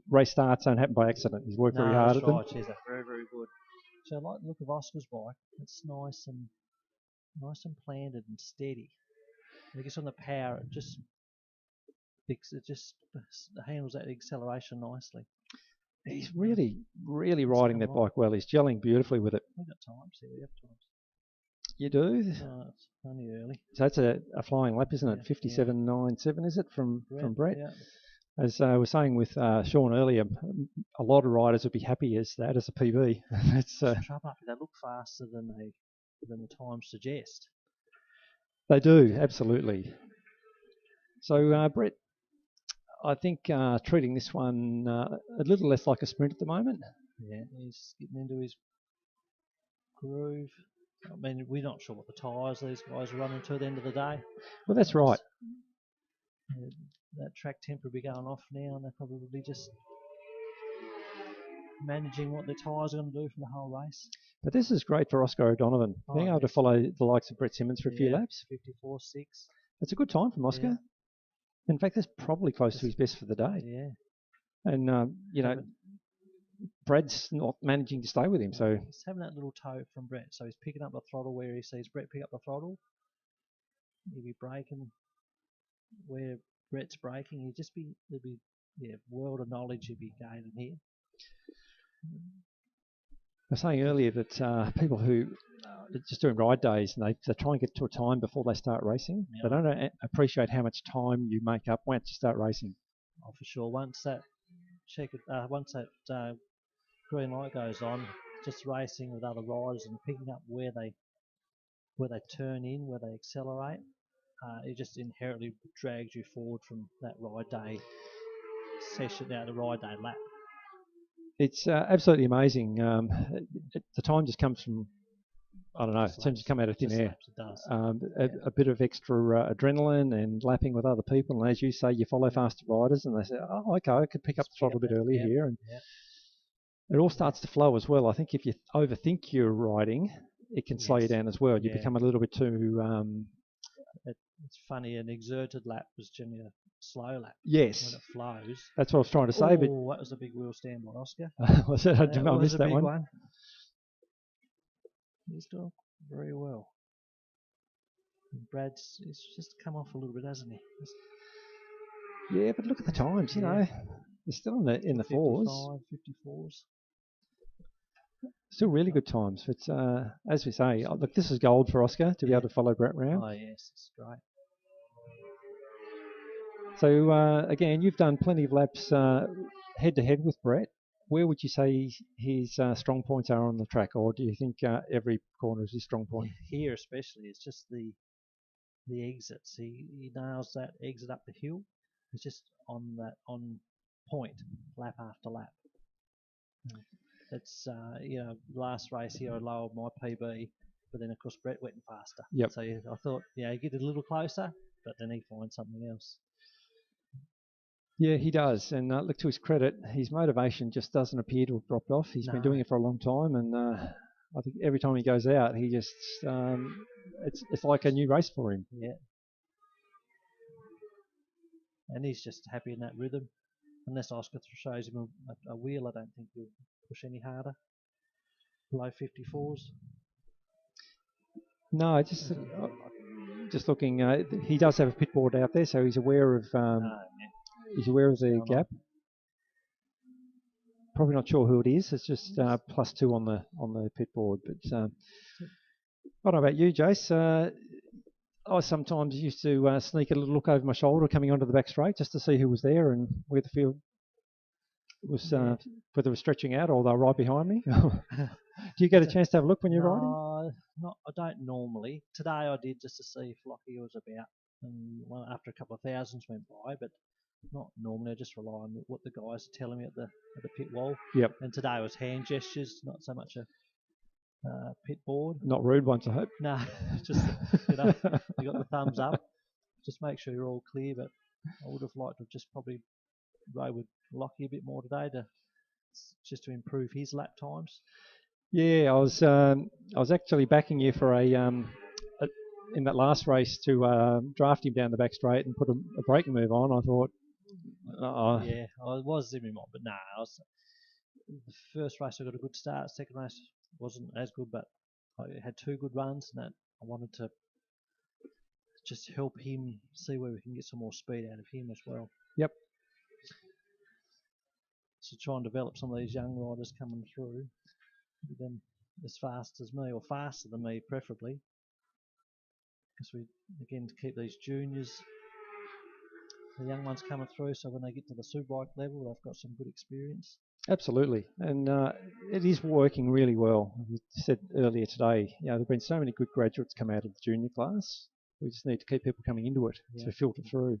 race starts don't happen by accident. He's worked very hard at them. That's right. Very, very good. So I like the look of Oscar's bike. It's nice and planted and steady. I guess on the power, it just handles that acceleration nicely. He's really, really riding that bike well. He's gelling beautifully with it. We've got times here. We have times. You do? It's only early. So that's a flying lap, isn't it? 57.97, is it, from Brett? Yeah. As I was saying with Sean earlier, a lot of riders would be happy as that as a PB. It's trouble. They look faster than the times suggest. They do, absolutely. So, Brett, I think treating this one a little less like a sprint at the moment. Yeah, he's getting into his groove. I mean, we're not sure what the tyres these guys are running to at the end of the day. Well, that's right. That track temp will be going off now, and they're probably just managing what the tyres are going to do for the whole race. But this is great for Oscar O'Donovan, being able to follow the likes of Brett Simmons for a few laps. 54.6. That's a good time from Oscar. Yeah. In fact, that's probably close to his best for the day. Yeah. And, Brad's not managing to stay with him. So he's having that little toe from Brett. So he's picking up the throttle where he sees Brett pick up the throttle. He'll be braking where Brett's braking. There'll be world of knowledge he'll be gaining here. I was saying earlier that people who just doing ride days, and they try and get to a time before they start racing. Yeah. They don't appreciate how much time you make up once you start racing. Oh, for sure. Once that green light goes on, just racing with other riders and picking up where they turn in, where they accelerate, it just inherently drags you forward from that ride day session out the ride day lap. It's absolutely amazing. The time just comes from, I don't know, it seems to come out of thin air. Laps, it does. A bit of extra adrenaline and lapping with other people, and as you say, you follow faster riders, and they say, oh, okay, I could pick up the throttle a bit earlier here, and it all starts to flow as well. I think if you overthink your riding, it can slow you down as well. You become a little bit too... it's funny, an exerted lap was generally a slow lap. Yes. When it flows. That's what I was trying to say. But that was a big wheel stand by Oscar. Was it? I missed that one. He's doing very well. And Brad's he's just come off a little bit, hasn't he? Yeah, but look at the times, you know. They're still in the fours. 54s. Still really good times. But as we say, look, this is gold for Oscar to be able to follow Brett round. Oh, yes, it's great. So, again, you've done plenty of laps head-to-head with Brett. Where would you say his strong points are on the track, or do you think every corner is his strong point? Here especially, it's just the exits. He nails that exit up the hill. He's just on point, lap after lap. It's, last race here I lowered my PB, but then of course Brett went faster. Yep. So I thought, he get a little closer, but then he finds something else. Yeah, he does. And look, to his credit, his motivation just doesn't appear to have dropped off. He's been doing it for a long time, and I think every time he goes out, he just it's like a new race for him. Yeah. And he's just happy in that rhythm. Unless Oscar shows him a wheel, I don't think he'll push any harder. Below 54s. No, just looking. He does have a pit board out there, so he's aware of the gap. Probably not sure who it is. It's just +2 on the pit board. But I don't know about you, Jace. I sometimes used to sneak a little look over my shoulder coming onto the back straight just to see who was there and where the field was, whether it was stretching out or they were right behind me. Do you get a chance to have a look when you're riding? I don't normally. Today I did just to see if Lockie was about. And after a couple of thousands went by, but not normally. I just rely on what the guys are telling me at the pit wall. Yep. And today was hand gestures, not so much a pit board. Not rude ones, I hope. No, just you got the thumbs up. Just make sure you're all clear. But I would have liked to have just probably rode with Lockie a bit more today to improve his lap times. Yeah, I was actually backing you for in that last race to draft him down the back straight and put a braking move on. I thought. Yeah, I was in my mind, but the first race I got a good start. Second race wasn't as good, but I had 2 good runs, and that I wanted to just help him see where we can get some more speed out of him as well. Yep. So try and develop some of these young riders coming through, get them as fast as me, or faster than me preferably, because we, again, to keep these juniors, the young ones coming through, so when they get to the superbike level, they've got some good experience. Absolutely, and it is working really well. As I said earlier today, there have been so many good graduates come out of the junior class. We just need to keep people coming into it to filter through.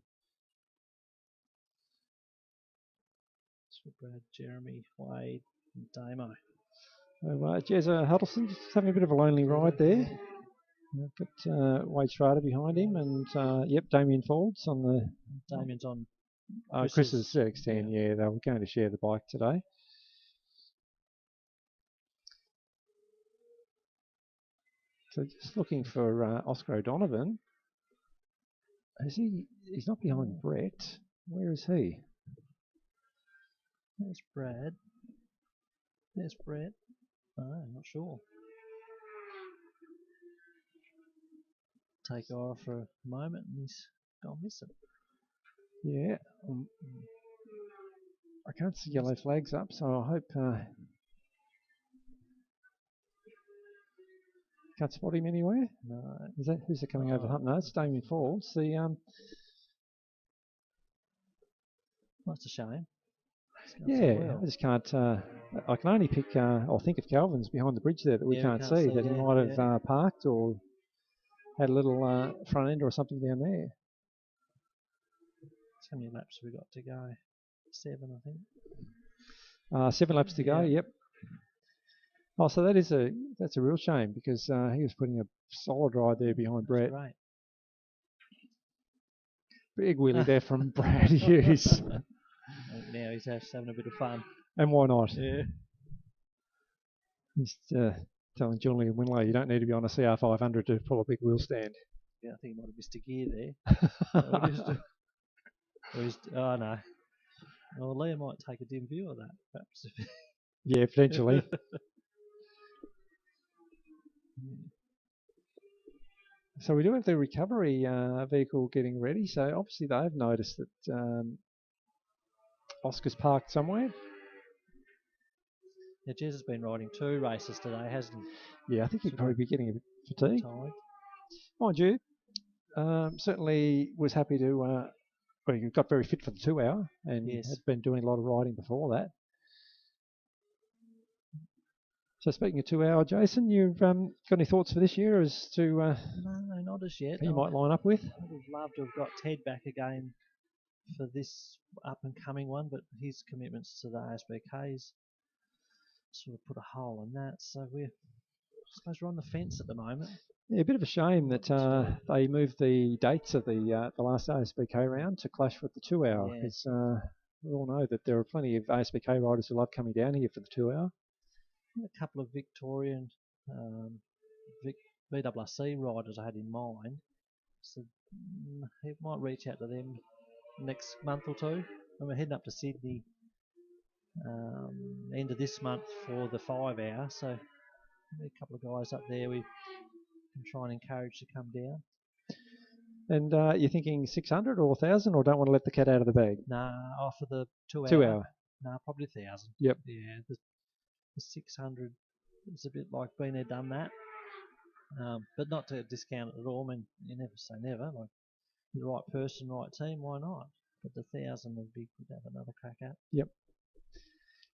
So Brad, Jeremy, Wade, and Damo. So Jezza Huddleston just having a bit of a lonely ride there. Got Wade Schrader behind him, and Damien Folds on the. Damien's on Chris's X10. Yeah, they were going to share the bike today. So just looking for Oscar O'Donovan. He's not behind Brett. Where is he? There's Brad. There's Brett. I'm not sure. Take off for a moment and he's gone missing. Yeah. I can't see yellow flags up, so I hope... Can't spot him anywhere. No. Is that who's that coming over the hump? No, it's Damien Forbes. That's a shame. Yeah, I just can't. I can only pick or think of Calvin's behind the bridge there that we can't see. That he might have parked or had a little front end or something down there. How many laps have we got to go? 7, I think. 7 laps to go. Yep. Oh, so that's a real shame because he was putting a solid ride there behind Brett. Right. Big wheelie there from Brad Hughes. Now he's having a bit of fun. And why not? Yeah. He's telling Julian Winlow you don't need to be on a CR500 to pull a big wheel stand. Yeah, I think he might have missed a gear there. Oh, no. Well, Liam might take a dim view of that, perhaps. Yeah, potentially. So we do have the recovery vehicle getting ready. So obviously they've noticed that Oscar's parked somewhere. Yeah, Jez has been riding 2 races today, hasn't he? Yeah, I think he'd probably be getting a bit fatigued. Mind you, certainly was happy to. Well, he got very fit for the 2 hour and has been doing a lot of riding before that. So speaking of 2 hour, Jason, you've got any thoughts for this year as to no, not as yet. who you might line up with? I would have loved to have got Ted back again for this up and coming one, but his commitments to the ASBKs sort of put a hole in that. So I suppose we're on the fence at the moment. Yeah, a bit of a shame that they moved the dates of the last ASBK round to clash with the 2 hour. Because we all know that there are plenty of ASBK riders who love coming down here for the 2 hour. A couple of Victorian BWC riders I had in mind, so he might reach out to them next month or two. And we're heading up to Sydney end of this month for the 5 hour, so a couple of guys up there we can try and encourage to come down. And you're thinking 600 or 1,000, or don't want to let the cat out of the bag? Nah, for the 2 hour. 2 hour. Nah, probably 1,000. Yep. Yeah, the 600 is a bit like been there, done that. But not to discount it at all. I mean, you never say never. Like the right person, right team, why not? But the 1,000 would be good to have another crack at. Yep.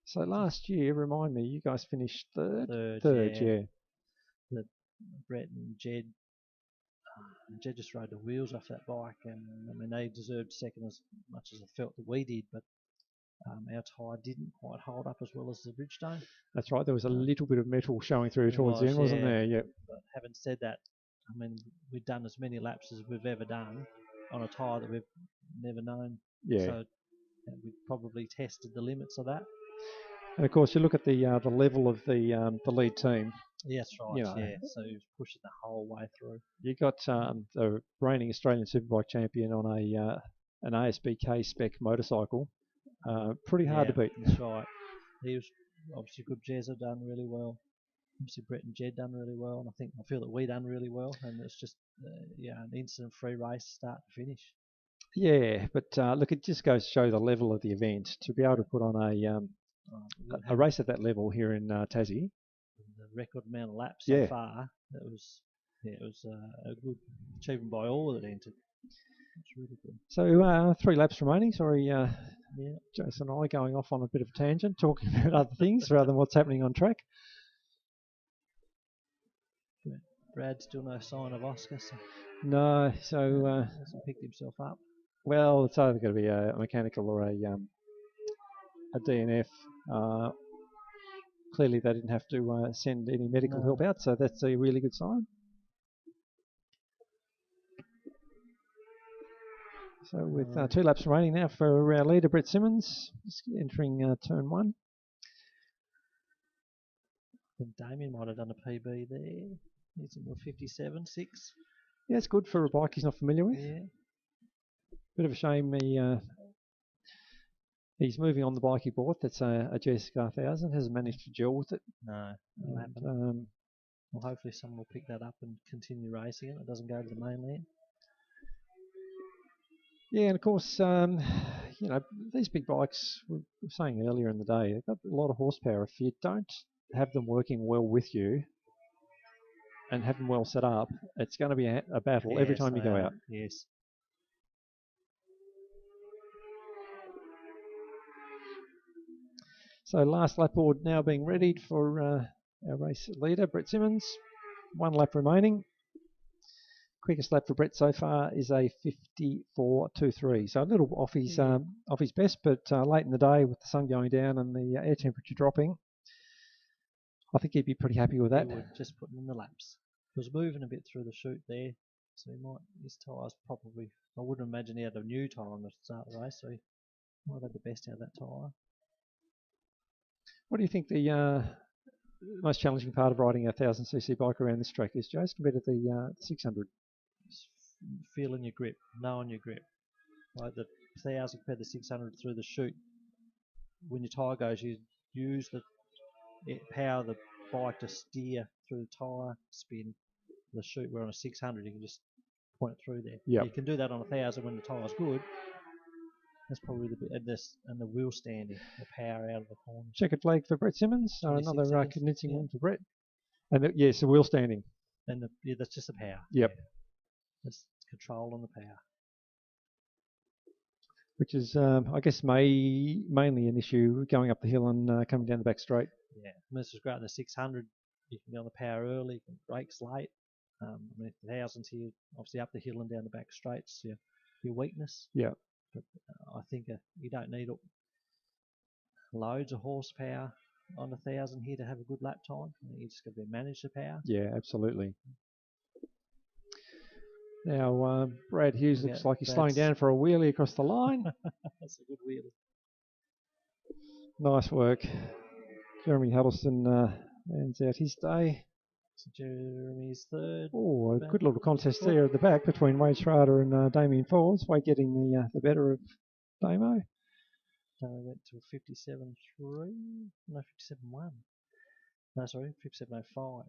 So last year, remind me, you guys finished third. Third, yeah. The Brett and Jed. Jed just rode the wheels off that bike, and I mean they deserved second as much as I felt that we did, but our tyre didn't quite hold up as well as the Bridgestone. That's right. There was a little bit of metal showing through towards the end, wasn't there? Yep. But having said that, I mean we've done as many laps as we've ever done on a tyre that we've never known. Yeah. So we've probably tested the limits of that. And of course, you look at the level of the lead team. Yeah, that's right. You know, yeah, so he was pushing the whole way through. You got the reigning Australian Superbike champion on an ASBK spec motorcycle. Pretty hard to beat. That's right. He was obviously good. Jez had done really well. Obviously Brett and Jed done really well, and I feel that we done really well. And it's just an incident-free race, start to finish. Yeah, but look, it just goes to show the level of the event to be able to put on a race at that level here in Tassie. The record amount of laps so far. It was a good achievement by all that entered. It's really good. So 3 laps remaining. Sorry, Jason and I going off on a bit of a tangent, talking about other things rather than what's happening on track. Brad, still no sign of Oscar. No, so hasn't picked himself up. Well, it's either going to be a mechanical or a DNF. Clearly, they didn't have to send any medical help out, so that's a really good sign. So with 2 laps remaining now for our leader, Brett Simmons, just entering turn 1. I think Damien might have done a PB there. He's in 57.6. Yeah, it's good for a bike he's not familiar with. Yeah. Bit of a shame he's moving on the bike he bought. That's a GSK 1000. Hasn't managed to gel with it. No, well, hopefully someone will pick that up and continue racing it. It doesn't go to the mainland. Yeah, and of course, these big bikes, we were saying earlier in the day, they've got a lot of horsepower. If you don't have them working well with you, and have them well set up, it's going to be a battle every time you go out. Yes. So last lap board now being readied for our race leader, Brett Simmons. 1 lap remaining. Quickest lap for Brett so far is a 54.23. So a little off his best, but late in the day with the sun going down and the air temperature dropping, I think he'd be pretty happy with that. He would just put in the laps. He was moving a bit through the chute there, so his tyres probably, I wouldn't imagine he had a new tyre on the start of the race, so he might have had the best out of that tyre. What do you think the most challenging part of riding a 1000cc bike around this track is, Jace, compared to the 600? Feeling your grip, knowing your grip. Like the 1000 compared to 600 through the chute, when your tyre goes, you use the power of the bike to steer through the tyre spin. The chute, where on a 600 you can just point it through there. Yep. You can do that on a 1000 when the tyre's good. That's probably the bit, and the wheel standing, the power out of the corner. Checkered flag for Brett Simmons. Another convincing one for Brett. And yes, the wheel standing. And that's just the power. Yep. Yeah. That's control on the power. Which is, I guess, mainly an issue going up the hill and coming down the back straight. Yeah, this is great in the 600. You can go on the power early, you can brakes late. I mean, the 1000s here, obviously up the hill and down the back straights, your weakness. Yeah. But I think you don't need loads of horsepower on 1000 here to have a good lap time. You just got to manage the power. Yeah, absolutely. Now, Brad Hughes looks like he's slowing down for a wheelie across the line. That's a good wheelie. Nice work. Jeremy Huddleston ends out his day. So Jeremy's third. Oh, a good little contest there at the back between Wade Schrader and Damien Forbes. Wade getting the better of Damo. Damo went to 57.3. No, 57.1. No, sorry, 57.05.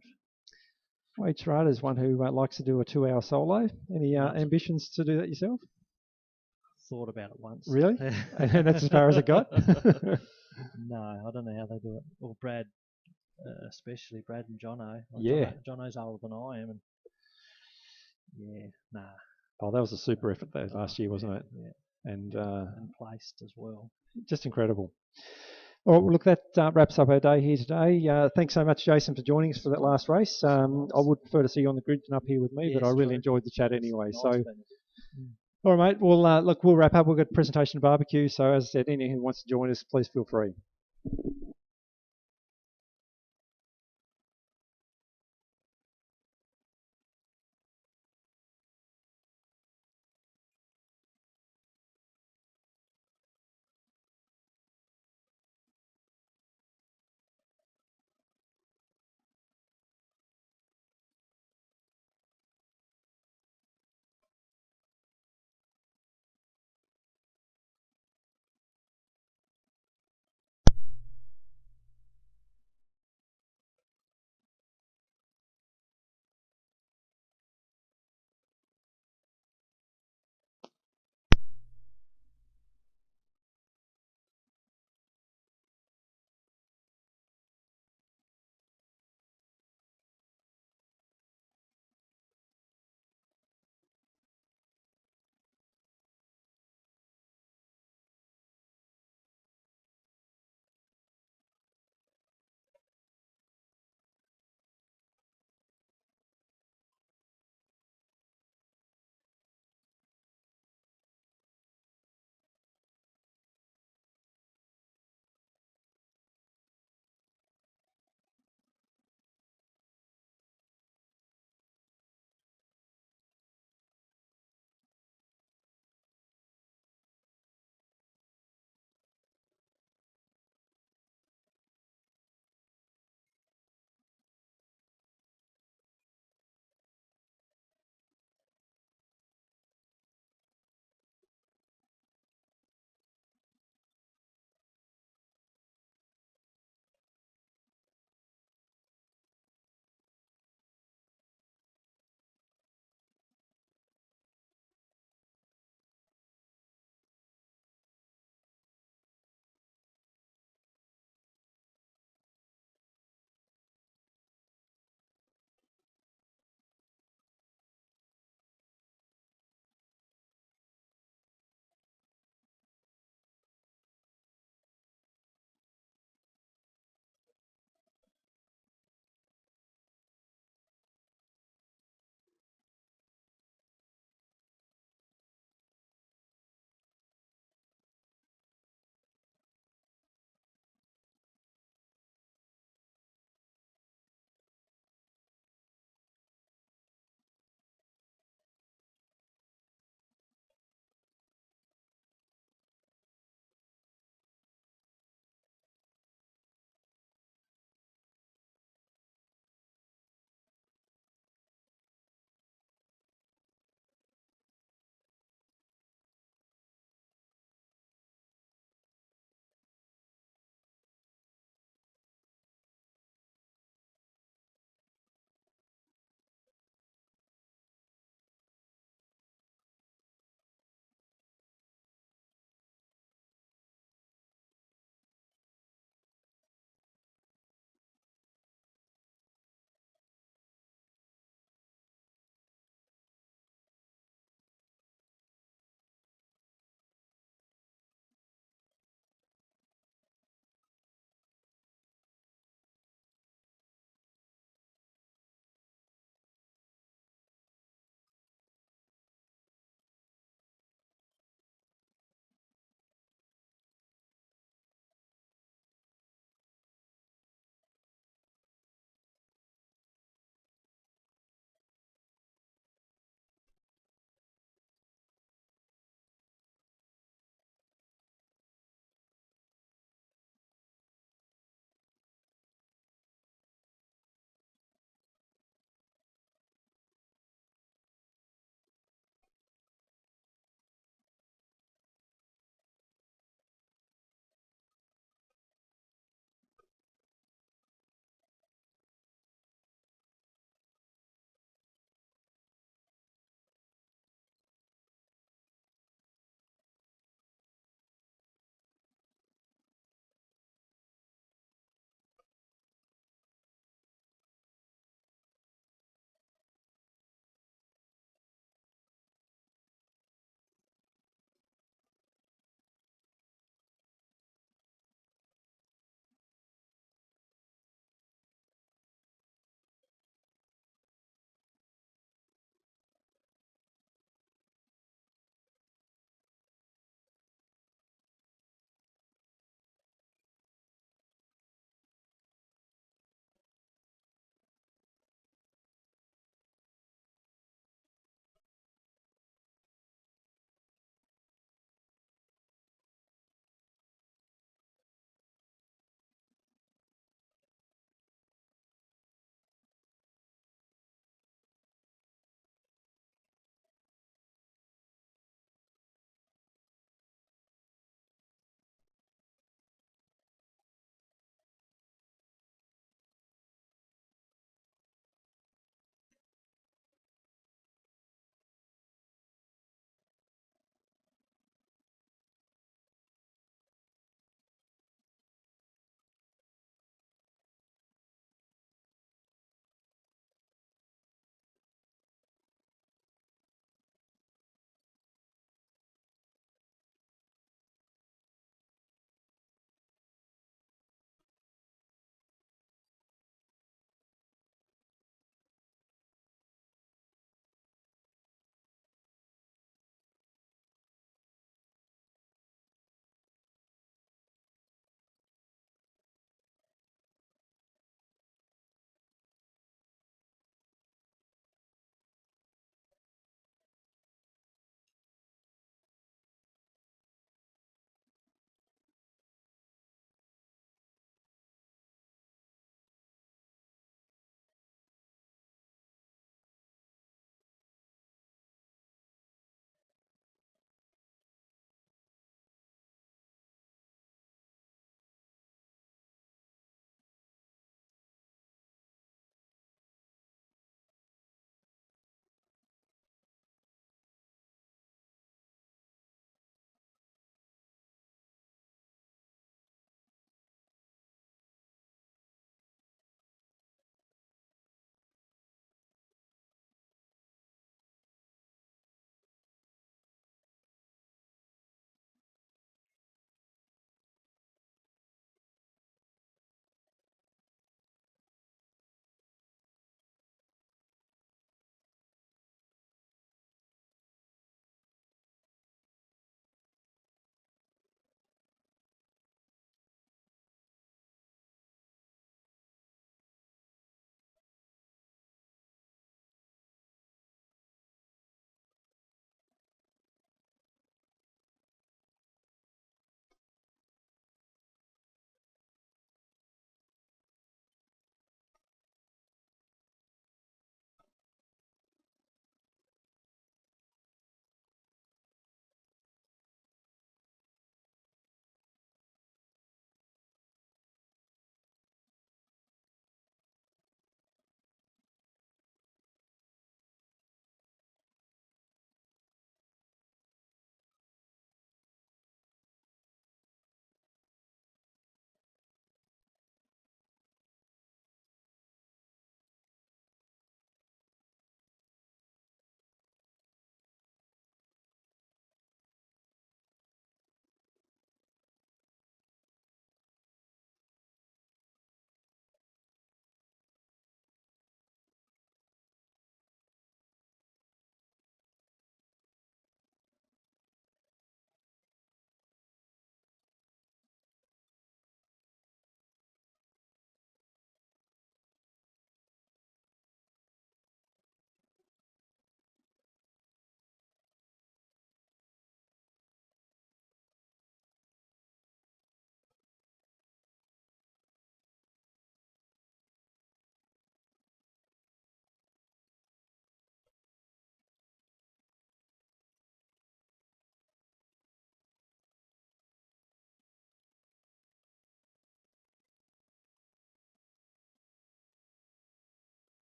Wade Schrader's one who likes to do a 2-hour solo. Any ambitions to do that yourself? Thought about it once. Really? And that's as far as it got? No, I don't know how they do it. Or Brad, especially Brad and Jono. Jono's older than I am, and nah. Oh, that was a super effort there last year, wasn't it? Yeah. And placed as well. Just incredible. Well, look, that wraps up our day here today. Thanks so much, Jason, for joining us for that last race. I would prefer to see you on the grid and up here with me, but I really enjoyed the chat anyway. So, all right, mate. Well, look, we'll wrap up. We've got a presentation of barbecue. So, as I said, anyone who wants to join us, please feel free.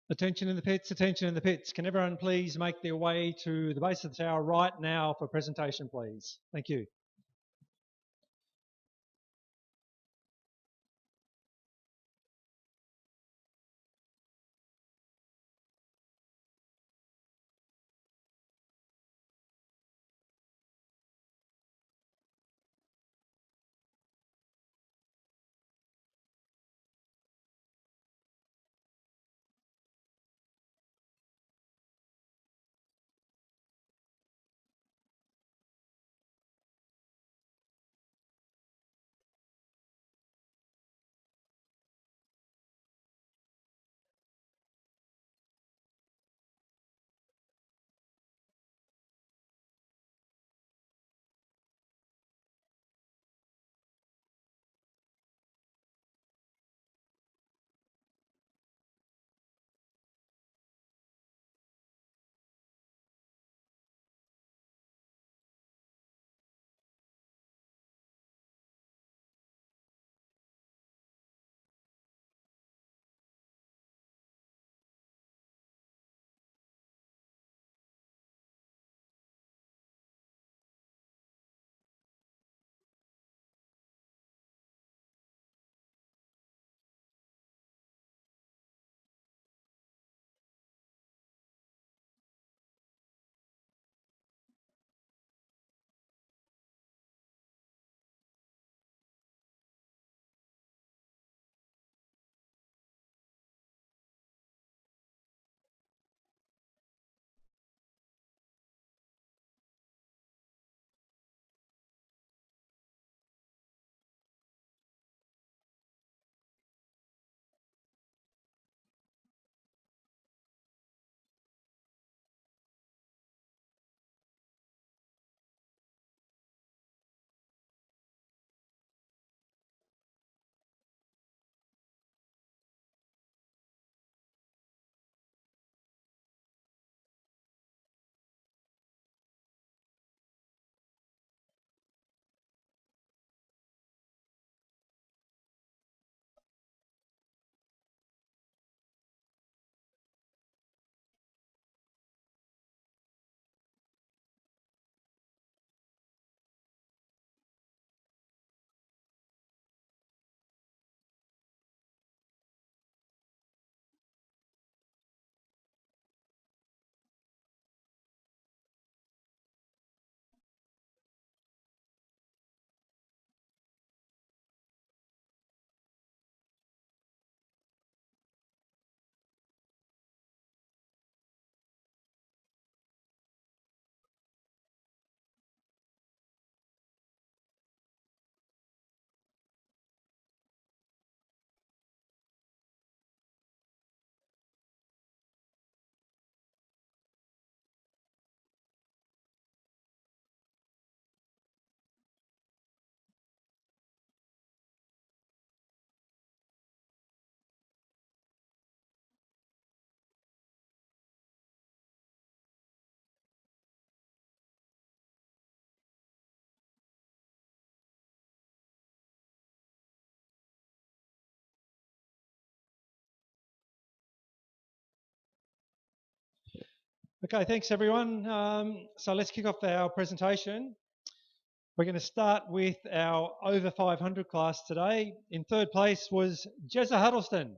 Attention in the pits, attention in the pits. Can everyone please make their way to the base of the tower right now for presentation, please? Thank you. Okay, thanks everyone. So let's kick off our presentation. We're going to start with our over 500 class today. In third place was Jezza Huddleston.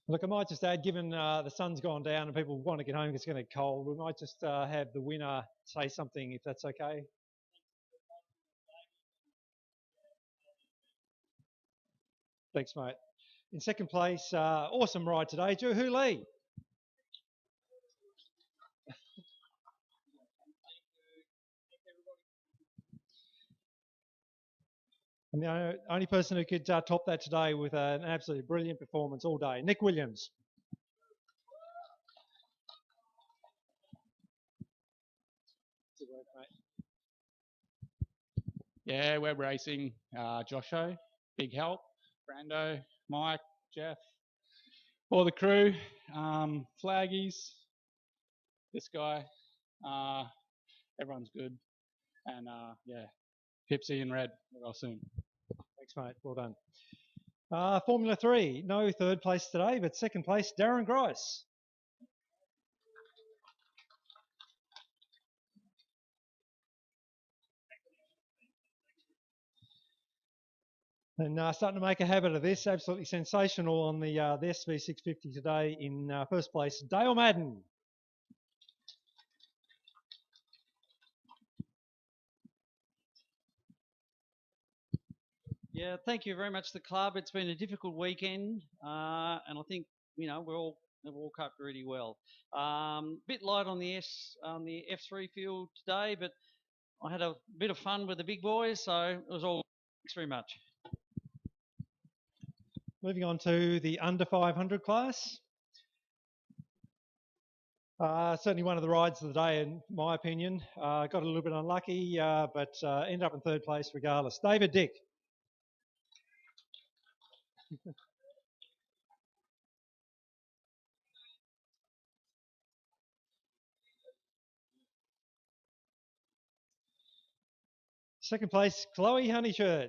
Look, I might just add, given the sun's gone down and people want to get home because it's going to get cold, we might just have the winner say something, if that's okay. Thanks, mate. In second place, awesome ride today, Juhu Lee. And the only person who could top that today with an absolutely brilliant performance all day, Nick Williams. Yeah, web racing, Josho, big help, Brando, Mike, Jeff, all the crew, flaggies, this guy, Everyone's good. And yeah, Pipsy and Red, well soon. Thanks, mate. Well done. Formula 3, no third place today, but second place, Darren Grice. And starting to make a habit of this, absolutely sensational on the SV650 today in first place, Dale Madden. Yeah, thank you very much, the club. It's been a difficult weekend, and I think we've all coped really well. Bit light on the F3 field today, but I had a bit of fun with the big boys, so it was all. Thanks very much. Moving on to the under 500 class. Certainly one of the rides of the day, in my opinion. Got a little bit unlucky, but ended up in third place regardless. David Dick. Second place, Chloe Honeychurch.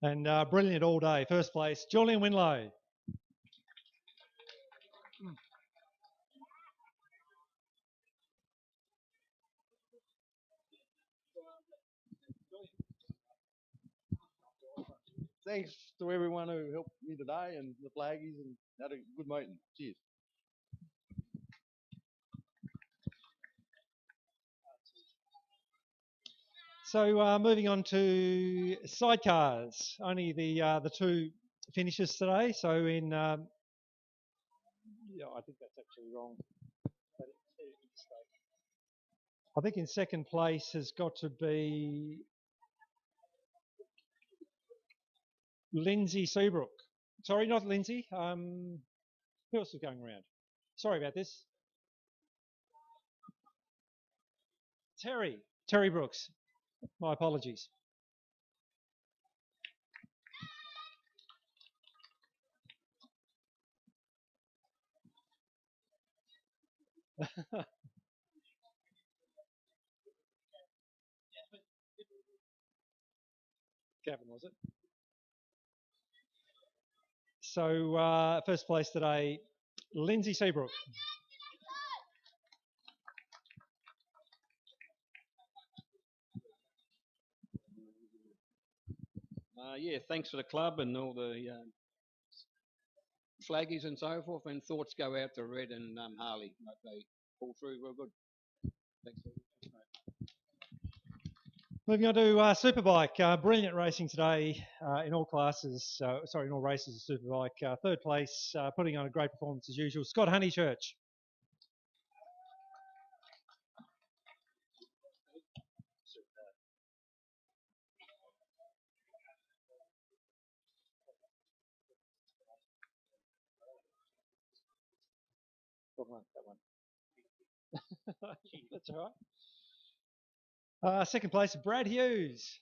And brilliant all day. First place, Julian Winlow. Thanks to everyone who helped me today and the flaggies, and had a good meeting. Cheers. So moving on to sidecars, only the two finishes today. So in, yeah, I think that's actually wrong. I think in second place has got to be Lindsay Seabrook. Sorry, not Lindsay. Who else is going around? Sorry about this. Terry Brooks. My apologies. Gavin, was it? So first place today, Lindsay Seabrook. Yeah, thanks for the club and all the flaggies and so forth. And thoughts go out to Red and Harley. They pull through real good. Thanks. Moving on to Superbike. Brilliant racing today in all classes. Sorry, in all races of Superbike. Third place, putting on a great performance as usual, Scott Honeychurch. That one. That's all right. Second place, Brad Hughes.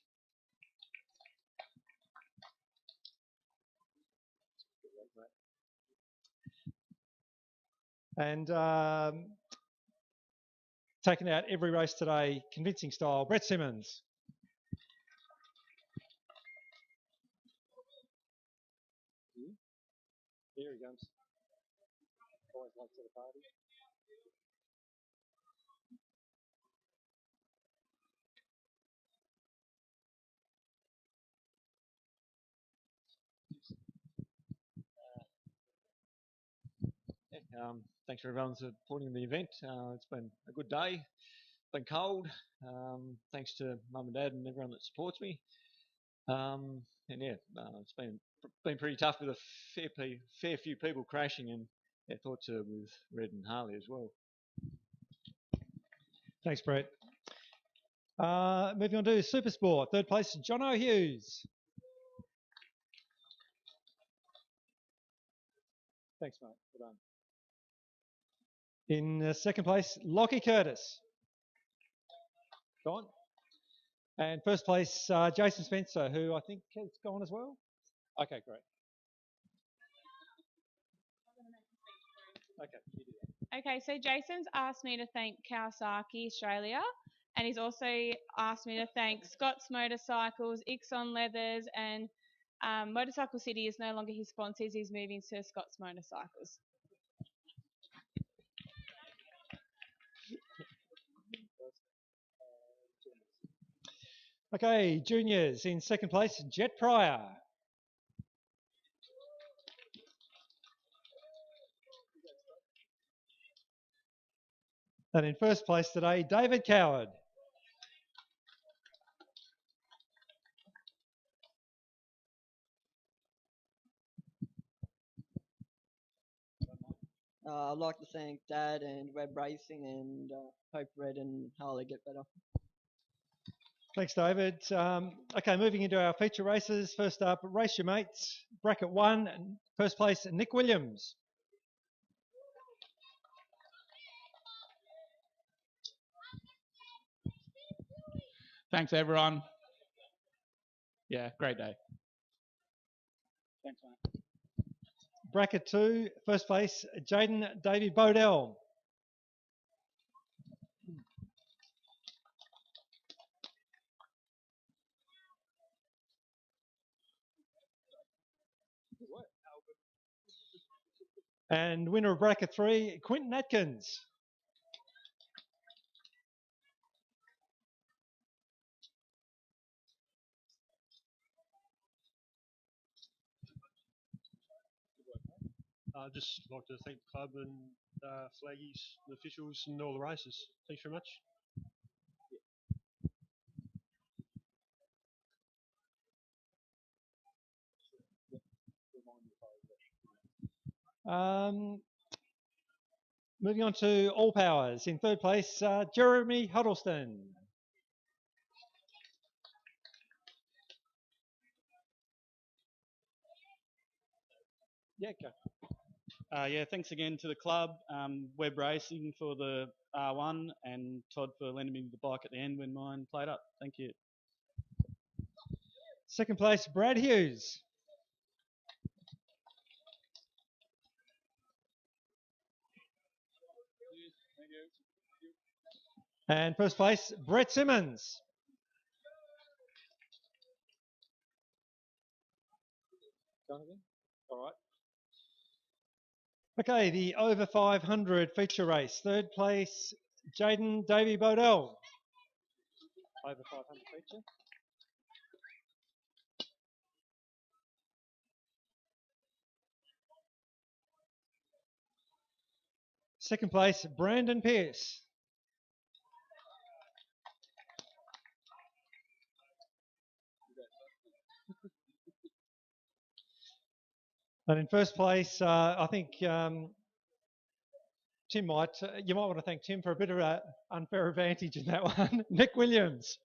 And taking out every race today, convincing style, Brett Simmons. Here he comes. Always late to the party. Thanks for everyone supporting the event. It's been a good day. It's been cold. Thanks to Mum and Dad and everyone that supports me. And yeah, it's been pretty tough with a fair few people crashing, and yeah, thoughts with Red and Harley as well. Thanks, Brett. Moving on to Super Sport. Third place, John O'Hughes. Thanks, mate. Well done. In second place, Lockie Curtis. Gone. And first place, Jason Spencer, who I think has gone as well. Okay, great. Okay, you do that. Okay, so Jason's asked me to thank Kawasaki Australia, and he's also asked me to thank Scott's Motorcycles, Ixon Leathers, and Motorcycle City is no longer his sponsors. He's moving to Scott's Motorcycles. Okay, juniors in second place, Jet Pryor. And in first place today, David Coward. I'd like to thank Dad and Web Racing and hope Red and Harley get better. Thanks, David. Okay, moving into our feature races. First up, Race Your Mates, bracket 1, first place, Nick Williams. Thanks, everyone. Yeah, great day. Thanks, mate. Bracket 2, first place, Jaden Davey Bodell. And winner of bracket 3, Quinton Atkins. I'd just like to thank the club and flaggies, the officials, and all the races. Thanks very much. Moving on to All Powers. In third place, Jeremy Huddleston. Yeah, go. Yeah, thanks again to the club, Web Racing for the R1, and Todd for lending me the bike at the end when mine played up. Thank you. Second place, Brad Hughes. And first place, Brett Simmons. All right. Okay, the over 500 feature race. Third place, Jaden Davey Bodell. Over 500 feature. Second place, Brandon Pierce. And in first place, I think Tim you might want to thank Tim for a bit of an unfair advantage in that one. Nick Williams.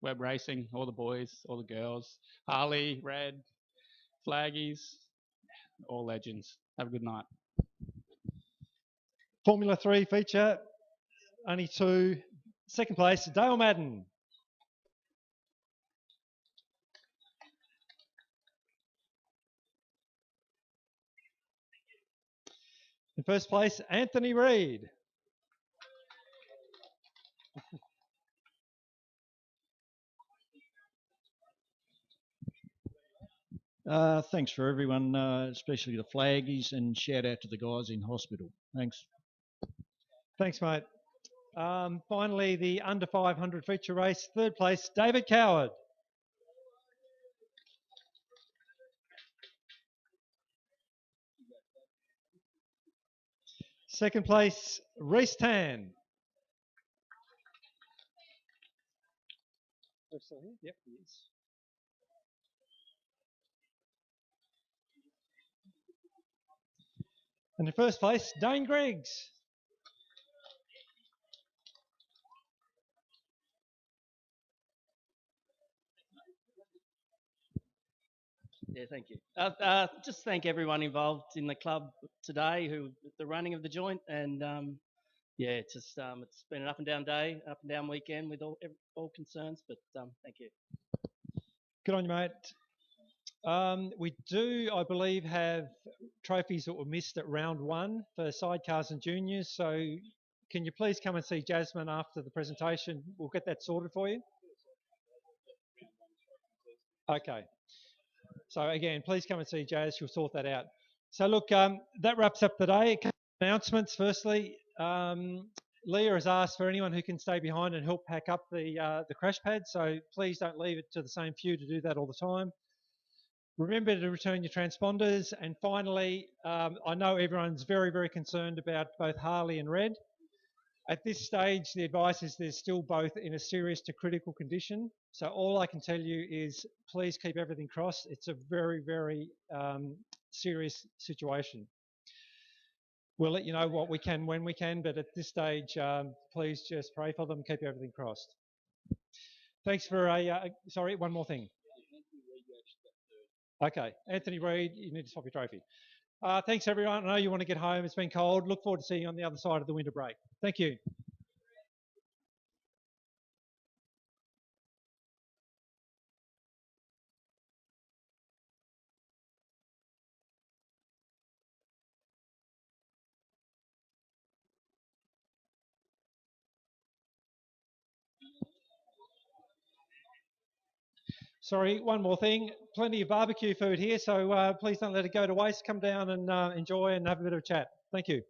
Web Racing, all the boys, all the girls, Harley, Red, Flaggies, all legends. Have a good night. Formula 3 feature, only 2. Second place, Dale Madden. In first place, Anthony Reid. Thanks for everyone, especially the flaggies, and shout out to the guys in hospital. Thanks. Thanks, mate. Finally, the under 500 feature race. Third place, David Coward. Second place, Reese Tan. Yep, he is. And in first place, Dane Griggs. Yeah, thank you. Just thank everyone involved in the club today, who the running of the joint, and yeah, it's been an up and down day, up and down weekend with all concerns, but thank you. Good on you, mate. We do, I believe, have trophies that were missed at round 1 for sidecars and juniors. So can you please come and see Jasmine after the presentation? We'll get that sorted for you. Okay. So again, please come and see Jazz. She'll sort that out. So look, that wraps up the day. Announcements. Firstly, Leah has asked for anyone who can stay behind and help pack up the crash pad. So please don't leave it to the same few to do that all the time. Remember to return your transponders. And finally, I know everyone's very, very concerned about both Harley and Red. At this stage, the advice is they're still both in a serious to critical condition. So all I can tell you is please keep everything crossed. It's a very, very serious situation. We'll let you know what we can when we can, but at this stage, please just pray for them, keep everything crossed. Thanks for sorry, one more thing. Okay, Anthony Reid, you need to swap your trophy. Thanks everyone. I know you want to get home. It's been cold. Look forward to seeing you on the other side of the winter break. Thank you. Sorry, one more thing. Plenty of barbecue food here, so please don't let it go to waste. Come down and enjoy and have a bit of a chat. Thank you.